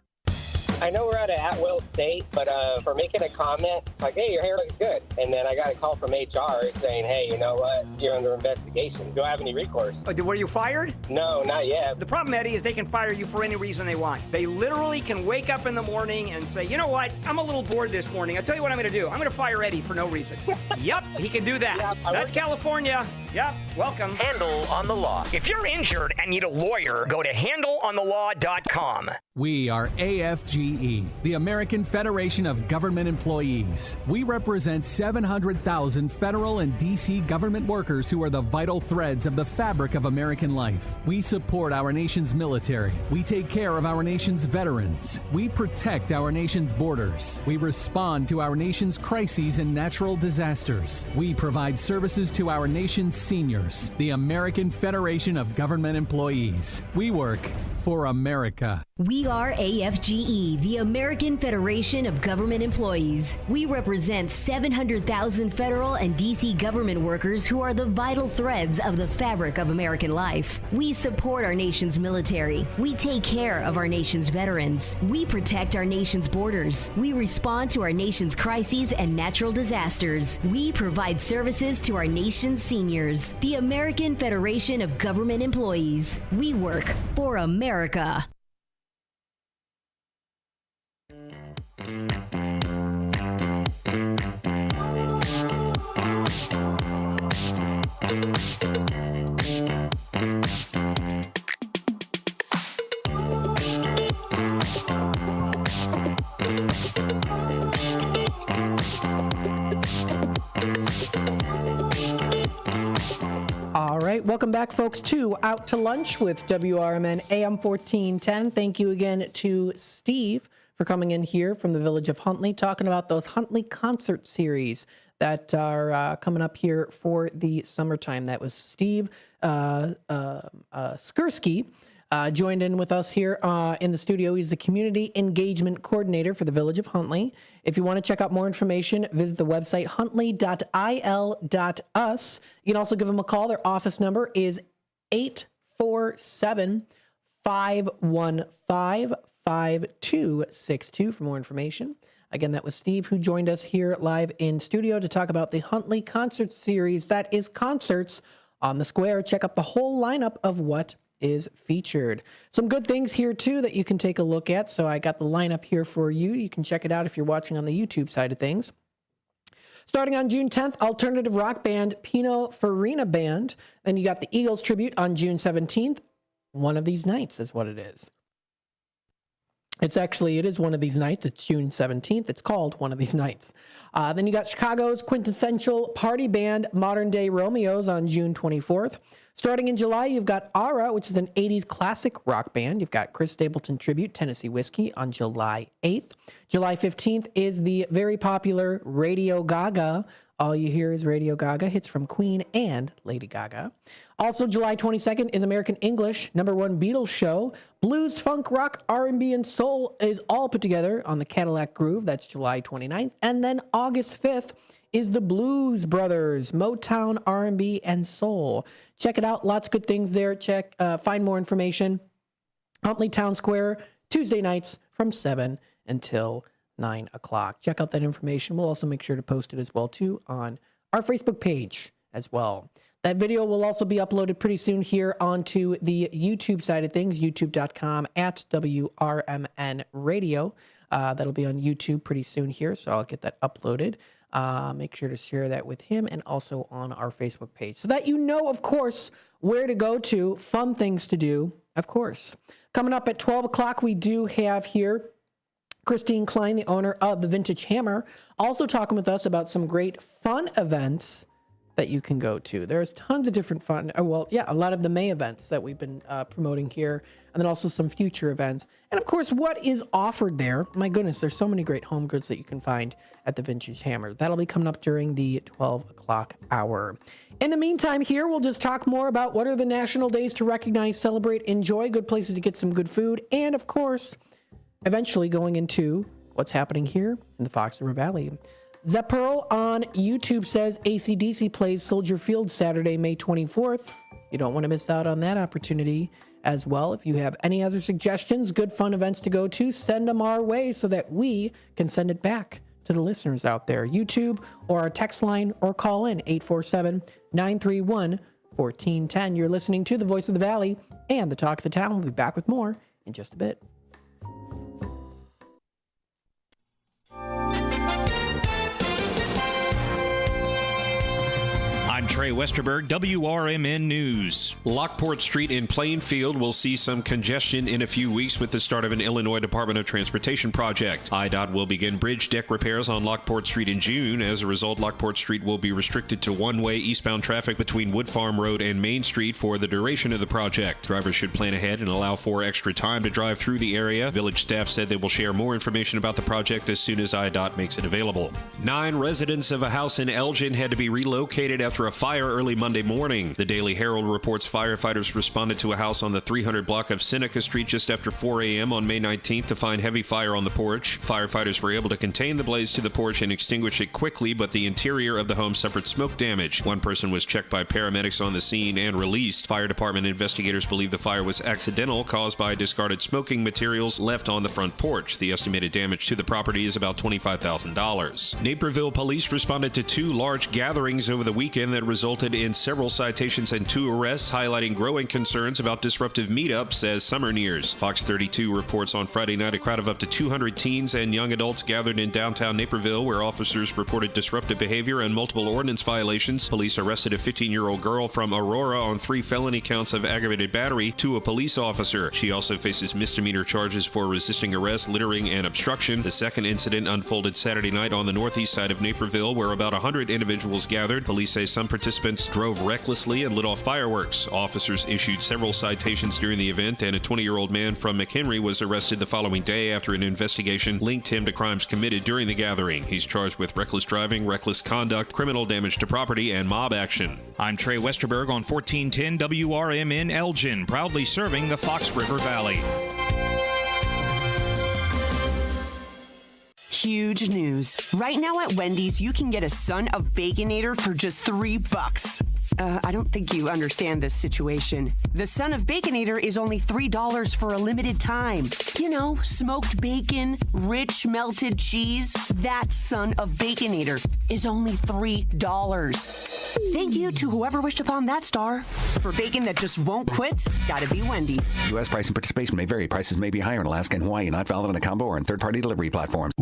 I know we're at an at-will state, but for making a comment, like, hey, your hair looks good. And then I got a call from HR saying, hey, you know what? You're under investigation. Do I have any recourse? Were you fired? No, not yet. The problem, Eddie, is they can fire you for any reason they want. They literally can wake up in the morning and say, you know what? I'm a little bored this morning. I'll tell you what I'm going to do. I'm going to fire Eddie for no reason. Yep, he can do that. Yeah, that's California. Yep, welcome. Handle on the Law. If you're injured and need a lawyer, go to handleonthelaw.com. We are AFG AFGE, the American Federation of Government Employees. We represent 700,000 federal and D.C. government workers who are the vital threads of the fabric of American life. We support our nation's military. We take care of our nation's veterans. We protect our nation's borders. We respond to our nation's crises and natural disasters. We provide services to our nation's seniors. The American Federation of Government Employees. We work for America. We are AFGE, the American Federation of Government Employees. We represent 700,000 federal and D.C. government workers who are the vital threads of the fabric of American life. We support our nation's military. We take care of our nation's veterans. We protect our nation's borders. We respond to our nation's crises and natural disasters. We provide services to our nation's seniors. The American Federation of Government Employees. We work for America. All right, welcome back, folks, to Out to Lunch with WRMN AM 1410. Thank you again to Steve for coming in here from the village of Huntley, talking about those Huntley concert series that are coming up here for the summertime. That was Steve Skursky. Joined in with us here in the studio. He's the Community Engagement Coordinator for the Village of Huntley. If you want to check out more information, visit the website huntley.il.us. You can also give them a call. Their office number is 847-515-5262 for more information. Again, that was Steve who joined us here live in studio to talk about the Huntley Concert Series. That is concerts on the square. Check out the whole lineup of what is featured. Some good things here too that you can take a look at. So I got the lineup here for you. You can check it out if you're watching on the YouTube side of things. Starting on June 10th, alternative rock band Pino Farina Band. Then you got the Eagles tribute on June 17th. One of These Nights is what it is. It is one of these nights. It's June 17th. It's called One of These Nights. Then you got Chicago's quintessential party band, Modern Day Romeos, on June 24th. Starting in July, you've got Aura, which is an 80s classic rock band. You've got Chris Stapleton Tribute, Tennessee Whiskey, on July 8th. July 15th is the very popular Radio Gaga. All you hear is Radio Gaga, hits from Queen and Lady Gaga. Also, July 22nd is American English, #1 Beatles show. Blues, funk, rock, R&B, and soul is all put together on the Cadillac Groove. That's July 29th. And then August 5th is the Blues Brothers, Motown, R&B, and soul. Check it out. Lots of good things there. Find more information. Huntley Town Square, Tuesday nights from 7 until 9 o'clock. Check out that information. We'll also make sure to post it as well, too, on our Facebook page as well. That video will also be uploaded pretty soon here onto the YouTube side of things, youtube.com/WRMN Radio. That'll be on YouTube pretty soon here, so I'll get that uploaded. Make sure to share that with him and also on our Facebook page so that you know, of course, where to go to, fun things to do, of course. Coming up at 12 o'clock, we do have here Christine Klein, the owner of the Vintage Hammer, also talking with us about some great fun events that you can go to. There's tons of different fun, a lot of the May events that we've been promoting here, and then also some future events. And of course, what is offered there? My goodness, there's so many great home goods that you can find at the Vintage Hammer. That'll be coming up during the 12 o'clock hour. In the meantime, here we'll just talk more about what are the national days to recognize, celebrate, enjoy, good places to get some good food, and of course, eventually going into what's happening here in the Fox River Valley. Zep Pearl on YouTube says AC/DC plays Soldier Field Saturday, May 24th. You don't want to miss out on that opportunity as well. If you have any other suggestions, good fun events to go to, send them our way so that we can send it back to the listeners out there. YouTube or our text line or call in 847-931-1410. You're listening to the Voice of the Valley and the Talk of the Town. We'll be back with more in just a bit. I'm Trey Westerberg, WRMN News. Lockport Street in Plainfield will see some congestion in a few weeks with the start of an Illinois Department of Transportation project. IDOT will begin bridge deck repairs on Lockport Street in June. As a result, Lockport Street will be restricted to one-way eastbound traffic between Wood Farm Road and Main Street for the duration of the project. Drivers should plan ahead and allow for extra time to drive through the area. Village staff said they will share more information about the project as soon as IDOT makes it available. 9 residents of a house in Elgin had to be relocated after a fire early Monday morning. The Daily Herald reports firefighters responded to a house on the 300 block of Seneca Street just after 4 a.m. on May 19th to find heavy fire on the porch. Firefighters were able to contain the blaze to the porch and extinguish it quickly, but the interior of the home suffered smoke damage. One person was checked by paramedics on the scene and released. Fire department investigators believe the fire was accidental, caused by discarded smoking materials left on the front porch. The estimated damage to the property is about $25,000. Naperville police responded to 2 large gatherings over the weekend that resulted in several citations and 2 arrests, highlighting growing concerns about disruptive meetups as summer nears. Fox 32 reports on Friday night a crowd of up to 200 teens and young adults gathered in downtown Naperville, where officers reported disruptive behavior and multiple ordinance violations. Police arrested a 15-year-old girl from Aurora on 3 felony counts of aggravated battery to a police officer. She also faces misdemeanor charges for resisting arrest, littering, and obstruction. The second incident unfolded Saturday night on the northeast side of Naperville, where about 100 individuals gathered. Police say some participants drove recklessly and lit off fireworks. Officers issued several citations during the event, and a 20-year-old man from McHenry was arrested the following day after an investigation linked him to crimes committed during the gathering. He's charged with reckless driving, reckless conduct, criminal damage to property, and mob action. I'm Trey Westerberg on 1410 WRMN Elgin, proudly serving the Fox River Valley. Huge news. Right now at Wendy's, you can get a Son of Baconator for just $3. I don't think you understand this situation. The Son of Baconator is only $3 for a limited time. You know, smoked bacon, rich melted cheese. That Son of Baconator is only $3. Thank you to whoever wished upon that star. For bacon that just won't quit, gotta be Wendy's. U.S. price and participation may vary. Prices may be higher in Alaska and Hawaii, not valid on a combo or on third-party delivery platforms.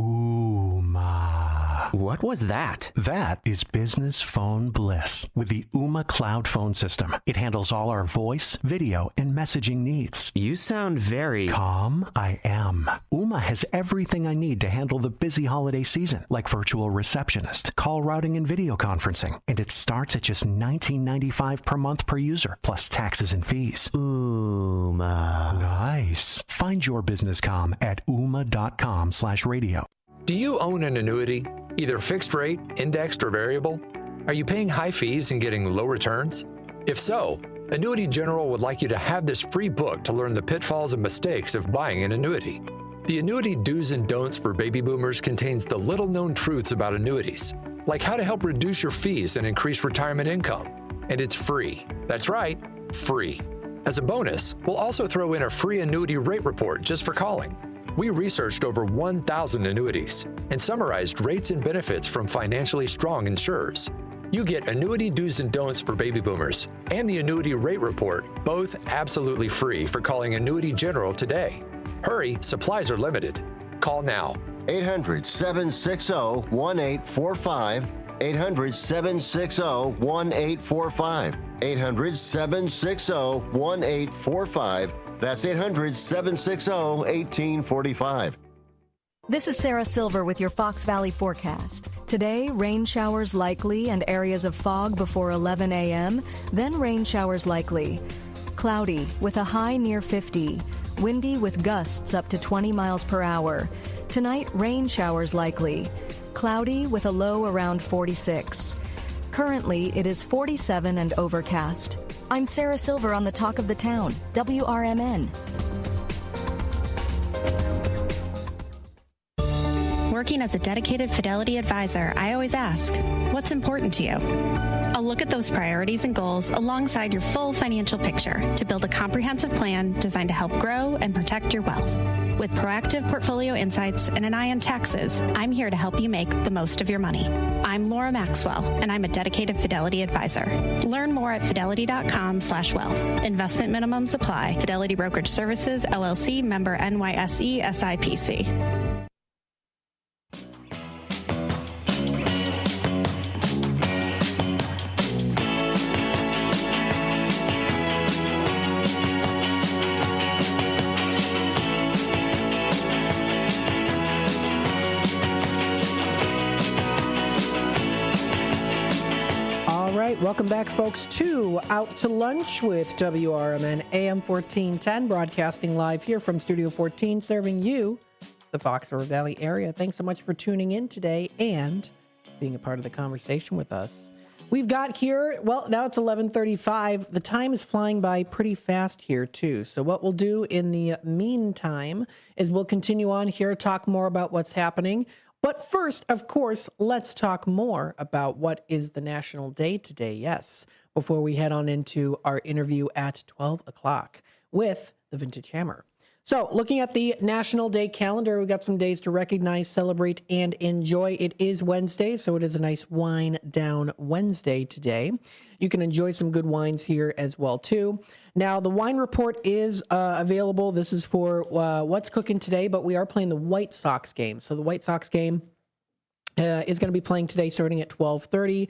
What was that? That is business phone bliss with the Ooma Cloud Phone System. It handles all our voice, video, and messaging needs. You sound very calm. I am. Ooma has everything I need to handle the busy holiday season, like virtual receptionist, call routing, and video conferencing. And it starts at just $19.95 per month per user, plus taxes and fees. Ooma. Nice. Find your business comm at ooma.com/radio. Do you own an annuity, either fixed rate, indexed, or variable? Are you paying high fees and getting low returns? If so, Annuity General would like you to have this free book to learn the pitfalls and mistakes of buying an annuity. The Annuity Do's and Don'ts for Baby Boomers contains the little-known truths about annuities, like how to help reduce your fees and increase retirement income. And it's free. That's right, free. As a bonus, we'll also throw in a free annuity rate report just for calling. We researched over 1,000 annuities and summarized rates and benefits from financially strong insurers. You get Annuity Do's and Don'ts for Baby Boomers and the Annuity Rate Report, both absolutely free for calling Annuity General today. Hurry, supplies are limited. Call now. 800-760-1845. 800-760-1845. 800-760-1845. That's 800-760-1845. This is Sarah Silver with your Fox Valley forecast. Today, rain showers likely and areas of fog before 11 a.m., then rain showers likely. Cloudy with a high near 50. Windy with gusts up to 20 miles per hour. Tonight, rain showers likely. Cloudy with a low around 46. Currently, it is 47 and overcast. I'm Sarah Silver on the Talk of the Town, WRMN. Working as a dedicated Fidelity advisor, I always ask, what's important to you? I'll look at those priorities and goals alongside your full financial picture to build a comprehensive plan designed to help grow and protect your wealth. With proactive portfolio insights and an eye on taxes, I'm here to help you make the most of your money. I'm Laura Maxwell, and I'm a dedicated Fidelity advisor. Learn more at fidelity.com/wealth. Investment minimums apply. Fidelity Brokerage Services, LLC, member NYSE, SIPC. Welcome back, folks, to Out to Lunch with WRMN AM 1410, broadcasting live here from Studio 14, serving you, the Fox River Valley area. Thanks so much for tuning in today and being a part of the conversation with us. We've got here, well, now it's 11:35. The time is flying by pretty fast here, too. So what we'll do in the meantime is we'll continue on here, talk more about what's happening. But first, of course, let's talk more about what is the National Day today, yes, before we head on into our interview at 12 o'clock with the Vintage Hammer. So looking at the National Day calendar, we've got some days to recognize, celebrate, and enjoy. It is Wednesday, so it is a nice wine down Wednesday today. You can enjoy some good wines here as well, too. Now, the wine report is available. This is for what's cooking today, but we are playing the White Sox game. So the White Sox game is going to be playing today starting at 12:30.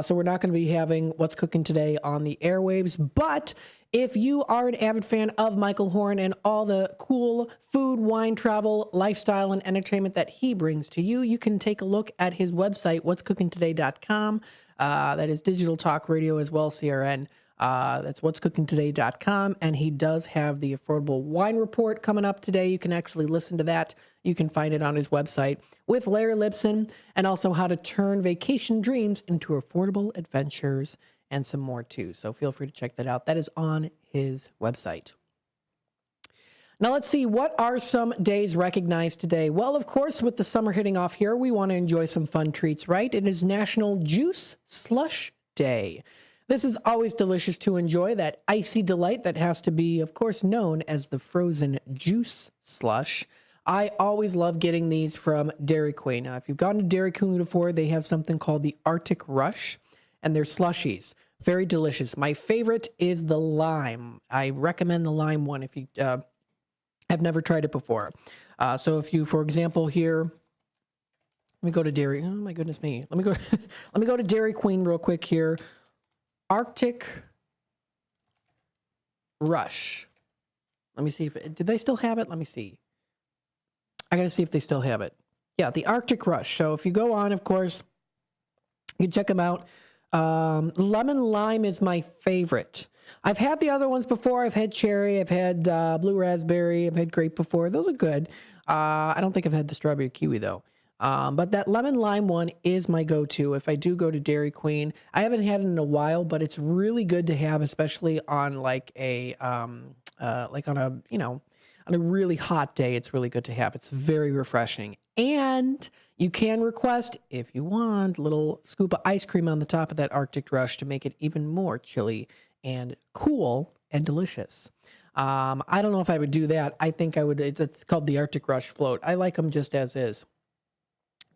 So we're not going to be having what's cooking today on the airwaves, but if you are an avid fan of Michael Horn and all the cool food, wine, travel, lifestyle, and entertainment that he brings to you, you can take a look at his website, what'scookingtoday.com. That is digital talk radio as well, CRN. That's what'scookingtoday.com. And he does have the affordable wine report coming up today. You can actually listen to that. You can find it on his website with Larry Lipson, and also how to turn vacation dreams into affordable adventures and some more too. So feel free to check that out. That is on his website. Now let's see, what are some days recognized today? Well, of course, with the summer hitting off here, we want to enjoy some fun treats, right? It is National Juice Slush Day. This is always delicious to enjoy, that icy delight that has to be, of course, known as the frozen juice slush. I always love getting these from Dairy Queen. Now, if you've gone to Dairy Queen before, they have something called the Arctic Rush, and they're slushies. Very delicious. My favorite is the lime. I recommend the lime one if you have never tried it before. So if you, for example, here, let me go to Dairy. Oh my goodness me. Let me go to Dairy Queen real quick here. Arctic Rush. Let me see if did they still have it? Let me see. I got to see if they still have it. Yeah, the Arctic Rush. So if you go on, of course, you can check them out. Lemon lime is my favorite. I've had the other ones before. I've had cherry. I've had blue raspberry. I've had grape before. Those are good. I don't think I've had the strawberry kiwi though. But that lemon lime one is my go-to if I do go to Dairy Queen. I haven't had it in a while, but it's really good to have, especially on like a on a really hot day. It's really good to have. It's very refreshing. And you can request, if you want, a little scoop of ice cream on the top of that Arctic Rush to make it even more chilly and cool and delicious. I don't know if I would do that. I think I would. It's called the Arctic Rush float. I like them just as is.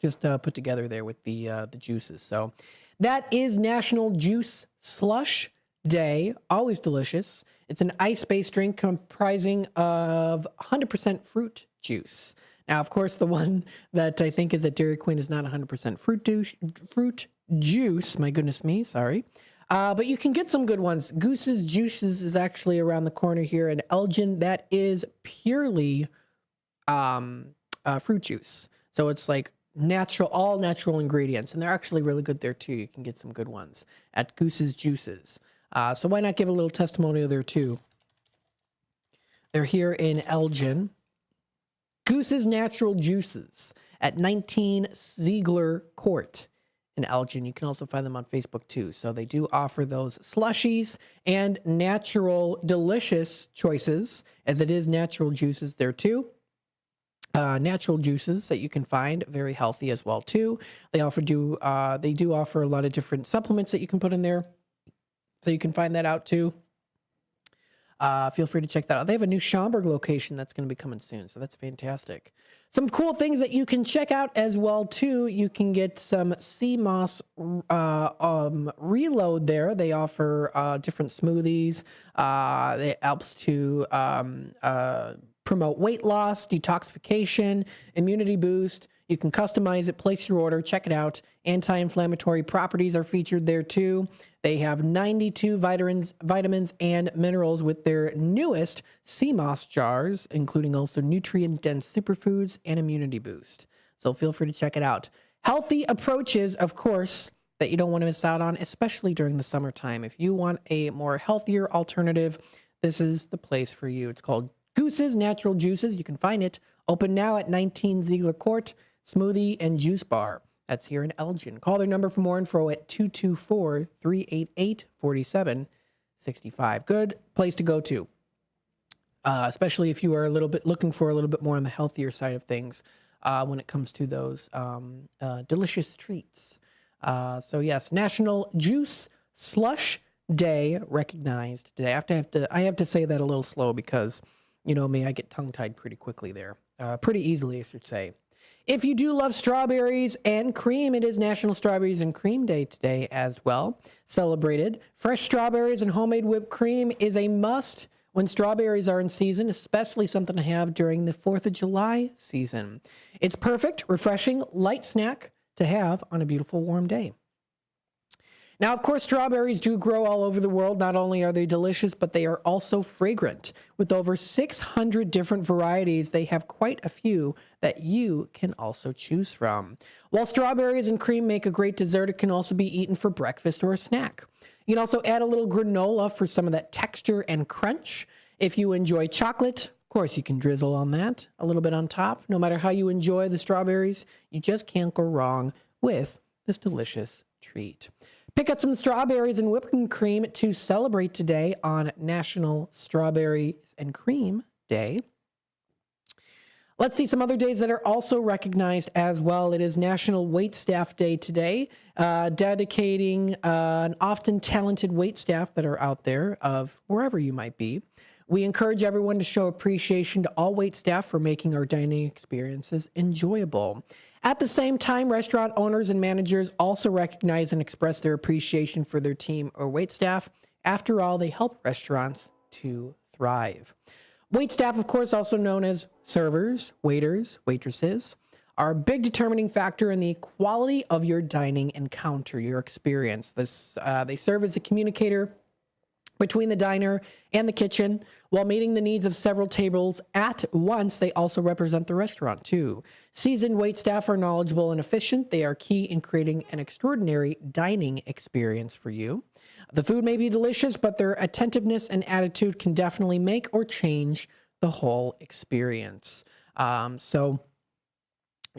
Just put together there with the juices. So that is National Juice Slush Day. Always delicious. It's an ice-based drink comprising of 100% fruit juice. Now, of course, the one that I think is at Dairy Queen is not 100% fruit juice. My goodness me, sorry. But you can get some good ones. Goose's Juices is actually around the corner here in Elgin. That is purely fruit juice. So it's like natural, all natural ingredients. And they're actually really good there too. You can get some good ones at Goose's Juices. So why not give a little testimonial there too? They're here in Elgin. Goose's Natural Juices at 19 Ziegler Court in Elgin. You can also find them on Facebook too. So they do offer those slushies and natural, delicious choices, as it is natural juices there too. Natural juices that you can find, very healthy as well too. They do offer a lot of different supplements that you can put in there. So you can find that out too. Feel free to check that out. They have a new Schaumburg location that's going to be coming soon, so that's fantastic. Some cool things that you can check out as well too. You can get some sea moss reload there. They offer different smoothies. It helps to promote weight loss, detoxification, immunity boost. You can customize it, place your order, check it out. Anti-inflammatory properties are featured there too. They have 92 vitamins and minerals with their newest sea moss jars, including also nutrient-dense superfoods and immunity boost. So feel free to check it out. Healthy approaches, of course, that you don't want to miss out on, especially during the summertime. If you want a more healthier alternative, this is the place for you. It's called Goose's Natural Juices. You can find it open now at 19 Ziegler Court, Smoothie and Juice Bar. That's here in Elgin. Call their number for more info at 224-388-4765. Good place to go to, especially if you are looking for a little bit more on the healthier side of things when it comes to those delicious treats. So yes, National Juice Slush Day recognized today. I have to say that a little slow because, you know me, I get tongue-tied pretty quickly there. Pretty easily, I should say. If you do love strawberries and cream, it is National Strawberries and Cream Day today as well. Celebrated. Fresh strawberries and homemade whipped cream is a must when strawberries are in season, especially something to have during the 4th of July season. It's perfect, refreshing, light snack to have on a beautiful warm day. Now, of course, strawberries do grow all over the world. Not only are they delicious, but they are also fragrant. With over 600 different varieties, they have quite a few that you can also choose from. While strawberries and cream make a great dessert, it can also be eaten for breakfast or a snack. You can also add a little granola for some of that texture and crunch. If you enjoy chocolate, of course, you can drizzle on that a little bit on top. No matter how you enjoy the strawberries, you just can't go wrong with this delicious treat. Pick up some strawberries and whipping cream to celebrate today on National Strawberries and Cream Day. Let's see some other days that are also recognized as well. It is National Waitstaff Day today, dedicating an often talented waitstaff that are out there of wherever you might be. We encourage everyone to show appreciation to all waitstaff for making our dining experiences enjoyable. At the same time, restaurant owners and managers also recognize and express their appreciation for their team or waitstaff. After all, they help restaurants to thrive. Waitstaff, of course, also known as servers, waiters, waitresses, are a big determining factor in the quality of your dining encounter, your experience. They serve as a communicator between the diner and the kitchen. While meeting the needs of several tables at once, they also represent the restaurant too. Seasoned waitstaff are knowledgeable and efficient. They are key in creating an extraordinary dining experience for you. The food may be delicious, but their attentiveness and attitude can definitely make or change the whole experience. So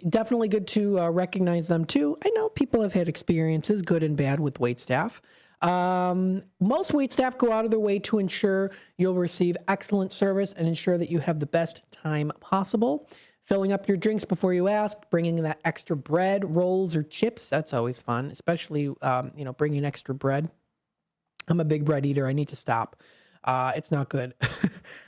definitely good to recognize them too. I know people have had experiences, good and bad, with waitstaff. Most waitstaff go out of their way to ensure you'll receive excellent service and ensure that you have the best time possible. Filling up your drinks before you ask, bringing that extra bread, rolls, or chips. That's always fun, especially, bringing extra bread. I'm a big bread eater. I need to stop. It's not good.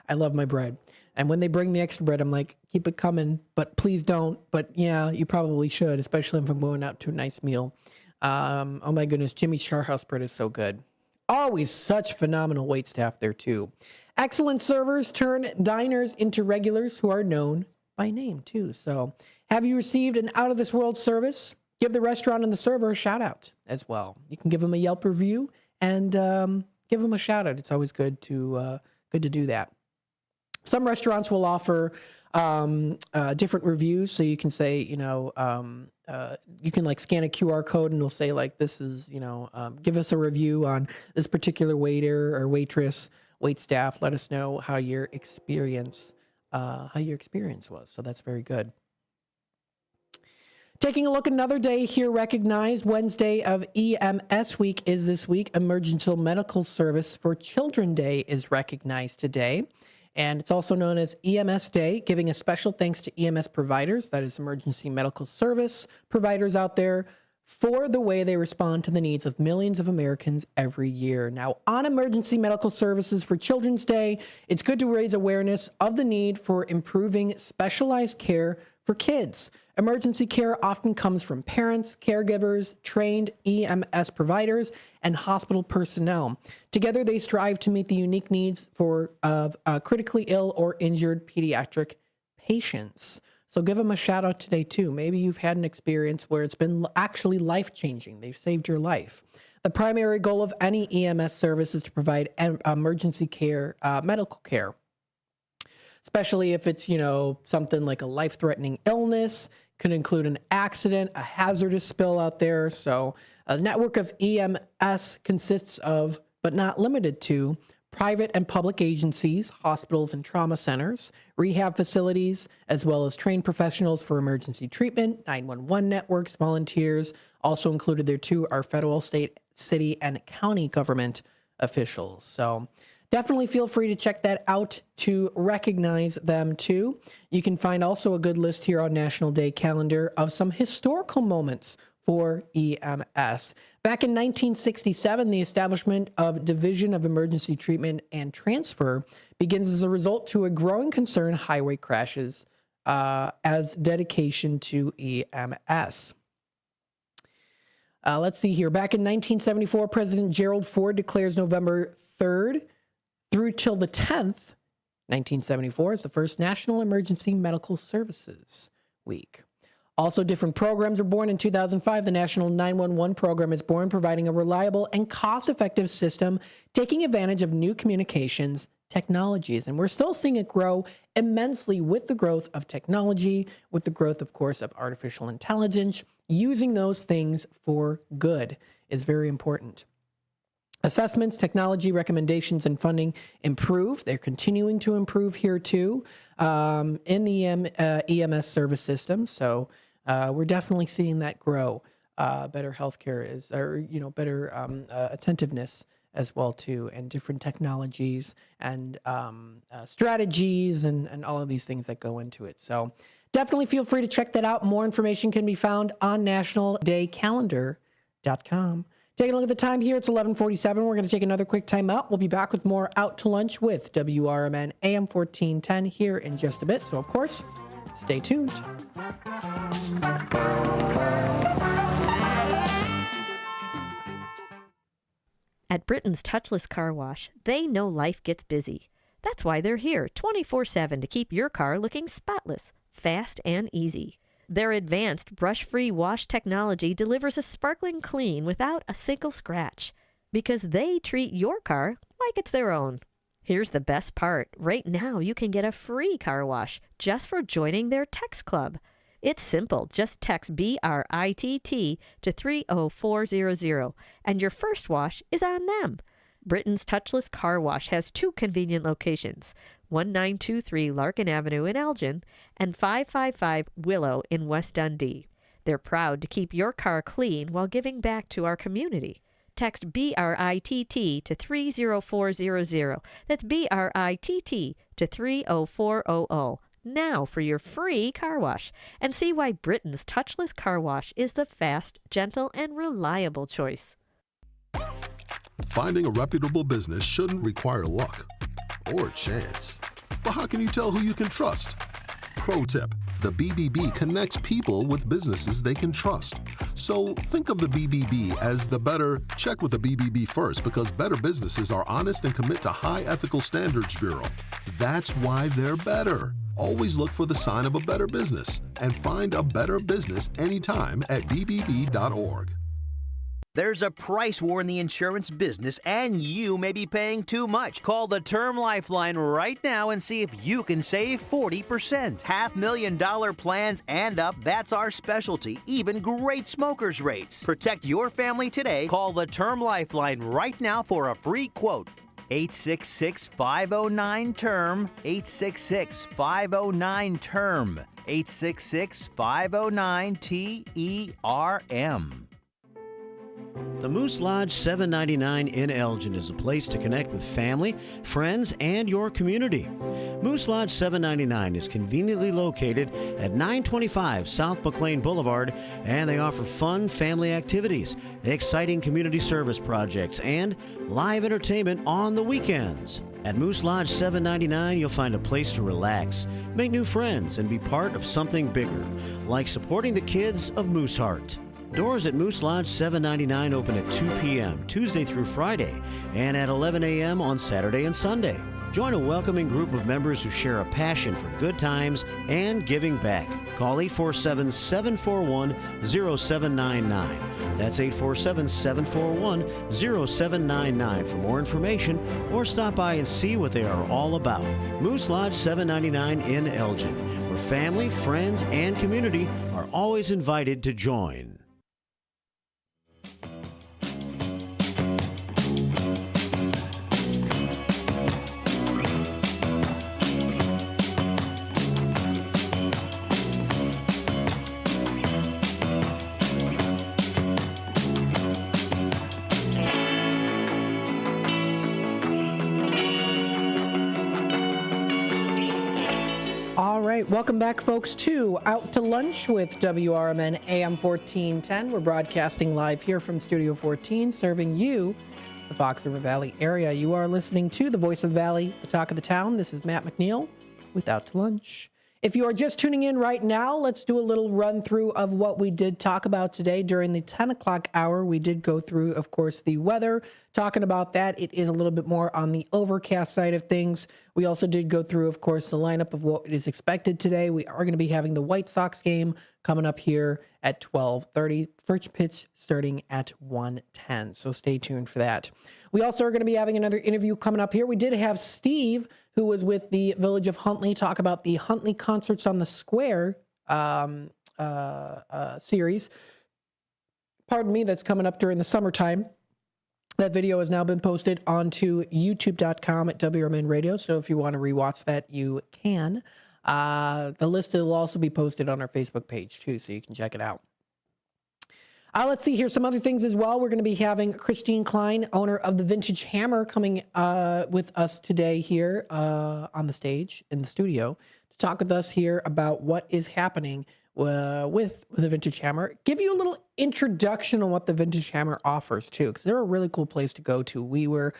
I love my bread. And when they bring the extra bread, I'm like, keep it coming, but please don't. But yeah, you probably should, especially if I'm going out to a nice meal. Oh my goodness, Jimmy's Charhouse bread is so good. Always such phenomenal waitstaff there too. Excellent servers turn diners into regulars who are known by name too. So have you received an out of this world service? Give the restaurant and the server a shout out as well. You can give them a Yelp review and give them a shout out. It's always good to do that. Some restaurants will offer different reviews, so you can say, you can like scan a QR code and it'll say like, this is, give us a review on this particular waiter or waitress, waitstaff. Let us know how your experience was. So that's very good. Taking a look, another day here recognized. Wednesday of EMS week is this week. Emergency Medical Service for Children Day is recognized today. And it's also known as EMS Day, giving a special thanks to EMS providers, that is emergency medical service providers out there, for the way they respond to the needs of millions of Americans every year. Now, on Emergency Medical Services for Children's Day, it's good to raise awareness of the need for improving specialized care for kids. Emergency care often comes from parents, caregivers, trained EMS providers, and hospital personnel. Together, they strive to meet the unique needs of critically ill or injured pediatric patients. So give them a shout out today too. Maybe you've had an experience where it's been actually life-changing. They've saved your life. The primary goal of any EMS service is to provide emergency care, medical care, especially if it's, something like a life-threatening illness, Could include an accident, a hazardous spill out there. So a network of EMS consists of, but not limited to, private and public agencies, hospitals and trauma centers, rehab facilities, as well as trained professionals for emergency treatment, 911 networks, volunteers. Also included there too are federal, state, city, and county government officials. So definitely feel free to check that out to recognize them too. You can find also a good list here on National Day calendar of some historical moments for EMS. Back in 1967, the establishment of Division of Emergency Treatment and Transfer begins as a result to a growing concern highway crashes as dedication to EMS. Let's see here. Back in 1974, President Gerald Ford declares November 3rd through till the 10th, 1974, is the first National Emergency Medical Services Week. Also, different programs were born in 2005. The National 911 program is born, providing a reliable and cost-effective system, taking advantage of new communications technologies. And we're still seeing it grow immensely with the growth of technology, with the growth, of course, of artificial intelligence. Using those things for good is very important. Assessments, technology, recommendations, and funding improve. They're continuing to improve here too in the EMS service system. So we're definitely seeing that grow. Better healthcare is, or better attentiveness as well too, and different technologies and strategies and all of these things that go into it. So definitely feel free to check that out. More information can be found on nationaldaycalendar.com. Taking a look at the time here, it's 11:47. We're going to take another quick time out. We'll be back with more Out to Lunch with WRMN AM 1410 here in just a bit. So, of course, stay tuned. At Britain's Touchless Car Wash, they know life gets busy. That's why they're here 24/7 to keep your car looking spotless, fast, and easy. Their advanced brush-free wash technology delivers a sparkling clean without a single scratch, because they treat your car like it's their own. Here's the best part. Right now, you can get a free car wash just for joining their text club. It's simple. Just text BRITT to 30400, and your first wash is on them. Britain's Touchless Car Wash has two convenient locations, 1923 Larkin Avenue in Elgin and 555 Willow in West Dundee. They're proud to keep your car clean while giving back to our community. Text BRITT to 30400. That's BRITT to 30400. Now for your free car wash, and see why Britain's Touchless Car Wash is the fast, gentle, and reliable choice. Finding a reputable business shouldn't require luck or chance. But how can you tell who you can trust? Pro tip: the BBB connects people with businesses they can trust. So think of the BBB as the better. Check with the BBB first, because better businesses are honest and commit to high ethical standards bureau. That's why they're better. Always look for the sign of a better business and find a better business anytime at bbb.org. There's a price war in the insurance business, and you may be paying too much. Call the Term Lifeline right now and see if you can save 40%. $500,000 plans and up, that's our specialty. Even great smokers' rates. Protect your family today. Call the Term Lifeline right now for a free quote. 866-509-TERM. 866-509-TERM. 866-509-TERM. The Moose Lodge 799 in Elgin is a place to connect with family, friends, and your community. Moose Lodge 799 is conveniently located at 925 South McLean Boulevard, and they offer fun family activities, exciting community service projects, and live entertainment on the weekends. At Moose Lodge 799, you'll find a place to relax, make new friends, and be part of something bigger, like supporting the kids of Mooseheart. Doors at Moose Lodge 799 open at 2 p.m. Tuesday through Friday and at 11 a.m. on Saturday and Sunday. Join a welcoming group of members who share a passion for good times and giving back. Call 847-741-0799. That's 847-741-0799 for more information, or stop by and see what they are all about. Moose Lodge 799 in Elgin, where Your family, friends, and community are always invited to join. All right, welcome back, folks, to Out to Lunch with WRMN AM 1410. We're broadcasting live here from Studio 14, serving you, the Fox River Valley area. You are listening to the Voice of the Valley, the talk of the town. This is Matt McNeil with Out to Lunch. If you are just tuning in right now, let's do a little run through of what we did talk about today. During the 10 o'clock hour, we did go through, of course, the weather. Talking about that, it is a little bit more on the overcast side of things. We also did go through, of course, the lineup of what is expected today. We are going to be having the White Sox game coming up here at 12:30. First pitch starting at 1:10. So stay tuned for that. We also are going to be having another interview coming up here. We did have Steve, who was with the Village of Huntley, talk about the Huntley Concerts on the Square series. Pardon me, that's coming up during the summertime. That video has now been posted onto youtube.com at WRMN Radio. So if you want to rewatch that, you can. The list will also be posted on our Facebook page too, so you can check it out. Let's see here, some other things as well. We're going to be having Christine Klein, owner of the Vintage Hammer, coming with us today here on the stage in the studio to talk with us here about what is happening with the Vintage Hammer. Give you a little introduction on what the Vintage Hammer offers too, because they're a really cool place to go to. We were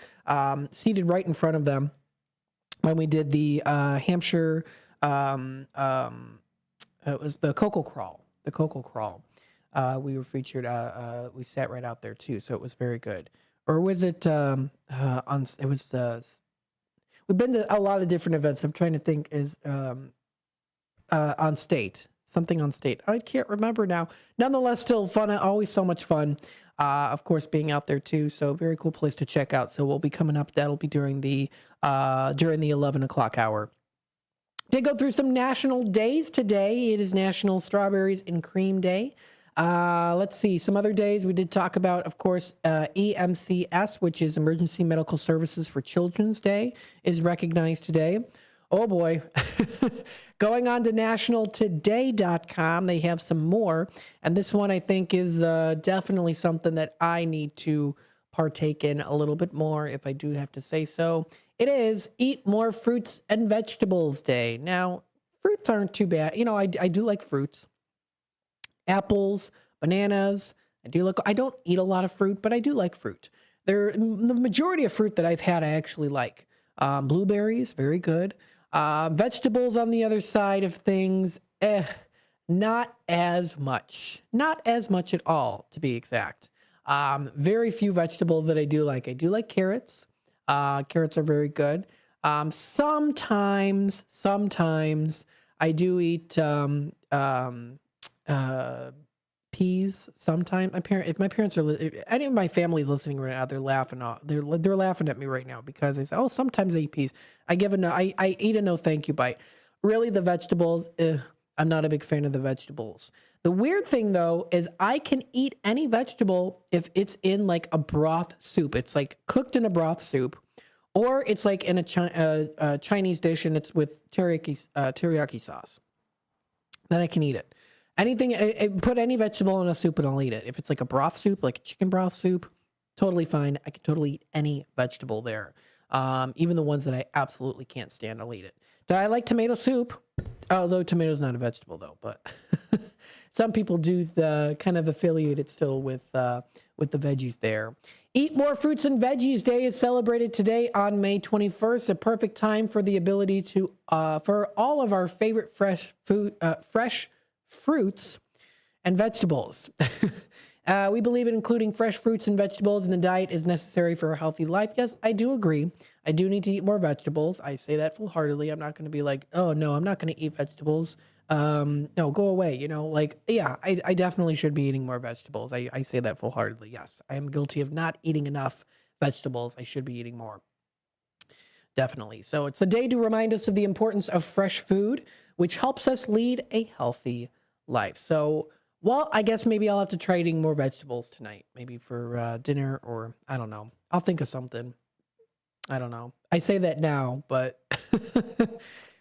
seated right in front of them when we did the Hampshire, it was the Cocoa Crawl. We were featured, we sat right out there too, so it was very good. Or was it, we've been to a lot of different events. I'm trying to think, is on State. Something on State. I can't remember now. Nonetheless, still fun. Always so much fun. Of course, being out there too. So very cool place to check out. So we'll be coming up. That'll be during the 11 o'clock hour. Did go through some national days today. It is National Strawberries and Cream Day. Let's see. Some other days we did talk about, of course, EMCS, which is Emergency Medical Services for Children's Day, is recognized today. Oh boy. Going on to nationaltoday.com, they have some more. And this one I think is definitely something that I need to partake in a little bit more, if I do have to say so. It is Eat More Fruits and Vegetables Day. Now, fruits aren't too bad. You know, I do like fruits. Apples, bananas. I don't eat a lot of fruit, but I do like fruit. The majority of fruit that I've had, I actually like. Blueberries, very good. Vegetables on the other side of things, not as much. Not as much at all, to be exact. Very few vegetables that I do like. I do like carrots. Carrots are very good. Sometimes I do eat peas. Sometimes if my parents are, if any of my family's listening right now, they're laughing. They're laughing at me right now because I say, "Oh, sometimes I eat peas." I eat a no thank you bite. Really, the vegetables, I'm not a big fan of the vegetables. The weird thing though is I can eat any vegetable if it's in like a broth soup. It's like cooked in a broth soup, or it's like in a Chinese dish and it's with teriyaki sauce. Then I can eat it. Anything, put any vegetable in a soup and I'll eat it. If it's like a broth soup, like a chicken broth soup, totally fine. I can totally eat any vegetable there. Even the ones that I absolutely can't stand, I'll eat it. Do I like tomato soup? Although tomato's not a vegetable though, but some people do kind of affiliate it still with the veggies there. Eat More Fruits and Veggies Day is celebrated today on May 21st, a perfect time for the ability to, for all of our favorite fresh fruits and vegetables. We believe in including fresh fruits and vegetables in the diet is necessary for a healthy life. Yes, I do agree. I do need to eat more vegetables. I say that full-heartedly. I'm not going to be like, oh, no, I'm not going to eat vegetables. No, go away. You know, like, yeah, I definitely should be eating more vegetables. I say that full-heartedly. Yes, I am guilty of not eating enough vegetables. I should be eating more. Definitely. So it's a day to remind us of the importance of fresh food. which helps us lead a healthy life. So, well, I guess maybe I'll have to try eating more vegetables tonight, maybe for dinner, or I don't know. I'll think of something. I don't know. I say that now, but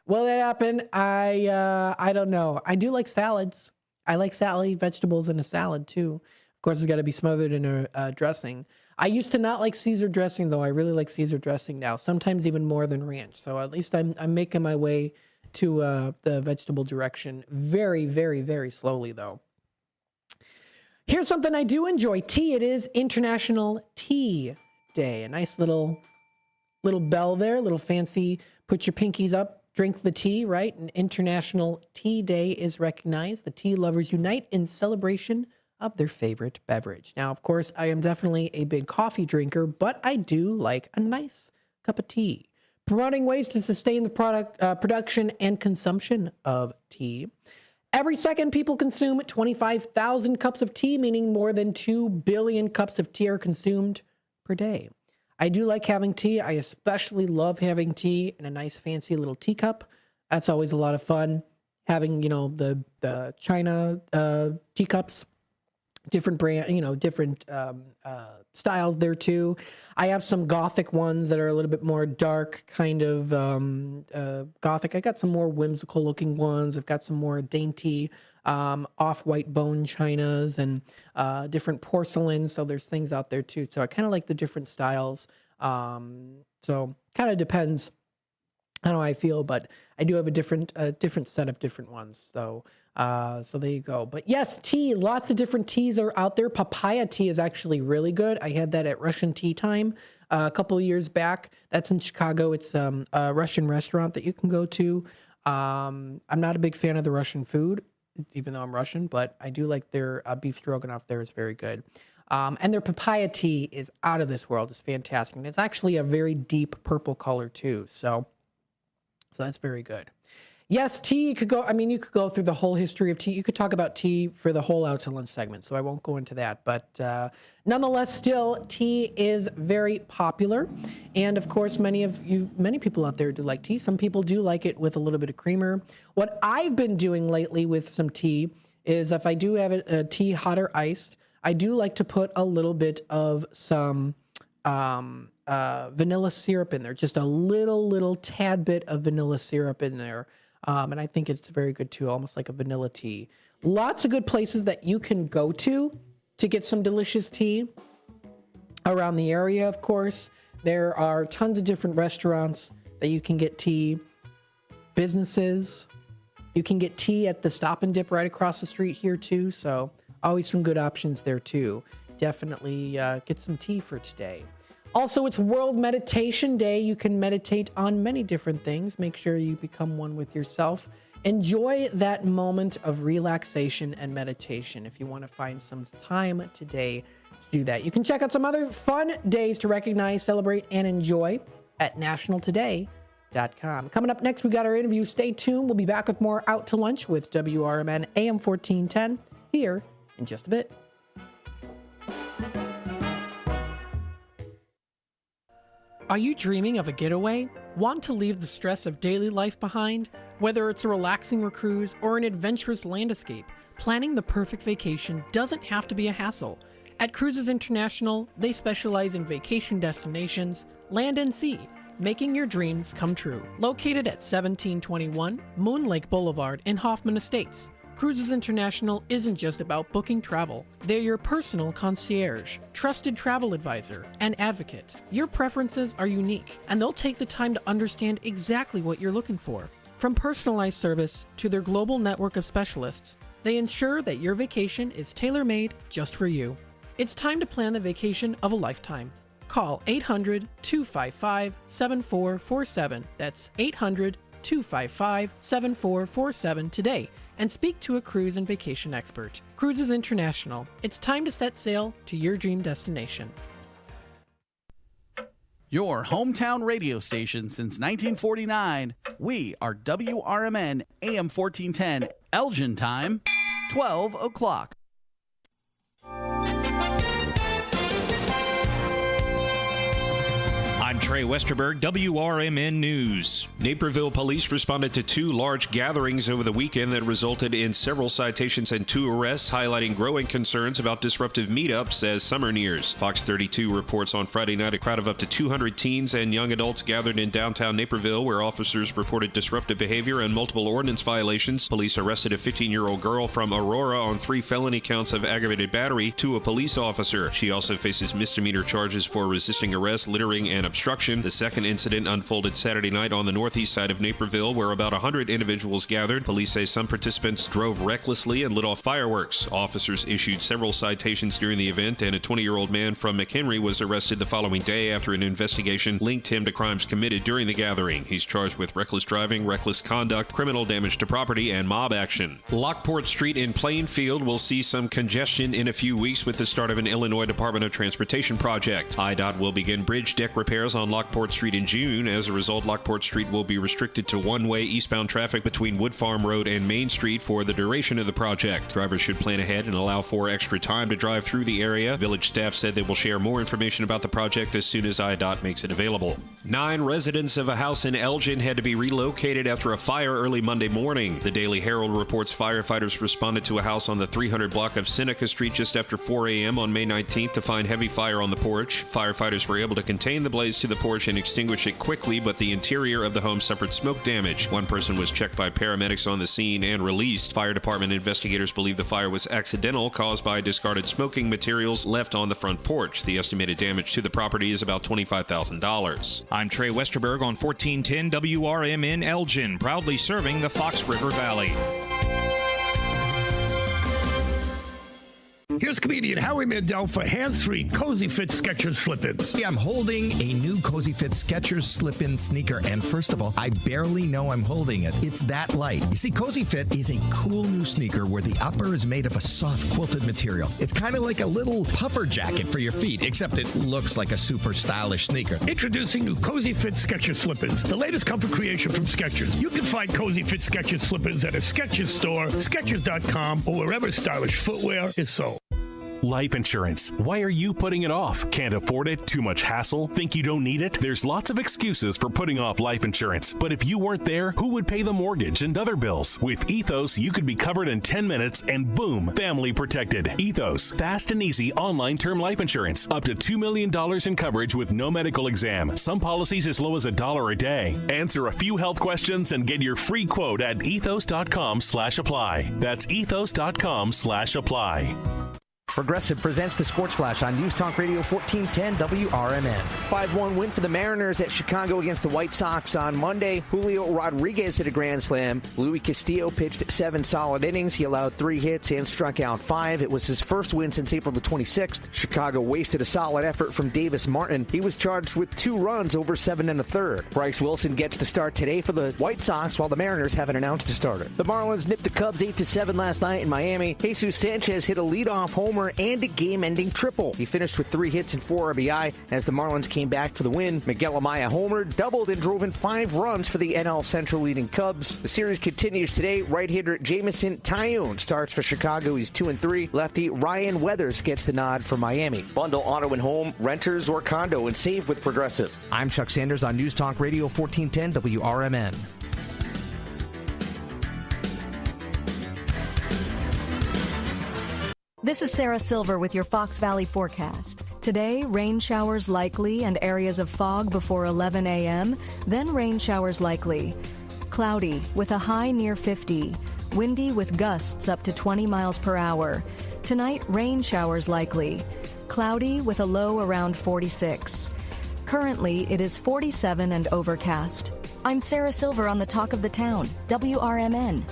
will that happen? I don't know. I do like salads. I like salad, vegetables in a salad too. Of course, it's got to be smothered in a dressing. I used to not like Caesar dressing, though. I really like Caesar dressing now, sometimes even more than ranch. So at least I'm making my way to the vegetable direction very, very, very slowly, though. Here's something I do enjoy. Tea. It is International Tea Day. A nice little bell there, little fancy, put your pinkies up, drink the tea, right? An International Tea Day is recognized. The tea lovers unite in celebration of their favorite beverage. Now, of course, I am definitely a big coffee drinker, but I do like a nice cup of tea. Promoting ways to sustain the production and consumption of tea. Every second, people consume 25,000 cups of tea, meaning more than 2 billion cups of tea are consumed per day. I do like having tea. I especially love having tea in a nice fancy little teacup. That's always a lot of fun. Having, the China teacups. Different brand, different styles there too. I have some Gothic ones that are a little bit more dark, kind of Gothic. I got some more whimsical looking ones. I've got some more dainty off-white bone chinas and different porcelains. So there's things out there too. So I kind of like the different styles. So kind of depends on how I feel, but I do have a different set of different ones. So there you go. But yes, tea, lots of different teas are out there. Papaya tea is actually really good. I had that at Russian Tea Time a couple of years back. That's in Chicago. It's a Russian restaurant that you can go to. I'm not a big fan of the Russian food, even though I'm Russian, but I do like their beef stroganoff there is very good. And their papaya tea is out of this world. It's fantastic. And it's actually a very deep purple color too. So that's very good. Yes, tea, you could go through the whole history of tea. You could talk about tea for the whole Out to Lunch segment, so I won't go into that. But nonetheless, still, tea is very popular. And of course, many people out there do like tea. Some people do like it with a little bit of creamer. What I've been doing lately with some tea is if I do have a tea hot or iced, I do like to put a little bit of some vanilla syrup in there, just a little tad bit of vanilla syrup in there. And I think it's very good too, almost like a vanilla tea. Lots of good places that you can go to get some delicious tea around the area, of course. There are tons of different restaurants that you can get tea, businesses. You can get tea at the Stop and Dip right across the street here too. So always some good options there too. Definitely get some tea for today. Also, it's World Meditation Day. You can meditate on many different things. Make sure you become one with yourself. Enjoy that moment of relaxation and meditation if you want to find some time today to do that. You can check out some other fun days to recognize, celebrate, and enjoy at nationaltoday.com. Coming up next, we got our interview. Stay tuned. We'll be back with more Out to Lunch with WRMN AM 1410 here in just a bit. Are you dreaming of a getaway? Want to leave the stress of daily life behind? Whether it's a relaxing cruise or an adventurous land escape, planning the perfect vacation doesn't have to be a hassle. At Cruises International, they specialize in vacation destinations, land and sea, making your dreams come true. Located at 1721 Moon Lake Boulevard in Hoffman Estates, Cruises International isn't just about booking travel. They're your personal concierge, trusted travel advisor, and advocate. Your preferences are unique, and they'll take the time to understand exactly what you're looking for. From personalized service to their global network of specialists, they ensure that your vacation is tailor-made just for you. It's time to plan the vacation of a lifetime. Call 800-255-7447. That's 800-255-7447 today. And speak to a cruise and vacation expert. Cruises International. It's time to set sail to your dream destination. Your hometown radio station since 1949. We are WRMN AM 1410, Elgin time, 12 o'clock. I'm Trey Westerberg, WRMN News. Naperville police responded to 2 large gatherings over the weekend that resulted in several citations and 2 arrests, highlighting growing concerns about disruptive meetups as summer nears. Fox 32 reports on Friday night a crowd of up to 200 teens and young adults gathered in downtown Naperville, where officers reported disruptive behavior and multiple ordinance violations. Police arrested a 15-year-old girl from Aurora on 3 felony counts of aggravated battery to a police officer. She also faces misdemeanor charges for resisting arrest, littering, and obstruction. The second incident unfolded Saturday night on the northeast side of Naperville, where about 100 individuals gathered. Police say some participants drove recklessly and lit off fireworks. Officers issued several citations during the event, and a 20-year-old man from McHenry was arrested the following day after an investigation linked him to crimes committed during the gathering. He's charged with reckless driving, reckless conduct, criminal damage to property, and mob action. Lockport Street in Plainfield will see some congestion in a few weeks with the start of an Illinois Department of Transportation project. IDOT will begin bridge deck repairs on Lockport Street in June. As a result, Lockport Street will be restricted to one-way eastbound traffic between Wood Farm Road and Main Street for the duration of the project. Drivers should plan ahead and allow for extra time to drive through the area. Village staff said they will share more information about the project as soon as IDOT makes it available. 9 residents of a house in Elgin had to be relocated after a fire early Monday morning. The Daily Herald reports firefighters responded to a house on the 300 block of Seneca Street just after 4 a.m. on May 19th to find heavy fire on the porch. Firefighters were able to contain the blaze to the porch and extinguish it quickly, but the interior of the home suffered smoke damage. One person was checked by paramedics on the scene and released. Fire department investigators believe the fire was accidental, caused by discarded smoking materials left on the front porch. The estimated damage to the property is about $25,000. I'm Trey Westerberg on 1410 WRMN Elgin, proudly serving the Fox River Valley. Here's comedian Howie Mandel for hands-free Cozy Fit Skechers slip-ins. Yeah, I'm holding a new Cozy Fit Skechers slip-in sneaker, and first of all, I barely know I'm holding it. It's that light. You see, Cozy Fit is a cool new sneaker where the upper is made of a soft quilted material. It's kind of like a little puffer jacket for your feet, except it looks like a super stylish sneaker. Introducing new Cozy Fit Skechers slip-ins, the latest comfort creation from Skechers. You can find Cozy Fit Skechers slip-ins at a Skechers store, Skechers.com, or wherever stylish footwear is sold. Life insurance. Why are you putting it off? Can't afford it? Too much hassle? Think you don't need it? There's lots of excuses for putting off life insurance. But if you weren't there, who would pay the mortgage and other bills? With Ethos, you could be covered in 10 minutes and boom, family protected. Ethos, fast and easy online term life insurance. Up to $2 million in coverage with no medical exam. Some policies as low as $1 a day. Answer a few health questions and get your free quote at ethos.com/apply. That's ethos.com/apply. Progressive presents the Sports Flash on News Talk Radio 1410 WRMN. 5-1 win for the Mariners at Chicago against the White Sox on Monday. Julio Rodriguez hit a grand slam. Luis Castillo pitched 7 solid innings. He allowed 3 hits and struck out 5. It was his first win since April the 26th. Chicago wasted a solid effort from Davis Martin. He was charged with 2 runs over 7 1/3. Bryce Wilson gets the start today for the White Sox, while the Mariners haven't announced a starter. The Marlins nipped the Cubs 8-7 last night in Miami. Jesus Sanchez hit a leadoff homer and a game-ending triple. He finished with 3 hits and 4 RBI as the Marlins came back for the win. Miguel Amaya homered, doubled, and drove in 5 runs for the NL Central leading Cubs. The series continues today. Right-hander Jameson Taillon starts for Chicago. He's 2-3. Lefty Ryan Weathers gets the nod for Miami. Bundle auto and home, renters, or condo, and save with Progressive. I'm Chuck Sanders on News Talk Radio 1410 WRMN. This is Sarah Silver with your Fox Valley forecast. Today, rain showers likely and areas of fog before 11 a.m., then rain showers likely. Cloudy with a high near 50. Windy with gusts up to 20 miles per hour. Tonight, rain showers likely. Cloudy with a low around 46. Currently, it is 47 and overcast. I'm Sarah Silver on the Talk of the Town, WRMN.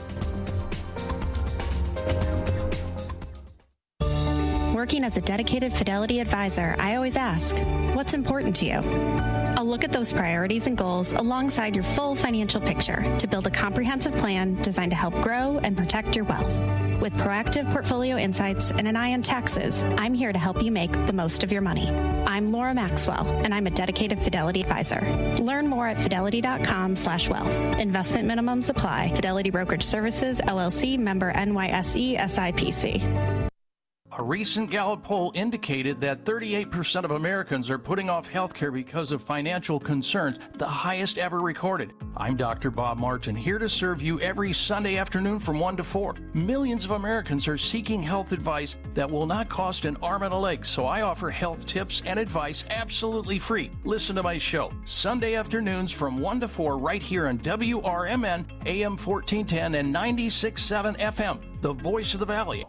Working as a dedicated Fidelity advisor, I always ask, what's important to you? I'll look at those priorities and goals alongside your full financial picture to build a comprehensive plan designed to help grow and protect your wealth. With proactive portfolio insights and an eye on taxes, I'm here to help you make the most of your money. I'm Laura Maxwell, and I'm a dedicated Fidelity advisor. Learn more at fidelity.com/wealth. Investment minimums apply. Fidelity Brokerage Services, LLC, member NYSE, SIPC. A recent Gallup poll indicated that 38% of Americans are putting off health care because of financial concerns, the highest ever recorded. I'm Dr. Bob Martin, here to serve you every Sunday afternoon from 1 to 4. Millions of Americans are seeking health advice that will not cost an arm and a leg, so I offer health tips and advice absolutely free. Listen to my show, Sunday afternoons from 1 to 4 right here on WRMN, AM 1410 and 96.7 FM, the voice of the Valley.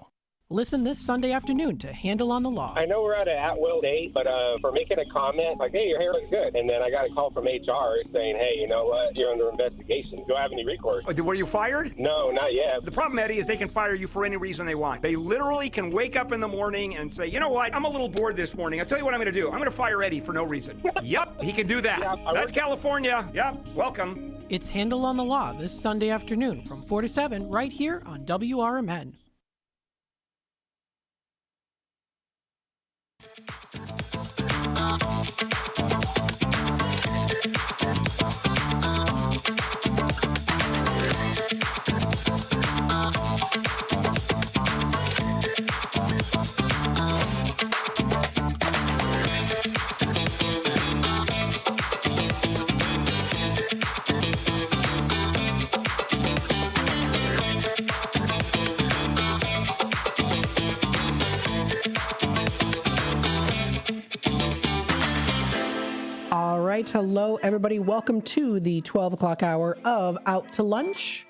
Listen this Sunday afternoon to Handle on the Law. I know we're at an at-will date, but for making a comment, like, hey, your hair looks good. And then I got a call from HR saying, hey, you know what, you're under investigation. Do I have any recourse? Were you fired? No, not yet. The problem, Eddie, is they can fire you for any reason they want. They literally can wake up in the morning and say, you know what, I'm a little bored this morning. I'll tell you what I'm going to do. I'm going to fire Eddie for no reason. Yep, he can do that. Yeah, that's California. Yep, welcome. It's Handle on the Law this Sunday afternoon from 4 to 7 right here on WRMN. All right. Hello, everybody. Welcome to the 12 o'clock hour of Out to Lunch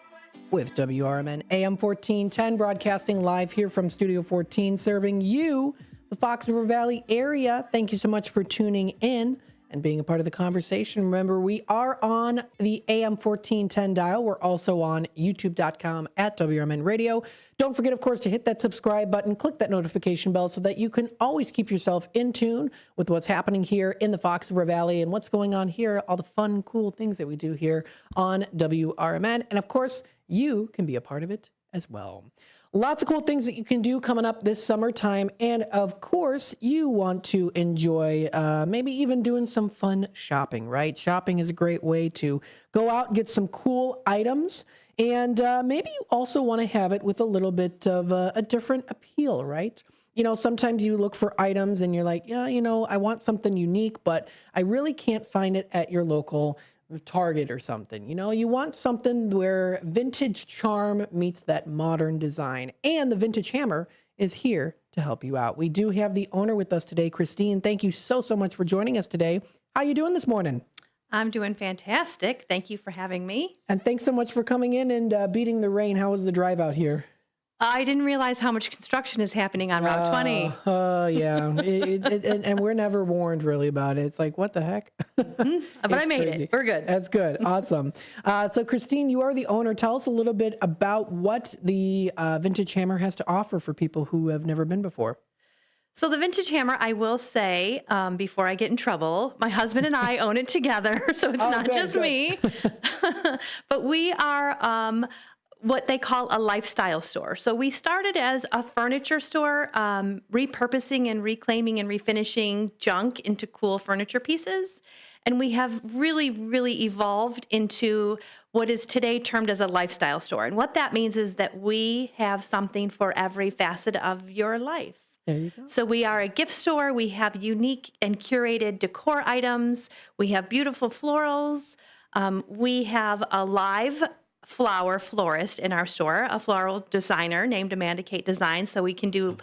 with WRMN AM 1410, broadcasting live here from Studio 14, serving you, the Fox River Valley area. Thank you so much for tuning in and being a part of the conversation. Remember, we are on the AM 1410 dial. We're also on youtube.com at WRMN Radio. Don't forget, of course, to hit that subscribe button, click that notification bell so that you can always keep yourself in tune with what's happening here in the Fox River Valley and what's going on here, all the fun, cool things that we do here on WRMN. And of course, you can be a part of it as well. Lots of cool things that you can do coming up this summertime. And of course, you want to enjoy maybe even doing some fun shopping, right? Shopping is a great way to go out and get some cool items. And maybe you also want to have it with a little bit of a different appeal, right? You know, sometimes you look for items and you're like, yeah, you know, I want something unique, but I really can't find it at your local Target or something. You know, you want something where vintage charm meets that modern design. And the Vintage Hammer is here to help you out. We do have the owner with us today, Christine. Thank you so much for joining us today. How you doing this morning? I'm doing fantastic. Thank you for having me. And thanks so much for coming in and beating the rain. How was the drive out here? I didn't realize how much construction is happening on Route 20. Yeah. And we're never warned really about it. It's like, what the heck? But I made it. We're good. That's good. Awesome. So Christine, you are the owner. Tell us a little bit about what the Vintage Hammer has to offer for people who have never been before. So the Vintage Hammer, I will say, before I get in trouble, my husband and I own it together, so it's not just me. But we are what they call a lifestyle store. So we started as a furniture store, repurposing and reclaiming and refinishing junk into cool furniture pieces. And we have really, really evolved into what is today termed as a lifestyle store. And what that means is that we have something for every facet of your life. There you go. So we are a gift store. We have unique and curated decor items. We have beautiful florals. We have a live flower florist in our store, a floral designer named Amanda Kate Design, so we can do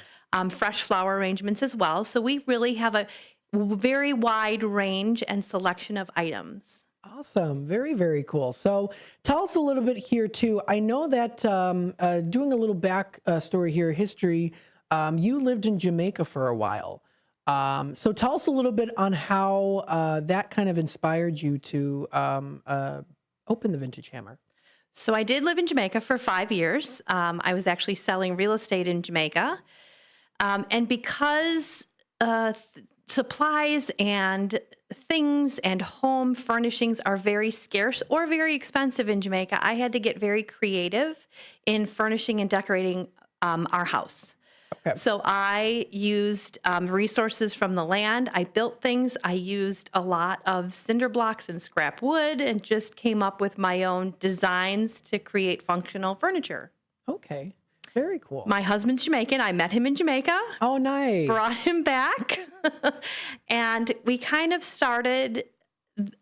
fresh flower arrangements as well. So we really have a very wide range and selection of items. Awesome. Very, very cool. So tell us a little bit here too. I know that doing a little back story here, history, you lived in Jamaica for a while. So tell us a little bit on how that kind of inspired you to open the Vintage Hammer. So I did live in Jamaica for 5 years. I was actually selling real estate in Jamaica. And because supplies and things and home furnishings are very scarce or very expensive in Jamaica, I had to get very creative in furnishing and decorating our house. Okay. So I used resources from the land. I built things. I used a lot of cinder blocks and scrap wood and just came up with my own designs to create functional furniture. Okay. Very cool. My husband's Jamaican. I met him in Jamaica. Oh, nice. Brought him back. And we kind of started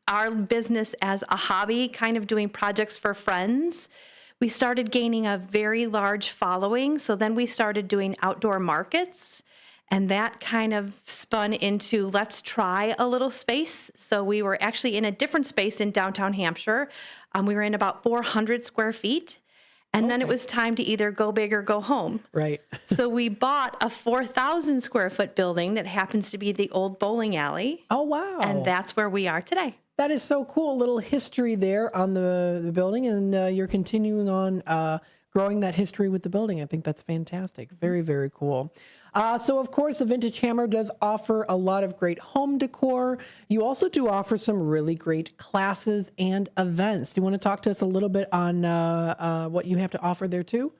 our business as a hobby, kind of doing projects for friends. We started gaining a very large following. So then we started doing outdoor markets. And that kind of spun into, let's try a little space. So we were actually in a different space in downtown Hampshire. We were in about 400 square feet. And then it was time to either go big or go home. Right. So we bought a 4,000 square foot building that happens to be the old bowling alley. Oh, wow. And that's where we are today. That is so cool. A little history there on the building, and you're continuing on growing that history with the building. I think that's fantastic. Very, very cool. So, of course, the Vintage Hammer does offer a lot of great home decor. You also do offer some really great classes and events. Do you want to talk to us a little bit on what you have to offer there, too?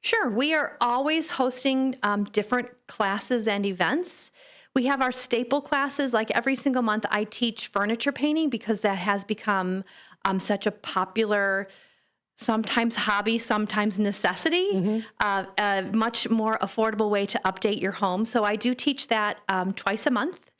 Sure. We are always hosting different classes and events. We have our staple classes. Like every single month, I teach furniture painting because that has become such a popular, sometimes hobby, sometimes necessity, a much more affordable way to update your home. So I do teach that twice a month.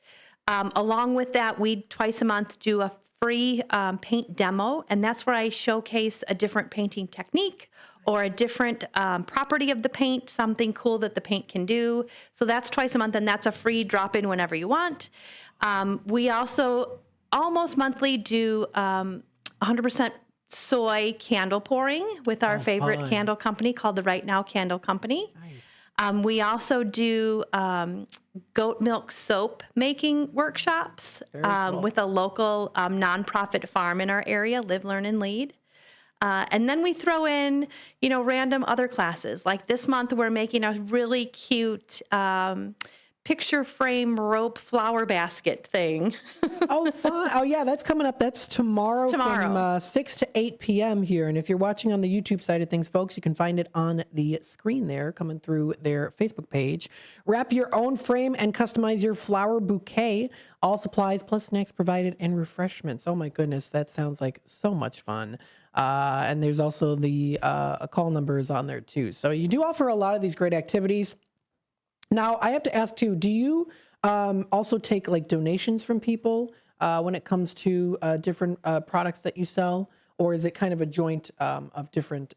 Along with that, we twice a month do a free paint demo, and that's where I showcase a different painting technique or a different property of the paint, something cool that the paint can do. So that's twice a month, and that's a free drop-in whenever you want. We also almost monthly do 100% soy candle pouring with our favorite candle company called the Right Now Candle Company. Nice. We also do goat milk soap making workshops cool. With a local nonprofit farm in our area, Live, Learn, and Lead. And then we throw in, random other classes. Like this month, we're making a really cute picture frame rope flower basket thing. Oh, fun. Oh, yeah, that's coming up. That's tomorrow. From 6 to 8 p.m. here. And if you're watching on the YouTube side of things, folks, you can find it on the screen there coming through their Facebook page. Wrap your own frame and customize your flower bouquet. All supplies plus snacks provided and refreshments. Oh, my goodness. That sounds like so much fun. And there's also the a call number is on there, too. So you do offer a lot of these great activities. Now, I have to ask, too, do you also take, like, donations from people when it comes to different products that you sell? Or is it kind of a joint of different...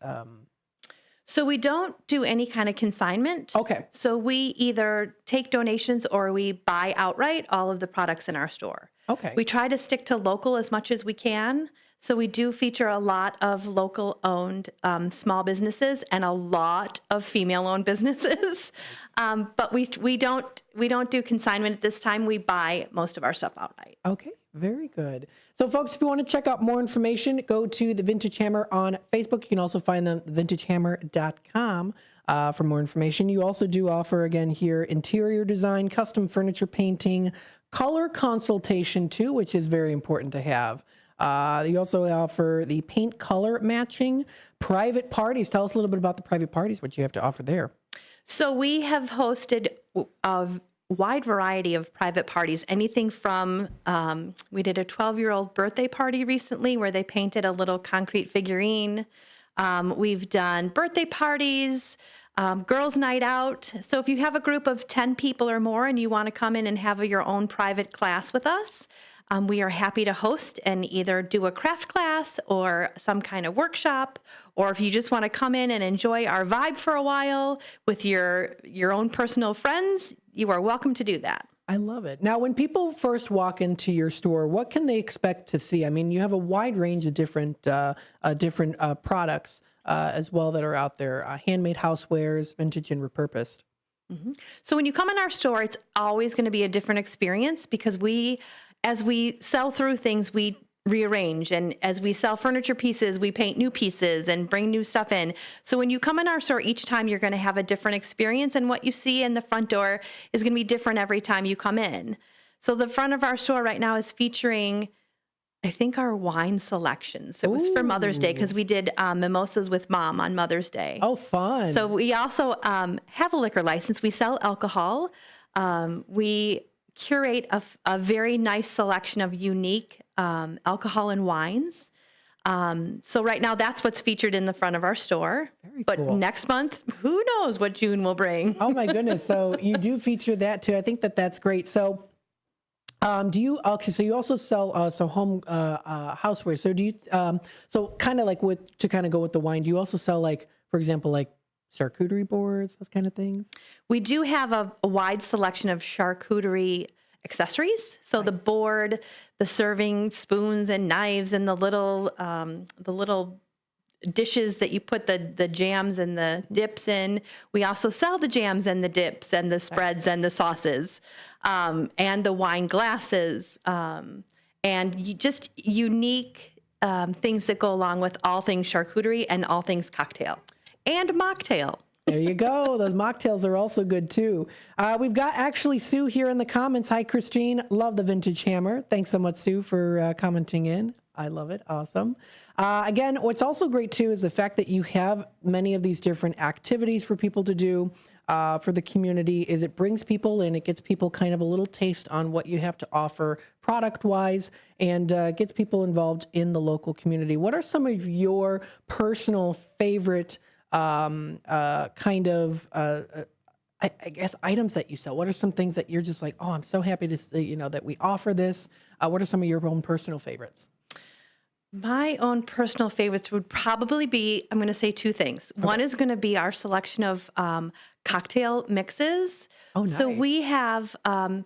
So we don't do any kind of consignment. Okay. So we either take donations or we buy outright all of the products in our store. Okay. We try to stick to local as much as we can. So we do feature a lot of local-owned small businesses and a lot of female-owned businesses. But we don't do consignment at this time. We buy most of our stuff outright. Okay, very good. So, folks, if you want to check out more information, go to the Vintage Hammer on Facebook. You can also find them at vintagehammer.com for more information. You also do offer, again, here, interior design, custom furniture painting, color consultation, too, which is very important to have. You also offer the paint color matching, private parties. Tell us a little bit about the private parties, what you have to offer there. So we have hosted a wide variety of private parties, anything from, we did a 12-year-old birthday party recently where they painted a little concrete figurine. We've done birthday parties, girls' night out. So if you have a group of 10 people or more and you want to come in and have your own private class with us, we are happy to host and either do a craft class or some kind of workshop, or if you just want to come in and enjoy our vibe for a while with your own personal friends, you are welcome to do that. I love it. Now, when people first walk into your store, what can they expect to see? I mean, you have a wide range of different products as well that are out there, handmade housewares, vintage and repurposed. Mm-hmm. So when you come in our store, it's always going to be a different experience because as we sell through things, we rearrange. And as we sell furniture pieces, we paint new pieces and bring new stuff in. So when you come in our store, each time you're going to have a different experience. And what you see in the front door is going to be different every time you come in. So the front of our store right now is featuring, I think, our wine selections. It was for Mother's Day because we did mimosas with Mom on Mother's Day. Oh, fun. So we also have a liquor license. We sell alcohol. We curate a very nice selection of unique alcohol and wines. So right now, that's what's featured in the front of our store. But cool. Next month, who knows what June will bring? Oh my goodness! So you do feature that too. I think that's great. So, do you? Okay, so you also sell home houseware. So do you? So kind of like to kind of go with the wine. Do you also sell, like, for example, like charcuterie boards, those kind of things? We do have a wide selection of charcuterie accessories. So the board, the serving spoons and knives, and the little dishes that you put the jams and the dips in. We also sell the jams and the dips and the spreads and the sauces, and the wine glasses, and just unique things that go along with all things charcuterie and all things cocktail and mocktail. There you go. Those mocktails are also good too. We've got actually Sue here in the comments. Hi, Christine. Love the vintage hammer. Thanks so much, Sue, for commenting in. I love it. Awesome. Again, what's also great too is the fact that you have many of these different activities for people to do for the community. Is it brings people in, it gets people kind of a little taste on what you have to offer product-wise, and gets people involved in the local community. What are some of your personal favorite I guess items that you sell? What are some things that you're just like, oh, I'm so happy to see, that we offer this? What are some of your own personal favorites? My own personal favorites would probably be, I'm going to say two things. Okay. One is going to be our selection of cocktail mixes. Oh, nice. So we have 3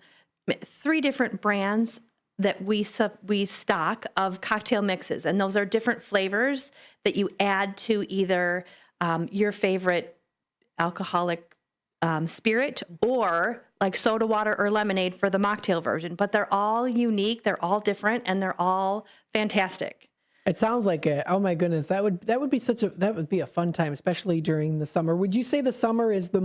different brands that we stock of cocktail mixes, and those are different flavors that you add to either your favorite alcoholic spirit, or like soda water or lemonade for the mocktail version. But they're all unique, they're all different, and they're all fantastic. It sounds like it. Oh my goodness, that would be a fun time, especially during the summer. Would you say the summer is I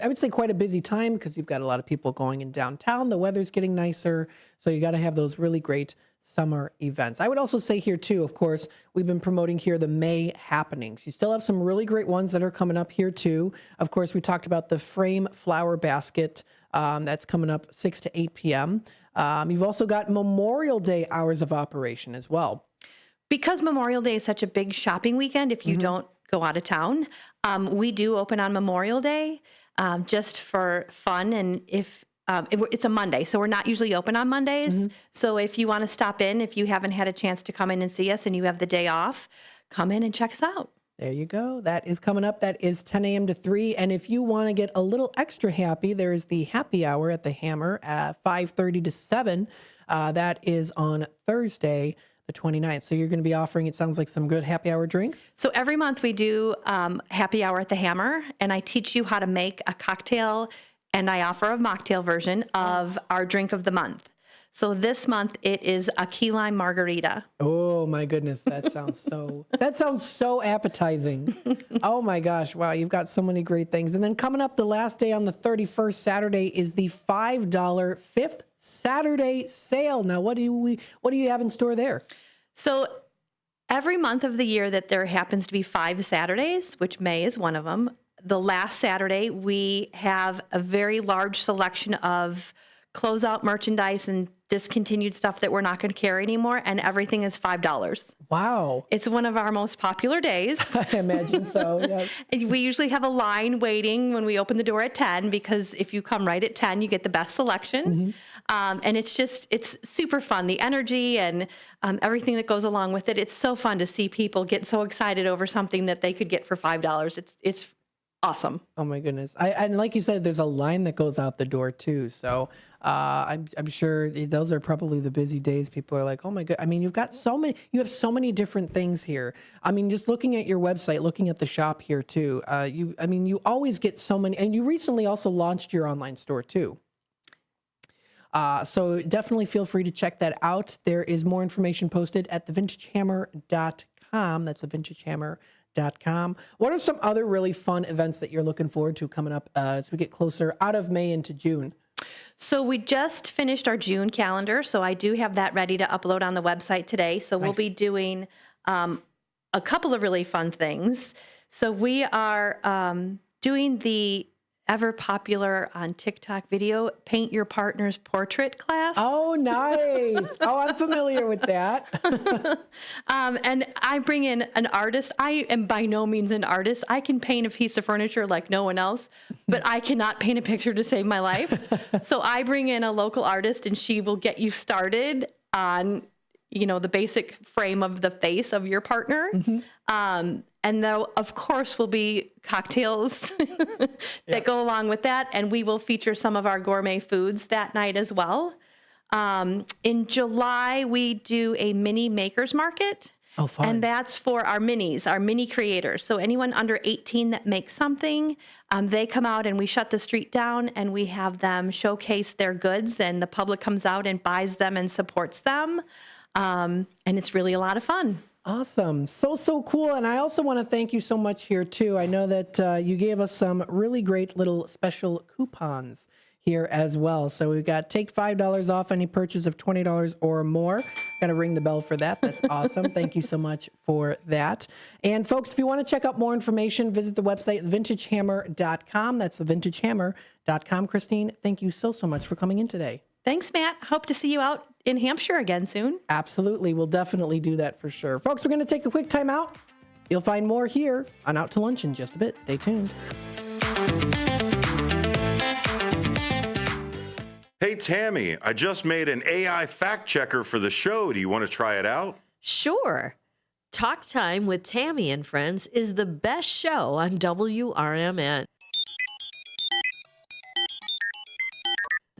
would say quite a busy time, because you've got a lot of people going in downtown. The weather's getting nicer, so you got to have those really great summer events. I would also say here too, of course, we've been promoting here the May happenings. You still have some really great ones that are coming up here too. Of course, we talked about the frame flower basket that's coming up 6 to 8 p.m. You've also got Memorial Day hours of operation as well. Because Memorial Day is such a big shopping weekend, if you don't go out of town, we do open on Memorial Day just for fun. And it's a Monday, so we're not usually open on Mondays. So if you want to stop in, if you haven't had a chance to come in and see us and you have the day off, come in and check us out. There you go. That is coming up. That is 10 a.m. to 3. And if you want to get a little extra happy, there is the happy hour at the Hammer at 5:30 to 7. That is on Thursday, the 29th. So you're going to be offering, it sounds like, some good happy hour drinks. So every month we do happy hour at the Hammer, and I teach you how to make a cocktail, and I offer a mocktail version of our drink of the month. So this month it is a key lime margarita. Oh my goodness, that sounds so appetizing. Oh my gosh, wow, you've got so many great things. And then coming up the last day on the 31st, Saturday, is the $5 Fifth Saturday sale. Now, what do you have in store there? So every month of the year that there happens to be 5 Saturdays, which May is one of them, the last Saturday we have a very large selection of closeout merchandise and discontinued stuff that we're not going to carry anymore, and everything is $5. Wow. It's one of our most popular days. I imagine so, yes. We usually have a line waiting when we open the door at 10, because if you come right at 10, you get the best selection. And it's super fun. The energy and everything that goes along with it. It's so fun to see people get so excited over something that they could get for $5. It's awesome. Oh my goodness. And like you said, there's a line that goes out the door too. So I'm sure those are probably the busy days. People are like, oh my God. I mean, you have so many different things here. I mean, just looking at your website, looking at the shop here too, you always get so many, and you recently also launched your online store too. So definitely feel free to check that out. There is more information posted at thevintagehammer.com. That's thevintagehammer.com. What are some other really fun events that you're looking forward to coming up as we get closer out of May into June? So we just finished our June calendar, so I do have that ready to upload on the website today. So we'll be doing a couple of really fun things. So we are doing the ever popular on TikTok video, paint your partner's portrait class. Oh, nice. Oh, I'm familiar with that. And I bring in an artist. I am by no means an artist. I can paint a piece of furniture like no one else, but I cannot paint a picture to save my life. So I bring in a local artist, and she will get you started on, the basic frame of the face of your partner. And there, of course, will be cocktails that go along with that. And we will feature some of our gourmet foods that night as well. In July, we do a mini makers market. Oh, fun. And that's for our minis, our mini creators. So anyone under 18 that makes something, they come out and we shut the street down and we have them showcase their goods, and the public comes out and buys them and supports them. And it's really a lot of fun. Awesome. So cool. And I also want to thank you so much here, too. I know that you gave us some really great little special coupons here as well. So we've got take $5 off any purchase of $20 or more. Got to ring the bell for that. That's awesome. Thank you so much for that. And folks, if you want to check out more information, visit the website, vintagehammer.com. That's thevintagehammer.com. Christine, thank you so much for coming in today. Thanks, Matt. Hope to see you out in Hampshire again soon. Absolutely. We'll definitely do that for sure. Folks, we're going to take a quick time out. You'll find more here on Out to Lunch in just a bit. Stay tuned. Hey, Tammy, I just made an AI fact checker for the show. Do you want to try it out? Sure. Talk Time with Tammy and Friends is the best show on WRMN.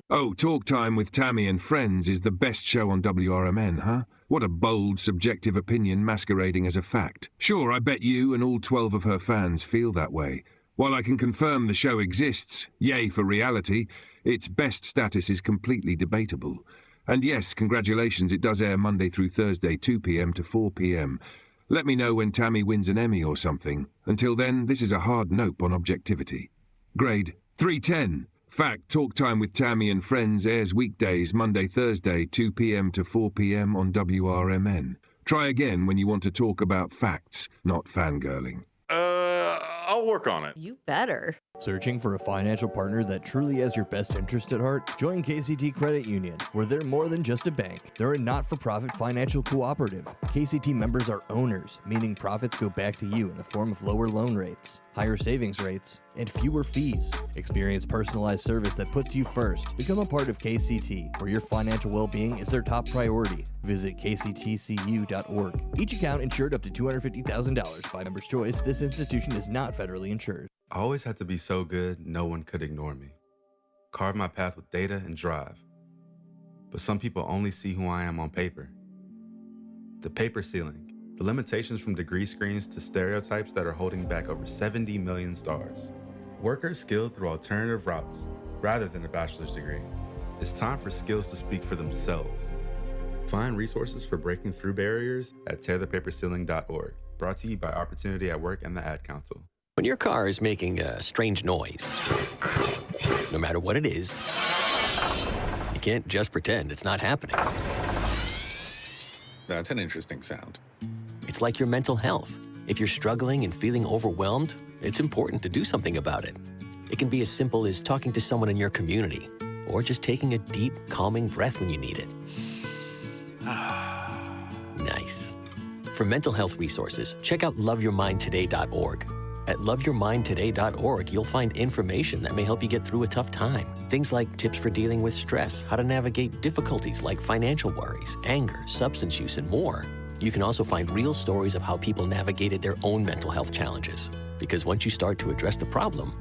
Oh, Talk Time with Tammy and Friends is the best show on WRMN, huh? What a bold, subjective opinion masquerading as a fact. Sure, I bet you and all 12 of her fans feel that way. While I can confirm the show exists, yay for reality, its best status is completely debatable. And yes, congratulations, it does air Monday through Thursday, 2 p.m. to 4 p.m. Let me know when Tammy wins an Emmy or something. Until then, this is a hard nope on objectivity. Grade 310. Fact, Talk Time with Tammy and Friends airs weekdays, Monday, Thursday, 2 p.m. to 4 p.m. on WRMN. Try again when you want to talk about facts, not fangirling. I'll work on it. You better. Searching for a financial partner that truly has your best interest at heart? Join KCT Credit Union, where they're more than just a bank. They're a not-for-profit financial cooperative. KCT members are owners, meaning profits go back to you in the form of lower loan rates, higher savings rates, and fewer fees. Experience personalized service that puts you first. Become a part of KCT, where your financial well-being is their top priority. Visit kctcu.org. Each account insured up to $250,000 by member's choice. This institution is not federally insured. I always had to be so good, no one could ignore me. Carve my path with data and drive. But some people only see who I am on paper. The paper ceiling, the limitations from degree screens to stereotypes that are holding back over 70 million stars. Workers skilled through alternative routes, rather than a bachelor's degree. It's time for skills to speak for themselves. Find resources for breaking through barriers at tearthepaperceiling.org. Brought to you by Opportunity at Work and the Ad Council. When your car is making a strange noise, no matter what it is, you can't just pretend it's not happening. That's an interesting sound. It's like your mental health. If you're struggling and feeling overwhelmed, it's important to do something about it. It can be as simple as talking to someone in your community, or just taking a deep, calming breath when you need it. Nice. For mental health resources, check out loveyourmindtoday.org. At loveyourmindtoday.org, you'll find information that may help you get through a tough time. Things like tips for dealing with stress, how to navigate difficulties like financial worries, anger, substance use, and more. You can also find real stories of how people navigated their own mental health challenges. Because once you start to address the problem,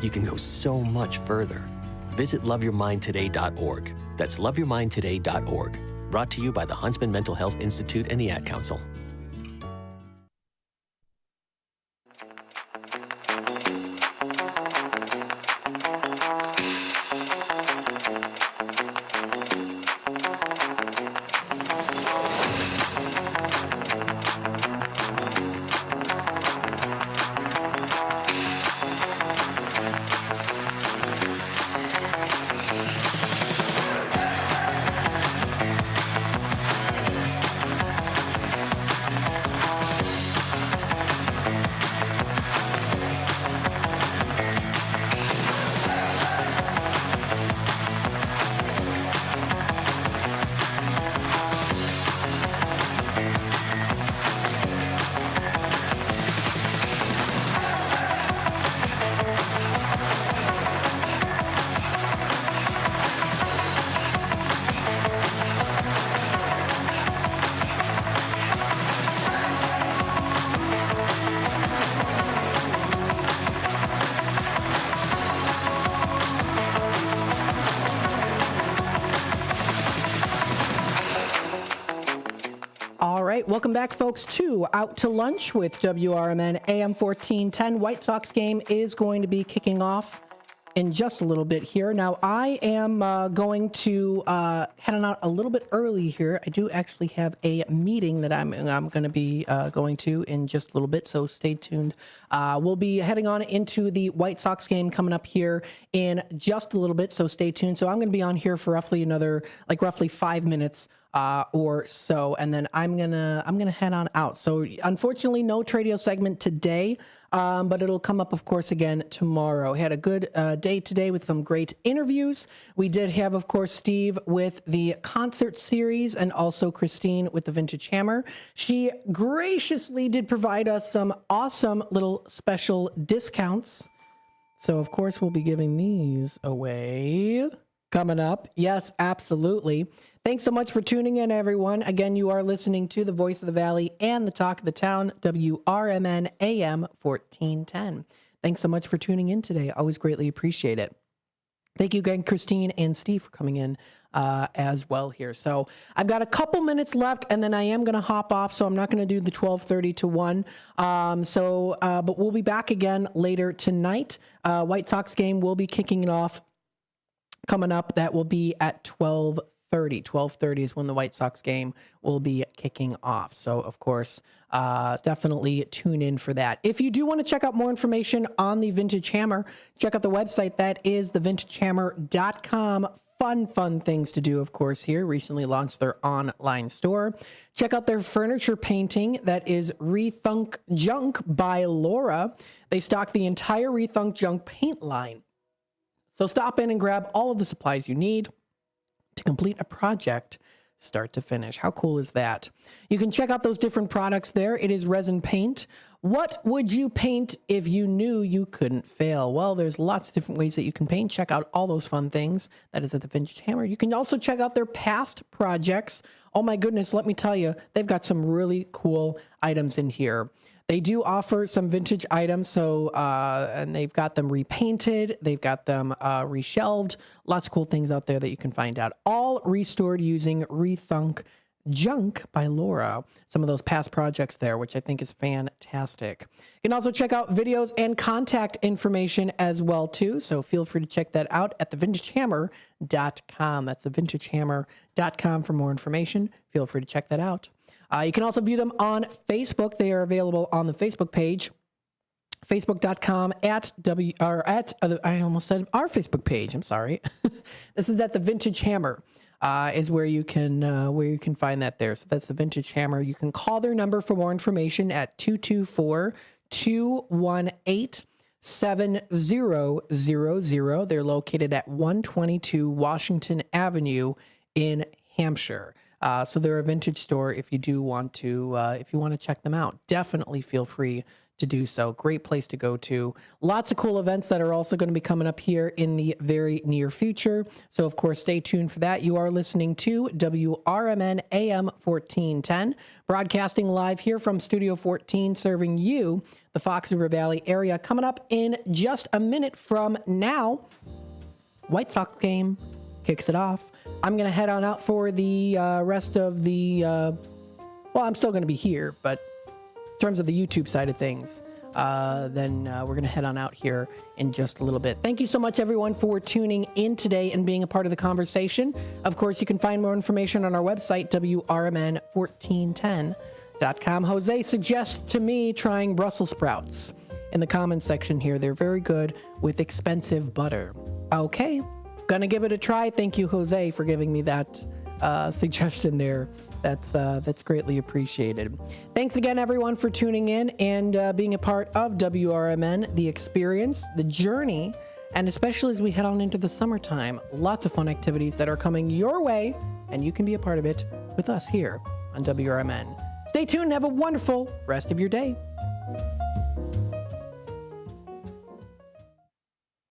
you can go so much further. Visit loveyourmindtoday.org. That's loveyourmindtoday.org. Brought to you by the Huntsman Mental Health Institute and the Ad Council. right, welcome back, folks, to Out to Lunch with WRMN AM 1410. White Sox game is going to be kicking off in just a little bit here. Now, I am going to head on out a little bit early here. I do actually have a meeting that I'm going to be going to in just a little bit, so stay tuned. We'll be heading on into the White Sox game coming up here in just a little bit, so stay tuned. So I'm going to be on here for roughly 5 minutes or so, and then I'm gonna head on out. So unfortunately, no Tradio segment today, but it'll come up, of course, again tomorrow. Had a good day today with some great interviews. We did have, of course, Steve with the concert series, and also Christine with the Vintage Hammer. She graciously did provide us some awesome little special discounts. So, of course, we'll be giving these away coming up. Yes, absolutely. Thanks so much for tuning in, everyone. Again, you are listening to the Voice of the Valley and the Talk of the Town, WRMN AM 1410. Thanks so much for tuning in today. Always greatly appreciate it. Thank you again, Christine and Steve, for coming in as well here. So I've got a couple minutes left, and then I am going to hop off, so I'm not going to do the 12:30 to 1. But we'll be back again later tonight. White Sox game will be kicking it off coming up. That will be at 12:30. 12:30 is when the White Sox game will be kicking off. So, of course, definitely tune in for that. If you do want to check out more information on the Vintage Hammer, check out the website. That is thevintagehammer.com. Fun things to do, of course, here. Recently launched their online store. Check out their furniture painting. That is Rethunk Junk by Laura. They stock the entire Rethunk Junk paint line. So stop in and grab all of the supplies you need to complete a project start to finish. How cool is that? You can check out those different products there. It is resin paint. What would you paint if you knew you couldn't fail? Well, there's lots of different ways that you can paint. Check out all those fun things. That is at the Vintage Hammer. You can also check out their past projects. Oh my goodness, let me tell you, they've got some really cool items in here. They do offer some vintage items, so and they've got them repainted, they've got them reshelved. Lots of cool things out there that you can find out. All restored using Rethunk Junk by Laura. Some of those past projects there, which I think is fantastic. You can also check out videos and contact information as well, too. So feel free to check that out at thevintagehammer.com. That's thevintagehammer.com for more information. Feel free to check that out. You can also view them on Facebook. They are available on the Facebook page, facebook.com I almost said our Facebook page. I'm sorry. This is at the Vintage Hammer, is where you can find that there. So that's the Vintage Hammer. You can call their number for more information at 224-218-7000. They're located at 122 Washington Avenue in Hampshire. So they're a vintage store. If you do want to, check them out, definitely feel free to do so. Great place to go to. Lots of cool events that are also going to be coming up here in the very near future. So, of course, stay tuned for that. You are listening to WRMN AM 1410, broadcasting live here from Studio 14, serving you, the Fox River Valley area. Coming up in just a minute from now, White Sox game kicks it off. I'm going to head on out for the rest of the, I'm still going to be here, but in terms of the YouTube side of things, then we're going to head on out here in just a little bit. Thank you so much, everyone, for tuning in today and being a part of the conversation. Of course, you can find more information on our website, WRMN1410.com. Jose suggests to me trying Brussels sprouts in the comments section here. They're very good with expensive butter. Okay. Gonna give it a try. Thank you, Jose, for giving me that suggestion there. That's greatly appreciated. Thanks again, everyone, for tuning in and being a part of WRMN, the experience, the journey, and especially as we head on into the summertime, lots of fun activities that are coming your way, and you can be a part of it with us here on WRMN. Stay tuned and have a wonderful rest of your day.